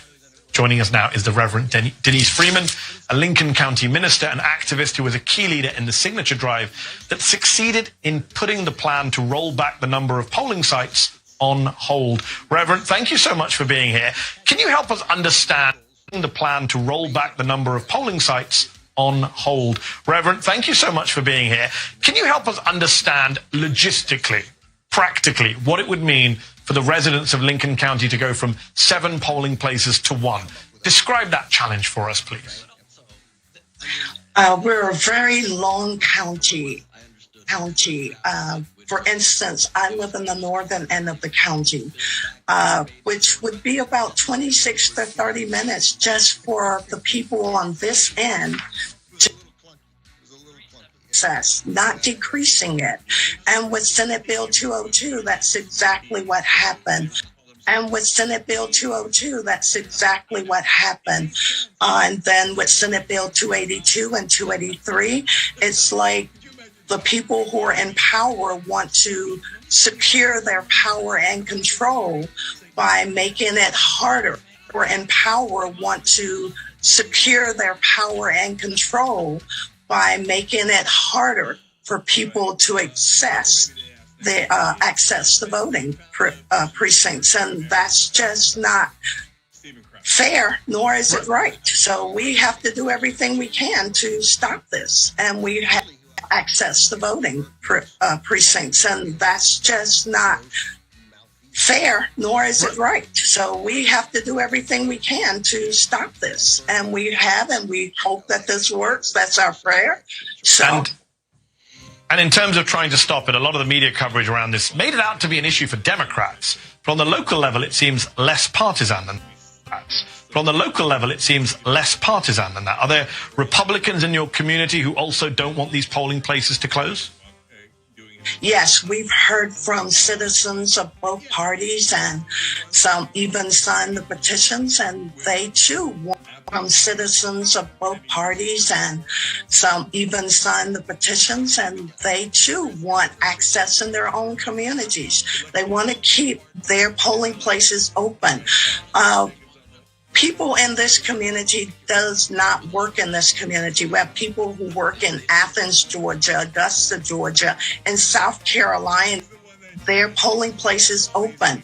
Joining us now is the Reverend Denise Freeman, a Lincoln County minister and activist who was a key leader in the signature drive that succeeded in putting the plan to roll back the number of polling sites on hold. Reverend, thank you so much for being here. Can you help us understand the plan to roll back the number of polling sites on hold? Reverend, thank you so much for being here. Can you help us understand logistically, practically, what it would mean for the residents of Lincoln County to go from 7 polling places to 1? Describe that challenge for us, please. We're a very long county. For instance, I live in the northern end of the county, which would be about 26 to 30 minutes just for the people on this end to access, not decreasing it. And with Senate Bill 202, that's exactly what happened. And with Senate Bill 202, that's exactly what happened. And then with Senate Bill 282 and 283, it's like the people who are in power want to secure their power and control by making it harder. Who are in power want to secure their power and control by making it harder for people to access the voting precincts. And that's just not fair, nor is it right. So we have to do everything we can to stop this. And we have to access the voting precincts. And that's just not fair, nor is it right. So we have to do everything we can to stop this. And we have, and we hope that this works. That's our prayer. So. And in terms of trying to stop it, a lot of the media coverage around this made it out to be an issue for Democrats. But on the local level, it seems less partisan than Democrats. But on the local level, it seems less partisan than that. Are there Republicans in your community who also don't want these polling places to close? Yes, we've heard from citizens of both parties, and some even signed the petitions, and they too want from citizens of both parties, and some even signed the petitions, and they too want access in their own communities. They want to keep their polling places open. People in this community does not work in this community. We have people who work in Athens, Georgia, Augusta, Georgia, and South Carolina. Their polling places open.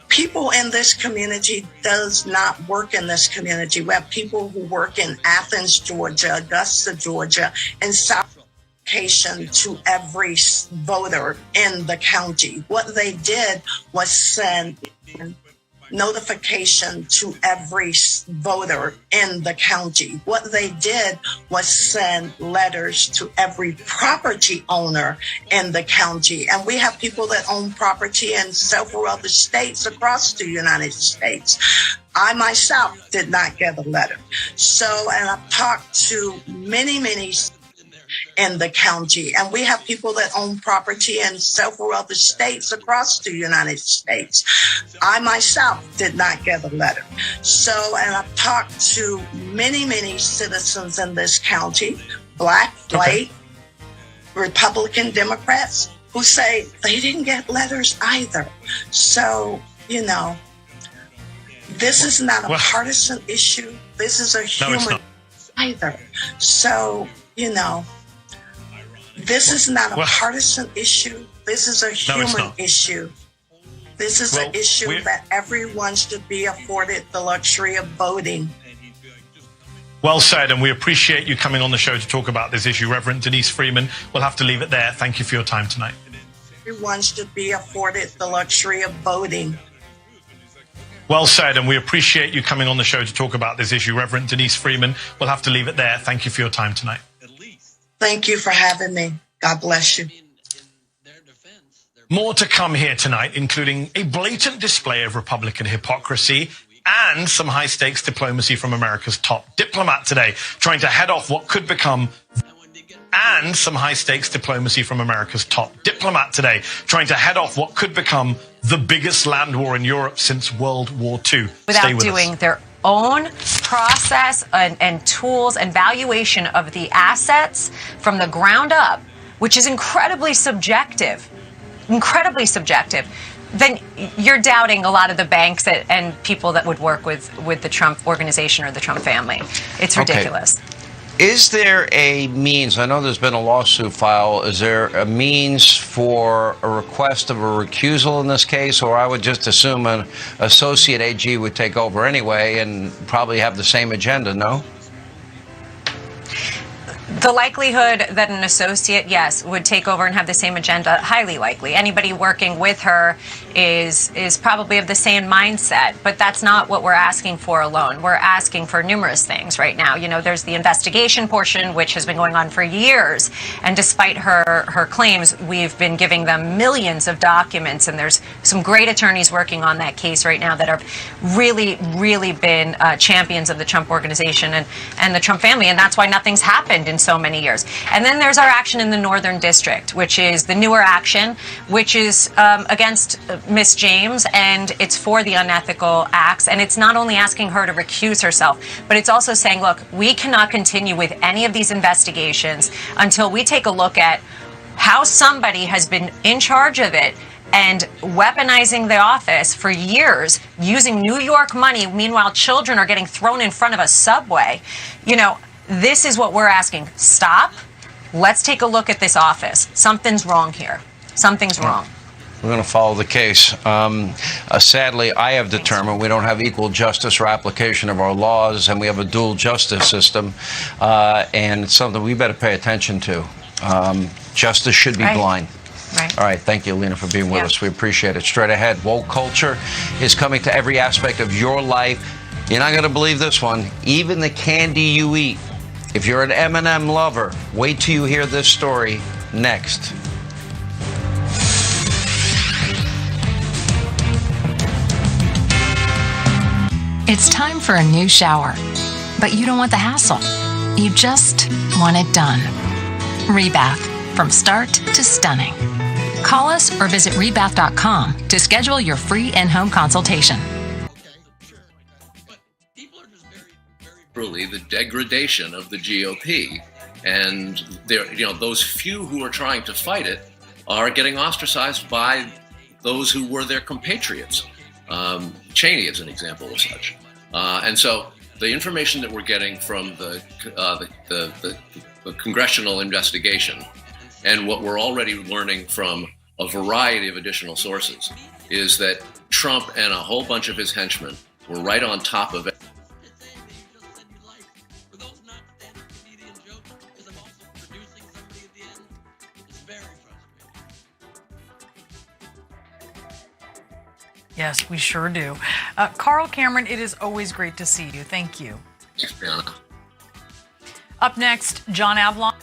People in this community does not work in this community. We have people who work in Athens, Georgia, Augusta, Georgia, and South to every voter in the county. What they did was send notification to every voter in the county. What they did was send letters to every property owner in the county. And we have people that own property in several other states across the United States. I myself did not get a letter. So, and I've talked to many in the county, and we have people that own property in several other states across the United States. I myself did not get a letter. So, and I've talked to many citizens in this county, Black, white, Republican, Democrats, who say they didn't get letters either. So, you know, this is not a partisan issue. This is a human either. So, you know, this is not a partisan issue. This is a human issue. This is an issue that everyone should be afforded the luxury of voting. Well said, and we appreciate you coming on the show to talk about this issue. Reverend Denise Freeman, we'll have to leave it there. Thank you for your time tonight. Everyone should be afforded the luxury of voting. Well said, and we appreciate you coming on the show to talk about this issue. Reverend Denise Freeman, we'll have to leave it there. Thank you for your time tonight. Thank you for having me. God bless you. More to come here tonight, including a blatant display of Republican hypocrisy and some high-stakes diplomacy from America's top diplomat today, trying to head off what could become... And some high-stakes diplomacy from America's top diplomat today, trying to head off what could become the biggest land war in Europe since World War II. Without doing their own process and tools and valuation of the assets from the ground up, which is incredibly subjective, then you're doubting a lot of the banks and people that would work with the Trump organization or the Trump family. It's ridiculous. Okay. Is there a means, I know there's been a lawsuit filed, is there a means for a request of a recusal in this case? Or I would just assume an associate AG would take over anyway and probably have the same agenda, no? The likelihood that an associate, yes, would take over and have the same agenda, highly likely. Anybody working with her is probably of the same mindset, but that's not what we're asking for alone. We're asking for numerous things right now. You know, there's the investigation portion, which has been going on for years, and despite her claims, we've been giving them millions of documents, and there's some great attorneys working on that case right now that have really been champions of the Trump organization and the Trump family, and that's why nothing's happened in so many years. And then there's our action in the Northern District, which is the newer action, which is against Miss James, and it's for the unethical acts. And it's not only asking her to recuse herself, but it's also saying, look, we cannot continue with any of these investigations until we take a look at how somebody has been in charge of it and weaponizing the office for years, using New York money. Meanwhile, children are getting thrown in front of a subway. You know, this is what we're asking. Stop. Let's take a look at this office. Something's wrong here. Something's wrong. We're going to follow the case. Sadly, I have determined we don't have equal justice or application of our laws, and we have a dual justice system, and it's something we better pay attention to. Justice should be blind. Right. All right. Thank you, Lena, for being with us. We appreciate it. Straight ahead, woke culture is coming to every aspect of your life. You're not going to believe this one. Even the candy you eat. If you're an M&M lover, wait till you hear this story next. It's time for a new shower, but you don't want the hassle. You just want it done. Rebath, from start to stunning. Call us or visit rebath.com to schedule your free in-home consultation. Truly, the degradation of the GOP, and those few who are trying to fight it are getting ostracized by those who were their compatriots. Cheney is an example of such. And so the information that we're getting from the congressional investigation and what we're already learning from a variety of additional sources is that Trump and a whole bunch of his henchmen were right on top of it. Yes, we sure do. Carl Cameron, it is always great to see you. Thank you. Thanks, Brianna. Up next, John Avlon.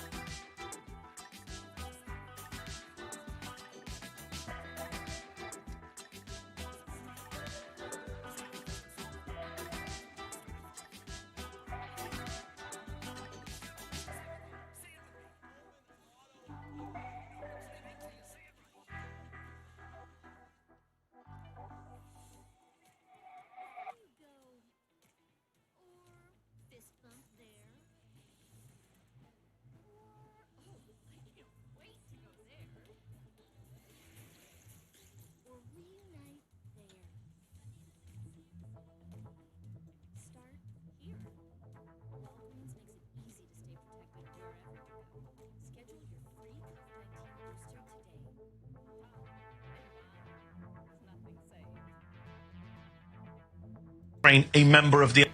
A member of the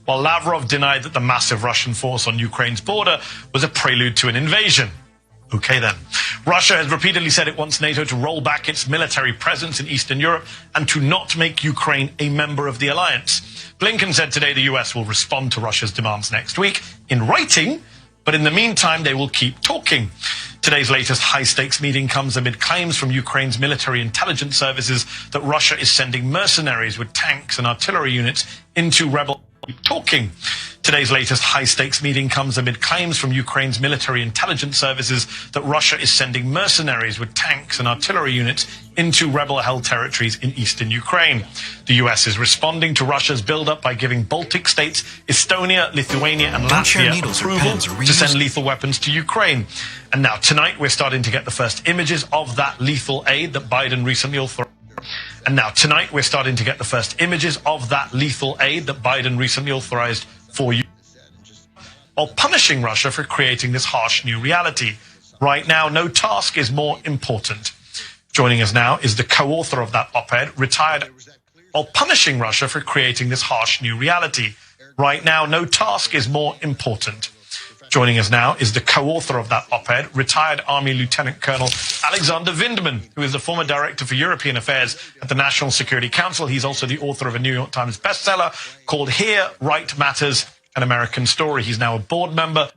while Lavrov denied that the massive Russian force on Ukraine's border was a prelude to an invasion. Okay then. Russia has repeatedly said it wants NATO to roll back its military presence in Eastern Europe and to not make Ukraine a member of the alliance. Blinken said today the US will respond to Russia's demands next week in writing, but in the meantime they will keep talking. Today's latest high-stakes meeting comes amid claims from Ukraine's military intelligence services that Russia is sending mercenaries with tanks and artillery units into rebel talking. Today's latest high-stakes meeting comes amid claims from Ukraine's military intelligence services that Russia is sending mercenaries with tanks and artillery units into rebel-held territories in eastern Ukraine. The US is responding to Russia's build-up by giving Baltic states, Estonia, Lithuania and Latvia approval to send lethal weapons to Ukraine. And now tonight we're starting to get the first images of that lethal aid that Biden recently authorized. And now tonight we're starting to get the first images of that lethal aid that Biden recently authorized for you, while punishing Russia for creating this harsh new reality. Right now, no task is more important. Joining us now is the co-author of that op-ed, retired, while punishing Russia for creating this harsh new reality. Right now, no task is more important. Joining us now is the co-author of that op-ed, retired Army Lieutenant Colonel Alexander Vindman, who is the former Director for European Affairs at the National Security Council. He's also the author of a New York Times bestseller called Here, Right Matters, An American Story. He's now a board member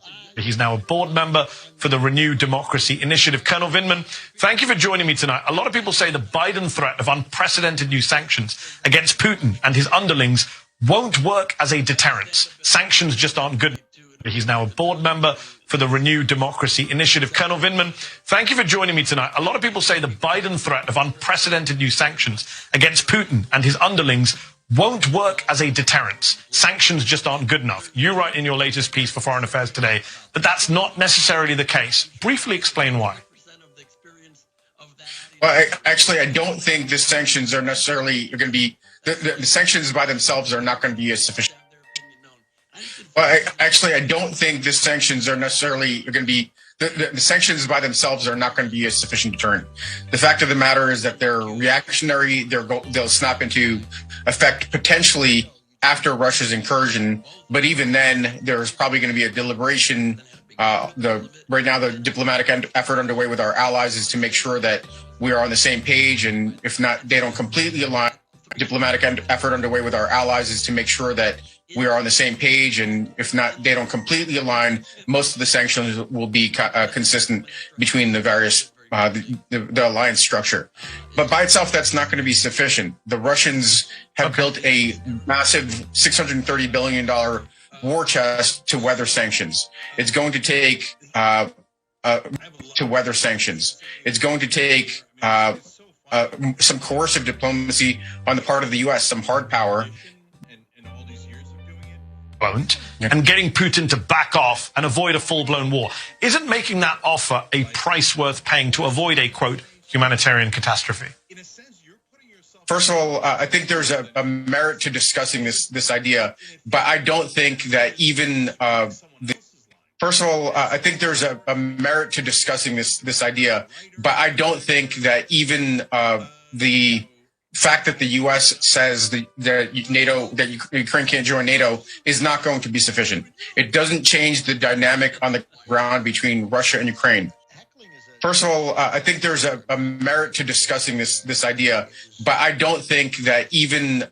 for the Renew Democracy Initiative. Colonel Vindman, thank you for joining me tonight. A lot of people say the Biden threat of unprecedented new sanctions against Putin and his underlings won't work as a deterrence. Sanctions just aren't good. He's now a board member for the Renew Democracy Initiative. Colonel Vindman, thank you for joining me tonight. A lot of people say the Biden threat of unprecedented new sanctions against Putin and his underlings won't work as a deterrence. Sanctions just aren't good enough. You write in your latest piece for Foreign Affairs Today that that's not necessarily the case. Briefly explain why. Well, I don't think the sanctions are necessarily going to be, the sanctions by themselves are not going to be as sufficient. Well, I don't think the sanctions are necessarily going to be, the sanctions by themselves are not going to be a sufficient deterrent. The fact of the matter is that they're reactionary. They'll snap into effect potentially after Russia's incursion. But even then, there's probably going to be a deliberation. Right now, the diplomatic effort underway with our allies is to make sure that we are on the same page. And if not, they don't completely align. Diplomatic effort underway with our allies is to make sure that we are on the same page, and if not, they don't completely align. Most of the sanctions will be consistent between the various the alliance structure. But by itself, that's not going to be sufficient. The Russians have built a massive $630 billion war chest to weather sanctions. It's going to take to weather sanctions. It's going to take some coercive diplomacy on the part of the U.S., some hard power. And getting Putin to back off and avoid a full-blown war. Isn't making that offer a price worth paying to avoid a, quote, humanitarian catastrophe? First of all, I think there's a merit to discussing this idea, but I don't think that even First of all, I think there's a merit to discussing this idea, but I don't think that even the fact that the U.S. says that Ukraine can't join NATO is not going to be sufficient. It doesn't change the dynamic on the ground between Russia and Ukraine. First of all, I think there's a merit to discussing this idea, but I don't think that even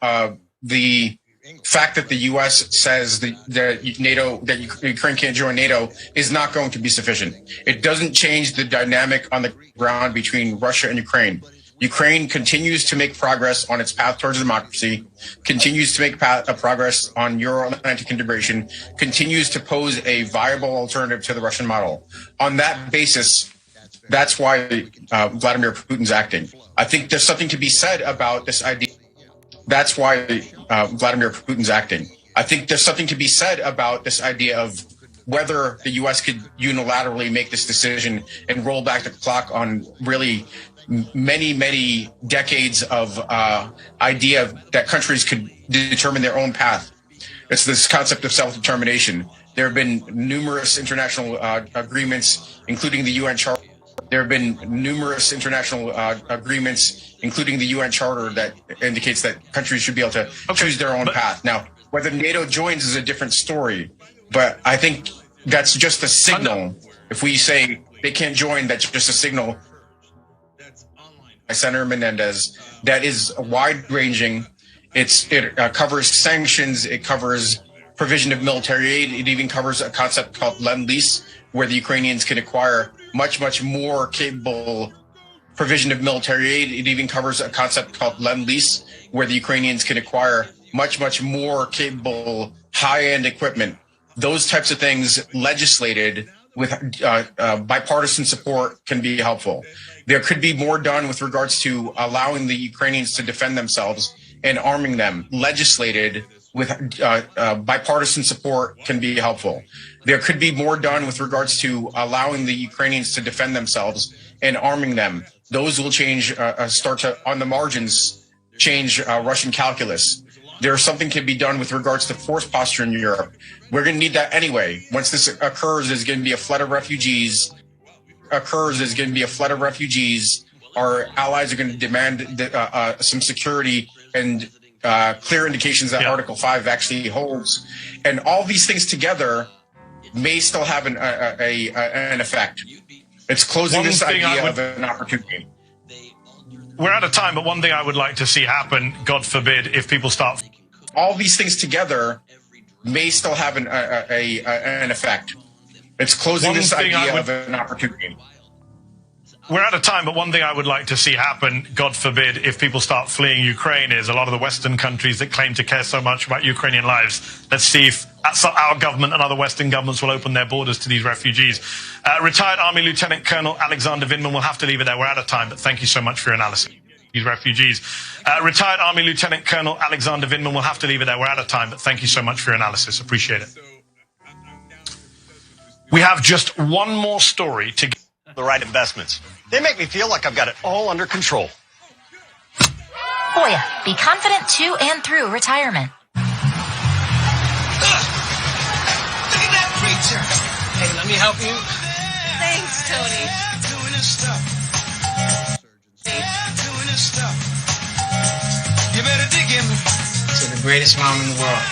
the fact that the U.S. says that Ukraine can't join NATO is not going to be sufficient. It doesn't change the dynamic on the ground between Russia and Ukraine. Ukraine continues to make progress on its path towards democracy, continues to make progress on Euro-Atlantic integration, continues to pose a viable alternative to the Russian model. On that basis, that's why Vladimir Putin's acting. I think there's something to be said about this idea. That's why Vladimir Putin's acting. I think there's something to be said about this idea of whether the U.S. could unilaterally make this decision and roll back the clock on really many, many decades of idea that countries could determine their own path. It's this concept of self-determination. There have been numerous international agreements, including the UN Charter. There have been numerous international agreements, including the UN Charter, that indicates that countries should be able to choose their own path. Now, whether NATO joins is a different story, but I think that's just a signal. If we say they can't join, that's just a signal. Senator Menendez, that is wide-ranging. It covers sanctions. It covers provision of military aid. It even covers a concept called Lend-Lease, where the Ukrainians can acquire much more capable provision of military aid. It even covers a concept called Lend-Lease, where the Ukrainians can acquire much more capable high-end equipment. Those types of things legislated with bipartisan support can be helpful. There could be more done with regards to allowing the Ukrainians to defend themselves and arming them. Legislated with bipartisan support can be helpful. There could be more done with regards to allowing the Ukrainians to defend themselves and arming them. Those will change, start to, on the margins, change Russian calculus. There's something can be done with regards to force posture in Europe. We're going to need that anyway. Once this occurs, there's going to be a flood of refugees. Our allies are going to demand some security and clear indications that Article 5 actually holds. And all these things together may still have an effect. It's closing this idea of an opportunity. We're out of time, but one thing I would like to see happen, God forbid, if people start... All these things together may still have an effect. It's closing this idea of an opportunity. We're out of time, but one thing I would like to see happen, God forbid, if people start fleeing Ukraine, is a lot of the Western countries that claim to care so much about Ukrainian lives. Let's see if our government and other Western governments will open their borders to these refugees. Retired Army Lieutenant Colonel Alexander Vindman, we'll have to leave it there. We're out of time, but thank you so much for your analysis. These refugees. Retired Army Lieutenant Colonel Alexander Vindman, we'll have to leave it there. We're out of time, but thank you so much for your analysis. Appreciate it. We have just one more story to get. The right investments. They make me feel like I've got it all under control. Boya, be confident to and through retirement. Look at that preacher. Hey, let me help you. Thanks, Tony. Doing this stuff. Doing this stuff. You better dig in. To the greatest mom in the world.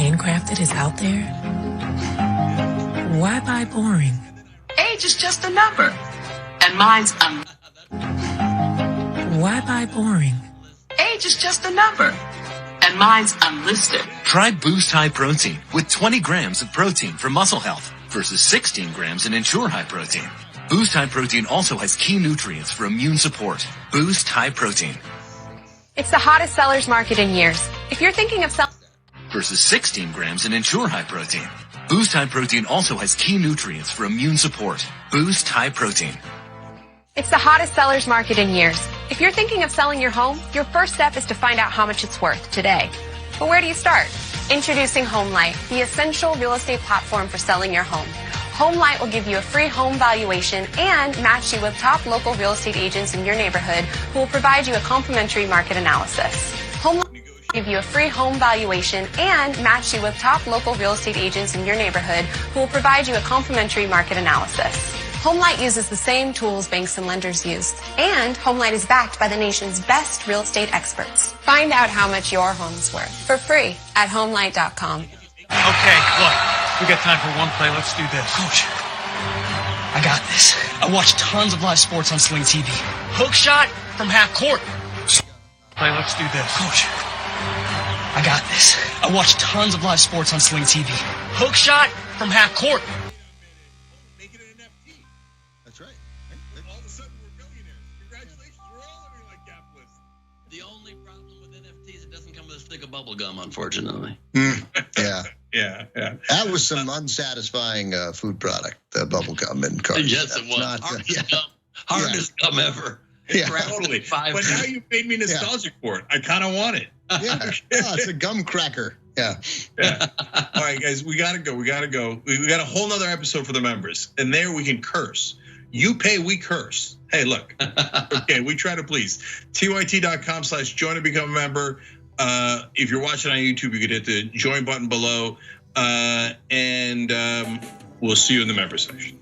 Handcrafted is out there? Why buy boring? Age is just a number, and mine's Why buy boring? Age is just a number, and mine's unlisted. Try Boost High Protein with 20 grams of protein for muscle health versus 16 grams in Ensure High Protein. Boost High Protein also has key nutrients for immune support. Boost High Protein. It's the hottest sellers market in years. If you're thinking of selling versus 16 grams in Ensure High Protein. Boost High Protein also has key nutrients for immune support. Boost High Protein. It's the hottest sellers market in years. If you're thinking of selling your home, your first step is to find out how much it's worth today. But where do you start? Introducing HomeLight, the essential real estate platform for selling your home. HomeLight will give you a free home valuation and match you with top local real estate agents in your neighborhood who will provide you a complimentary market analysis. HomeLight give you a free home valuation and match you with top local real estate agents in your neighborhood who will provide you a complimentary market analysis. HomeLight uses the same tools banks and lenders use. And HomeLight is backed by the nation's best real estate experts. Find out how much your home is worth for free at HomeLight.com. Okay, look, we got time for one play. Let's do this. Coach, I got this. I watch tons of live sports on Sling TV. Hook shot from half court. Play, let's do this. Coach, I got this. I watch tons of live sports on Sling TV. Hook shot from half court. That's right. All of a sudden, we're millionaires. Congratulations, we're all living like capitalists. The only problem with NFTs, it doesn't come with a stick of bubble gum, unfortunately. Yeah. Yeah. That was some unsatisfying food product, the bubble gum and cards. Yes, it was. Hardest gum ever. Yeah. Totally. But now you made me nostalgic for it. I kind of want it. Yeah. It's a gum cracker. Yeah. All right, guys, we gotta go. We got a whole nother episode for the members, and there we can curse. You pay, we curse. Hey, look. Okay, we try to please. tyt.com/join to become a member. If you're watching on YouTube, you can hit the join button below, and we'll see you in the member section.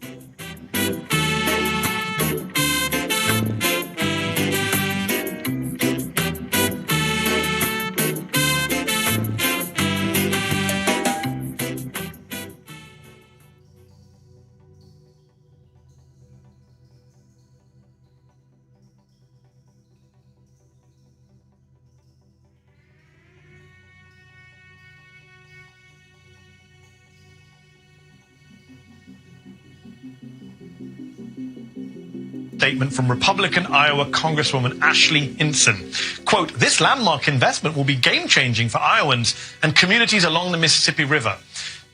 Statement from Republican Iowa Congresswoman Ashley Hinson. Quote, this landmark investment will be game-changing for Iowans and communities along the Mississippi River.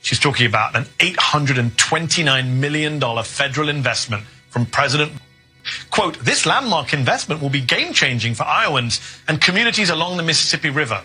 She's talking about an $829 million federal investment from President. Quote, this landmark investment will be game-changing for Iowans and communities along the Mississippi River.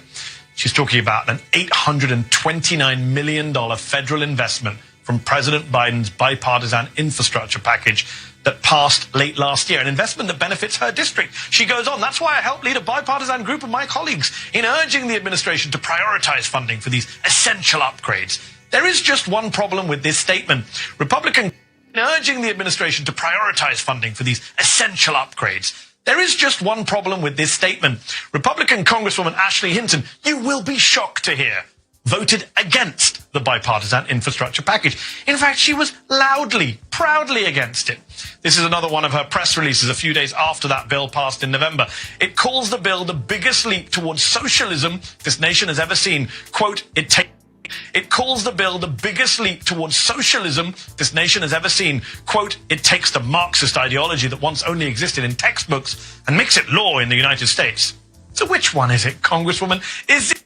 She's talking about an $829 million federal investment from President Biden's bipartisan infrastructure package that passed late last year, an investment that benefits her district. She goes on, that's why I helped lead a bipartisan group of my colleagues in urging the administration to prioritize funding for these essential upgrades. There is just one problem with this statement. Republican urging the administration to prioritize funding for these essential upgrades. There is just one problem with this statement. Republican Congresswoman Ashley Hinton, you will be shocked to hear, voted against the bipartisan infrastructure package. In fact, she was loudly, proudly against it. This is another one of her press releases a few days after that bill passed in November. It calls the bill the biggest leap towards socialism this nation has ever seen. Quote, it calls the bill the biggest leap towards socialism this nation has ever seen. Quote, it takes the Marxist ideology that once only existed in textbooks and makes it law in the United States. So which one is it, Congresswoman? Is it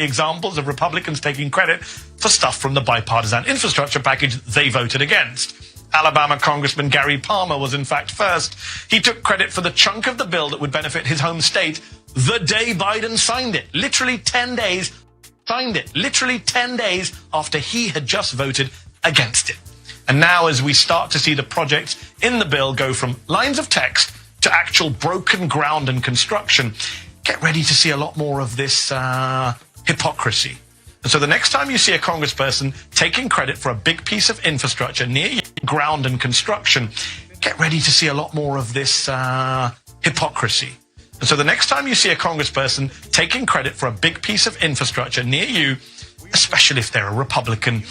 examples of Republicans taking credit for stuff from the bipartisan infrastructure package they voted against? Alabama Congressman Gary Palmer was in fact first. He took credit for the chunk of the bill that would benefit his home state the day Biden signed it. Literally 10 days after he had just voted against it. And now as we start to see the projects in the bill go from lines of text to actual broken ground and construction, get ready to see a lot more of this hypocrisy. And so the next time you see a congressperson taking credit for a big piece of infrastructure near you, ground and construction, get ready to see a lot more of this hypocrisy. And so the next time you see a congressperson taking credit for a big piece of infrastructure near you, especially if they're a Republican,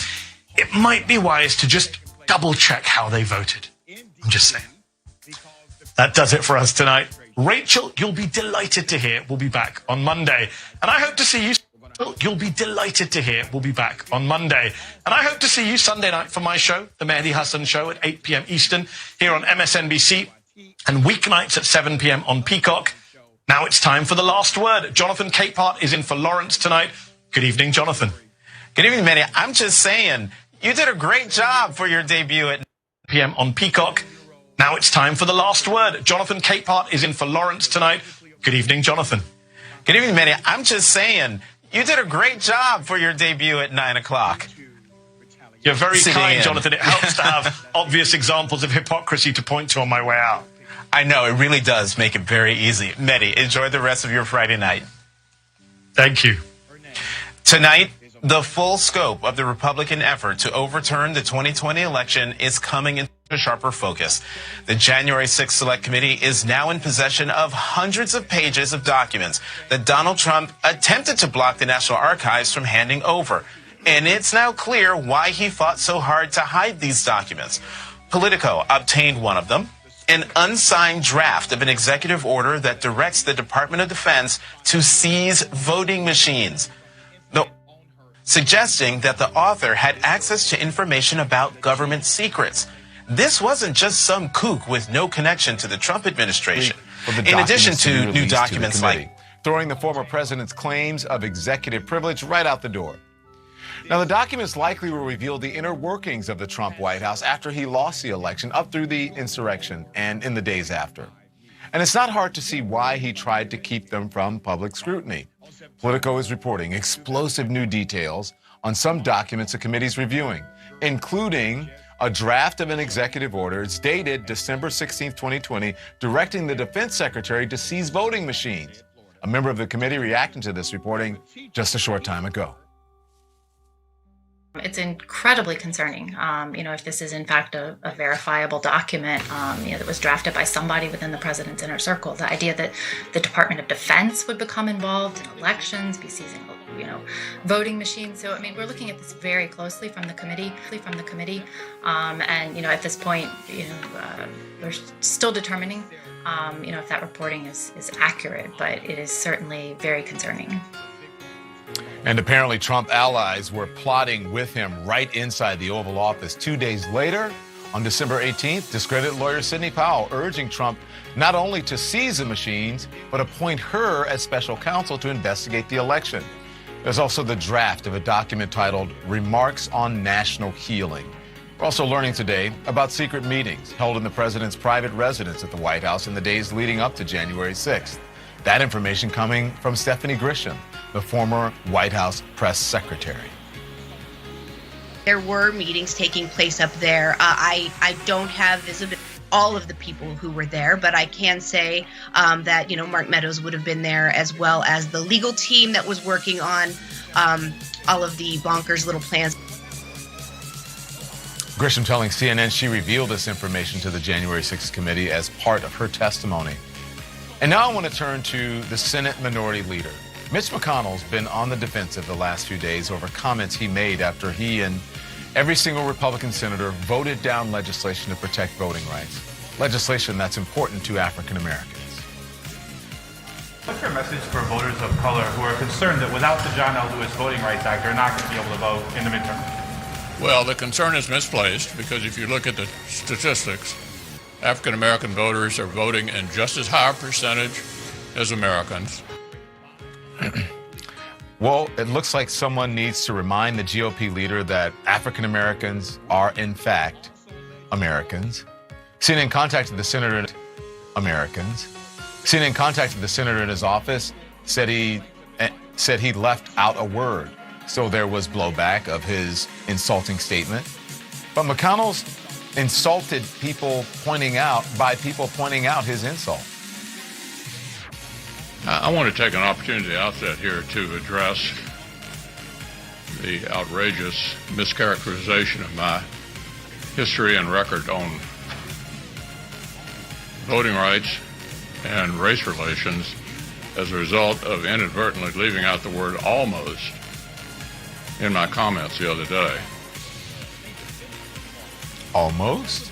it might be wise to just double check how they voted. I'm just saying. That does it for us tonight. Rachel, you'll be delighted to hear we'll be back on Monday. And I hope to see you. You'll be delighted to hear we'll be back on Monday. And I hope to see you Sunday night for my show, The Mehdi Hasan Show at 8 p.m. Eastern, here on MSNBC, and weeknights at 7 p.m. on Peacock. Now it's time for the last word. Jonathan Capehart is in for Lawrence tonight. Good evening, Jonathan. Good evening, Mehdi. I'm just saying, you did a great job for your debut at 9 p.m. on Peacock. Now it's time for the last word. Jonathan Capehart is in for Lawrence tonight. Good evening, Jonathan. Good evening, Mehdi. I'm just saying, you did a great job for your debut at 9 o'clock. You're very kind, Jonathan. It helps to have obvious examples of hypocrisy to point to on my way out. I know, it really does make it very easy. Mehdi, enjoy the rest of your Friday night. Thank you. Tonight, the full scope of the Republican effort to overturn the 2020 election is coming in. a sharper focus. The January 6th Select Committee is now in possession of hundreds of pages of documents that Donald Trump attempted to block the National Archives from handing over. And it's now clear why he fought so hard to hide these documents. Politico obtained one of them, an unsigned draft of an executive order that directs the Department of Defense to seize voting machines, suggesting that the author had access to information about government secrets. This wasn't just some kook with no connection to the Trump administration. In addition to new documents like throwing the former president's claims of executive privilege right out the door. Now, the documents likely will reveal the inner workings of the Trump White House after he lost the election, up through the insurrection and in the days after. And it's not hard to see why he tried to keep them from public scrutiny. Politico is reporting explosive new details on some documents the committee's reviewing, including a draft of an executive order. It's dated December 16, 2020, directing the defense secretary to seize voting machines. A member of the committee reacting to this reporting just a short time ago. It's incredibly concerning, if this is in fact a verifiable document, that was drafted by somebody within the president's inner circle. The idea that the Department of Defense would become involved in elections, be seizing, voting machines. So, we're looking at this very closely from the committee, and, at this point, we're still determining, if that reporting is accurate, but it is certainly very concerning. And apparently Trump allies were plotting with him right inside the Oval Office. 2 days later, on December 18th, discredited lawyer Sidney Powell urging Trump not only to seize the machines, but appoint her as special counsel to investigate the election. There's also the draft of a document titled Remarks on National Healing. We're also learning today about secret meetings held in the president's private residence at the White House in the days leading up to January 6th. That information coming from Stephanie Grisham, the former White House press secretary. There were meetings taking place up there. I don't have visibility all of the people who were there, but I can say that, Mark Meadows would have been there, as well as the legal team that was working on all of the bonkers little plans. Grisham telling CNN she revealed this information to the January 6th committee as part of her testimony. And now I want to turn to the Senate Minority Leader. Mitch McConnell's been on the defensive the last few days over comments he made after he and every single Republican senator voted down legislation to protect voting rights, legislation that's important to African Americans. What's your message for voters of color who are concerned that without the John L. Lewis Voting Rights Act, they're not going to be able to vote in the midterm? Well, the concern is misplaced because if you look at the statistics, African American voters are voting in just as high a percentage as Americans. Well, it looks like someone needs to remind the GOP leader that African Americans are, in fact, Americans. CNN contacted the senator in his office, said he left out a word. So there was blowback of his insulting statement. But McConnell's insulted people pointing out his insult. I want to take an opportunity at the outset here to address the outrageous mischaracterization of my history and record on voting rights and race relations as a result of inadvertently leaving out the word almost in my comments the other day. Almost?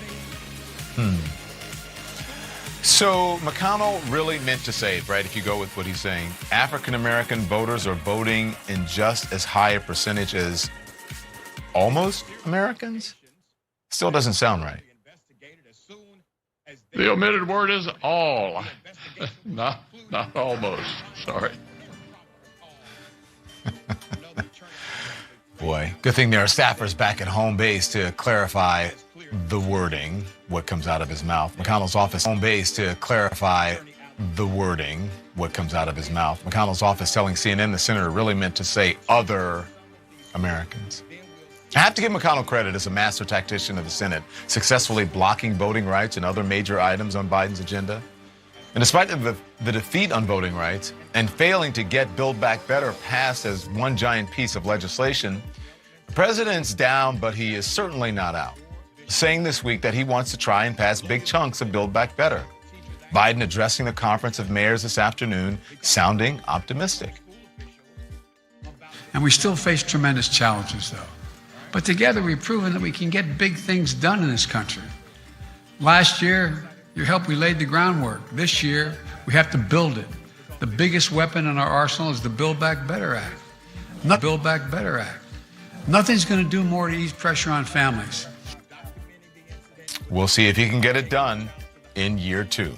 So McConnell really meant to say, right, if you go with what he's saying, African American voters are voting in just as high a percentage as almost Americans? Still doesn't sound right. The omitted word is all, not almost. Sorry. Boy, good thing there are staffers back at home base to clarify the wording, what comes out of his mouth. McConnell's office home base to clarify the wording, what comes out of his mouth. McConnell's office telling CNN the senator really meant to say other Americans. I have to give McConnell credit as a master tactician of the Senate, successfully blocking voting rights and other major items on Biden's agenda. And despite the defeat on voting rights and failing to get Build Back Better passed as one giant piece of legislation, the president's down, but he is certainly not out. saying this week that he wants to try and pass big chunks of Build Back Better. Biden addressing the conference of mayors this afternoon, sounding optimistic. And we still face tremendous challenges, though. But together we've proven that we can get big things done in this country. Last year, your help, we laid the groundwork. This year, we have to build it. The biggest weapon in our arsenal is the Build Back Better Act. Not Build Back Better Act. Nothing's going to do more to ease pressure on families. We'll see if he can get it done in year 2.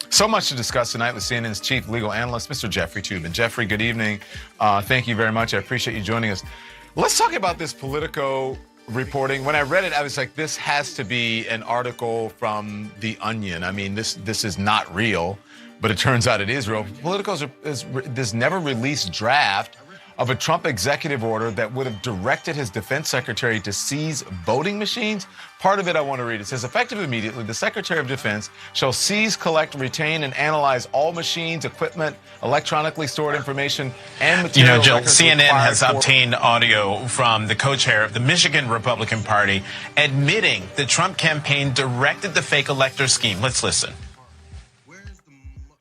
So much to discuss tonight with CNN's chief legal analyst, Mr. Jeffrey Toobin. Jeffrey, good evening. Thank you very much. I appreciate you joining us. Let's talk about this Politico reporting. When I read it, I was like, this has to be an article from The Onion. I mean, this is not real, but it turns out it is real. Politico's this never released draft of a Trump executive order that would have directed his defense secretary to seize voting machines. Part of it I want to read. It says, effective immediately, the Secretary of Defense shall seize, collect, retain, and analyze all machines, equipment, electronically stored information, and material. Jill, CNN has obtained audio from the co-chair of the Michigan Republican Party admitting the Trump campaign directed the fake elector scheme. Let's listen.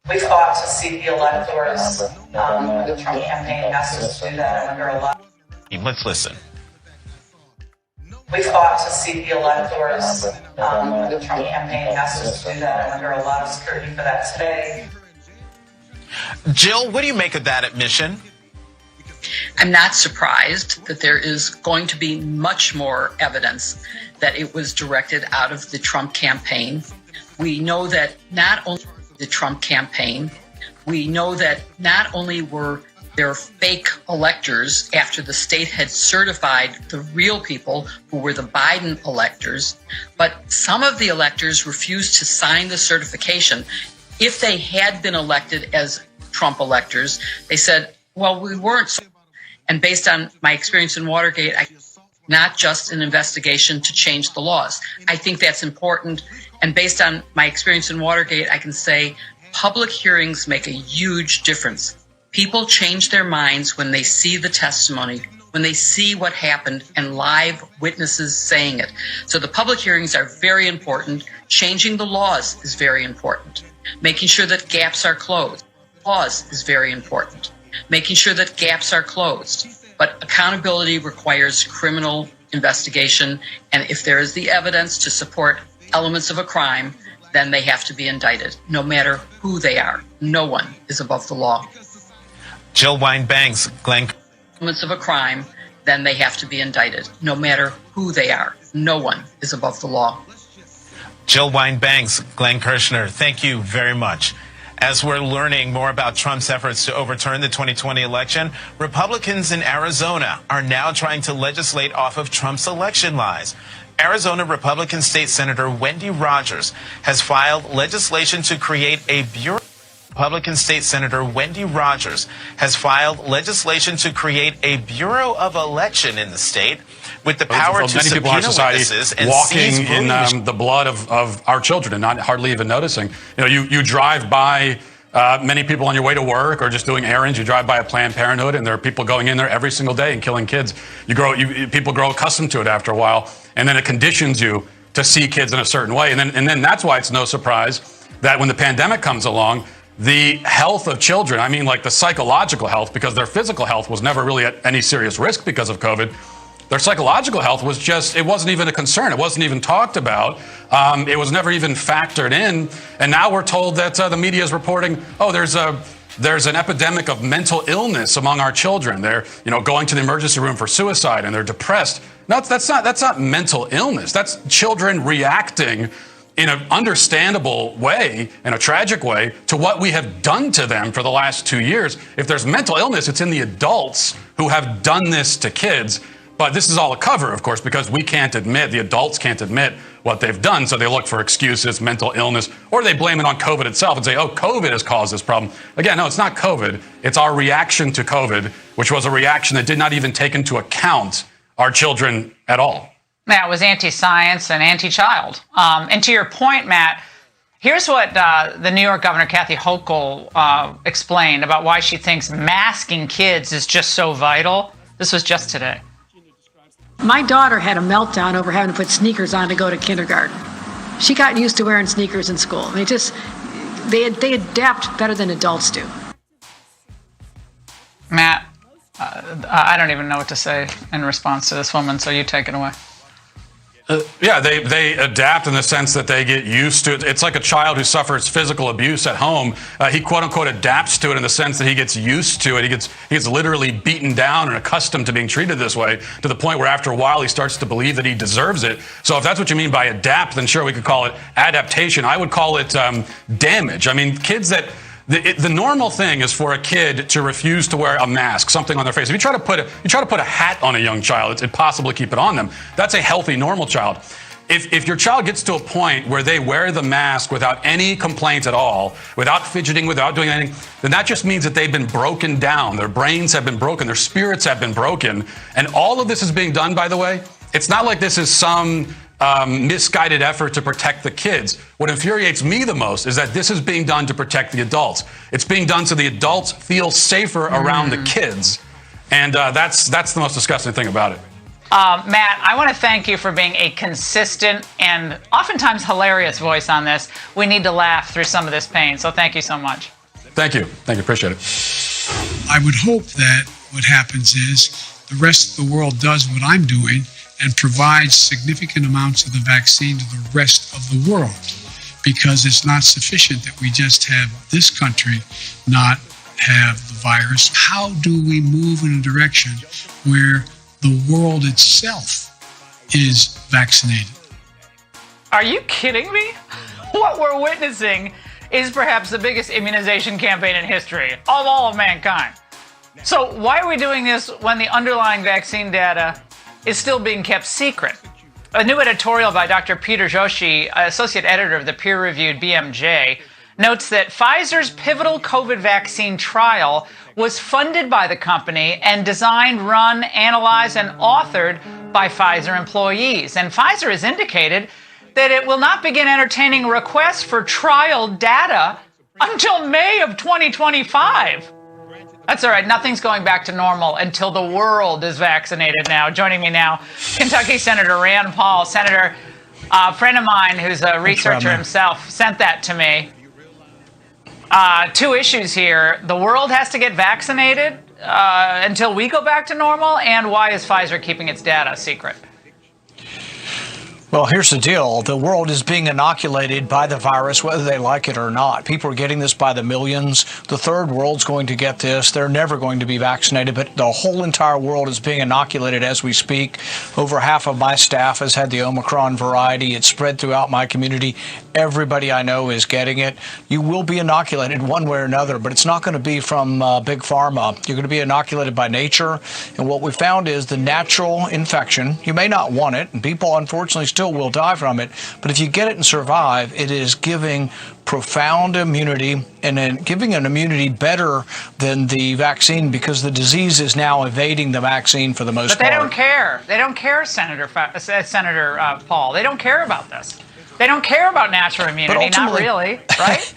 We fought to see the electors. The Trump campaign asked us to do that under a lot. Let's listen. We fought to see the electors. The Trump campaign asked us to do that under a lot of scrutiny for that today. Jill, what do you make of that admission? I'm not surprised that there is going to be much more evidence that it was directed out of the Trump campaign. We know that not only the Trump campaign, we know that not only were there fake electors after the state had certified the real people who were the Biden electors, but some of the electors refused to sign the certification. If they had been elected as Trump electors, they said, well, we weren't. And based on my experience in Watergate, not just an investigation to change the laws. I think that's important. And based on my experience in Watergate, I can say public hearings make a huge difference. People change their minds when they see the testimony, when they see what happened and live witnesses saying it. So the public hearings are very important. Changing the laws is very important. Making sure that gaps are closed. Laws is very important. Making sure that gaps are closed. But accountability requires criminal investigation. And if there is the evidence to support elements of a crime, then they have to be indicted, no matter who they are. No one is above the law. Jill Wine-Banks, Glenn. Elements of a crime, then they have to be indicted, no matter who they are. No one is above the law. Jill Wine-Banks, Glenn Kirshner, thank you very much. As we're learning more about Trump's efforts to overturn the 2020 election, Republicans in Arizona are now trying to legislate off of Trump's election lies. Arizona Republican State Senator Wendy Rogers has filed legislation to create a bureau. Republican State Senator Wendy Rogers has filed legislation to create a Bureau of Election in the state with the power to subpoena witnesses and seize voting machines. In the blood of our children and not hardly even noticing. You drive by many people on your way to work or just doing errands. You drive by a Planned Parenthood, and there are people going in there every single day and killing kids. People grow accustomed to it after a while, and then it conditions you to see kids in a certain way. And then that's why it's no surprise that when the pandemic comes along, the health of children, I mean like the psychological health, because their physical health was never really at any serious risk because of COVID. Their psychological health was it wasn't even a concern. It wasn't even talked about. It was never even factored in. And now we're told that the media is reporting, there's an epidemic of mental illness among our children. They're, going to the emergency room for suicide and they're depressed. No, that's not mental illness. That's children reacting in an understandable way, in a tragic way, to what we have done to them for the last 2 years. If there's mental illness, it's in the adults who have done this to kids. But this is all a cover, of course, because the adults can't admit what they've done, so they look for excuses, mental illness, or they blame it on COVID itself and say, COVID has caused this problem. Again, no, it's not COVID. It's our reaction to COVID, which was a reaction that did not even take into account our children at all. Matt, was anti-science and anti-child. And to your point, Matt, here's what the New York Governor Kathy Hochul explained about why she thinks masking kids is just so vital. This was just today. My daughter had a meltdown over having to put sneakers on to go to kindergarten. She got used to wearing sneakers in school. They adapt better than adults do. Matt, I don't even know what to say in response to this woman, so you take it away. Yeah, they adapt in the sense that they get used to it. It's like a child who suffers physical abuse at home. He quote unquote adapts to it in the sense that he gets used to it. He gets literally beaten down and accustomed to being treated this way, to the point where after a while he starts to believe that he deserves it. So if that's what you mean by adapt, then sure, we could call it adaptation. I would call it damage. I mean, kids that the normal thing is for a kid to refuse to wear a mask, something on their face. If you try to put a hat on a young child, it's impossible to keep it on them. That's a healthy, normal child. If your child gets to a point where they wear the mask without any complaint at all, without fidgeting, without doing anything, then that just means that they've been broken down. Their brains have been broken. Their spirits have been broken. And all of this is being done, by the way. It's not like this is some misguided effort to protect the kids. What infuriates me the most is that this is being done to protect the adults. It's being done so the adults feel safer around the kids. And that's the most disgusting thing about it. Matt, I want to thank you for being a consistent and oftentimes hilarious voice on this. We need to laugh through some of this pain, so thank you so much. Thank you. Appreciate it. I would hope that what happens is the rest of the world does what I'm doing and provides significant amounts of the vaccine to the rest of the world, because it's not sufficient that we just have this country not have the virus. How do we move in a direction where the world itself is vaccinated? Are you kidding me? What we're witnessing is perhaps the biggest immunization campaign in history of all of mankind. So why are we doing this when the underlying vaccine data is still being kept secret? A new editorial by Dr. Peter Joshi, associate editor of the peer-reviewed BMJ, notes that Pfizer's pivotal COVID vaccine trial was funded by the company and designed, run, analyzed, and authored by Pfizer employees. And Pfizer has indicated that it will not begin entertaining requests for trial data until May of 2025. That's all right. Nothing's going back to normal until the world is vaccinated now. Joining me now, Kentucky Senator Rand Paul. Senator, a friend of mine who's a researcher himself sent that to me. Two issues here. The world has to get vaccinated until we go back to normal, and why is Pfizer keeping its data secret? Well, here's the deal. The world is being inoculated by the virus, whether they like it or not. People are getting this by the millions. The third world's going to get this. They're never going to be vaccinated, but the whole entire world is being inoculated as we speak. Over half of my staff has had the Omicron variety. It's spread throughout my community. Everybody I know is getting it. You will be inoculated one way or another, but it's not going to be from Big Pharma. You're going to be inoculated by nature. And what we found is the natural infection. You may not want it, and people, unfortunately, still will die from it, but if you get it and survive, it is giving profound immunity, and then giving an immunity better than the vaccine, because the disease is now evading the vaccine for the most part. But they don't care. They don't care, Senator Paul. They don't care about this. They don't care about natural immunity. Not really, right?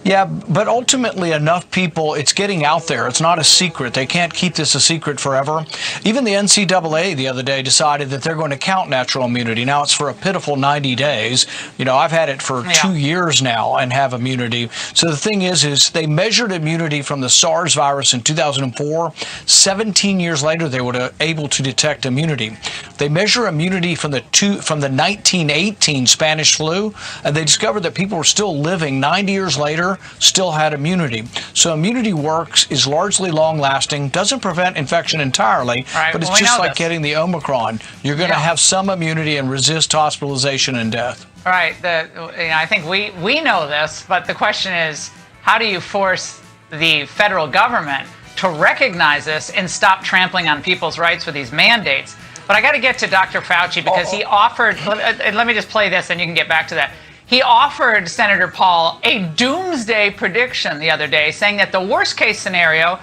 Yeah, but ultimately enough people, it's getting out there. It's not a secret. They can't keep this a secret forever. Even the NCAA the other day decided that they're going to count natural immunity. Now it's for a pitiful 90 days. You know, I've had it for 2 years now and have immunity. So the thing is they measured immunity from the SARS virus in 2004. 17 years later, they were able to detect immunity. They measure immunity from the 1918 Spanish flu, and they discovered that people were still living 90 years later, still had immunity. So immunity works, is largely long-lasting, doesn't prevent infection entirely, but it's just like getting the Omicron. You're going to have some immunity and resist hospitalization and death. All right. I think we know this, but the question is, how do you force the federal government to recognize this and stop trampling on people's rights with these mandates? But I got to get to Dr. Fauci, because he offered, let me just play this and you can get back to that. He offered, Senator Paul, a doomsday prediction the other day, saying that the worst case scenario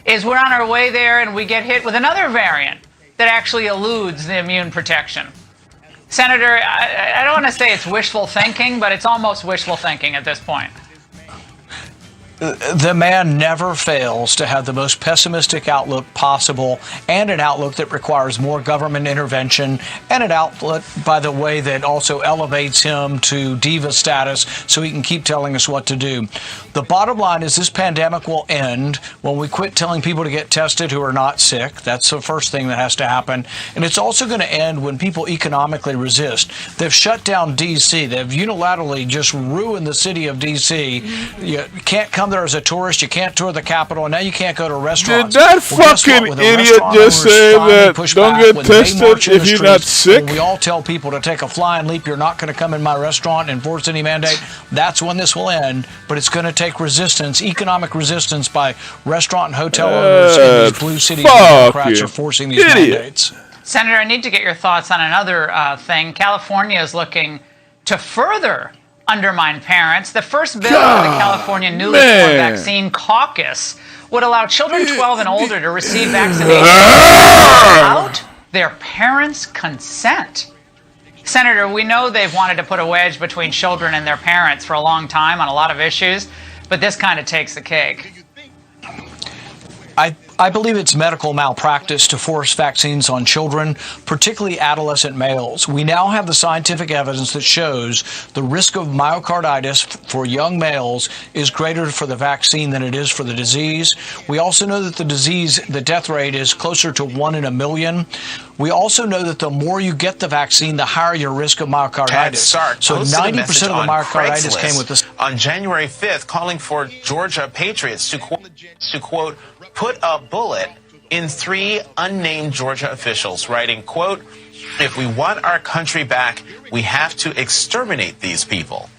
is we're on our way there and we get hit with another variant that actually eludes the immune protection. Senator, I don't want to say it's wishful thinking, but it's almost wishful thinking at this point. the man never fails to have the most pessimistic outlook possible, and an outlook that requires more government intervention, and an outlook, by the way, that also elevates him to diva status so he can keep telling us what to do. The bottom line is this pandemic will end when we quit telling people to get tested who are not sick. That's the first thing that has to happen. And it's also going to end when people economically resist. They've shut down D.C. They've unilaterally just ruined the city of D.C. You can't come there as a tourist. You can't tour the Capitol. And now you can't go to restaurants. Did that fucking idiot just say that don't get tested if you're not sick? When we all tell people to take a flying leap, you're not going to come in my restaurant and enforce any mandate. That's when this will end. But it's going to take resistance, economic resistance by restaurant and hotel owners in these blue cities. Democrats are forcing these mandates. Senator, I need to get your thoughts on another thing. California is looking to further undermine parents. The first bill of the California newly formed vaccine caucus would allow children 12 and older to receive vaccination without their parents' consent. Senator, we know they've wanted to put a wedge between children and their parents for a long time on a lot of issues, but this kind of takes the cake. I believe it's medical malpractice to force vaccines on children, particularly adolescent males. We now have the scientific evidence that shows the risk of myocarditis for young males is greater for the vaccine than it is for the disease. We also know that the death rate is closer to 1 in a million. We also know that the more you get the vaccine, the higher your risk of myocarditis. So 90% of the myocarditis came with this. On January 5th, calling for Georgia patriots to quote, put a bullet in 3 unnamed Georgia officials, writing, quote, if we want our country back, we have to exterminate these people.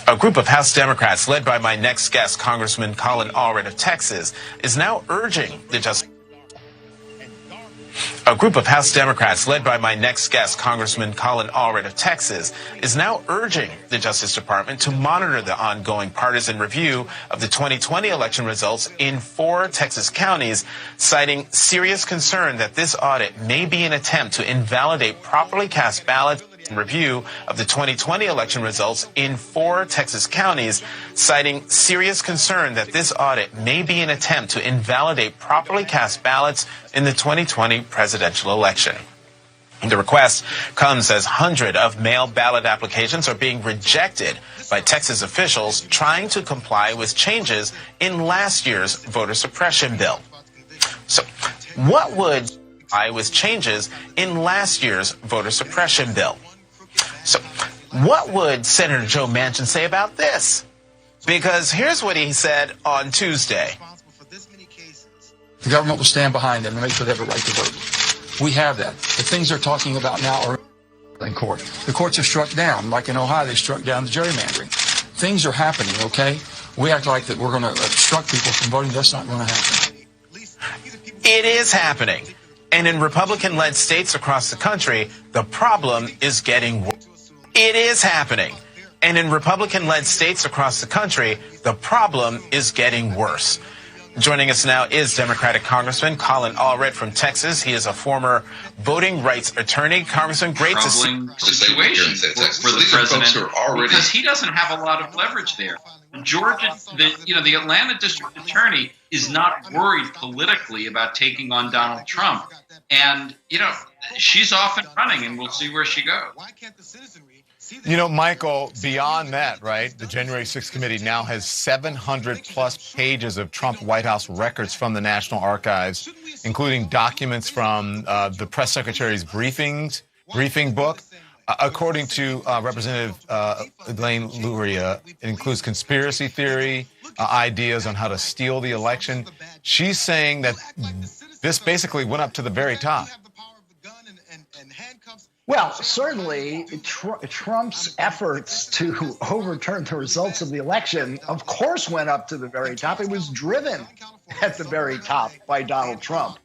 A group of House Democrats led by my next guest, Congressman Colin Allred of Texas, is now urging the Justice A group of House Democrats led by my next guest, Congressman Colin Allred of Texas, is now urging the Justice Department to monitor the ongoing partisan review of the 2020 election results in 4 Texas counties, citing serious concern that this audit may be an attempt to invalidate properly cast ballots. Review of the 2020 election results in 4 Texas counties, citing serious concern that this audit may be an attempt to invalidate properly cast ballots in the 2020 presidential election. The request comes as hundreds of mail ballot applications are being rejected by Texas officials trying to comply with changes in last year's voter suppression bill. So, what would comply with changes in last year's voter suppression bill? So, what would Senator Joe Manchin say about this? Because here's what he said on Tuesday. The government will stand behind them and make sure they have a right to vote. We have that. The things they're talking about now are in court. The courts are struck down. Like in Ohio, they struck down the gerrymandering. Things are happening, okay? We act like that we're going to obstruct people from voting. That's not going to happen. It is happening. And in Republican-led states across the country, the problem is getting worse. It is happening. And in Republican-led states across the country, the problem is getting worse. Joining us now is Democratic Congressman Colin Allred from Texas. He is a former voting rights attorney. Congressman, great to see you. Situation for the president because he doesn't have a lot of leverage there. Georgia, the Atlanta district attorney is not worried politically about taking on Donald Trump. And, she's off and running, and we'll see where she goes. Michael, beyond that, right, the January 6th committee now has 700-plus pages of Trump White House records from the National Archives, including documents from the press secretary's briefing book. According to Representative Elaine Luria, it includes conspiracy theory, ideas on how to steal the election. She's saying that this basically went up to the very top. Well, certainly Trump's efforts to overturn the results of the election, of course, went up to the very top. It was driven at the very top by Donald Trump.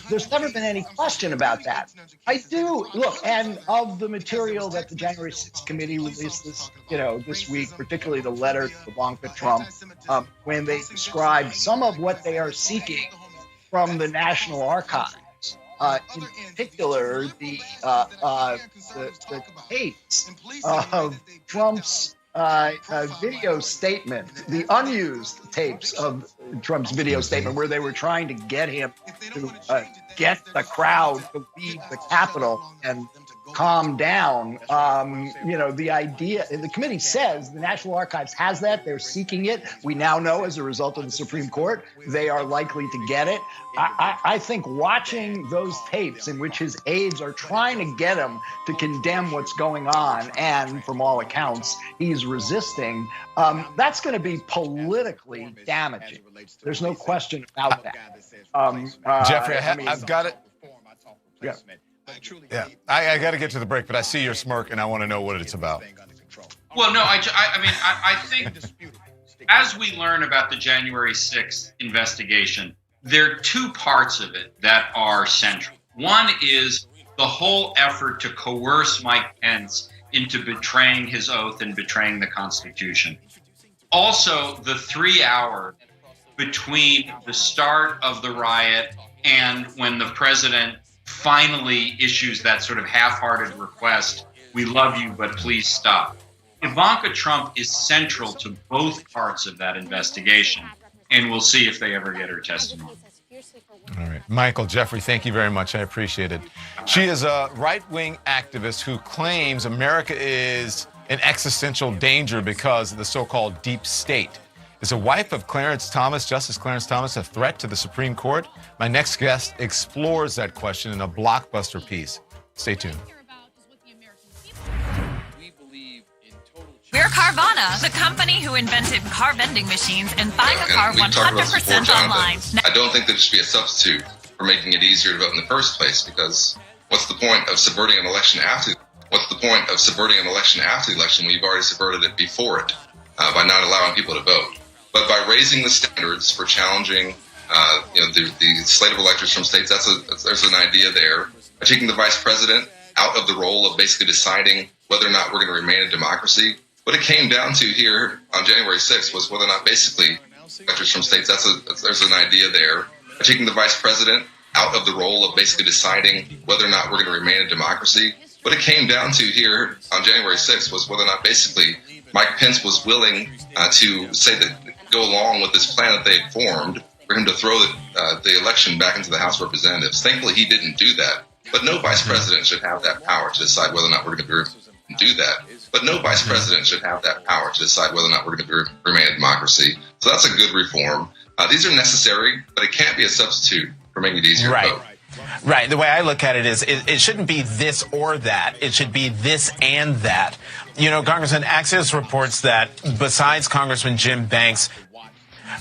There's never been any question about that. I do look, and of the material that the January 6th committee released this week, particularly the letter to Ivanka Trump, when they described some of what they are seeking from the National Archives. In particular, the tapes of Trump's video statement, the unused tapes of Trump's video statement where they were trying to get him to get the crowd to leave the Capitol and calm down. The idea, the committee says the National Archives has that. They're seeking it. We now know as a result of the Supreme Court, they are likely to get it. I think watching those tapes in which his aides are trying to get him to condemn what's going on, and from all accounts, he's resisting, that's going to be politically damaging. There's no question about that. Jeffrey, I've got it. Yeah. Yeah, I got to get to the break, but I see your smirk, and I want to know what it's about. Well, no, I think as we learn about the January 6th investigation, there are two parts of it that are central. One is the whole effort to coerce Mike Pence into betraying his oath and betraying the Constitution. Also, the 3 hour between the start of the riot and when the president finally issues that sort of half-hearted request, "We love you, but please stop." Ivanka Trump is central to both parts of that investigation, and we'll see if they ever get her testimony. All right. Michael, Jeffrey, thank you very much. I appreciate it. She is a right-wing activist who claims America is in existential danger because of the so-called deep state. Is the wife of Clarence Thomas, Justice Clarence Thomas, a threat to the Supreme Court? My next guest explores that question in a blockbuster piece. Stay tuned. We're Carvana, the company who invented car vending machines and buying a car 100% online. I don't think there should be a substitute for making it easier to vote in the first place, because what's the point of subverting an election after? What's the point of subverting an election after the election when you've already subverted it before it by not allowing people to vote? But by raising the standards for challenging, the slate of electors from states, there's an idea there. By taking the vice president out of the role of basically deciding whether or not we're going to remain a democracy, what it came down to here on January 6th was whether or not basically electors from states, there's an idea there. By taking the vice president out of the role of basically deciding whether or not we're going to remain a democracy, what it came down to here on January 6th was whether or not basically Mike Pence was willing to say that go along with this plan that they had formed for him to throw the election back into the House of Representatives. Thankfully, he didn't do that. But no vice president should have that power to decide whether or not we're going to do that. But no vice president should have that power to decide whether or not we're going to remain a democracy. So that's a good reform. These are necessary, but it can't be a substitute for making it easier to vote. Right. The way I look at it is it shouldn't be this or that. It should be this and that. You know, Congressman Axios reports that besides Congressman Jim Banks,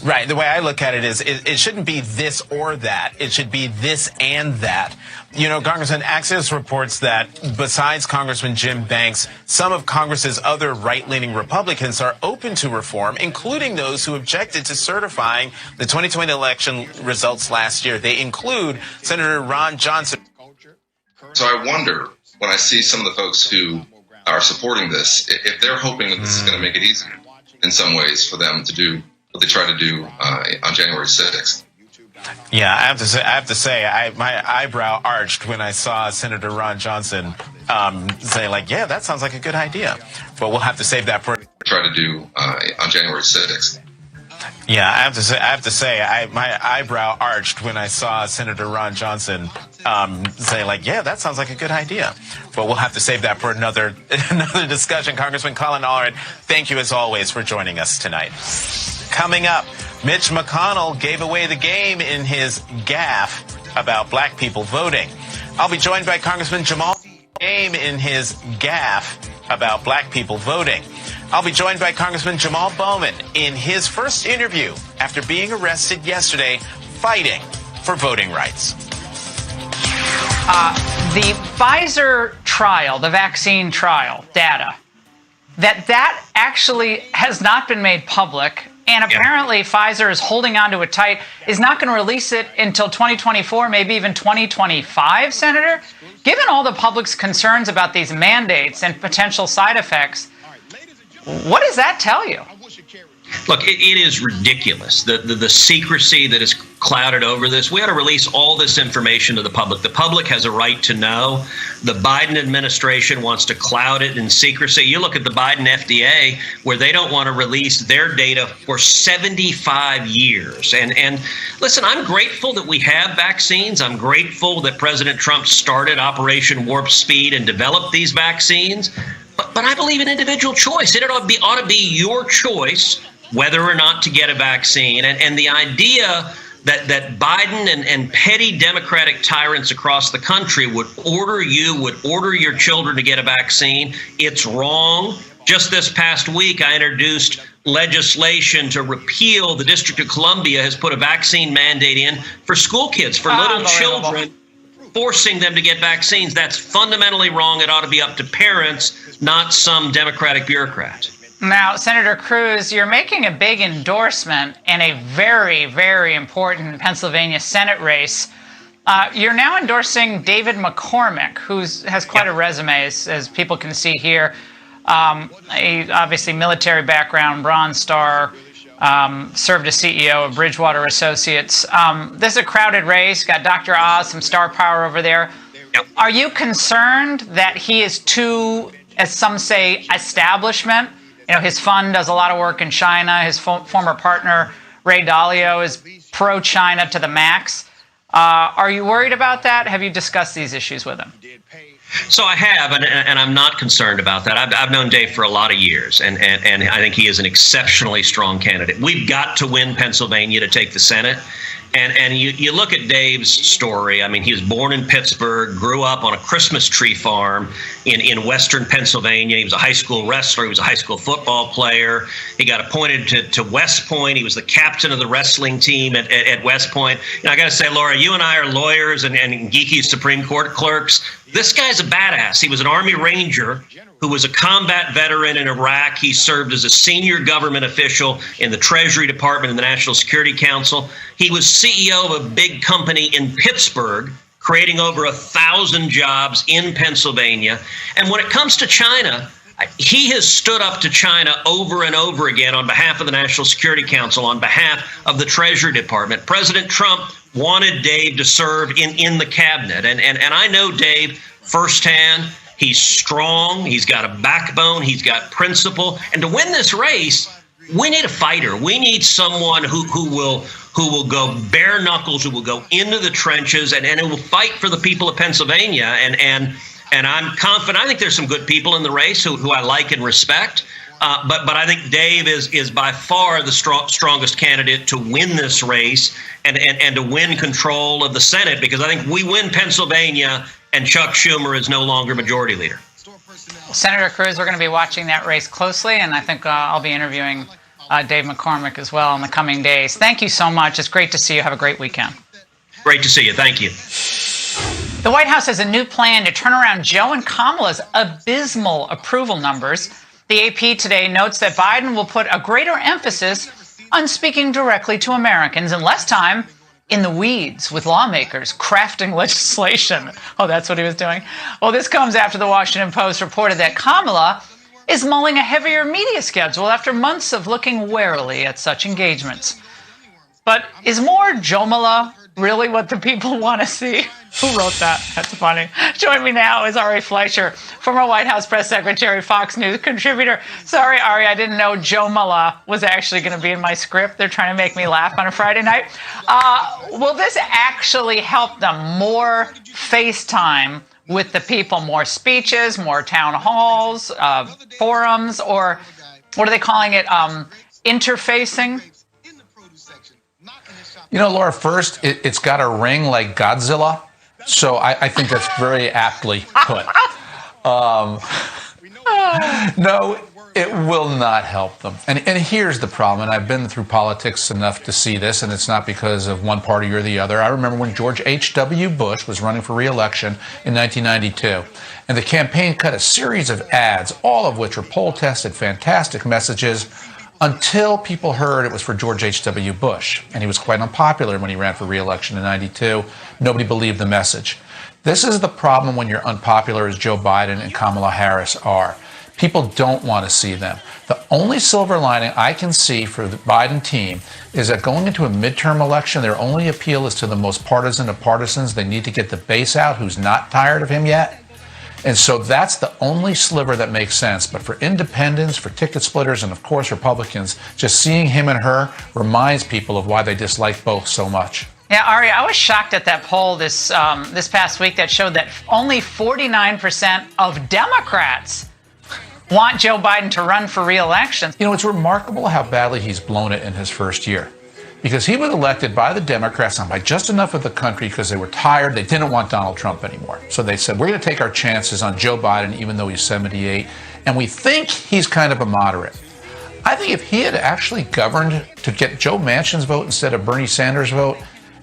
right. The way I look at it is it shouldn't be this or that. It should be this and that. You know, Congressman Axios reports that besides Congressman Jim Banks, some of Congress's other right-leaning Republicans are open to reform, including those who objected to certifying the 2020 election results last year. They include Senator Ron Johnson. So I wonder, when I see some of the folks who are supporting this, if they're hoping that this is going to make it easier in some ways for them to do what they tried to do on January 6th. Yeah, I have to say, my eyebrow arched when I saw Senator Ron Johnson say, like, yeah, that sounds like a good idea. But we'll have to save that for try to do on January 6th. Yeah, I have to say, my eyebrow arched when I saw Senator Ron Johnson say, like, yeah, that sounds like a good idea. But we'll have to save that for another discussion. Congressman Colin Allred, thank you as always for joining us tonight. Coming up, Mitch McConnell gave away the game in his gaffe about black people voting. I'll be joined by Congressman Jamal about black people voting. I'll be joined by Congressman Jamal Bowman in his first interview after being arrested yesterday fighting for voting rights. The Pfizer trial, the vaccine trial data, that actually has not been made public. And apparently Pfizer is holding on to it tight, is not going to release it until 2024, maybe even 2025, Senator. Given all the public's concerns about these mandates and potential side effects, what does that tell you? Look, it is ridiculous, the secrecy that is clouded over this. We ought to release all this information to the public. The public has a right to know. The Biden administration wants to cloud it in secrecy. You look at the Biden FDA, where they don't want to release their data for 75 years. And listen, I'm grateful that we have vaccines. I'm grateful that President Trump started Operation Warp Speed and developed these vaccines. But I believe in individual choice. It ought to be your choice whether or not to get a vaccine. And the idea that Biden and petty Democratic tyrants across the country would order your children to get a vaccine, it's wrong. Just this past week, I introduced legislation to repeal. The District of Columbia has put a vaccine mandate in for school kids, for little children, forcing them to get vaccines. That's fundamentally wrong. It ought to be up to parents, not some Democratic bureaucrat. Now, Senator Cruz, you're making a big endorsement in a very, very important Pennsylvania Senate race. You're now endorsing David McCormick, who has quite a resume, as people can see here. Obviously military background, Bronze Star, served as CEO of Bridgewater Associates. This is a crowded race, got Dr. Oz, some star power over there. Yep. Are you concerned that he is too, as some say, establishment? You know, his fund does a lot of work in China. His former partner, Ray Dalio, is pro-China to the max. Are you worried about that? Have you discussed these issues with him? So I have, and I'm not concerned about that. I've known Dave for a lot of years, and I think he is an exceptionally strong candidate. We've got to win Pennsylvania to take the Senate. And you look at Dave's story. I mean, he was born in Pittsburgh, grew up on a Christmas tree farm in western Pennsylvania. He was a high school wrestler. He was a high school football player. He got appointed to West Point. He was the captain of the wrestling team at West Point. And I got to say, Laura, you and I are lawyers and geeky Supreme Court clerks. This guy's a badass. He was an Army Ranger who was a combat veteran in Iraq. He served as a senior government official in the Treasury Department and the National Security Council. He was CEO of a big company in Pittsburgh, creating over 1,000 jobs in Pennsylvania. And when it comes to China, he has stood up to China over and over again on behalf of the National Security Council, on behalf of the Treasury Department. President Trump wanted Dave to serve in the cabinet. And I know Dave firsthand. He's strong. He's got a backbone. He's got principle. And to win this race, we need a fighter. We need someone who will go bare knuckles, who will go into the trenches, and who will fight for the people of Pennsylvania. And I'm confident. I think there's some good people in the race who I like and respect. But I think Dave is by far the strongest candidate to win this race and to win control of the Senate, because I think we win Pennsylvania and Chuck Schumer is no longer majority leader. Senator Cruz, we're going to be watching that race closely, and I think I'll be interviewing Dave McCormick as well in the coming days. Thank you so much. It's great to see you. Have a great weekend. Great to see you. Thank you. The White House has a new plan to turn around Joe and Kamala's abysmal approval numbers. The AP today notes that Biden will put a greater emphasis on speaking directly to Americans and less time in the weeds with lawmakers crafting legislation. Oh, that's what he was doing? Well, this comes after the Washington Post reported that Kamala is mulling a heavier media schedule after months of looking warily at such engagements. But is more Jomala really what the people want to see? Who wrote that? That's funny. Join me now is Ari Fleischer, former White House press secretary, Fox News contributor. Sorry, Ari, I didn't know Jomala was actually going to be in my script. They're trying to make me laugh on a Friday night. Will this actually help them? More FaceTime with the people, more speeches, more town halls, forums, or what are they calling it? Interfacing? You know, Laura, first, it's got a ring like Godzilla, so I think that's very aptly put. No, it will not help them. And here's the problem, and I've been through politics enough to see this, and it's not because of one party or the other. I remember when George H.W. Bush was running for re-election in 1992, and the campaign cut a series of ads, all of which were poll-tested, fantastic messages, until people heard it was for George H.W. Bush. And he was quite unpopular when he ran for re-election in 92. Nobody believed the message. This is the problem when you're unpopular, as Joe Biden and Kamala Harris are. People don't want to see them. The only silver lining I can see for the Biden team is that going into a midterm election, their only appeal is to the most partisan of partisans. They need to get the base out who's not tired of him yet. And so that's the only sliver that makes sense. But for independents, for ticket splitters, and of course Republicans, just seeing him and her reminds people of why they dislike both so much. Yeah, Ari, I was shocked at that poll this past week that showed that only 49% of Democrats want Joe Biden to run for re-election. You know, it's remarkable how badly he's blown it in his first year. Because he was elected by the Democrats and by just enough of the country because they were tired. They didn't want Donald Trump anymore. So they said, we're going to take our chances on Joe Biden, even though he's 78. And we think he's kind of a moderate. I think if he had actually governed to get Joe Manchin's vote instead of Bernie Sanders' vote,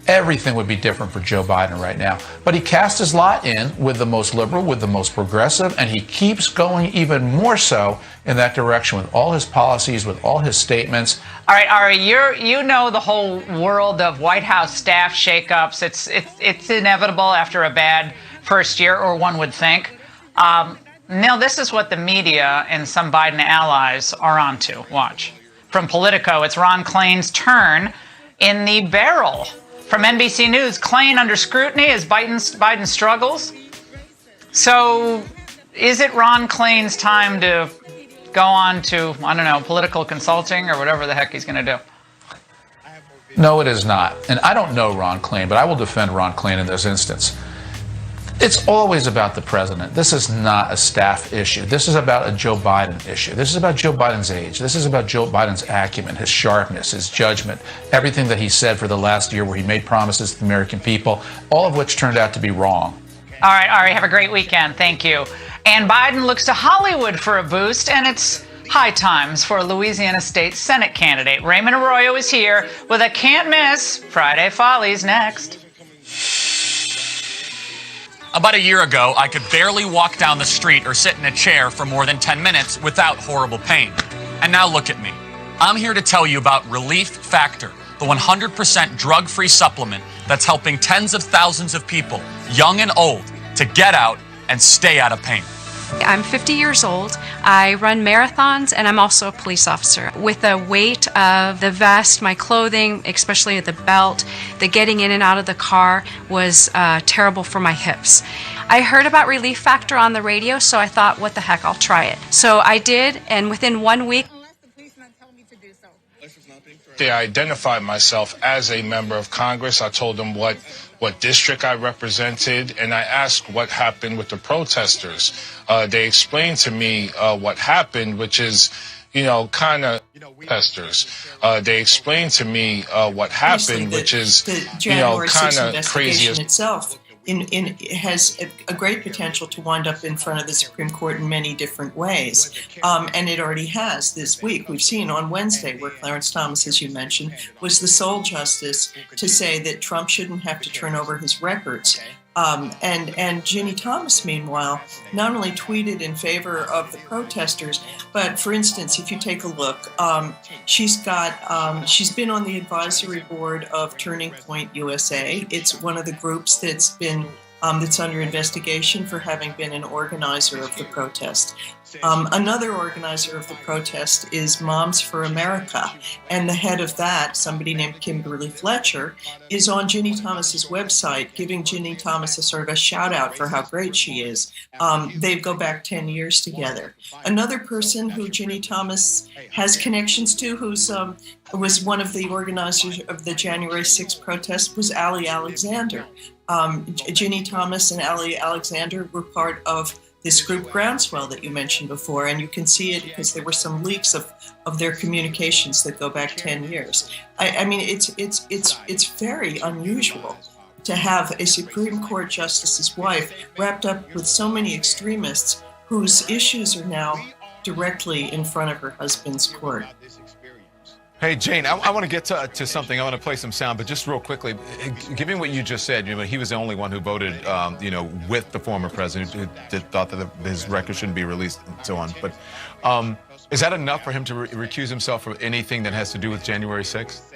everything would be different for Joe Biden right now. But he cast his lot in with the most liberal, with the most progressive, and he keeps going even more so in that direction with all his policies, with all his statements. All right, Ari, you know the whole world of White House staff shakeups. It's inevitable after a bad first year, or one would think. Now, this is what the media and some Biden allies are onto. Watch. From Politico, it's Ron Klain's turn in the barrel. From NBC News, Klain under scrutiny as Biden struggles. So is it Ron Klain's time to go on to, I don't know, political consulting or whatever the heck he's going to do? No, it is not. And I don't know Ron Klain, but I will defend Ron Klain in this instance. It's always about the president. This is not a staff issue. This is about a Joe Biden issue. This is about Joe Biden's age. This is about Joe Biden's acumen, his sharpness, his judgment, everything that he said for the last year where he made promises to the American people, all of which turned out to be wrong. All right, Ari, have a great weekend. Thank you. And Biden looks to Hollywood for a boost, and it's high times for Louisiana State Senate candidate. Raymond Arroyo is here with a can't miss Friday Follies next. About a year ago, I could barely walk down the street or sit in a chair for more than 10 minutes without horrible pain. And now look at me. I'm here to tell you about Relief Factor, the 100% drug-free supplement that's helping tens of thousands of people, young and old, to get out and stay out of pain. I'm 50 years old. I run marathons, and I'm also a police officer. With the weight of the vest, my clothing, especially the belt, the getting in and out of the car was terrible for my hips. I heard about Relief Factor on the radio, so I thought, what the heck, I'll try it. So I did, and within 1 week, I identified myself as a member of Congress. I told them what district I represented, and I asked what happened with the protesters. They explained to me what happened, which is, kind of protesters. They explained to me what happened, which is, kind of crazy itself. Has a great potential to wind up in front of the Supreme Court in many different ways. And it already has this week. We've seen on Wednesday where Clarence Thomas, as you mentioned, was the sole justice to say that Trump shouldn't have to turn over his records. And Ginny Thomas, meanwhile, not only tweeted in favor of the protesters, but for instance, if you take a look, she's been on the advisory board of Turning Point USA. It's one of the groups that's under investigation for having been an organizer of the protest. Another organizer of the protest is Moms for America, and the head of that, somebody named Kimberly Fletcher, is on Ginny Thomas's website, giving Ginny Thomas a sort of a shout out for how great she is. They go back 10 years together. Another person who Ginny Thomas has connections to, was one of the organizers of the January 6th protest, was Ali Alexander. Ginny Thomas and Ali Alexander were part of this group Groundswell that you mentioned before, and you can see it because there were some leaks of their communications that go back 10 years. I mean, it's very unusual to have a Supreme Court justice's wife wrapped up with so many extremists whose issues are now directly in front of her husband's court. Hey, Jane, I want to get to something. I want to play some sound, but just real quickly, given what you just said, he was the only one who voted, with the former president who thought that his record shouldn't be released and so on. But is that enough for him to recuse himself from anything that has to do with January 6th?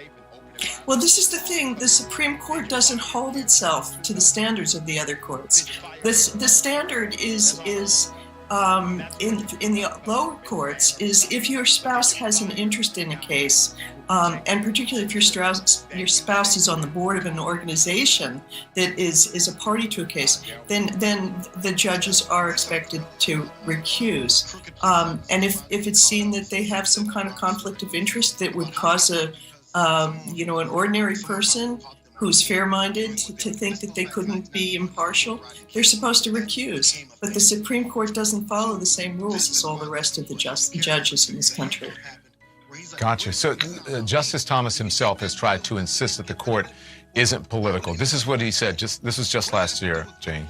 Well, this is the thing. The Supreme Court doesn't hold itself to the standards of the other courts. The standard is in the lower courts is if your spouse has an interest in a case, and particularly if your spouse is on the board of an organization that is a party to a case, then the judges are expected to recuse. And if it's seen that they have some kind of conflict of interest that would cause an ordinary person who's fair-minded to think that they couldn't be impartial, they're supposed to recuse. But the Supreme Court doesn't follow the same rules as all the rest of the judges in this country. Gotcha. So Justice Thomas himself has tried to insist that the court isn't political. This is what he said. This was just last year, Jane.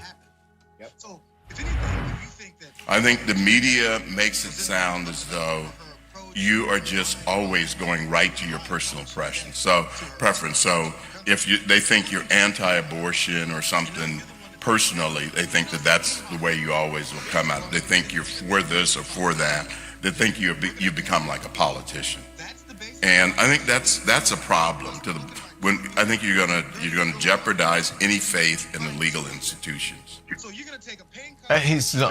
I think the media makes it sound as though you are just always going right to your personal preference. So if they think you're anti-abortion or something personally, they think that that's the way you always will come out. They think you're for this or for that. They think you become like a politician, and I think that's a problem. I think you're gonna jeopardize any faith in the legal institutions.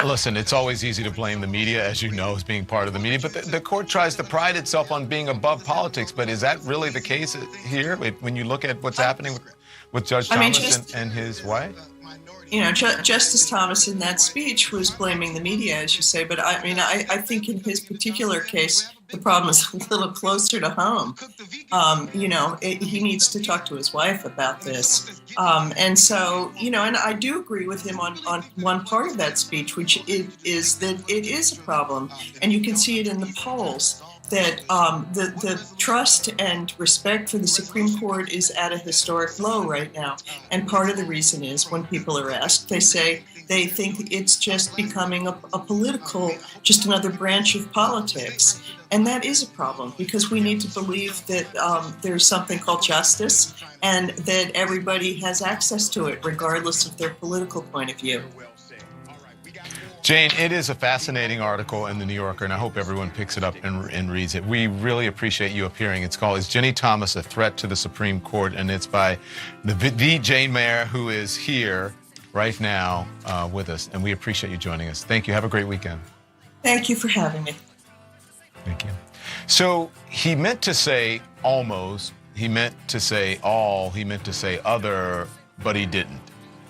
Listen, it's always easy to blame the media, as you know, as being part of the media, but the court tries to pride itself on being above politics. But is that really the case here when you look at what's happening with Judge Thomas and his wife? Justice Thomas in that speech was blaming the media, as you say, but I think in his particular case, the problem is a little closer to home. He needs to talk to his wife about this. And I do agree with him on one part of that speech, which is that it is a problem. And you can see it in the polls that the trust and respect for the Supreme Court is at a historic low right now. And part of the reason is when people are asked, they say they think it's just becoming a political, just another branch of politics. And that is a problem because we need to believe that there's something called justice and that everybody has access to it, regardless of their political point of view. Jane, it is a fascinating article in the New Yorker, and I hope everyone picks it up and reads it. We really appreciate you appearing. It's called "Is Ginny Thomas a Threat to the Supreme Court?" and it's by the Jane Mayer, who is here right now with us, and we appreciate you joining us. Thank you. Have a great weekend. Thank you for having me. Thank you. So he meant to say almost, he meant to say all, he meant to say other, but he didn't.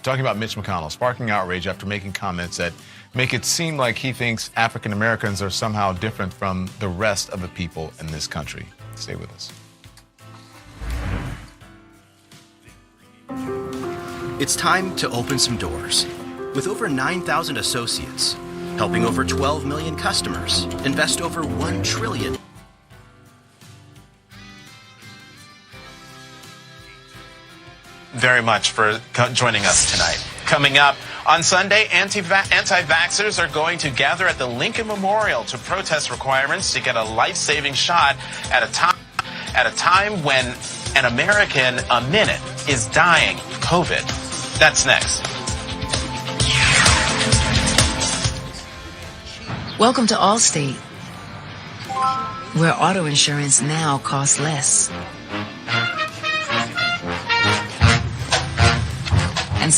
Talking about Mitch McConnell, sparking outrage after making comments that make it seem like he thinks African Americans are somehow different from the rest of the people in this country. Stay with us. It's time to open some doors. With over 9,000 associates, helping over 12 million customers, invest over $1 trillion. Very much for joining us tonight. Coming up on Sunday, anti-vaxxers are going to gather at the Lincoln Memorial to protest requirements to get a life-saving shot at a time when an American a minute is dying of COVID. That's next. Welcome to Allstate, where auto insurance now costs less. And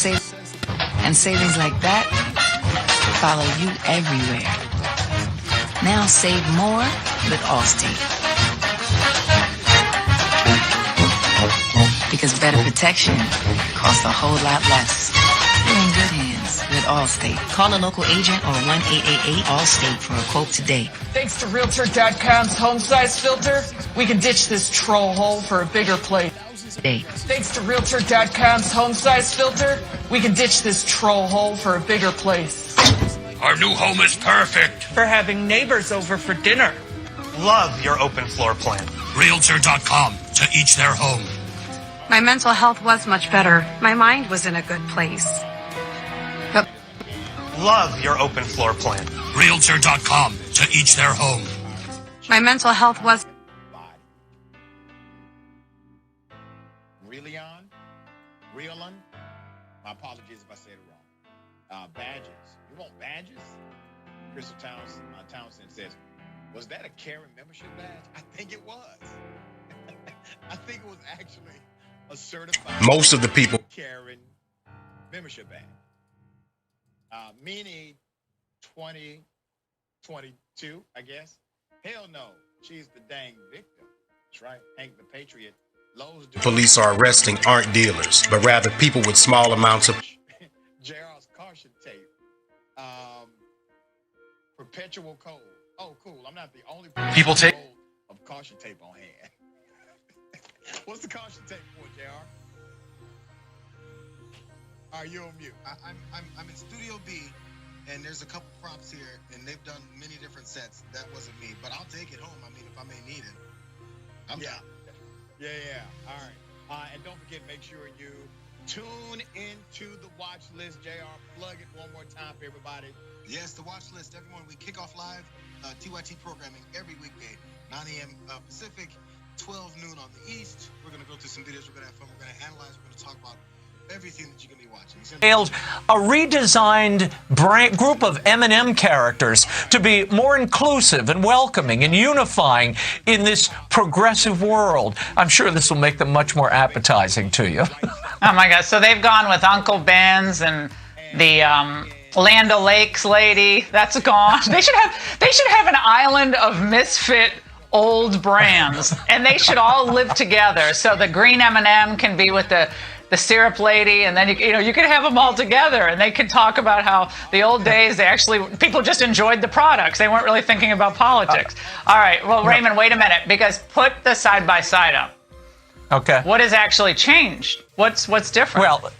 savings like that follow you everywhere. Now save more with Allstate. Because better protection costs a whole lot less. You're in good hands with Allstate. Call a local agent or 1-888-ALLSTATE for a quote today. Thanks to Realtor.com's home size filter, we can ditch this troll hole for a bigger place. Thanks to Realtor.com's home size filter, we can ditch this troll hole for a bigger place. Our new home is perfect for having neighbors over for dinner. Love your open floor plan. Realtor.com, to each their home. My mental health was much better. My mind was in a good place. But love your open floor plan. Realtor.com, to each their home. My mental health was... Realon? My apologies if I said it wrong. Badges. You want badges? Crystal Townsend says, was that a Karen membership badge? I think it was. I think it was actually a certified Most of the people Karen membership badge. Meaning 2022, I guess. Hell no, she's the dang victim. That's right, Hank the Patriot. Police are arresting aren't dealers, but rather people with small amounts of JR's caution tape. Perpetual code. Oh, cool. I'm not the only people take of caution tape on hand. What's the caution tape for, JR? Are you on mute? I'm in Studio B, and there's a couple props here, and they've done many different sets. That wasn't me, but I'll take it home. I mean, if I may need it. I'm down. Yeah. All right. And don't forget, make sure you tune into the watch list. JR, plug it one more time for everybody. Yes, the watch list. Every morning we kick off live TYT programming every weekday, 9 a.m. Pacific, 12 noon on the East. We're going to go through some videos. We're going to have fun. We're going to analyze. We're going to talk about everything that you're going to be watching. A redesigned group of M&M characters to be more inclusive and welcoming and unifying in this progressive world. I'm sure this will make them much more appetizing to you. Oh my God! So they've gone with Uncle Ben's and the Land O'Lakes lady. That's gone. They should have an island of misfit old brands, and they should all live together. So the green M&M can be with the syrup lady, and then you could have them all together, and they could talk about how the old days people just enjoyed the products. They weren't really thinking about politics. All right, well, Raymond, wait a minute, because put the side by side up. Okay. What has actually changed? What's different? Well,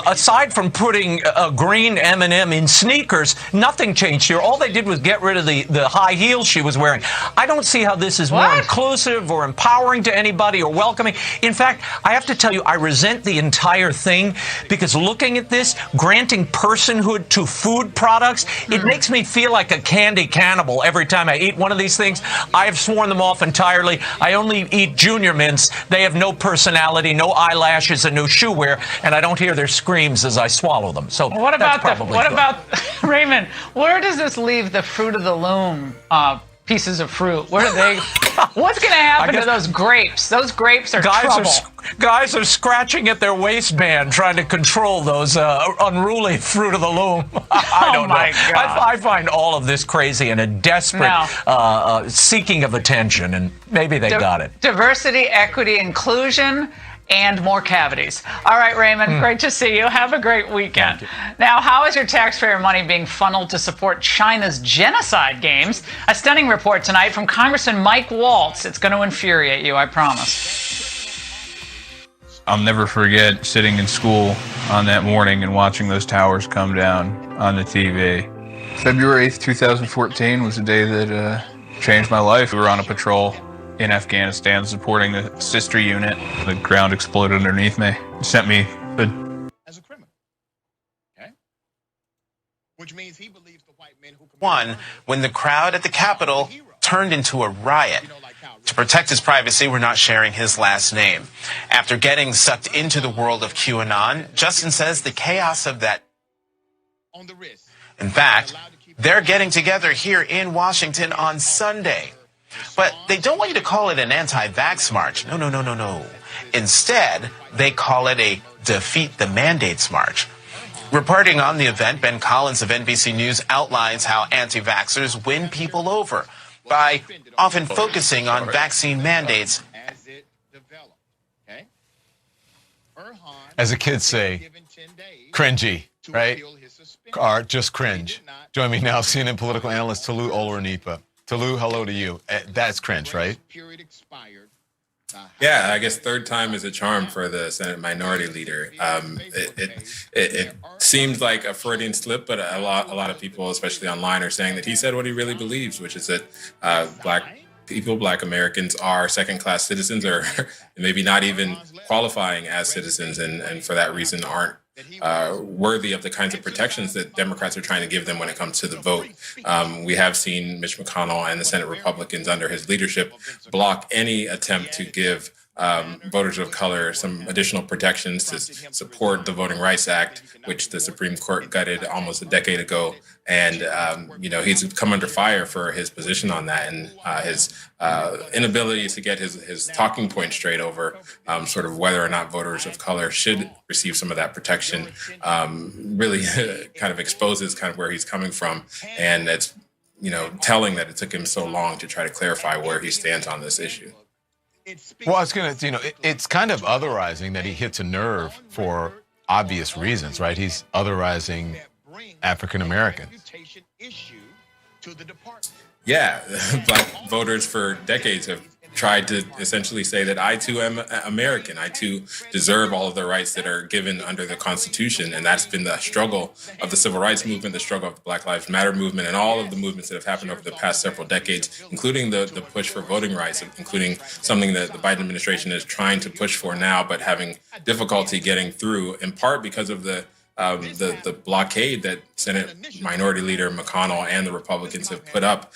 aside from putting a green M&M in sneakers, nothing changed here. All they did was get rid of the high heels she was wearing. I don't see how this is more inclusive or empowering to anybody or welcoming. In fact, I have to tell you, I resent the entire thing because looking at this, granting personhood to food products, it makes me feel like a candy cannibal every time I eat one of these things. I have sworn them off entirely. I only eat Junior Mints. They have no personality, no eyelashes, and no shoe wear, and I don't hear their screams as I swallow them. So what about Raymond? Where does this leave the Fruit of the Loom pieces of fruit? Where do they? What's going to happen to those grapes? Those grapes are trouble. Guys are scratching at their waistband trying to control those unruly Fruit of the Loom. I don't know. God. I find all of this crazy and a desperate seeking of attention, and maybe they got it. Diversity, equity, inclusion, and more cavities. All right, Raymond, great to see you. Have a great weekend. Now, how is your taxpayer money being funneled to support China's genocide games? A stunning report tonight from Congressman Mike Waltz. It's going to infuriate you, I promise. I'll never forget sitting in school on that morning and watching those towers come down on the TV. February 8th, 2014 was the day that changed my life. We were on a patrol in Afghanistan supporting the sister unit. The ground exploded underneath me. It sent me as a criminal. Okay? Which means he believes the white men who when the crowd at the Capitol turned into a riot. To protect his privacy, we're not sharing his last name. After getting sucked into the world of QAnon, Justin says the chaos of that. In fact, they're getting together here in Washington on Sunday. But they don't want you to call it an anti-vax march. No. Instead, they call it a Defeat the Mandates March. Reporting on the event, Ben Collins of NBC News outlines how anti-vaxxers win people over by often focusing on vaccine mandates. As the kids say, cringy, right? Or just cringe. Join me now, CNN political analyst Tolu Olorunipa. Tolu, hello to you. That's cringe, right? Yeah, I guess third time is a charm for the Senate Minority Leader. It seemed like a Freudian slip, but a lot of people, especially online, are saying that he said what he really believes, which is that Black Americans are second-class citizens, or maybe not even qualifying as citizens, and for that reason aren't worthy of the kinds of protections that Democrats are trying to give them when it comes to the vote. We have seen Mitch McConnell and the Senate Republicans under his leadership block any attempt to give voters of color some additional protections to support the Voting Rights Act, which the Supreme Court gutted almost a decade ago. And, he's come under fire for his position on that and his inability to get his talking point straight over sort of whether or not voters of color should receive some of that protection really kind of exposes kind of where he's coming from. And it's, telling that it took him so long to try to clarify where he stands on this issue. Well, I was going to, it's kind of otherizing that he hits a nerve for obvious reasons, right? He's otherizing African Americans. Yeah, Black voters for decades have tried to essentially say that I too am American. I too deserve all of the rights that are given under the Constitution. And that's been the struggle of the Civil Rights Movement, the struggle of the Black Lives Matter movement, and all of the movements that have happened over the past several decades, including the push for voting rights, including something that the Biden administration is trying to push for now, but having difficulty getting through, in part because of the blockade that Senate Minority Leader McConnell and the Republicans have put up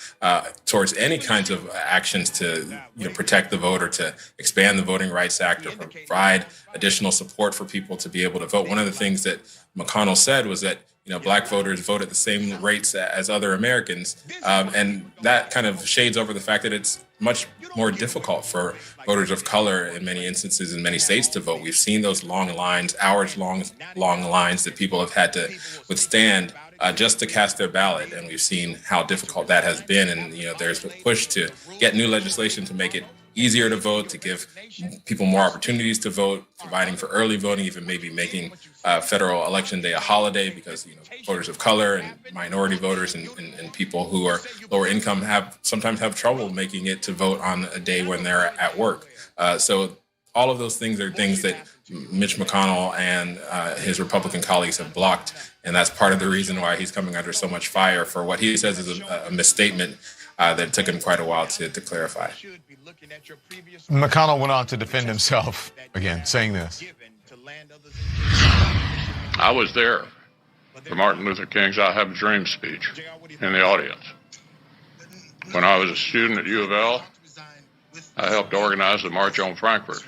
towards any kinds of actions to protect the vote or to expand the Voting Rights Act or provide additional support for people to be able to vote. One of the things that McConnell said was that Black voters vote at the same rates as other Americans, and that kind of shades over the fact that it's much more difficult for voters of color in many instances in many states to vote. We've seen those long lines, hours-long lines that people have had to withstand just to cast their ballot, and we've seen how difficult that has been. And there's a push to get new legislation to make it easier to vote, to give people more opportunities to vote, providing for early voting, even maybe making federal election day a holiday, because voters of color and minority voters and people who are lower income sometimes have trouble making it to vote on a day when they're at work. So all of those things are things that Mitch McConnell and his Republican colleagues have blocked, and that's part of the reason why he's coming under so much fire for what he says is a misstatement that took him quite a while to clarify. McConnell went on to defend himself again, saying this. I was there for Martin Luther King's I Have a Dream speech in the audience. When I was a student at U of L, I helped organize the March on Frankfurt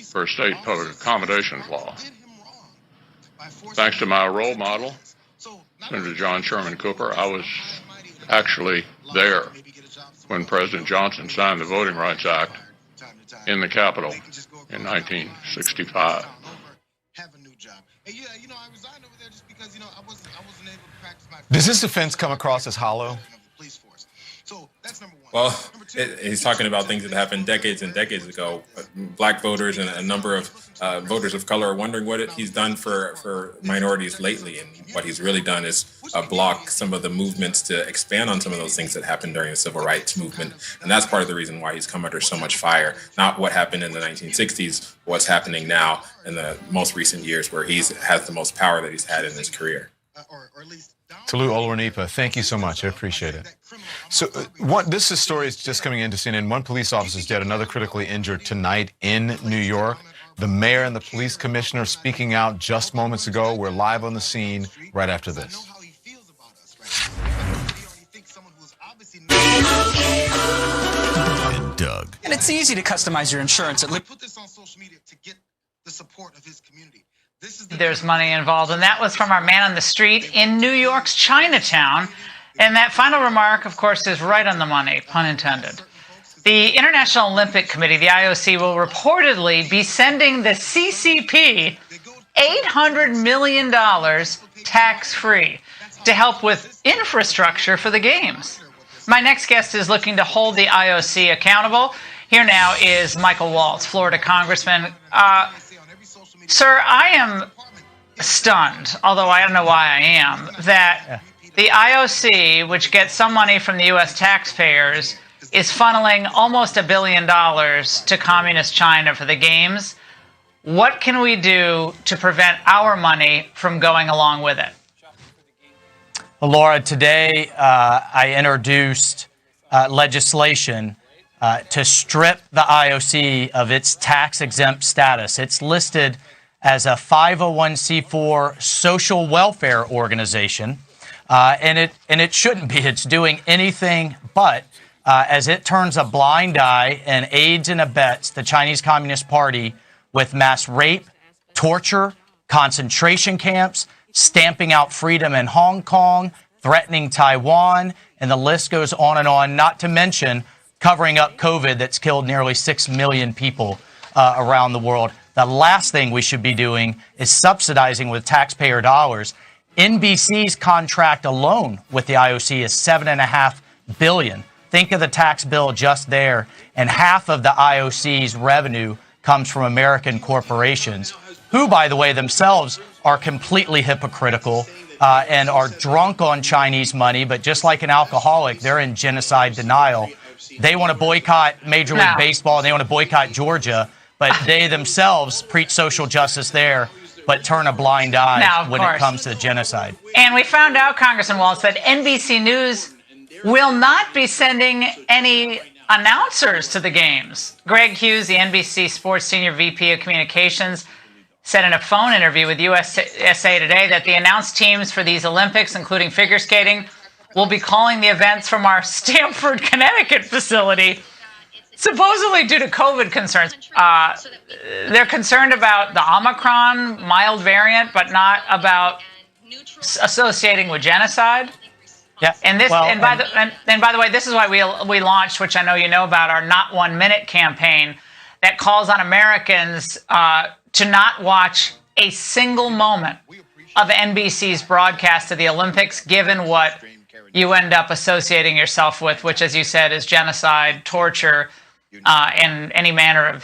for state public accommodations law. Thanks to my role model, Senator John Sherman Cooper, I was actually there when President Johnson signed the Voting Rights Act in the Capitol in 1965. Does this defense come across as hollow? Well, he's talking about things that happened decades and decades ago. Black voters and a number of voters of color are wondering what he's done for minorities lately. And what he's really done is block some of the movements to expand on some of those things that happened during the Civil Rights Movement. And that's part of the reason why he's come under so much fire. Not what happened in the 1960s, what's happening now in the most recent years where he has the most power that he's had in his career. Tolu Olorunipa, thank you so much. I appreciate it. So this story is just coming into CNN. One police officer is dead, another critically injured tonight in New York. The mayor and the police commissioner speaking out just moments ago. We're live on the scene right after this. And Doug. And it's easy to customize your insurance. Put this on social media to get the support of his community. There's money involved, and that was from our man on the street in New York's Chinatown. And that final remark, of course, is right on the money, pun intended. The International Olympic Committee, the IOC, will reportedly be sending the CCP $800 million tax-free to help with infrastructure for the Games. My next guest is looking to hold the IOC accountable. Here now is Michael Waltz, Florida Congressman. Sir, I am stunned, although I don't know why I am, that the IOC, which gets some money from the U.S. taxpayers, is funneling almost $1 billion to Communist China for the Games. What can we do to prevent our money from going along with it? Well, Laura, today I introduced legislation to strip the IOC of its tax-exempt status. It's listed as a 501c4 social welfare organization, and it shouldn't be. It's doing anything but as it turns a blind eye and aids and abets the Chinese Communist Party with mass rape, torture, concentration camps, stamping out freedom in Hong Kong, threatening Taiwan, and the list goes on, not to mention covering up COVID that's killed nearly 6 million people around the world. The last thing we should be doing is subsidizing with taxpayer dollars. NBC's contract alone with the IOC is $7.5 billion. Think of the tax bill just there, and half of the IOC's revenue comes from American corporations, who, by the way, themselves are completely hypocritical and are drunk on Chinese money, but just like an alcoholic, they're in genocide denial. They want to boycott Major League Baseball, and they want to boycott Georgia, but they themselves preach social justice there, but turn a blind eye when it comes to genocide. And we found out, Congressman Waltz, that NBC News will not be sending any announcers to the games. Greg Hughes, the NBC Sports Senior VP of Communications, said in a phone interview with USA Today that the announced teams for these Olympics, including figure skating, will be calling the events from our Stamford, Connecticut facility, supposedly due to COVID concerns. They're concerned about the Omicron mild variant, but not about associating with genocide. Yeah. And this, and by the way, this is why we launched, which I know you know about, our Not 1 Minute campaign that calls on Americans to not watch a single moment of NBC's broadcast of the Olympics, given what you end up associating yourself with, which, as you said, is genocide, torture, and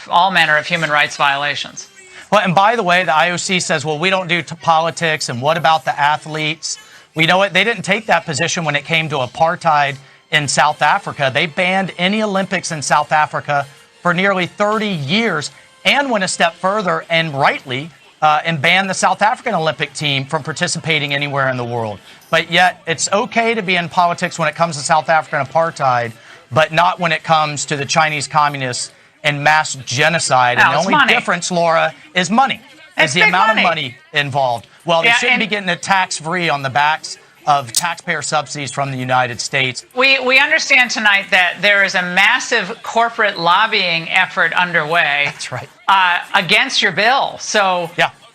all manner of human rights violations. Well, and by the way, the IOC says, well, we don't do politics, and what about the athletes? Well, you know what? They didn't take that position when it came to apartheid in South Africa. They banned any Olympics in South Africa for nearly 30 years and went a step further, and rightly, and banned the South African Olympic team from participating anywhere in the world. But yet, it's okay to be in politics when it comes to South African apartheid, but not when it comes to the Chinese communists and mass genocide. And the only difference, Laura, is money. Is the amount of money involved. Well, they shouldn't be getting it tax-free on the backs of taxpayer subsidies from the United States. We understand tonight that there is a massive corporate lobbying effort underway. That's right. Against your bill. So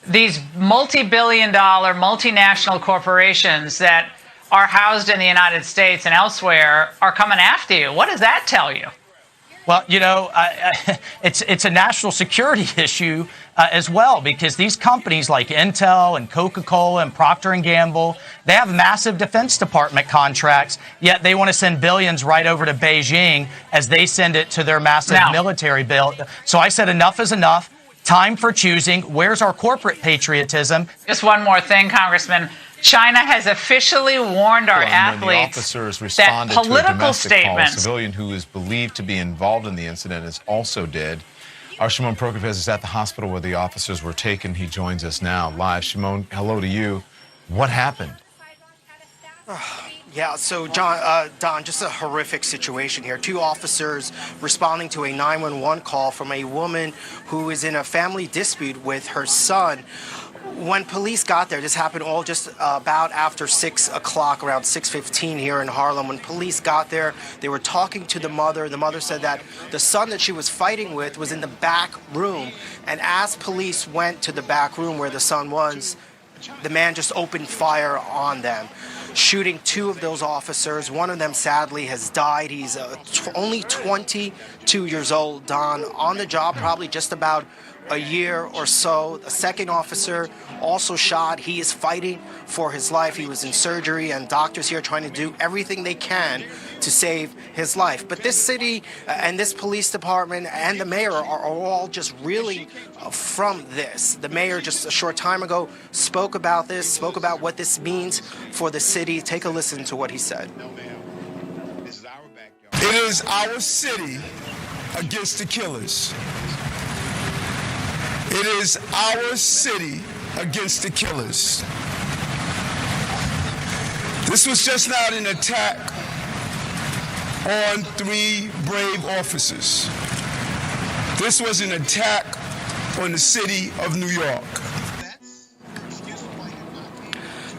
these multi-billion-dollar multinational corporations that are housed in the United States and elsewhere are coming after you. What does that tell you? Well, you know, it's a national security issue as well, because these companies like Intel and Coca-Cola and Procter & Gamble, they have massive Defense Department contracts, yet they want to send billions right over to Beijing as they send it to their massive military bill. So I said enough is enough. Time for choosing. Where's our corporate patriotism? Just one more thing, Congressman. China has officially warned our athletes that political statements. A civilian who is believed to be involved in the incident is also dead. Our Shimon Prokofiev is at the hospital where the officers were taken. He joins us now live. Shimon, hello to you. What happened? Yeah, so Don, just a horrific situation here. 2 officers responding to a 911 call from a woman who is in a family dispute with her son. When police got there, this happened all just about after 6 o'clock, around 6:15 here in Harlem. When police got there, they were talking to the mother. The mother said that the son that she was fighting with was in the back room. And as police went to the back room where the son was, the man just opened fire on them, shooting 2 of those officers. One of them, sadly, has died. He's only 22 years old, Don, on the job probably just about a year or so. The second officer also shot. He is fighting for his life. He was in surgery, and doctors here trying to do everything they can to save his life. But this city and this police department and the mayor are all just reeling from this. The mayor just a short time ago spoke about this, spoke about what this means for the city. Take a listen to what he said. It is our city against the killers. It is our city against the killers. This was just not an attack on 3 brave officers. This was an attack on the city of New York.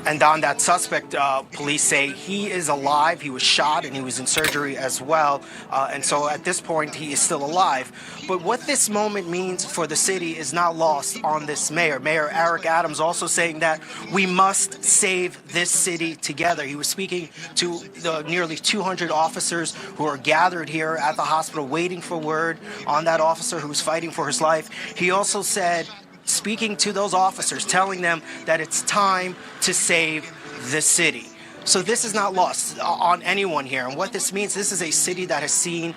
And on that suspect, police say he is alive. He was shot and he was in surgery as well. And so at this point, he is still alive. But what this moment means for the city is not lost on this mayor. Mayor Eric Adams also saying that we must save this city together. He was speaking to the nearly 200 officers who are gathered here at the hospital waiting for word on that officer who's fighting for his life. He also said, speaking to those officers, telling them that it's time to save the city. So this is not lost on anyone here. And what this means, this is a city that has seen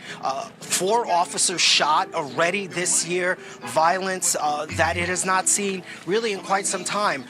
4 officers shot already this year, violence that it has not seen really in quite some time.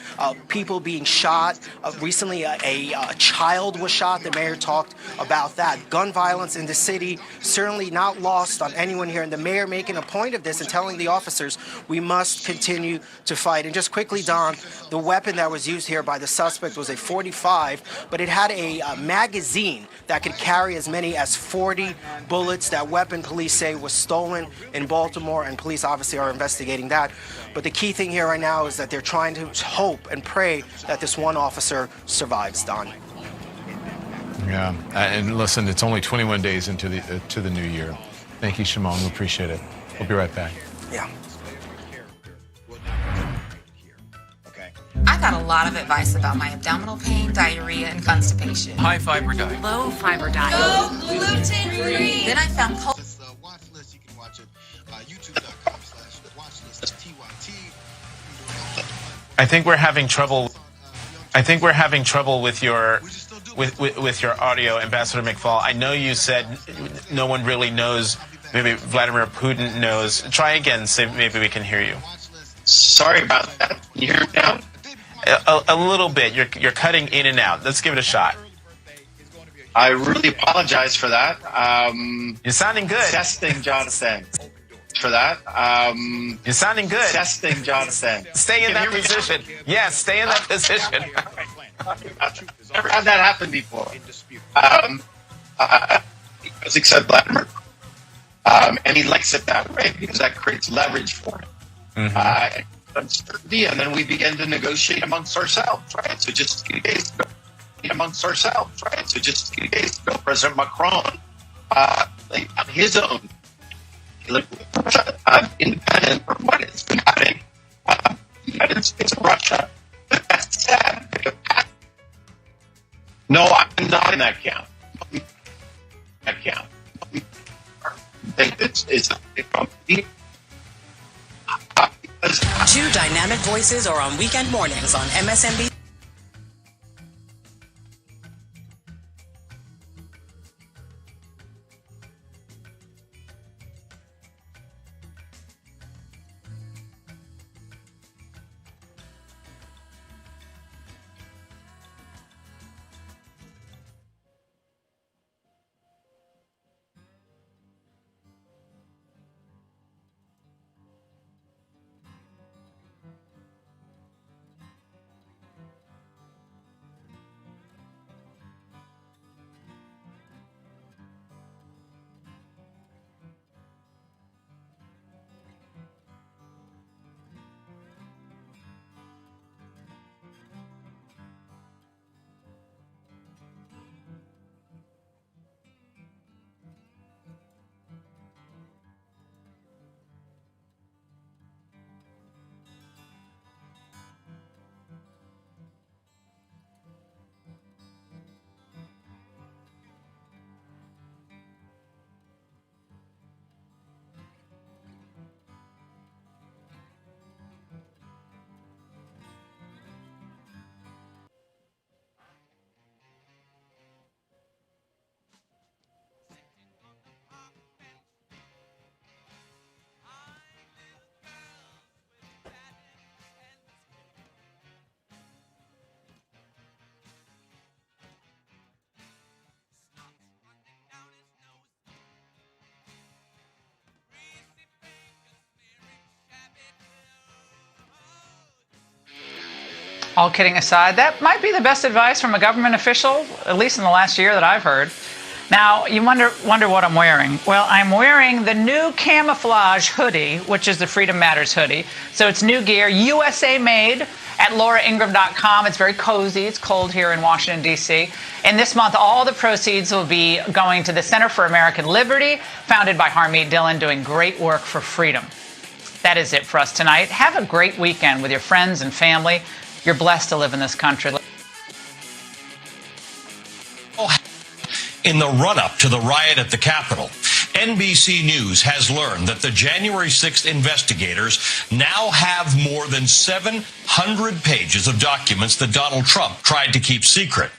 People being shot. Recently, a child was shot. The mayor talked about that. Gun violence in the city, certainly not lost on anyone here. And the mayor making a point of this and telling the officers, we must continue to fight. And just quickly, Don, the weapon that was used here by the suspect was a .45, but it had a magazine that could carry as many as 40 bullets. That weapon, police say, was stolen in Baltimore, and police obviously are investigating that. But the key thing here right now is that they're trying to hope and pray that this one officer survives, Don. Yeah, and listen, it's only 21 days into the new year. Thank you, Shimon. We appreciate it. We'll be right back. Yeah. I got a lot of advice about my abdominal pain, diarrhea, and constipation. High fiber diet. Low fiber diet. Go gluten-free. Then I found This watch list, you can watch it youtube.com/watchlist_TYT. I think we're having trouble. With your audio, Ambassador McFall. I know you said no one really knows. Maybe Vladimir Putin knows. Try again. Say maybe we can hear you. Sorry about that. Can you hear me now? A little bit. You're cutting in and out. Let's give it a shot. I really apologize for that. You're sounding good. Testing, Jonathan. For that. You're sounding good. Testing, Jonathan. Stay in that position. Yes, stay in that position. Never had that happen before. Because he said Vladimir. And he likes it that way because that creates leverage for him. Uncertainty, and then we begin to negotiate amongst ourselves, right? So just a few days ago, President Macron, on his own, independent from what it's been having, the United States and Russia. That's sad. No, I'm not in that camp. I think it's a company. 2 dynamic voices are on weekend mornings on MSNBC. All kidding aside, that might be the best advice from a government official, at least in the last year that I've heard. Now, you wonder what I'm wearing. Well, I'm wearing the new camouflage hoodie, which is the Freedom Matters hoodie. So it's new gear, USA made, at lauraingraham.com. It's very cozy. It's cold here in Washington, D.C. And this month, all the proceeds will be going to the Center for American Liberty, founded by Harmeet Dillon, doing great work for freedom. That is it for us tonight. Have a great weekend with your friends and family. You're blessed to live in this country. In the run-up to the riot at the Capitol, NBC News has learned that the January 6th investigators now have more than 700 pages of documents that Donald Trump tried to keep secret.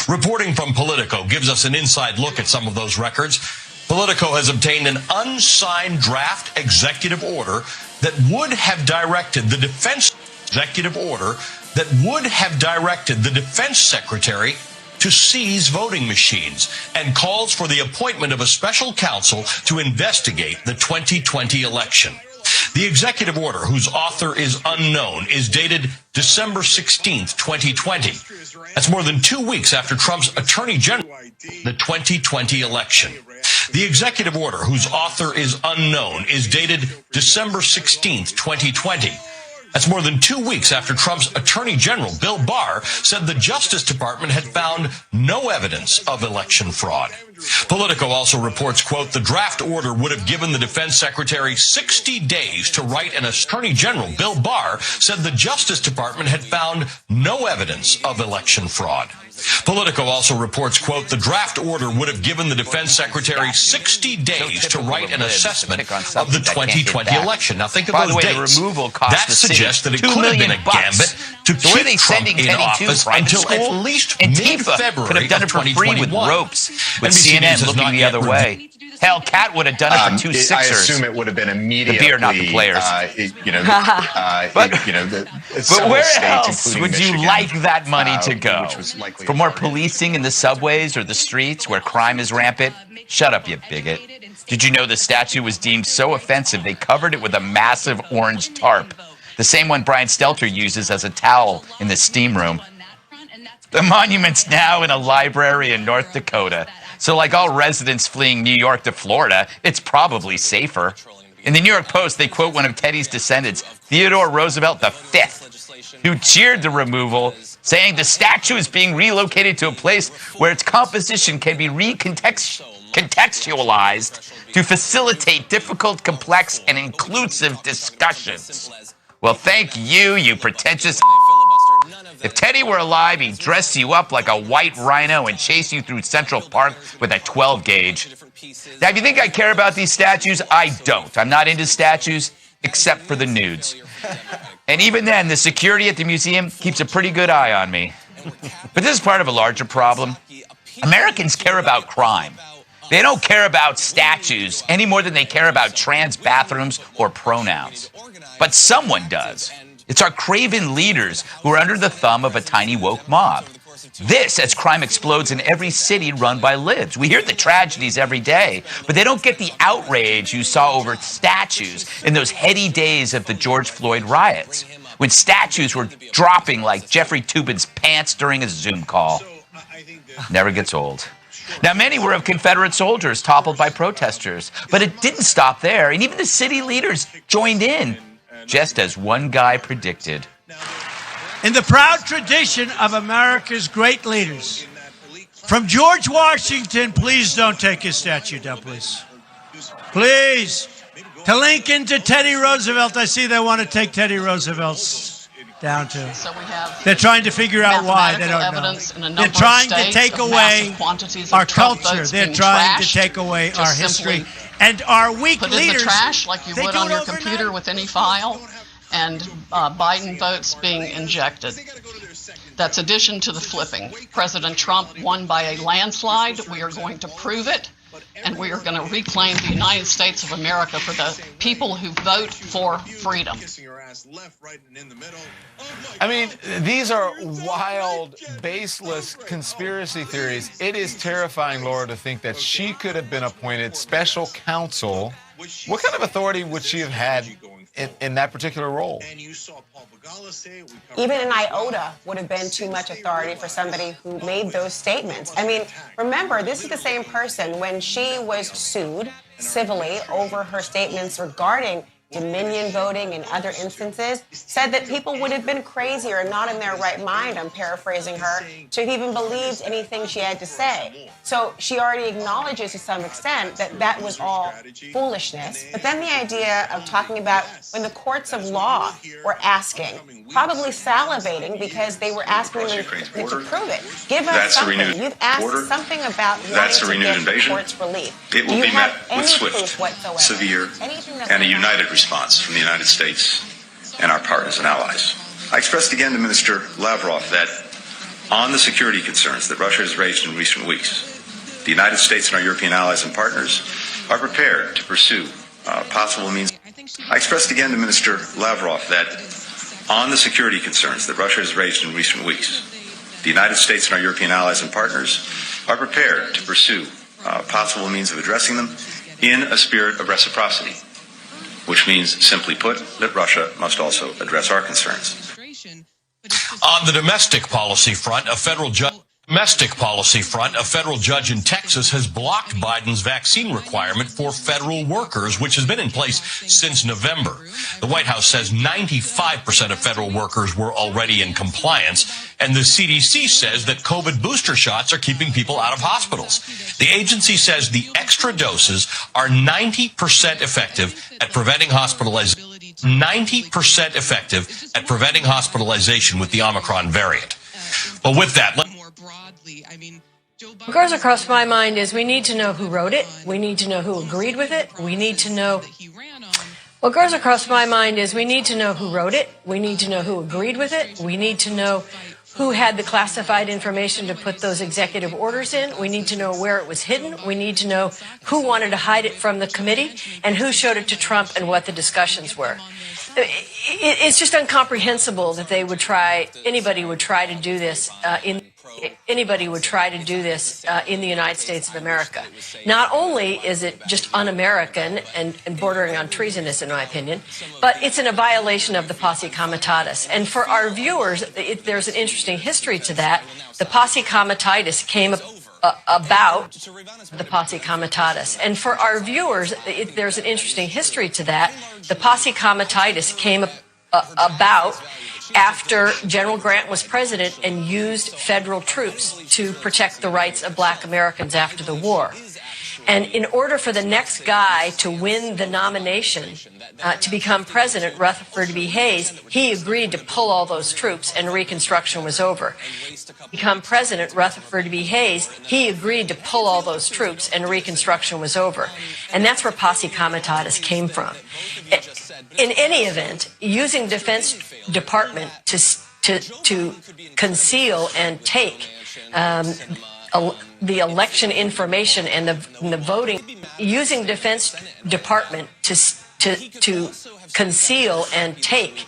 Reporting from Politico gives us an inside look at some of those records. Politico has obtained an unsigned draft executive order that would have directed the defense secretary to seize voting machines and calls for the appointment of a special counsel to investigate the 2020 election. The executive order, whose author is unknown, is dated December 16th, 2020. That's more than 2 weeks after Trump's attorney general the 2020 election. The executive order, whose author is unknown, is dated December 16th, 2020. That's more than 2 weeks after Trump's Attorney General, Bill Barr, said the Justice Department had found no evidence of election fraud. Politico also reports, quote, the draft order would have given the defense secretary 60 days to write an Attorney General. Bill Barr said the Justice Department had found no evidence of election fraud. Politico also reports, quote, the draft order would have given the defense secretary 60 days to write an assessment of the 2020 election. Now think of those dates. That suggests that it could have been a gambit to keep Trump in office until at least mid-February could have done it for free with ropes, with CNN looking the other way. Hell, Cat would have done it for 2 Sixers. I assume it would have been immediately. The beer, not the players. But where else would you like that money to go? For more policing in the subways or the streets where crime is rampant? Shut up, you bigot. Did you know the statue was deemed so offensive they covered it with a massive orange tarp? The same one Brian Stelter uses as a towel in the steam room. The monument's now in a library in North Dakota. So like all residents fleeing New York to Florida, it's probably safer. In the New York Post, they quote one of Teddy's descendants, Theodore Roosevelt V, who cheered the removal, saying the statue is being relocated to a place where its composition can be recontextualized to facilitate difficult, complex, and inclusive discussions. Well, thank you, you pretentious. If Teddy were alive, he'd dress you up like a white rhino and chase you through Central Park with a 12 gauge. Now, if you think I care about these statues, I don't. I'm not into statues, except for the nudes. And even then, the security at the museum keeps a pretty good eye on me. But this is part of a larger problem. Americans care about crime. They don't care about statues any more than they care about trans bathrooms or pronouns. But someone does. It's our craven leaders who are under the thumb of a tiny woke mob. This as crime explodes in every city run by libs. We hear the tragedies every day, but they don't get the outrage you saw over statues in those heady days of the George Floyd riots, when statues were dropping like Jeffrey Toobin's pants during a Zoom call. Never gets old. Now, many were of Confederate soldiers toppled by protesters, but it didn't stop there, and even the city leaders joined in, just as one guy predicted. In the proud tradition of America's great leaders, from George Washington, please don't take his statue down, please. Please. To Lincoln, to Teddy Roosevelt. I see they want to take Teddy Roosevelt's down too. So we have They're trying to figure out why. They don't know. They're trying to take away our culture. They're trying to take away our history. And our weak leaders. Put in the trash like you would on your computer with any file, and Biden votes being injected. That's addition to the flipping. President Trump won by a landslide. We are going to prove it, and we are going to reclaim the United States of America for the people who vote for freedom. I mean, these are wild, baseless conspiracy theories. It is terrifying, Laura, to think that she could have been appointed special counsel. What kind of authority would she have had in that particular role? Even an iota would have been too much authority for somebody who made those statements. I mean, remember, this is the same person when she was sued civilly over her statements regarding Dominion voting and other instances, said that people would have been crazy or not in their right mind, I'm paraphrasing her, to have even believed anything she had to say. So she already acknowledges to some extent that that was all foolishness. But then the idea of talking about when the courts of law were asking, probably salivating because they were asking them to prove it. Give us something. You've asked something about wanting to give the courts relief. It will be met with swift, severe, and a united response from the United States and our partners and allies. I expressed again to Minister Lavrov that on the security concerns that Russia has raised in recent weeks, the United States and our European allies and partners are prepared to pursue possible means. I expressed again to Minister Lavrov that on the security concerns that Russia has raised in recent weeks, the United States and our European allies and partners are prepared to pursue possible means of addressing them in a spirit of reciprocity, which means, simply put, that Russia must also address our concerns. On the domestic policy front, a federal judge in Texas has blocked Biden's vaccine requirement for federal workers, which has been in place since November. The White House says 95% of federal workers were already in compliance, and the CDC says that COVID booster shots are keeping people out of hospitals. The agency says the extra doses are 90% effective at preventing hospitalization. 90% effective at preventing hospitalization with the Omicron variant. Well, with that, what goes across my mind is we need to know who wrote it. We need to know who agreed with it. We need to know. What goes across my mind is we need to know who wrote it. We need to know who agreed with it. We need to know who had the classified information to put those executive orders in. We need to know where it was hidden. We need to know who wanted to hide it from the committee and who showed it to Trump and what the discussions were. It's just incomprehensible that they would try, anybody would try to do this in the United States of America. Not only is it just un-American and bordering on treasonous, in my opinion, but it's in a violation of the posse comitatus. And for our viewers, there's an interesting history to that. The posse comitatus came about the posse comitatus. And for our viewers, there's an interesting history to that. The posse comitatus came about after General Grant was president and used federal troops to protect the rights of black Americans after the war. And in order for the next guy to win the nomination to become president, Rutherford B. Hayes, he agreed to pull all those troops and Reconstruction was over. Become president, Rutherford B. Hayes, he agreed to pull all those troops and Reconstruction was over. And that's where posse comitatus came from. In any event, using Defense Department to conceal and take the election information and the voting, using Defense Department to conceal and take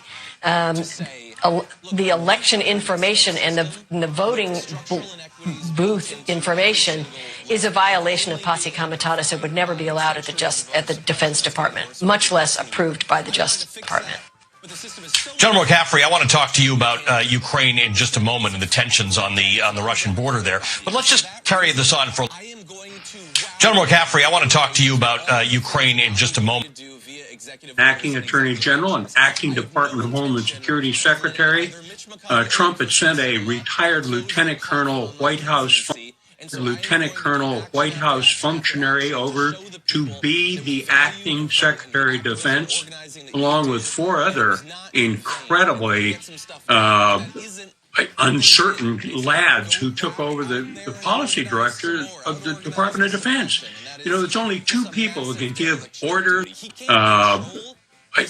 the election information and the voting booth information is a violation of posse comitatus. It would never be allowed at the Defense Department, much less approved by the Justice Department. General McCaffrey, I want to talk to you about Ukraine in just a moment and the tensions on the Russian border there. But let's just carry this on for. General McCaffrey, I want to talk to you about Ukraine in just a moment. Acting Attorney General and Acting Department of Homeland Security Secretary, Trump had sent a retired Lieutenant Colonel White House functionary over to be the acting Secretary of Defense, along with four other incredibly uncertain lads who took over the policy director of the Department of Defense. You know, there's only two people who can give orders.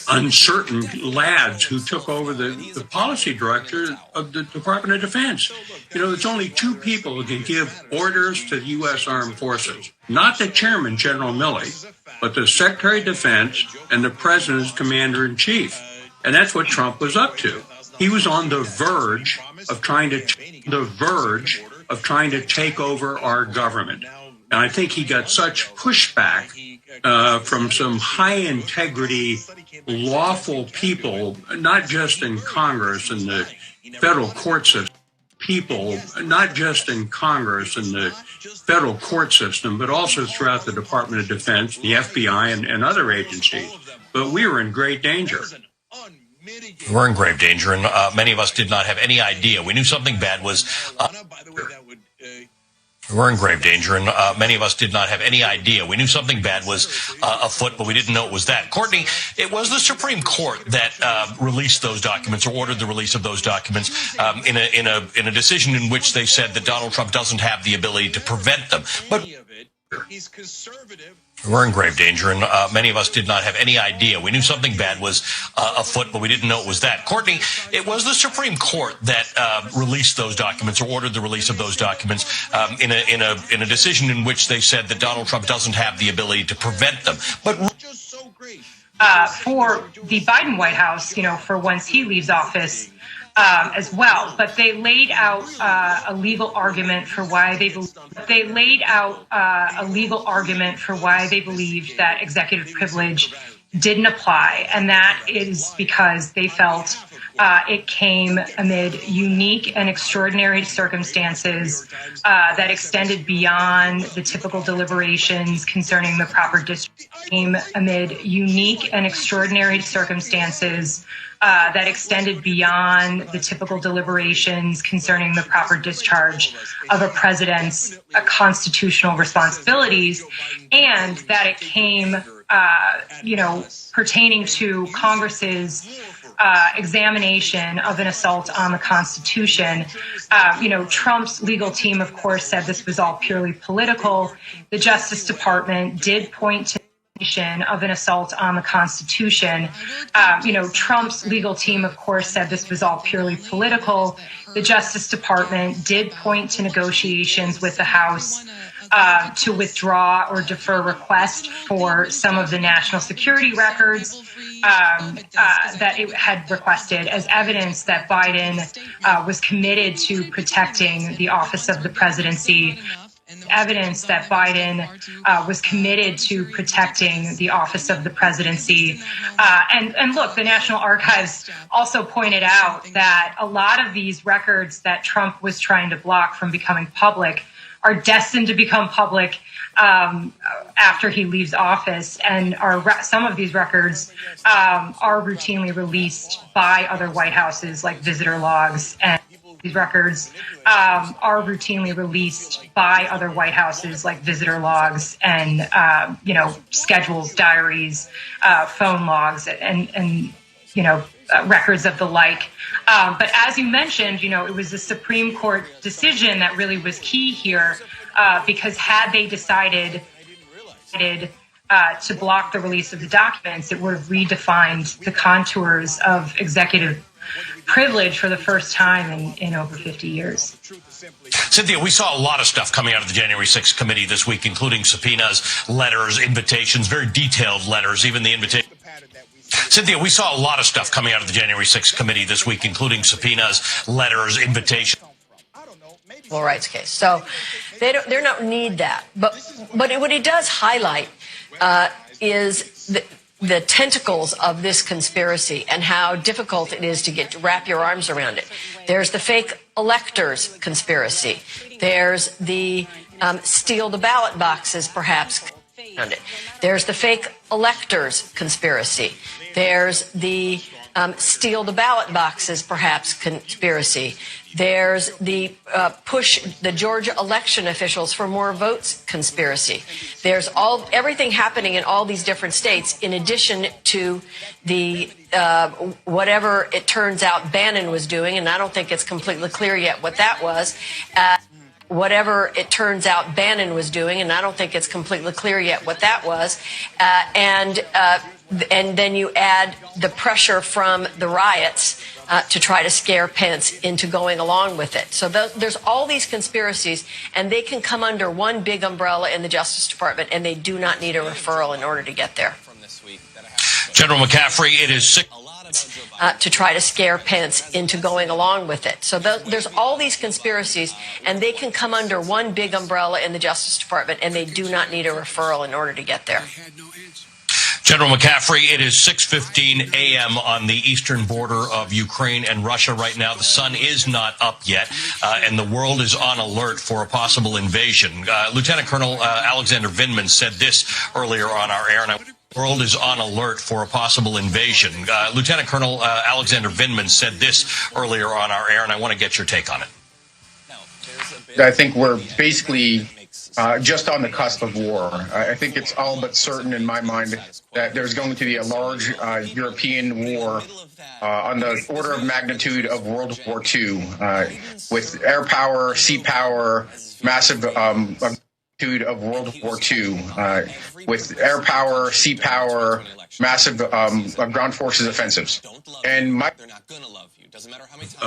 Uncertain lads who took over the policy director of the Department of Defense. You know, there's only two people who can give orders to the U.S. Armed Forces. Not the chairman, General Milley, but the Secretary of Defense and the President's Commander-in-Chief. And that's what Trump was up to. He was on the verge of trying to take over our government. And I think he got such pushback from some high-integrity, lawful people, not just in Congress and the federal court system, people, not just in Congress and the federal court system, but also throughout the Department of Defense, the FBI, and other agencies. But we were in great danger. We're in grave danger, and many of us did not have any idea. We knew something bad was... We're in grave danger, and many of us did not have any idea. We knew something bad was afoot, but we didn't know it was that. Courtney, it was the Supreme Court that released those documents, or ordered the release of those documents, in a decision in which they said that Donald Trump doesn't have the ability to prevent them. But he's conservative. we're in grave danger, and many of us did not have any idea. We knew something bad was afoot, but we didn't know it was that. Courtney, it was the Supreme Court that released those documents, or ordered the release of those documents, in a decision in which they said that Donald Trump doesn't have the ability to prevent them. But for the Biden White House, for once he leaves office, as well, but they laid out a legal argument for why they believed that executive privilege didn't apply, and that is because they felt it came amid unique and extraordinary circumstances that extended beyond the typical deliberations concerning the proper discharge. Amid unique and extraordinary circumstances that extended beyond the typical deliberations concerning the proper discharge of a president's constitutional responsibilities, and that it came, pertaining to Congress's examination of an assault on the Constitution. Trump's legal team, of course, said this was all purely political. The Justice Department did point to of an assault on the Constitution. Trump's legal team, of course, said this was all purely political. The Justice Department did point to negotiations with the House to withdraw or defer request for some of the national security records that it had requested as evidence that Biden was committed to protecting the office of the presidency. Evidence that Biden was committed to protecting the office of the presidency. And look, the National Archives also pointed out that a lot of these records that Trump was trying to block from becoming public are destined to become public after he leaves office, and some of these records are routinely released by other White Houses, like visitor logs, and these records are routinely released by other White Houses, like visitor logs and schedules, diaries, phone logs, and records of the like. But as you mentioned, it was the Supreme Court decision that really was key here, because had they decided to block the release of the documents, it would have redefined the contours of executive privilege for the first time in over 50 years. Cynthia, we saw a lot of stuff coming out of the January 6th committee this week, including subpoenas, letters, invitations, very detailed letters, even the invitation. Cynthia, we saw a lot of stuff coming out of the January 6th committee this week, including subpoenas, letters, invitations. Civil rights case. So they don't need that. But what he does highlight is the tentacles of this conspiracy and how difficult it is to wrap your arms around it. There's the fake electors conspiracy. There's the steal the ballot boxes, perhaps. There's the fake electors conspiracy. There's the steal the ballot boxes, perhaps, conspiracy. There's the push the Georgia election officials for more votes conspiracy. There's everything happening in all these different states, in addition to the whatever it turns out Bannon was doing, and I don't think it's completely clear yet what that was. Whatever it turns out Bannon was doing, and I don't think it's completely clear yet what that was. And then you add the pressure from the riots to try to scare Pence into going along with it. So there's all these conspiracies, and they can come under one big umbrella in the Justice Department, and they do not need a referral in order to get there. General McCaffrey, it is to try to scare Pence into going along with it. So there's all these conspiracies, and they can come under one big umbrella in the Justice Department, and they do not need a referral in order to get there. General McCaffrey, it is 6:15 a.m. on the eastern border of Ukraine and Russia right now. The sun is not up yet, and the world is on alert for a possible invasion. Lieutenant Colonel Alexander Vindman said this earlier on our air, and the world is on alert for a possible invasion. Lieutenant Colonel Alexander Vindman said this earlier on our air, and I want to get your take on it. I think we're basically just on the cusp of war. I think it's all but certain in my mind that there's going to be a large European war on the order of magnitude of World War II, with air power, sea power, massive magnitude of World War II, with air power, sea power, massive ground forces offensives. And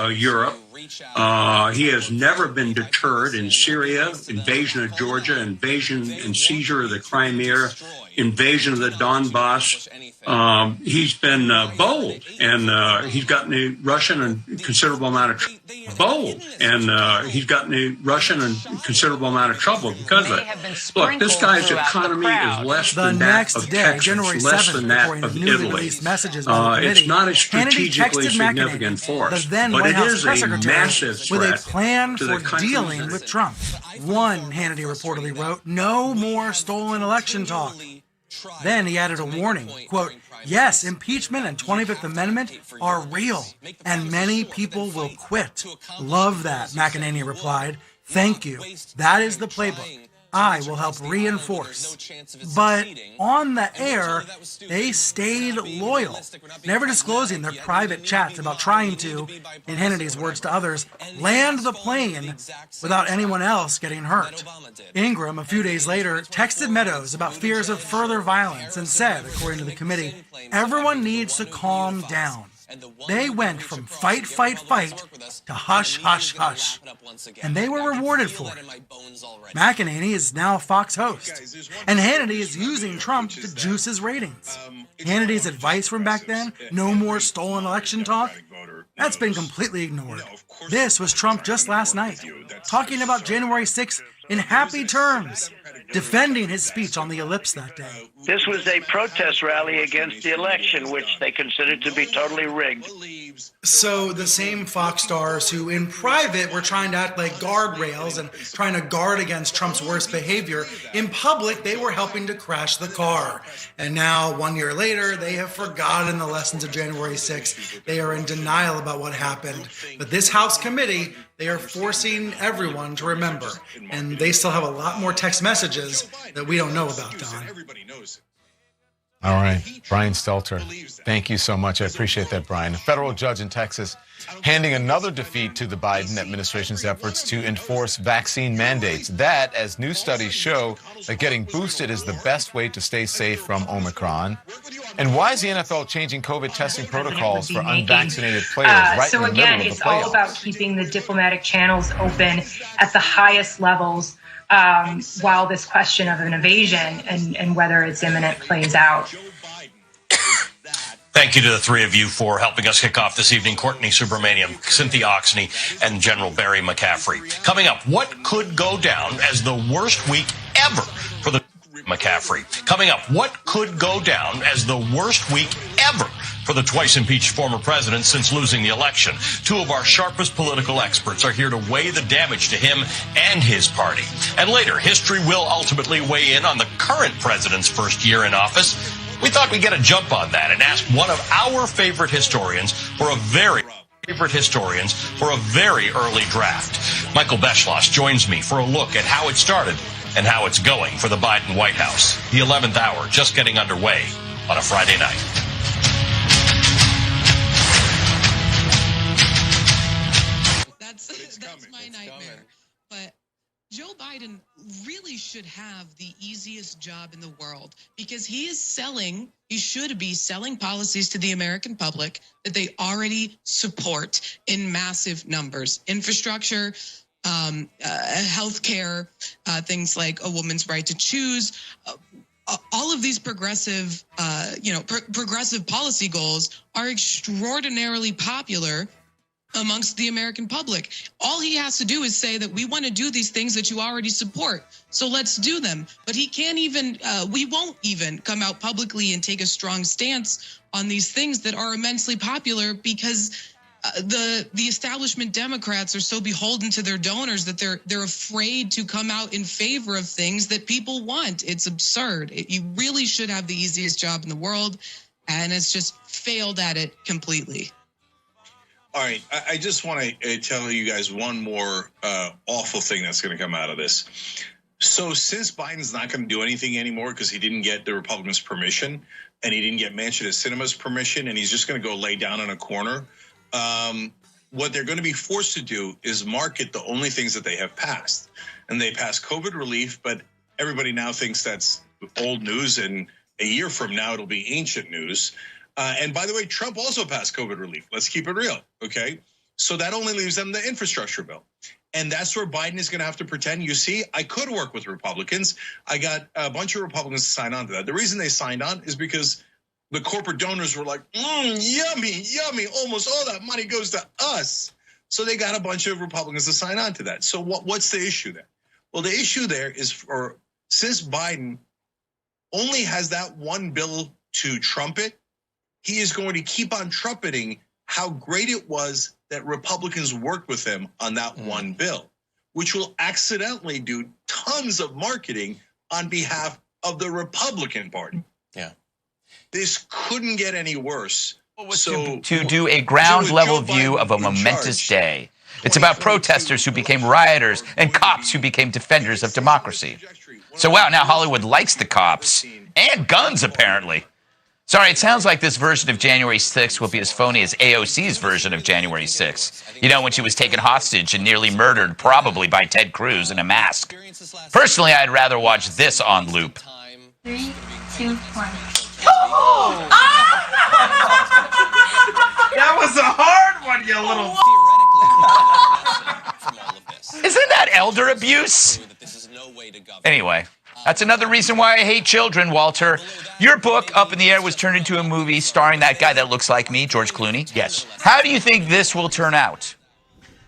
Europe. He has never been deterred in Syria, invasion of Georgia, invasion and seizure of the Crimea, invasion of the Donbass. He's been bold, and he's gotten a Russian and considerable amount of trouble because of it. Look, this guy's economy is less than that of Texas, less than that of Italy. It's not a strategically significant force, but it is a massive threat with a plan for dealing with Trump. One, Hannity reportedly wrote, "No more stolen election talk." Then he added a warning, quote, "Yes, impeachment and 25th Amendment are real, and many people will quit." "Love that," McEnany replied. "Thank you. That is the playbook. I will help reinforce." But on the air, they stayed loyal, never disclosing their private chats about trying to, in Hannity's words to others, land the plane without anyone else getting hurt. Ingram, a few days later, texted Meadows about fears of further violence and said, according to the committee, "Everyone needs to calm down." They went from fight, fight, fight to hush, hush, hush. And they were rewarded for it. McEnany is now a Fox host. And Hannity is using Trump to juice his ratings. Hannity's advice from back then, no more stolen election talk, that's been completely ignored. This was Trump just last night, talking about January 6th in happy terms, defending his speech on the ellipse that day. This was a protest rally against the election, which they considered to be totally rigged. So the same Fox stars who in private were trying to act like guardrails and trying to guard against Trump's worst behavior, in public they were helping to crash the car. And now, 1 year later, they have forgotten the lessons of January 6th. They are in denial about what happened. But this House committee, they are forcing everyone to remember. And they still have a lot more text messages that we don't know about, Don. All right, Brian Stelter, thank you so much. I appreciate that, Brian. A federal judge in Texas handing another defeat to the Biden administration's efforts to enforce vaccine mandates. That, as new studies show, that getting boosted is the best way to stay safe from Omicron. And why is the NFL changing COVID testing protocols for unvaccinated players right in the middle of the playoffs? It's all about keeping the diplomatic channels open at the highest levels while this question of an invasion and whether it's imminent plays out. Thank you to the three of you for helping us kick off this evening. Courtney Subramaniam, Cynthia Oxney, and General Barry McCaffrey. Coming up, what could go down as the worst week ever for the McCaffrey? Coming up, what could go down as the worst week ever for the twice impeached former president since losing the election? Two of our sharpest political experts are here to weigh the damage to him and his party. And later, history will ultimately weigh in on the current president's first year in office. We thought we'd get a jump on that and ask one of our favorite historians for a very early draft. Michael Beschloss joins me for a look at how it started and how it's going for the Biden White House. The 11th hour just getting underway on a Friday night. That's my nightmare. But Joe Biden really should have the easiest job in the world because he should be selling policies to the American public that they already support in massive numbers. Infrastructure, healthcare, things like a woman's right to choose, all of these progressive policy goals are extraordinarily popular amongst the American public. All he has to do is say that we want to do these things that you already support, so let's do them. But he can't even, we won't even come out publicly and take a strong stance on these things that are immensely popular because the establishment Democrats are so beholden to their donors that they're afraid to come out in favor of things that people want. It's absurd. You really should have the easiest job in the world, and it's just failed at it completely. All right, I just want to tell you guys one more awful thing that's going to come out of this. So since Biden's not going to do anything anymore because he didn't get the Republicans' permission and he didn't get Manchin and Sinema's permission and he's just going to go lay down in a corner, what they're going to be forced to do is market the only things that they have passed. And they passed COVID relief, but everybody now thinks that's old news, and a year from now it'll be ancient news. And by the way, Trump also passed COVID relief. Let's keep it real, okay? So that only leaves them the infrastructure bill. And that's where Biden is going to have to pretend, you see, I could work with Republicans. I got a bunch of Republicans to sign on to that. The reason they signed on is because the corporate donors were like, yummy, yummy. Almost all that money goes to us. So they got a bunch of Republicans to sign on to that. So what's the issue there? Well, the issue there is since Biden only has that one bill to trumpet, he is going to keep on trumpeting how great it was that Republicans worked with him on that one bill, which will accidentally do tons of marketing on behalf of the Republican Party. Yeah. This couldn't get any worse. To do a ground level view of a momentous day. It's about protesters who became rioters and cops who became defenders of democracy. So wow, now Hollywood likes the cops and guns, apparently. Sorry, it sounds like this version of January 6th will be as phony as AOC's version of January 6th. You know, when she was taken hostage and nearly murdered, probably by Ted Cruz in a mask. Personally, I'd rather watch this on loop. 3, 2, 1. Oh! That was a hard one, you little. Isn't that elder abuse? Anyway, that's another reason why I hate children, Walter. Your book, Up in the Air, was turned into a movie starring that guy that looks like me, George Clooney. Yes. How do you think this will turn out?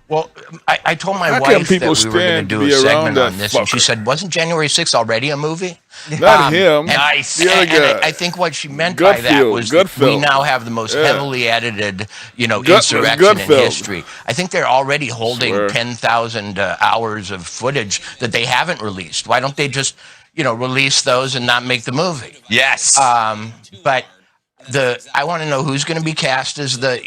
Well, I told my wife that we were going to do a segment on this, and she said, wasn't January 6th already a movie? Not him. Nice. The other guy. I think what she meant by that was that we now have the most heavily edited, insurrection in history. I think they're already holding 10,000 hours of footage that they haven't released. Why don't they just, release those and not make the movie? Yes. But I want to know who's going to be cast as the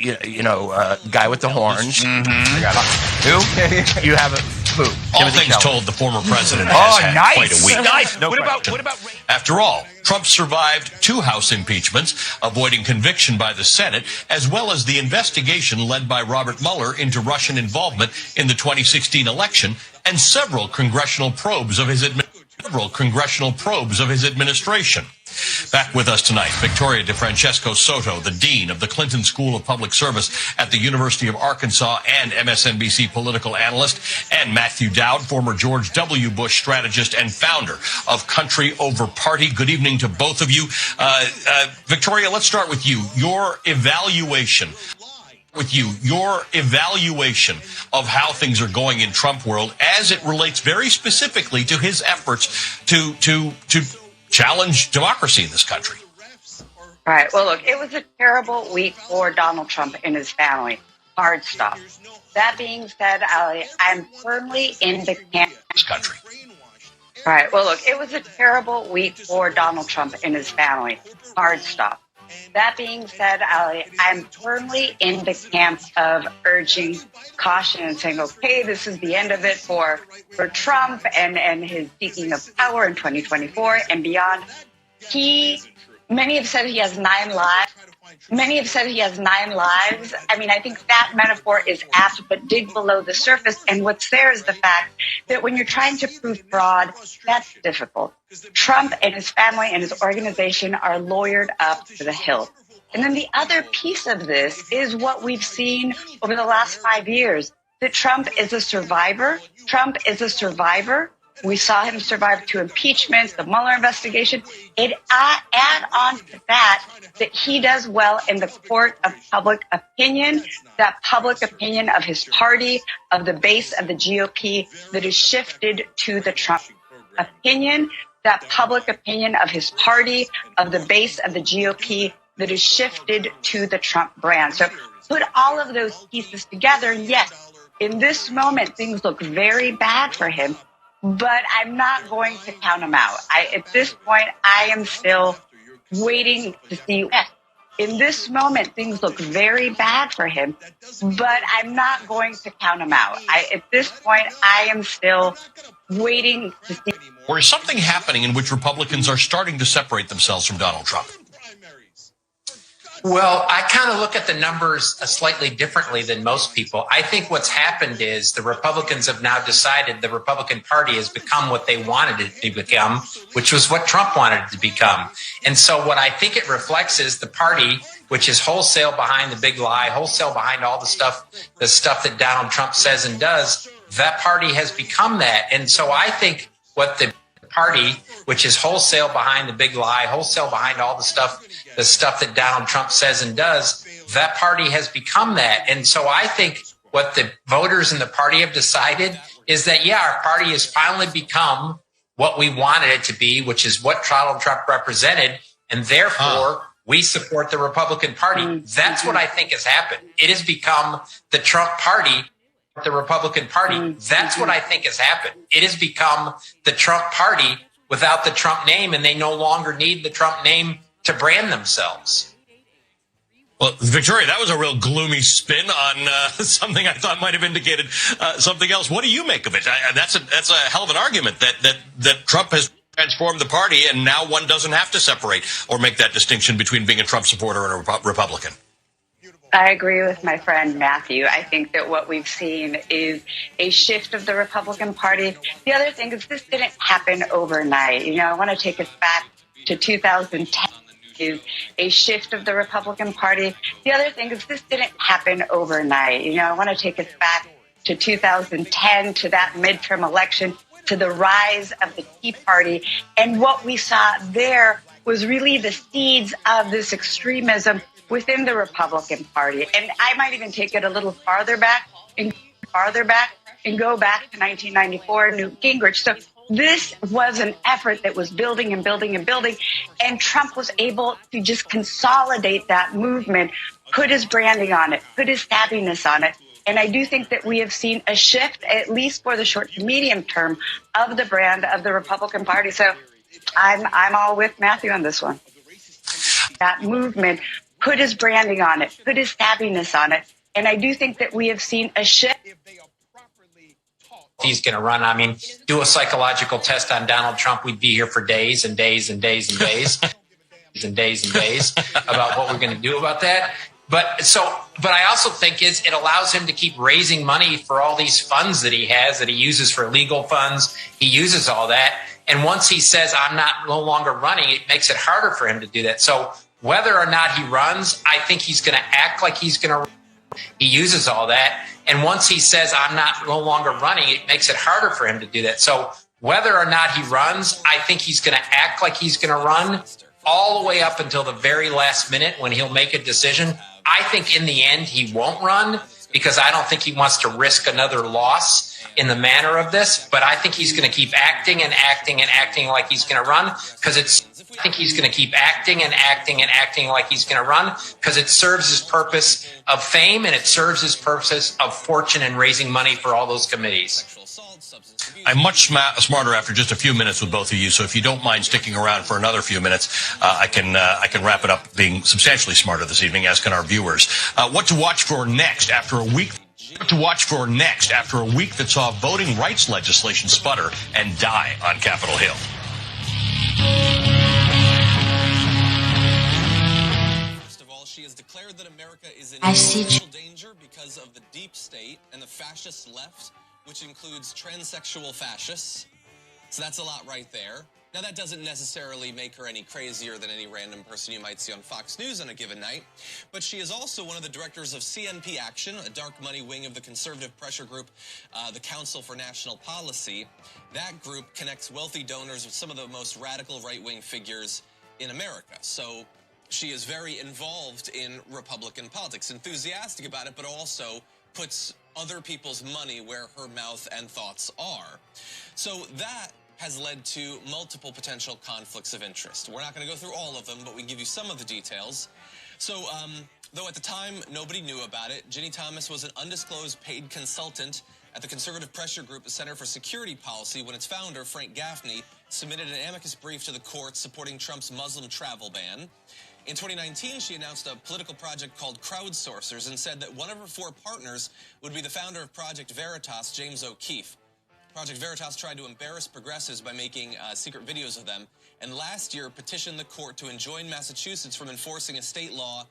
guy with the horns. Mm-hmm. Who? You have who? All things told, the former president has had nice. quite a week. Nice. No What question. about After all, Trump survived 2 House impeachments, avoiding conviction by the Senate, as well as the investigation led by Robert Mueller into Russian involvement in the 2016 election, and several congressional probes of his administration. Back with us tonight, Victoria DeFrancesco Soto, the Dean of the Clinton School of Public Service at the University of Arkansas and MSNBC political analyst, and Matthew Dowd, former George W. Bush strategist and founder of Country Over Party. Good evening to both of you. Victoria, let's start with you. Your evaluation of how things are going in Trump world as it relates very specifically to his efforts to challenge democracy in this country. All right. Well, look, it was a terrible week for Donald Trump and his family. Hard stop. That being said, Ali, I'm firmly in the camp. This country. All right. Well, look, it was a terrible week for Donald Trump and his family. Hard stop. That being said, Ali, I'm firmly in the camp of urging caution and saying, okay, this is the end of it for Trump and his seeking of power in 2024 and beyond. Many have said he has 9 lives. I mean, I think that metaphor is apt, but dig below the surface. And what's there is the fact that when you're trying to prove fraud, that's difficult. Trump and his family and his organization are lawyered up to the hilt. And then the other piece of this is what we've seen over the last 5 years, that Trump is a survivor. We saw him survive 2 impeachments, the Mueller investigation. It add on to that he does well in the court of public opinion, that public opinion of his party, of the base of the GOP that is shifted to the Trump opinion, that public opinion of his party, of the base of the GOP that is shifted to the Trump brand. So put all of those pieces together. Yes, in this moment, things look very bad for him, but I'm not going to count him out. At this point, I am still waiting to see. In this moment, things look very bad for him, but I'm not going to count him out. At this point, I am still waiting to see. Or is something happening in which Republicans are starting to separate themselves from Donald Trump? Well, I kind of look at the numbers slightly differently than most people. I think what's happened is the Republicans have now decided the Republican Party has become what they wanted it to become, which was what Trump wanted it to become. And so what I think it reflects is the party, which is wholesale behind the big lie, wholesale behind all the stuff that Donald Trump says and does, that party has become that. And so I think what the party, which is wholesale behind the big lie, wholesale behind all the stuff that Donald Trump says and does, that party has become that. And so I think what the voters in the party have decided is that, yeah, our party has finally become what we wanted it to be, which is what Donald Trump represented. And therefore, we support the Republican Party. That's what I think has happened. It has become the Trump Party, the Republican Party. That's what I think has happened. It has become the Trump Party without the Trump name, and they no longer need the Trump name to brand themselves. Well, Victoria, that was a real gloomy spin on something I thought might have indicated something else. What do you make of it? That's a hell of an argument that Trump has transformed the party, and now one doesn't have to separate or make that distinction between being a Trump supporter and a Republican. I agree with my friend Matthew. I think that what we've seen is a shift of the Republican Party. The other thing is this didn't happen overnight. I want to take us back to 2010. Is a shift of the Republican Party. The other thing is this didn't happen overnight. I want to take us back to 2010, to that midterm election, to the rise of the Tea Party. And what we saw there was really the seeds of this extremism within the Republican Party. And I might even take it a little farther back and go back to 1994, Newt Gingrich. So this was an effort that was building and building and building, and Trump was able to just consolidate that movement, put his branding on it, put his savviness on it. And I do think that we have seen a shift, at least for the short to medium term, of the brand of the Republican Party. So I'm all with Matthew on this one. That movement put his branding on it, put his savviness on it. And I do think that we have seen a shift. He's going to run. I mean, do a psychological test on Donald Trump. We'd be here for days and days and days and days and days and days about what we're going to do about that. But I also think it allows him to keep raising money for all these funds that he has, that he uses for legal funds. He uses all that. And once he says, I'm no longer running, it makes it harder for him to do that. So whether or not he runs, I think he's going to act like he's going to. He uses all that. And once he says, I'm no longer running, it makes it harder for him to do that. So whether or not he runs, I think he's going to act like he's going to run all the way up until the very last minute when he'll make a decision. I think in the end, he won't run because I don't think he wants to risk another loss in the manner of this. But I think he's going to keep acting and acting and acting like he's going to run because I think he's going to keep acting and acting and acting like he's going to run because it serves his purpose of fame and it serves his purpose of fortune and raising money for all those committees. I'm much smarter after just a few minutes with both of you, so if you don't mind sticking around for another few minutes, I can wrap it up being substantially smarter this evening, as can our viewers. What to watch for next after a week? What to watch for next after a week that saw voting rights legislation sputter and die on Capitol Hill? She has declared that America is in existential danger because of the deep state and the fascist left, which includes transsexual fascists. So that's a lot right there. Now, that doesn't necessarily make her any crazier than any random person you might see on Fox News on a given night, but she is also one of the directors of CNP Action, a dark money wing of the conservative pressure group, the Council for National Policy. That group connects wealthy donors with some of the most radical right-wing figures in America. So she is very involved in Republican politics, enthusiastic about it, but also puts other people's money where her mouth and thoughts are. So that has led to multiple potential conflicts of interest. We're not going to go through all of them, but we can give you some of the details. So, though at the time nobody knew about it, Ginny Thomas was an undisclosed paid consultant at the conservative pressure group, the Center for Security Policy, when its founder, Frank Gaffney, submitted an amicus brief to the court supporting Trump's Muslim travel ban. In 2019, she announced a political project called Crowdsourcers and said that one of her 4 partners would be the founder of Project Veritas, James O'Keefe. Project Veritas tried to embarrass progressives by making secret videos of them, and last year petitioned the court to enjoin Massachusetts from enforcing a state law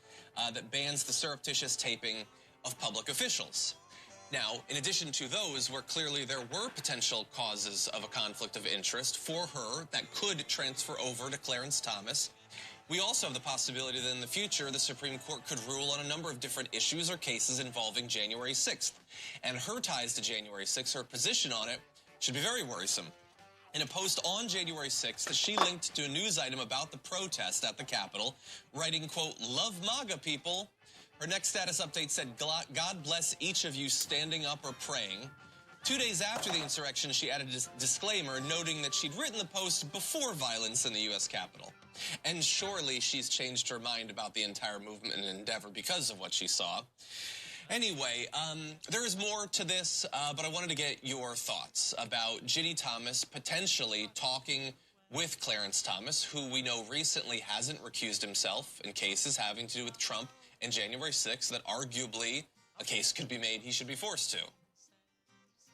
that bans the surreptitious taping of public officials. Now, in addition to those, where clearly there were potential causes of a conflict of interest for her that could transfer over to Clarence Thomas, we also have the possibility that in the future, the Supreme Court could rule on a number of different issues or cases involving January 6th. And her ties to January 6th, her position on it, should be very worrisome. In a post on January 6th, she linked to a news item about the protest at the Capitol, writing, quote, "Love MAGA, people." Her next status update said, "God bless each of you standing up or praying." 2 days after the insurrection, she added a disclaimer noting that she'd written the post before violence in the U.S. Capitol. And surely she's changed her mind about the entire movement and endeavor because of what she saw. Anyway, there is more to this, but I wanted to get your thoughts about Ginny Thomas potentially talking with Clarence Thomas, who we know recently hasn't recused himself in cases having to do with Trump and January 6th, that arguably a case could be made he should be forced to.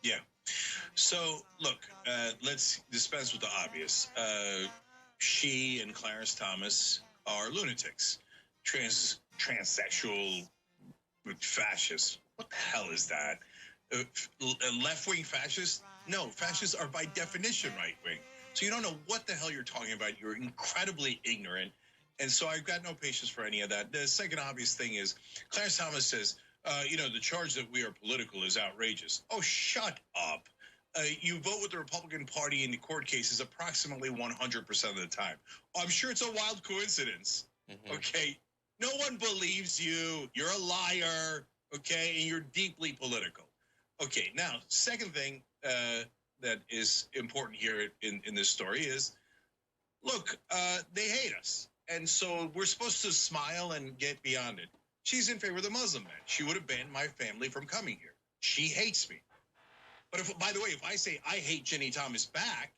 Yeah. So, look, let's dispense with the obvious. She and Clarence Thomas are lunatics, transsexual, fascists. What the hell is that? Left-wing fascists? No, fascists are by definition right-wing. So you don't know what the hell you're talking about. You're incredibly ignorant. And so I've got no patience for any of that. The second obvious thing is Clarence Thomas says, the charge that we are political is outrageous. Oh, shut up. You vote with the Republican Party in the court cases approximately 100% of the time. I'm sure it's a wild coincidence. Mm-hmm. Okay. No one believes you. You're a liar. Okay. And you're deeply political. Okay. Now, second thing that is important here in this story is, look, they hate us. And so we're supposed to smile and get beyond it. She's in favor of the Muslim ban. She would have banned my family from coming here. She hates me. But if, by the way, if I say I hate Ginny Thomas back,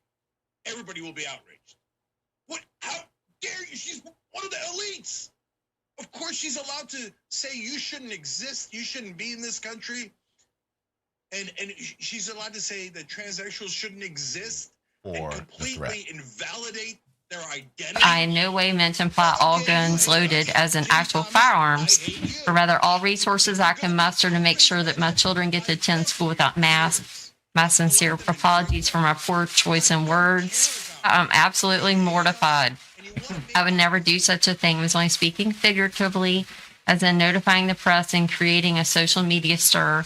everybody will be outraged. What? How dare you? She's one of the elites. Of course she's allowed to say you shouldn't exist. You shouldn't be in this country. And she's allowed to say that transsexuals shouldn't exist and completely invalidate their identity. I in no way meant to imply all guns loaded as in actual firearms, but rather all resources I can muster to make sure that my children get to attend school without masks. My sincere apologies for my poor choice in words. I'm absolutely mortified. I would never do such a thing. I was only speaking figuratively, as in notifying the press and creating a social media stir.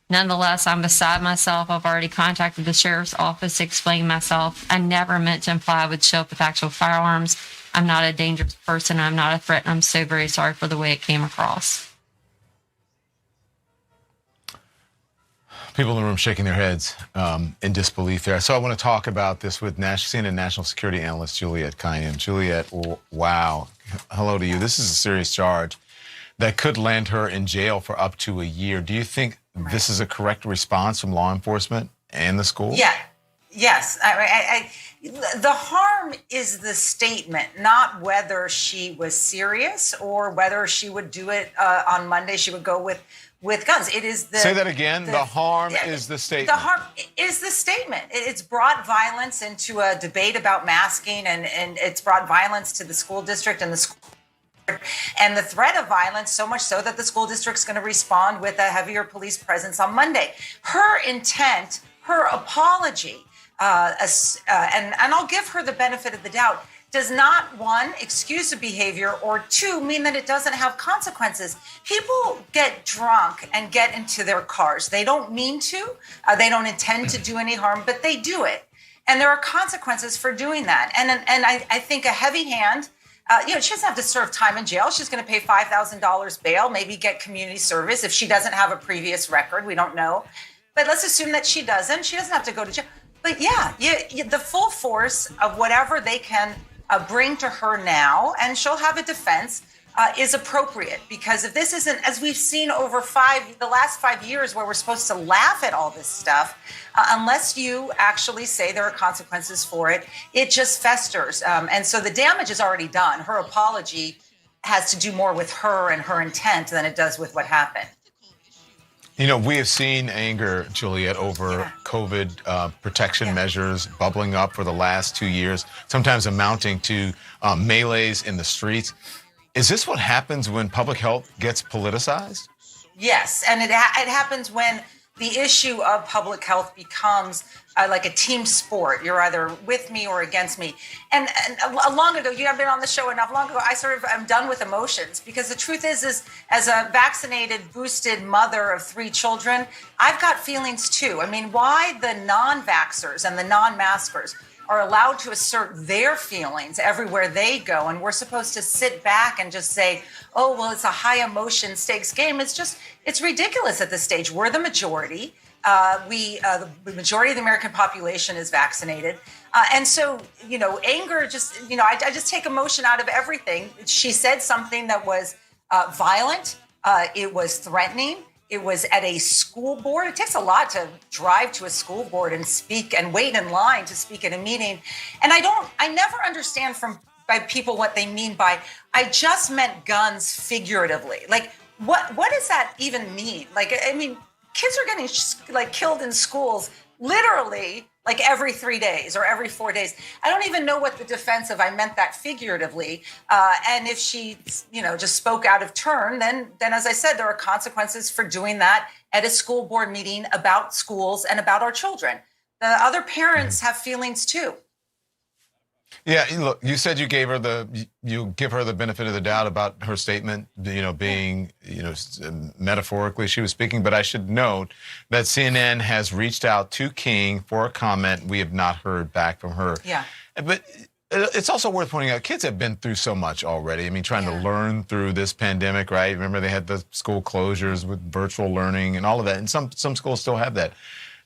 Nonetheless, I'm beside myself. I've already contacted the sheriff's office to explain myself. I never meant to imply I would show up with actual firearms. I'm not a dangerous person. I'm not a threat. And I'm so very sorry for the way it came across. People in the room shaking their heads in disbelief there. So I want to talk about this with CNN national security analyst Juliette Kayyem. Juliette, wow. Hello to you. This is a serious charge that could land her in jail for up to a year. Do you think this is a correct response from law enforcement and the school? Yeah. Yes. The harm is the statement, not whether she was serious or whether she would do it on Monday. She would go with guns. It is the. Say that again. The harm is the statement. The harm is the statement. It's brought violence into a debate about masking, and it's brought violence to the school district and the school. And the threat of violence, so much so that the school district's going to respond with a heavier police presence on Monday. Her intent, her apology, and I'll give her the benefit of the doubt, does not, one, excuse the behavior, or two, mean that it doesn't have consequences. People get drunk and get into their cars. They don't mean to, they don't intend to do any harm, but they do it. And there are consequences for doing that. And I think a heavy hand, she doesn't have to serve time in jail. She's going to pay $5,000 bail, maybe get community service if she doesn't have a previous record. We don't know. But let's assume that she doesn't. She doesn't have to go to jail. But yeah, the full force of whatever they can bring to her now, and she'll have a defense, is appropriate. Because if this isn't, as we've seen over the last 5 years, where we're supposed to laugh at all this stuff, unless you actually say there are consequences for it, it just festers. And so the damage is already done. Her apology has to do more with her and her intent than it does with what happened. You know, we have seen anger, Juliet, over COVID protection measures bubbling up for the last 2 years, sometimes amounting to melees in the streets. Is this what happens when public health gets politicized? Yes, and it happens when the issue of public health becomes like a team sport. You're either with me or against me. And long ago, you have been on the show enough long ago, I sort of am done with emotions, because the truth is as a vaccinated, boosted mother of 3 children, I've got feelings too. I mean, why the non-vaxxers and the non-maskers are allowed to assert their feelings everywhere they go, and we're supposed to sit back and just say, oh, well, it's a high emotion stakes game. It's ridiculous at this stage. We're the majority. The majority of the American population is vaccinated. And so, anger just, I just take emotion out of everything. She said something that was violent. It was threatening. It was at a school board. It takes a lot to drive to a school board and speak and wait in line to speak at a meeting. And I never understand by people what they mean by, I just meant guns figuratively. Like, what does that even mean? Like, I mean, kids are getting killed in schools literally like every 3 days or every 4 days. I don't even know what the defense of I meant that figuratively. And if she, just spoke out of turn, then as I said, there are consequences for doing that at a school board meeting about schools and about our children. The other parents have feelings too. Yeah, look, you said you give her the benefit of the doubt about her statement, being, metaphorically she was speaking, but I should note that CNN has reached out to King for a comment. We have not heard back from her. Yeah. But it's also worth pointing out, kids have been through so much already. I mean, trying to learn through this pandemic, right? Remember they had the school closures with virtual learning and all of that, and some schools still have that.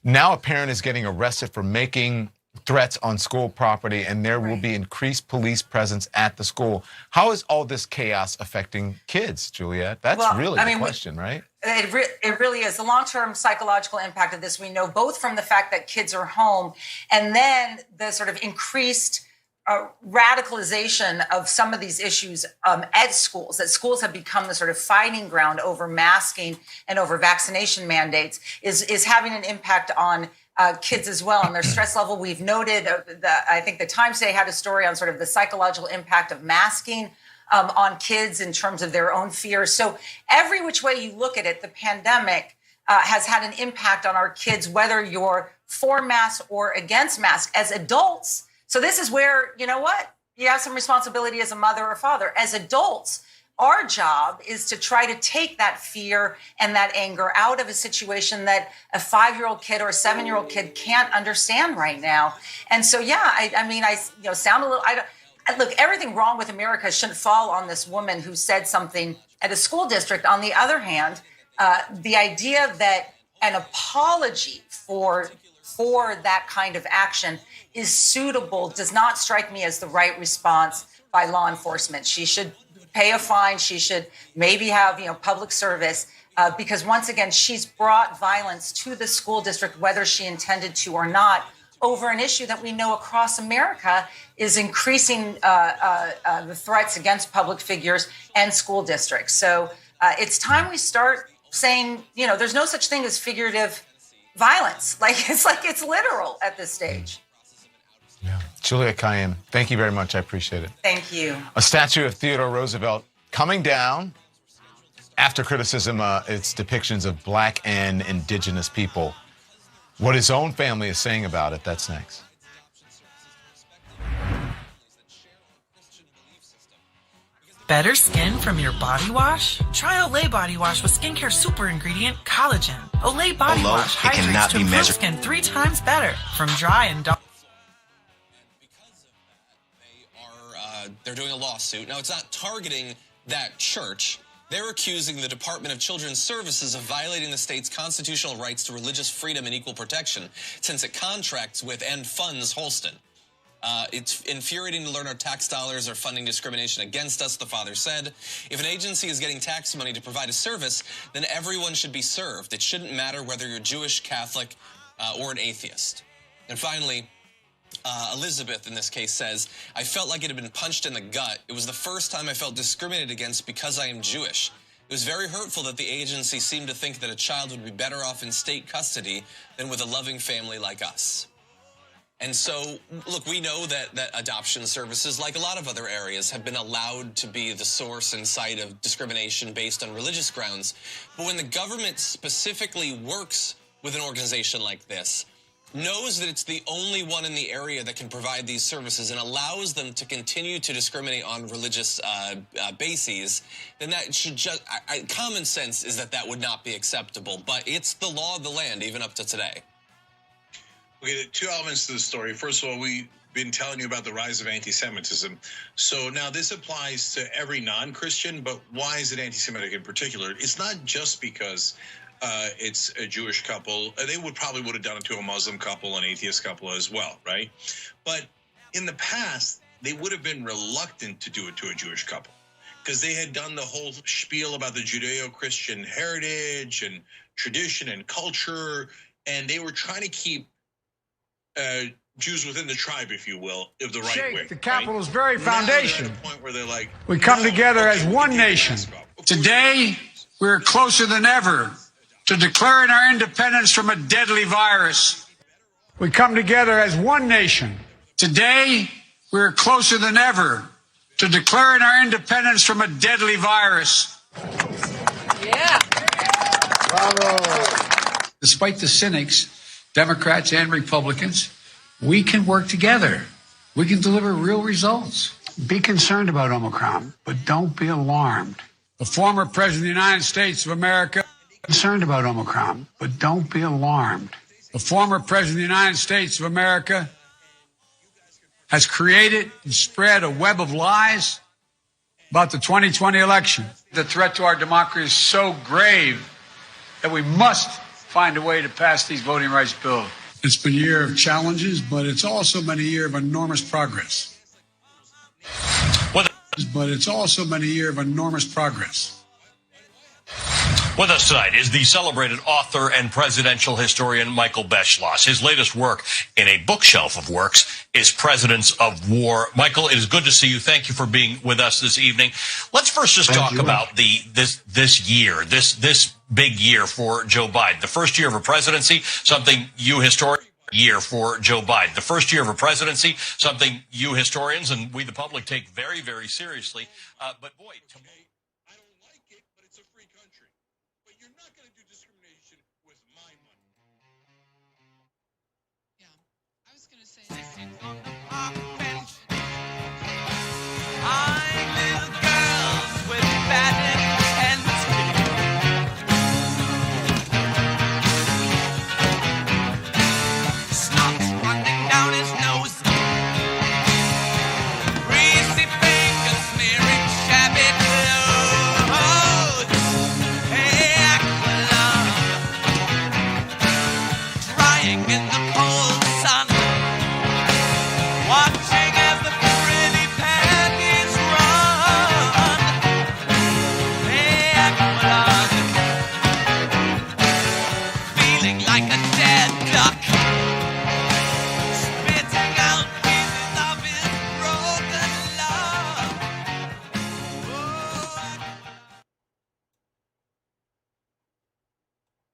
Now a parent is getting arrested for making threats on school property, and there will be increased police presence at the school. How is all this chaos affecting kids, Juliet? That's really the question, right? It really is. The long-term psychological impact of this, we know both from the fact that kids are home and then the sort of increased radicalization of some of these issues at schools, that schools have become the sort of fighting ground over masking and over vaccination mandates, is having an impact on kids as well and their stress level. We've noted, I think the Times today had a story on sort of the psychological impact of masking on kids in terms of their own fears. So every which way you look at it, the pandemic has had an impact on our kids, whether you're for masks or against masks. As adults, so this is where, you have some responsibility as a mother or father. As adults, our job is to try to take that fear and that anger out of a situation that a 5-year-old kid or a 7-year-old kid can't understand right now. And so, I sound a little, look, everything wrong with America shouldn't fall on this woman who said something at a school district. On the other hand, the idea that an apology for that kind of action is suitable does not strike me as the right response by law enforcement. She should pay a fine. She should maybe have, public service, because once again, she's brought violence to the school district, whether she intended to or not, over an issue that we know across America is increasing the threats against public figures and school districts. So it's time we start saying, there's no such thing as figurative violence. It's literal at this stage. Yeah. Juliet Kayyem, thank you very much. I appreciate it. Thank you. A statue of Theodore Roosevelt coming down after criticism, its depictions of Black and Indigenous people. What his own family is saying about it, that's next. Better skin from your body wash? Try Olay Body Wash with skincare super ingredient collagen. Olay Body Wash hydrates to improve skin 3 times better from dry and dark. They're doing a lawsuit. Now, it's not targeting that church. They're accusing the Department of Children's Services of violating the state's constitutional rights to religious freedom and equal protection since it contracts with and funds Holston. It's infuriating to learn our tax dollars are funding discrimination against us, the father said. If an agency is getting tax money to provide a service, then everyone should be served. It shouldn't matter whether you're Jewish, Catholic, or an atheist. And finally, Elizabeth, in this case, says, I felt like it had been punched in the gut. It was the first time I felt discriminated against because I am Jewish. It was very hurtful that the agency seemed to think that a child would be better off in state custody than with a loving family like us. And so, look, we know that adoption services, like a lot of other areas, have been allowed to be the source and site of discrimination based on religious grounds. But when the government specifically works with an organization like this, knows that it's the only one in the area that can provide these services and allows them to continue to discriminate on religious bases, then that should just, common sense is that would not be acceptable. But it's the law of the land, even up to today. Okay, there are 2 elements to the story. First of all, we've been telling you about the rise of anti-Semitism. So now this applies to every non-Christian, but why is it anti-Semitic in particular? It's not just because it's a Jewish couple. They would have done it to a Muslim couple, an atheist couple as well, right? But in the past, they would have been reluctant to do it to a Jewish couple because they had done the whole spiel about the Judeo-Christian heritage and tradition and culture, and they were trying to keep Jews within the tribe, if you will, of the right way. The capital's very foundation. Now they're at a point where they're like, we come together as one nation. Today, we're closer than ever to declaring our independence from a deadly virus. We come together as one nation. Today, we're closer than ever to declaring our independence from a deadly virus. Yeah. Bravo. Despite the cynics, Democrats and Republicans, we can work together. We can deliver real results. Be concerned about Omicron, but don't be alarmed. The former President of the United States of America, concerned about Omicron, but don't be alarmed. The former President of the United States of America has created and spread a web of lies about the 2020 election. The threat to our democracy is so grave that we must find a way to pass these voting rights bills. It's been a year of challenges, but it's also been a year of enormous progress. But it's also been a year of enormous progress. With us tonight is the celebrated author and presidential historian Michael Beschloss. His latest work in a bookshelf of works is Presidents of War. Michael, it is good to see you. Thank you for being with us this evening. Let's first just talk about this big year for Joe Biden. The first year of a presidency, something you historians and we the public take very, very seriously. But boy, like a dead duck.